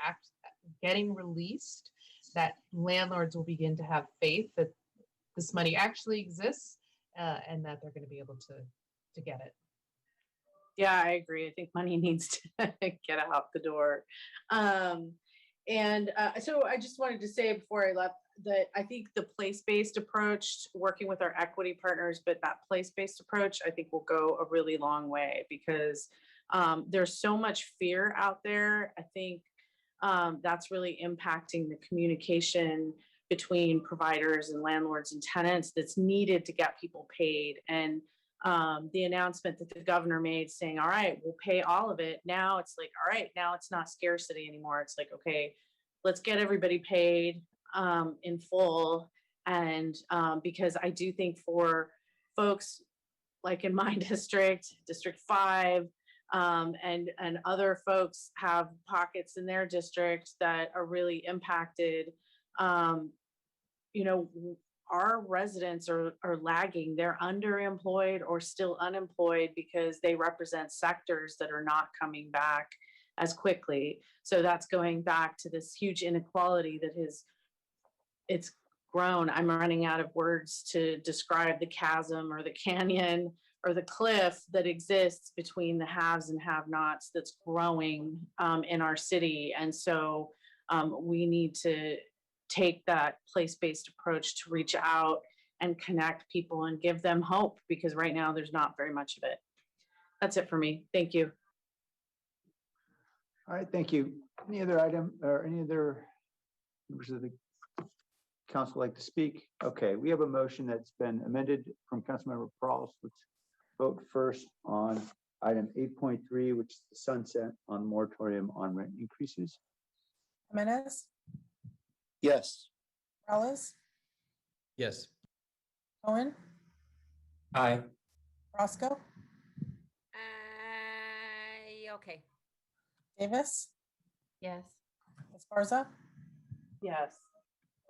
getting released, that landlords will begin to have faith that this money actually exists and that they're going to be able to get it. Yeah, I agree. I think money needs to get out the door. So I just wanted to say before I left that I think the place-based approach, working with our equity partners, but that place-based approach, I think will go a really long way, because there's so much fear out there. I think that's really impacting the communication between providers and landlords and tenants that's needed to get people paid. And the announcement that the governor made saying, all right, we'll pay all of it. Now it's like, all right, now it's not scarcity anymore. It's like, okay, let's get everybody paid in full. And because I do think for folks like in my district, District 5, and other folks have pockets in their districts that are really impacted. Our residents are lagging. They're underemployed or still unemployed because they represent sectors that are not coming back as quickly. So that's going back to this huge inequality that it's grown. I'm running out of words to describe the chasm or the canyon or the cliff that exists between the haves and have-nots that's growing in our city. And so we need to take that place-based approach to reach out and connect people and give them hope, because right now there's not very much of it. That's it for me. Thank you. All right, thank you. Any other item or any other members of the council like to speak? Okay, we have a motion that's been amended from Councilmember Prowse. Let's vote first on item 8.3, which is the sunset on moratorium on rent increases. Jimenez, Yes. Morales, Yes. Cohen, Aye. Roscoe, Okay. Davis, Yes. Esparza, Yes.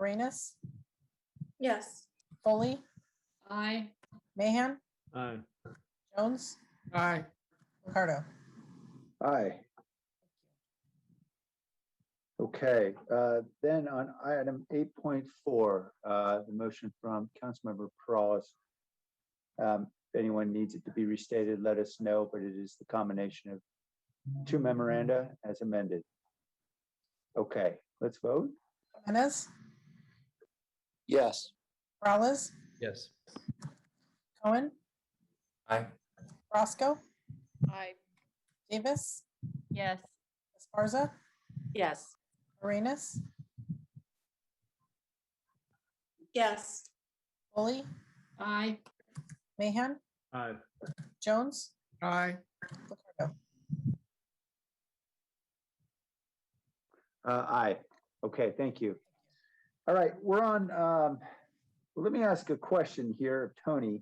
Arenas, Yes. Foley, Aye. Mahan, Aye. Jones, Aye. Ricardo. Aye. Okay, then on item 8.4, the motion from Councilmember Prowse. If anyone needs it to be restated, let us know, but it is the combination of two memoranda as amended. Okay, let's vote. Jimenez, Yes. Morales, Yes. Cohen, Aye. Roscoe, Aye. Davis, Yes. Esparza, Yes. Arenas, Yes. Foley, Aye. Mahan, Aye. Jones, Aye. Ricardo. Aye. Okay, thank you. All right, we're on, let me ask a question here of Tony.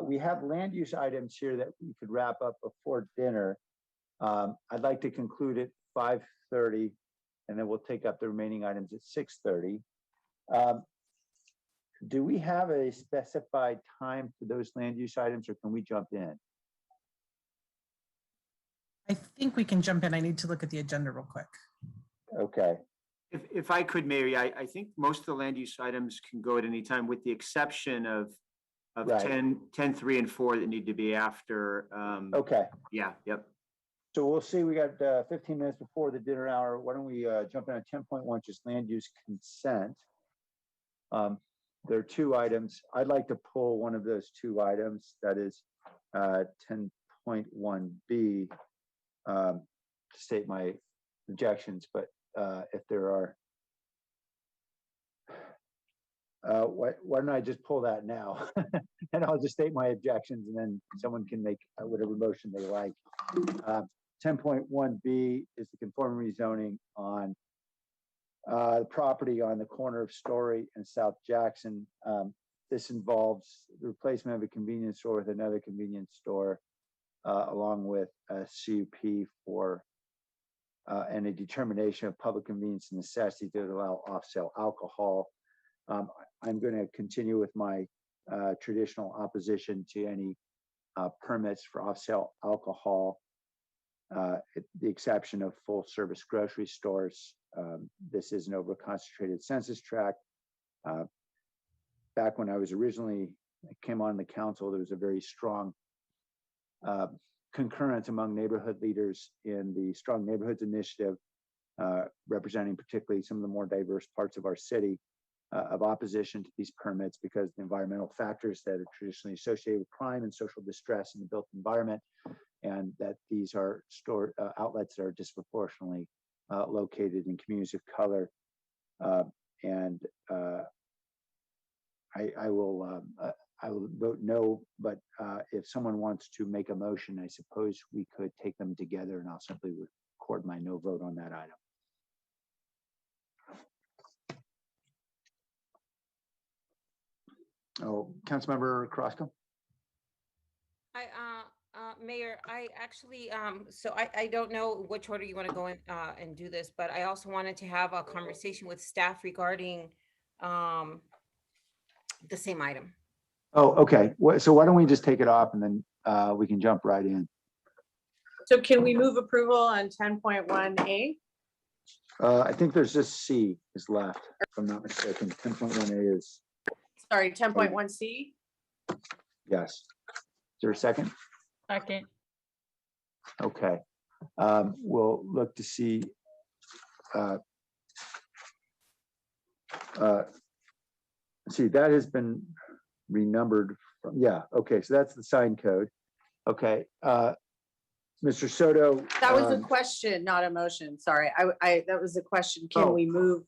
We have land use items here that we could wrap up before dinner. I'd like to conclude at 5:30, and then we'll take up the remaining items at 6:30. Do we have a specified time for those land use items, or can we jump in? I think we can jump in. I need to look at the agenda real quick. Okay, If I could, Mary, I think most of the land use items can go at any time, with the exception of Right. 10, 3, and 4 that need to be after. okay. Yeah, yep. So we'll see, we got 15 minutes before the dinner hour. Why don't we jump in on 10.1, just land use consent. There are two items. I'd like to pull one of those two items, that is 10.1B, to state my objections, but if there are, why don't I just pull that now? And I'll just state my objections, and then someone can make whatever motion they like. 10.1B is the conformity zoning on the property on the corner of Story and South Jackson. This involves the replacement of a convenience store with another convenience store, along with a CUP for and a determination of public convenience and necessity to allow off-sale alcohol. I'm going to continue with my traditional opposition to any permits for off-sale alcohol, the exception of full-service grocery stores. This is an over-concentrated census tract. Back when I was originally came on the council, there was a very strong concurrence among neighborhood leaders in the Strong Neighborhoods Initiative, representing particularly some of the more diverse parts of our city, of opposition to these permits because the environmental factors that are traditionally associated with crime and social distress in the built environment, and that these are outlets that are disproportionately located in communities of color. I will vote no, but if someone wants to make a motion, I suppose we could take them together, and I'll simply record my no vote on that item. Oh, Councilmember Carrasco? Mayor, I actually, so I don't know which order you want to go in and do this, but I also wanted to have a conversation with staff regarding the same item. Oh, okay. So why don't we just take it off, and then we can jump right in. So can we move approval on 10.1A? I think there's just C is left, if I'm not mistaken. 10.1A is, Sorry, 10.1C? yes. Is there a second? Second. Okay. We'll look to see. See, that has been renumbered. Yeah, okay, so that's the sign code. Okay. Mr. Soto. That was a question, not a motion. Sorry, that was a question. Can Oh. we move?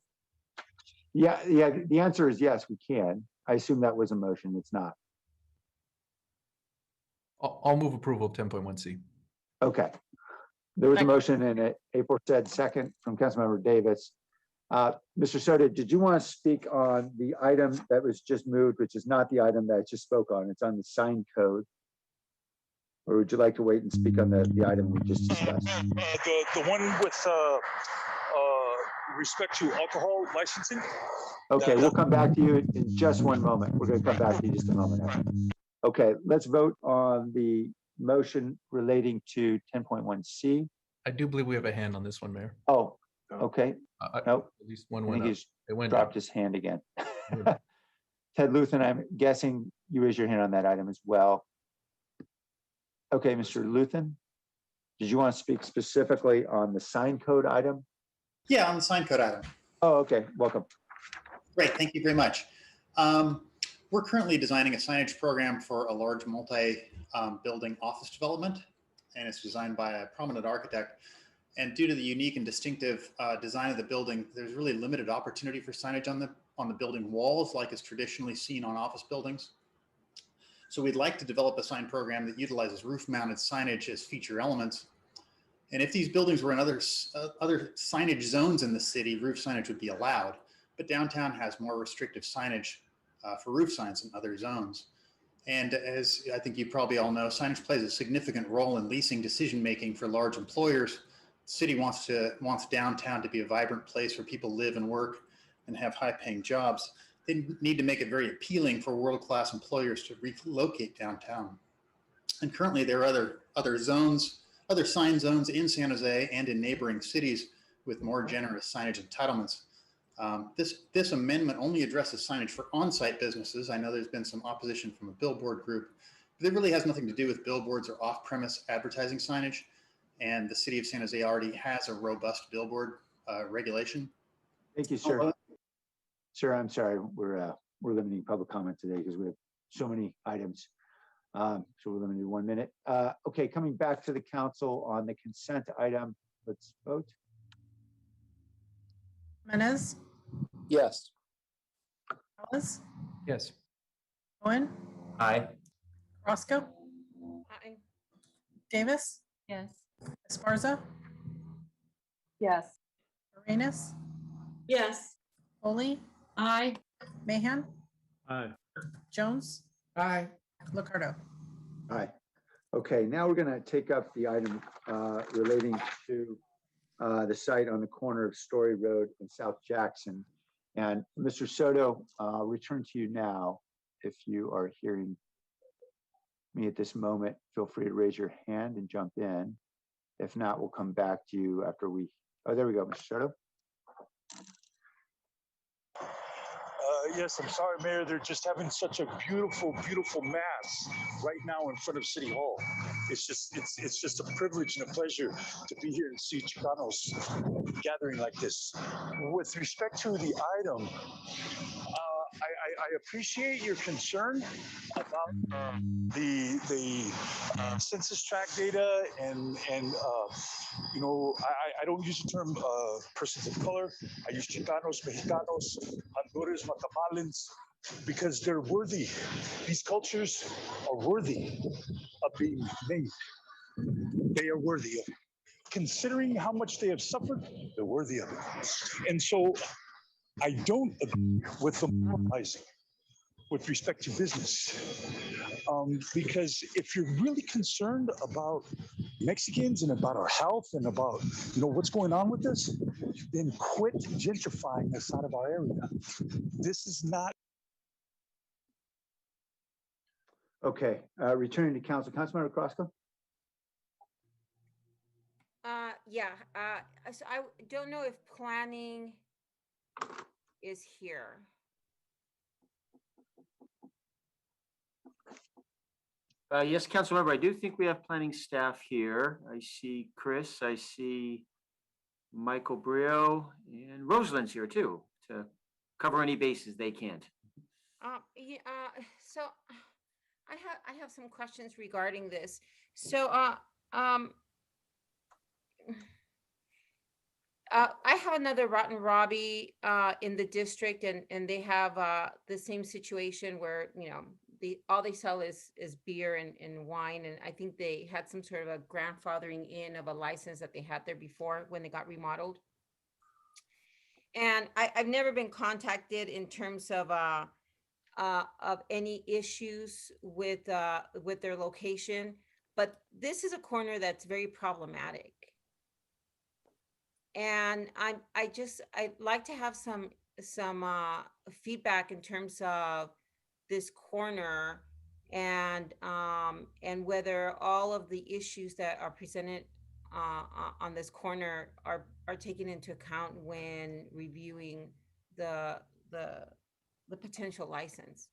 Yeah, the answer is yes, we can. I assume that was a motion. It's not. I'll move approval of 10.1C. Okay. There was a motion, and April said second from Councilmember Davis. Mr. Soto, did you want to speak on the item that was just moved, which is not the item that I just spoke on? It's on the sign code. Or would you like to wait and speak on the item we just discussed? The one with respect to alcohol licensing. Okay, we'll come back to you in just one moment. We're going to come back to you just a moment. Okay, let's vote on the motion relating to 10.1C. I do believe we have a hand on this one, Mayor. Oh, okay. Nope. At least one I went think up. he's It went dropped up. his hand again. Ted Luthen, I'm guessing you raised your hand on that item as well. Okay, Mr. Luthen, did you want to speak specifically on the sign code item? Yeah, on the sign code item. Oh, okay, welcome. Great, thank you very much. We're currently designing a signage program for a large multi-building office development, and it's designed by a prominent architect. And due to the unique and distinctive design of the building, there's really limited opportunity for signage on the building walls, like is traditionally seen on office buildings. So we'd like to develop a sign program that utilizes roof-mounted signage as feature elements. And if these buildings were in other signage zones in the city, roof signage would be allowed. But downtown has more restrictive signage for roof signs in other zones. And as I think you probably all know, signage plays a significant role in leasing decision-making for large employers. The city wants downtown to be a vibrant place where people live and work and have high-paying jobs. They need to make it very appealing for world-class employers to relocate downtown. And currently there are other sign zones in San Jose and in neighboring cities with more generous signage entitlements. This amendment only addresses signage for on-site businesses. I know there's been some opposition from a billboard group, but it really has nothing to do with billboards or off-premise advertising signage. And the city of San Jose already has a robust billboard regulation. Thank you, sir. Sir, I'm sorry, we're limiting public comment today because we have so many items. So we're limited to 1 minute. Okay, coming back to the council on the consent item, let's vote. Jimenez, Yes. Ellis, Yes. Cohen, Aye. Roscoe, Aye. Davis, Yes. Esparza, Yes. Arenas, Yes. Foley, Aye. Mahan, Aye. Jones, Aye. Lucardo. Aye. Okay, now we're gonna take up the item relating to the site on the corner of Story Road in South Jackson. And Mr. Soto, I'll return to you now. If you are hearing me at this moment, feel free to raise your hand and jump in. If not, we'll come back to you after oh, there we go, Mr. Soto. Yes, I'm sorry, Mayor. They're just having such a beautiful, beautiful mass right now in front of City Hall. It's just a privilege and a pleasure to be here and see Chicanos gathering like this. With respect to the item, I appreciate your concern about the census tract data and you know, I don't use the term persons of color. I use Chicanos, Mexicanos, Honduras, Guatemalans, because they're worthy. These cultures are worthy of being named. They are worthy of it. Considering how much they have suffered, they're worthy of it. And so I don't agree with the moralizing with respect to business. Because if you're really concerned about Mexicans and about our health and about, you know, what's going on with this, then quit gentrifying us out of our area. This is not. Okay, returning to council, Councilmember Crosco. Yeah, so I don't know if planning is here. Yes, Councilmember, I do think we have planning staff here. I see Chris, I see Michael Brio, and Rosalind's here too, to cover any bases they can't. Yeah, so I have some questions regarding this. So, I have another Rotten Robbie in the district, and they have the same situation where, you know, all they sell is beer and wine, and I think they had some sort of a grandfathering in of a license that they had there before when they got remodeled. And I've never been contacted in terms of any issues with their location, but this is a corner that's very problematic. And I'd like to have some feedback in terms of this corner and whether all of the issues that are presented on this corner are taken into account when reviewing the potential license.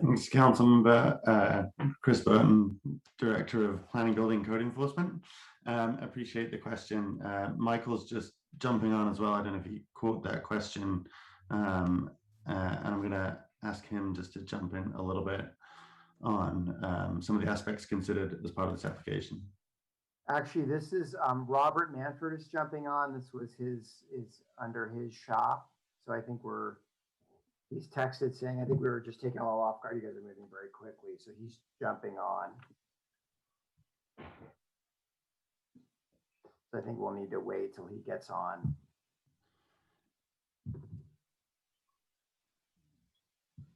Thanks, Councilmember Chris Burton, Director of Planning, Building, and Code Enforcement. Appreciate the question. Michael's just jumping on as well. I don't know if he caught that question. And I'm going to ask him just to jump in a little bit on some of the aspects considered as part of this application. Actually, this is Robert Manford is jumping on. This was is under his shop. So I think he's texted saying, I think we were just taking a little off guard. You guys are moving very quickly. So he's jumping on. So I think we'll need to wait till he gets on.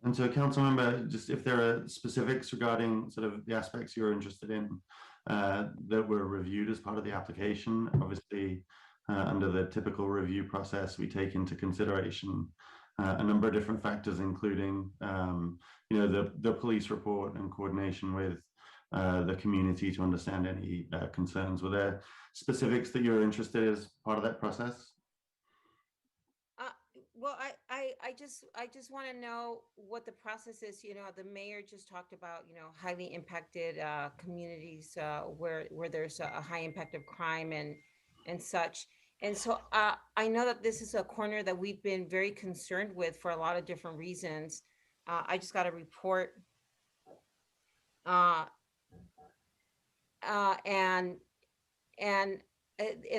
And so, Councilmember, just if there are specifics regarding sort of the aspects you're interested in that were reviewed as part of the application, obviously under the typical review process, we take into consideration a number of different factors, including the police report and coordination with the community to understand any concerns. Were there specifics that you're interested in as part of that process? Well, I just want to know what the process is. The mayor just talked about, highly impacted communities where there's a high impact of crime and such. And so I know that this is a corner that we've been very concerned with for a lot of different reasons. I just got a report and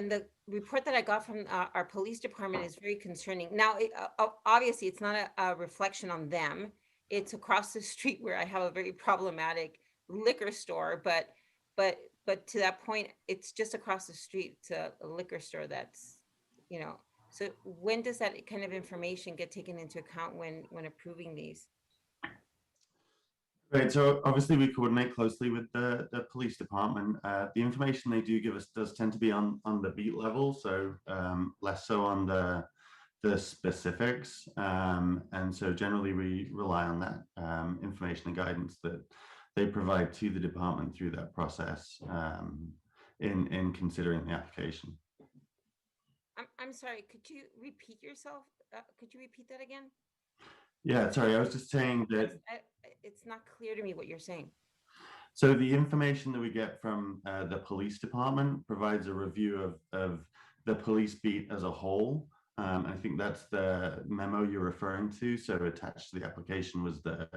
the report that I got from our police department is very concerning. Now, obviously, it's not a reflection on them. It's across the street where I have a very problematic liquor store, but to that point, it's just across the street to a liquor store that's, so when does that kind of information get taken into account when approving these? Right, so obviously we coordinate closely with the police department. The information they do give us does tend to be on the beat level, so less so on the specifics. And so generally we rely on that information and guidance that they provide to the department through that process in considering the application. I'm sorry, could you repeat yourself? Could you repeat that again? Yeah, sorry, I was just saying that it's not clear to me what you're saying. So the information that we get from the police department provides a review of the police beat as a whole. I think that's the memo you're referring to. So attached to the application was the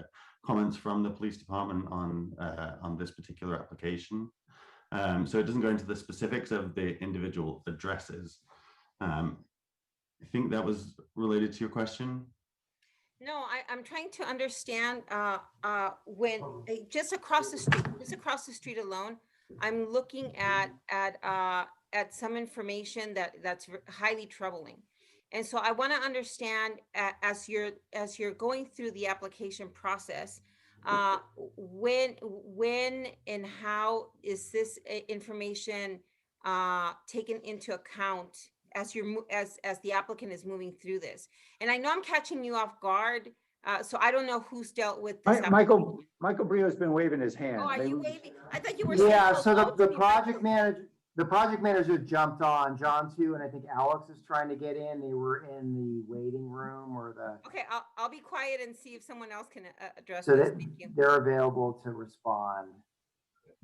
comments from the police department on this particular application. So it doesn't go into the specifics of the individual addresses. I think that was related to your question. No, I'm trying to understand when just across the street alone, I'm looking at some information that's highly troubling. And so I want to understand as you're going through the application process, when and how is this information taken into account as the applicant is moving through this? And I know I'm catching you off guard, so I don't know who's dealt with this. Michael Brio's been waving his hand. Oh, are you waving? I thought you were. Yeah, so the project manager jumped on, John too, and I think Alex is trying to get in. They were in the waiting room or the. Okay, I'll be quiet and see if someone else can address So this. that Thank you. they're available to respond.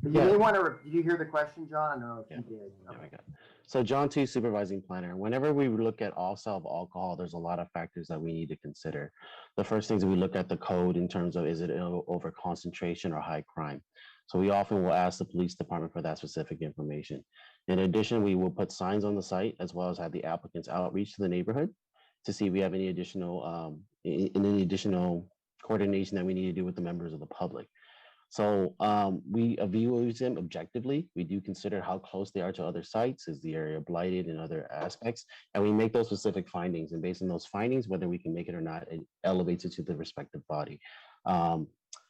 But you may want to. Did you hear the question, John? I don't know if you did. Yeah, I got it. So John T, supervising planner. Whenever we look at off-sale alcohol, there's a lot of factors that we need to consider. The first thing is we look at the code in terms of is it over concentration or high crime. So we often will ask the police department for that specific information. In addition, we will put signs on the site as well as have the applicants outreach to the neighborhood to see if we have any additional coordination that we need to do with the members of the public. So we evaluate them objectively. We do consider how close they are to other sites, is the area blighted and other aspects, and we make those specific findings. And based on those findings, whether we can make it or not, it elevates it to the respective body.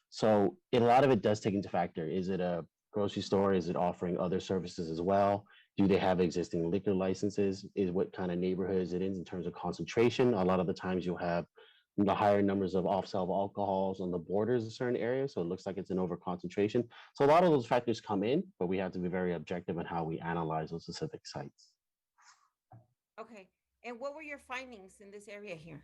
So a lot of it does take into factor. Is it a grocery store? Is it offering other services as well? Do they have existing liquor licenses? Is what kind of neighborhood is it in terms of concentration? A lot of the times you'll have the higher numbers of off-sale alcohols on the borders of certain areas. So it looks like it's an over concentration. So a lot of those factors come in, but we have to be very objective in how we analyze those specific sites. Okay. And what were your findings in this area here?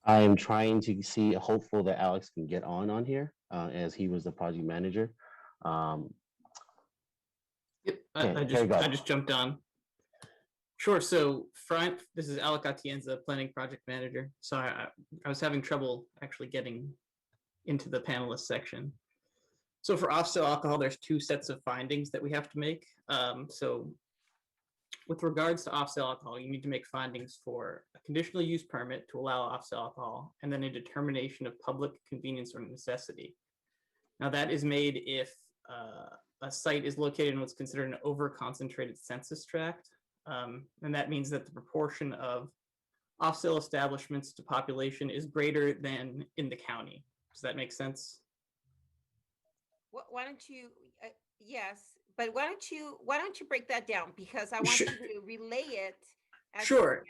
I am trying to see, hopeful that Alex can get on here, as he was the project manager. Yep, Okay, I there you go. just jumped on. Sure. So, this is Alec Atienza, planning project manager. So I was having trouble actually getting into the panelist section. So for off-sale alcohol, there's two sets of findings that we have to make. So with regards to off-sale alcohol, you need to make findings for a conditional use permit to allow off-sale alcohol, and then a determination of public convenience or necessity. Now that is made if a site is located in what's considered an over-concentrated census tract. And that means that the proportion of off-sale establishments to population is greater than in the county. Does that make sense? Why don't you, yes, but why don't you break that down? Because I want Sure. you to relay it. Sure.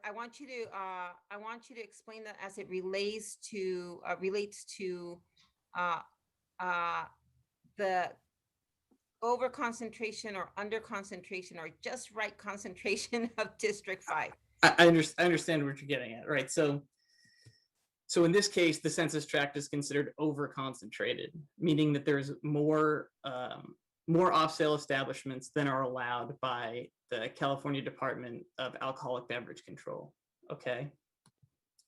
I want you to explain that as it relates to the over concentration or under concentration or just right concentration of District 5. I understand what you're getting at, right? So in this case, the census tract is considered over concentrated, meaning that there's more off-sale establishments than are allowed by the California Department of Alcoholic Beverage Control. Okay.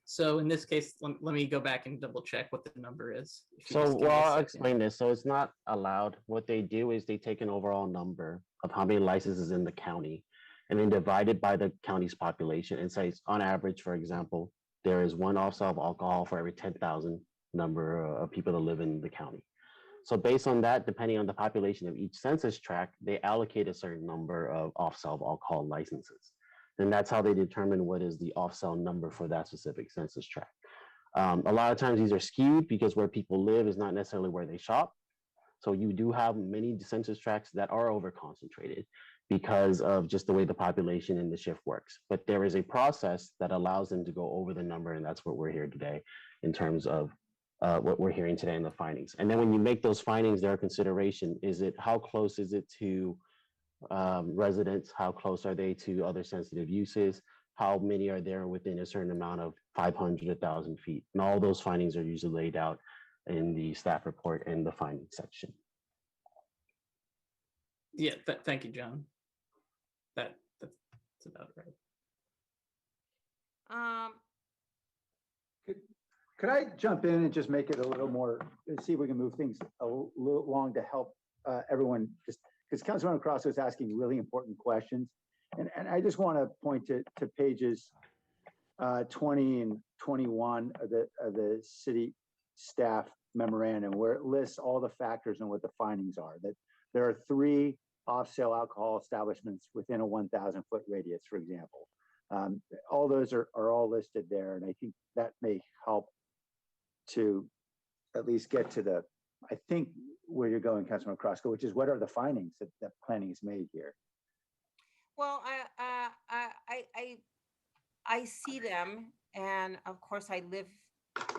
So in this case, let me go back and double check what the number is. So, well, I'll explain this. So it's not allowed. What they do is they take an overall number of how many licenses in the county and then divide it by the county's population and say, on average, for example, there is one off-sale alcohol for every 10,000 number of people that live in the county. So based on that, depending on the population of each census tract, they allocate a certain number of off-sale alcohol licenses. And that's how they determine what is the off-sale number for that specific census tract. A lot of times these are skewed because where people live is not necessarily where they shop. So you do have many census tracts that are over-concentrated because of just the way the population and the shift works. But there is a process that allows them to go over the number, and that's what we're here today in terms of what we're hearing today in the findings. And then when you make those findings, there are consideration. Is it, how close is it to residents? How close are they to other sensitive uses? How many are there within a certain amount of 500, 1,000 feet? And all those findings are usually laid out in the staff report and the findings section. Yeah, thank you, John. That's about right. Could I jump in and just make it a little more, see if we can move things a little along to help everyone, just because Councilmember Cross was asking really important questions. And I just want to point to pages 20 and 21 of the city staff memorandum, where it lists all the factors and what the findings are. That there are 3 off-sale alcohol establishments within a 1,000 foot radius, for example. All those are all listed there, and I think that may help to at least get to the, I think, where you're going, Councilman Crosco, which is what are the findings that planning has made here? Well, I see them, and of course I live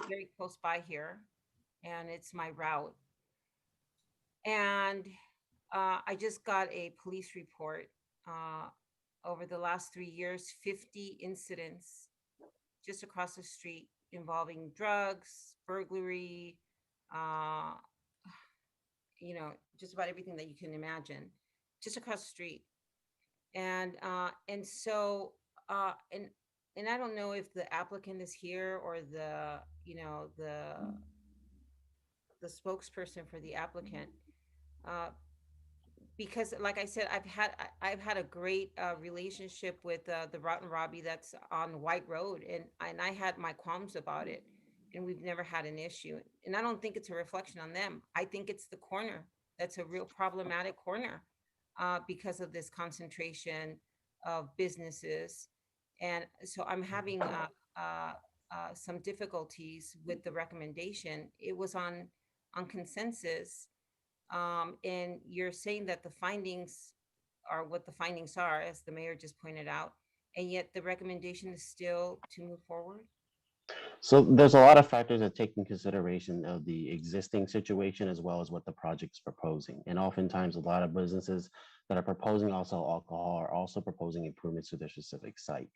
very close by here, and it's my route. And I just got a police report over the last 3 years, 50 incidents just across the street involving drugs, burglary, just about everything that you can imagine, just across the street. And so I don't know if the applicant is here or the spokesperson for the applicant, because like I said, I've had a great relationship with the Rotten Robbie that's on White Road, and I had my qualms about it, and we've never had an issue. And I don't think it's a reflection on them. I think it's the corner that's a real problematic corner because of this concentration of businesses. And so I'm having some difficulties with the recommendation. It was on consensus. And you're saying that the findings are what the findings are, as the mayor just pointed out, and yet the recommendation is still to move forward? So there's a lot of factors that take in consideration of the existing situation as well as what the project's proposing. And oftentimes a lot of businesses that are proposing also alcohol are also proposing improvements to their specific site.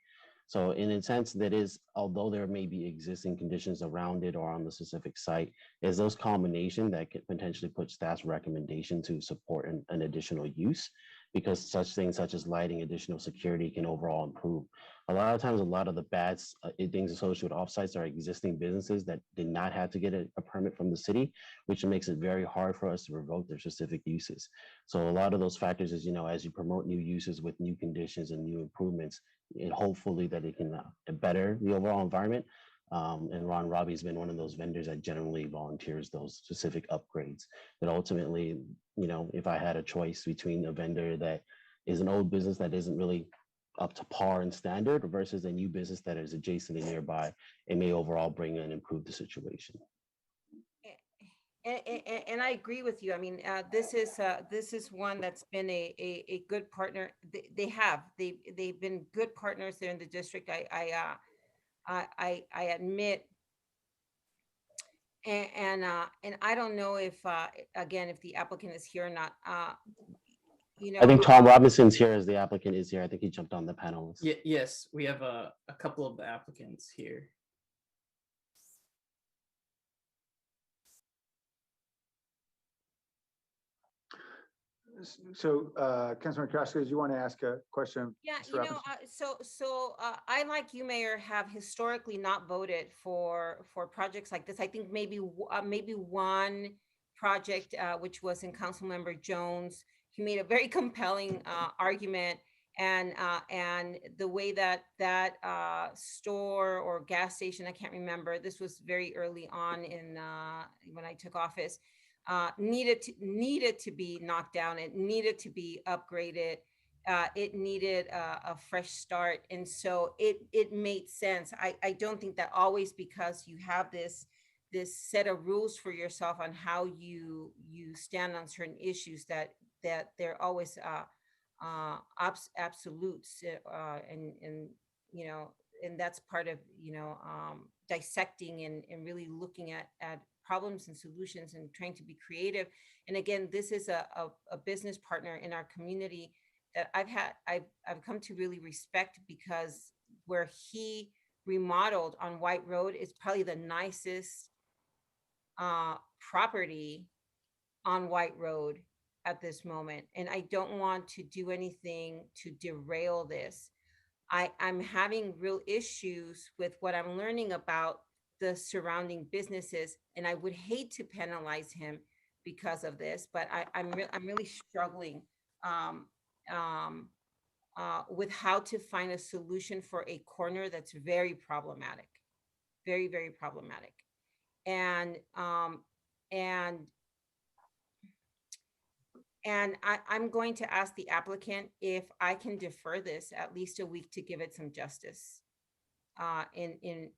So in a sense, that is, although there may be existing conditions around it or on the specific site, is those combination that could potentially put staff's recommendation to support an additional use, because such things such as lighting, additional security can overall improve. A lot of times, a lot of the bad things associated with offsites are existing businesses that did not have to get a permit from the city, which makes it very hard for us to revoke their specific uses. So a lot of those factors is, as you promote new uses with new conditions and new improvements, and hopefully that it can better the overall environment. And Ron Robbie's been one of those vendors that generally volunteers those specific upgrades. But ultimately, if I had a choice between a vendor that is an old business that isn't really up to par and standard versus a new business that is adjacent and nearby, it may overall bring and improve the situation. And I agree with you. I mean, this is one that's been a good partner. They've been good partners there in the district. I admit, and I don't know if again, if the applicant is here or not. I think Tom Robinson's here as the applicant is here. I think he jumped on the panelist. Yes, we have a couple of the applicants here. So, Councilman Kraska, do you want to ask a question? Yeah, Mr. Robinson? I, like you, Mayor, have historically not voted for projects like this. I think maybe one project, which was in Councilmember Jones. He made a very compelling argument, and the way that store or gas station, I can't remember. This was very early on in when I took office. Needed to be knocked down. It needed to be upgraded. It needed a fresh start, and so it made sense. I don't think that always because you have this set of rules for yourself on how you stand on certain issues that they're always absolutes, and that's part of dissecting and really looking at problems and solutions and trying to be creative. And again, this is a business partner in our community that I've come to really respect, because where he remodeled on White Road is probably the nicest property on White Road at this moment. And I don't want to do anything to derail this. I'm having real issues with what I'm learning about the surrounding businesses, and I would hate to penalize him because of this, but I'm really struggling with how to find a solution for a corner that's very problematic, very, very problematic. And I'm going to ask the applicant if I can defer this at least a week to give it some justice in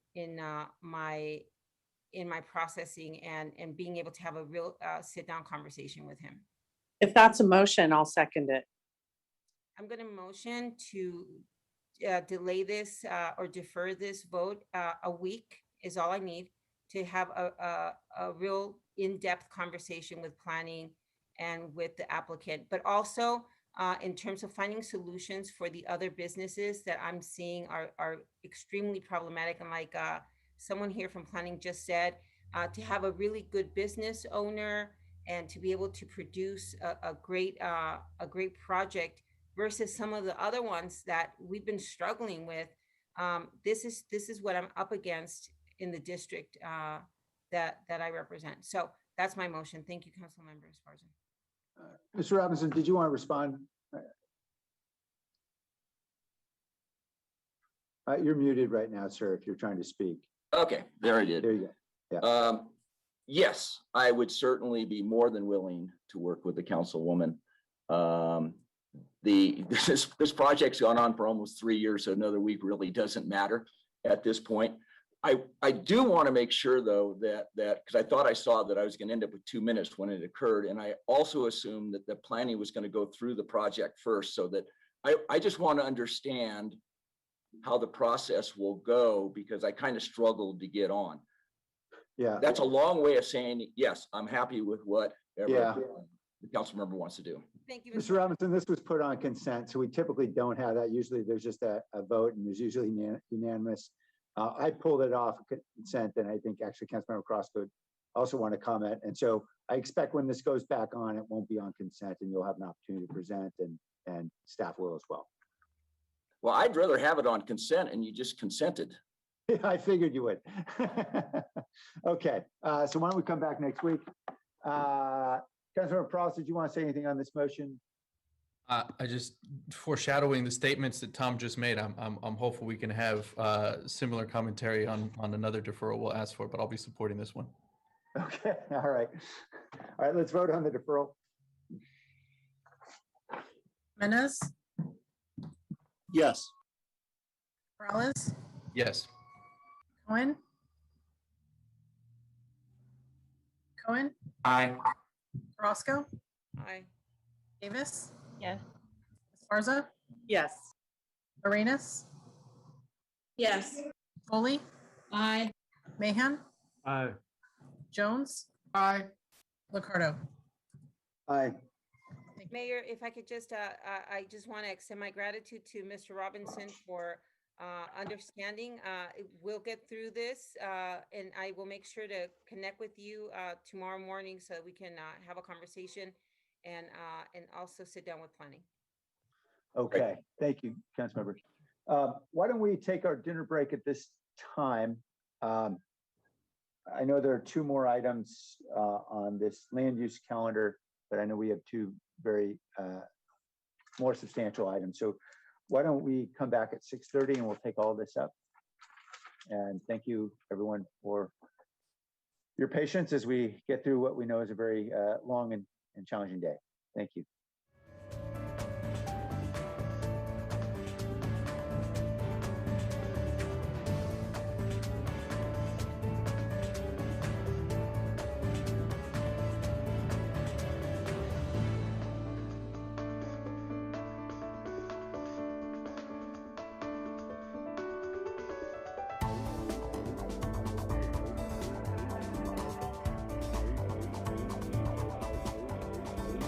my processing and being able to have a real sit down conversation with him. If that's a motion, I'll second it. I'm going to motion to delay this or defer this vote a week is all I need to have a real in-depth conversation with planning and with the applicant, but also in terms of finding solutions for the other businesses that I'm seeing are extremely problematic. And like someone here from planning just said, to have a really good business owner and to be able to produce a great project versus some of the other ones that we've been struggling with. This is what I'm up against in the district that I represent. So that's my motion. Thank you, Council Member Esparza. Mr. Robinson, did you want to respond? You're muted right now, sir, if you're trying to speak. Okay, there I did. There you go. Yeah. Yes, I would certainly be more than willing to work with the councilwoman. This project's gone on for almost 3 years, so another week really doesn't matter at this point. I do want to make sure though that because I thought I saw that I was going to end up with 2 minutes when it occurred, and I also assumed that the planning was going to go through the project first, so that I just want to understand how the process will go, because I kind of struggled to get on. Yeah, that's a long way of saying yes, I'm happy with whatever. Yeah. the council member wants to do. Thank you, Mr. Robinson, this was put on consent, so we typically don't have that. Usually there's just a vote and there's usually unanimous. I pulled it off consent, and I think actually Councilmember Cross could also want to comment. And so I expect when this goes back on, it won't be on consent and you'll have an opportunity to present, and staff will as well. Well, I'd rather have it on consent and you just consented. I figured you would. Okay, so why don't we come back next week? Councilmember Cross, did you want to say anything on this motion? I just foreshadowing the statements that Tom just made. I'm hopeful we can have similar commentary on another deferral we'll ask for, but I'll be supporting this one. Okay, all right. All right, let's vote on the deferral. Jimenez, Yes. Morales, Yes. Cohen. Cohen, Aye. Roscoe, Aye. Davis, Yes. Esparza, Yes. Arenas, Yes. Foley, Aye. Mahan, Aye. Jones. Aye. Ricardo. Aye. Mayor, if I could just, I just want to extend my gratitude to Mr. Robinson for understanding. We'll get through this, and I will make sure to connect with you tomorrow morning so that we can have a conversation and also sit down with planning. Okay, thank you, council members. Why don't we take our dinner break at this time? I know there are two more items on this land use calendar, but I know we have two very more substantial items. So why don't we come back at 6:30 and we'll take all this up. And thank you everyone for your patience as we get through what we know is a very long and challenging day. Thank you.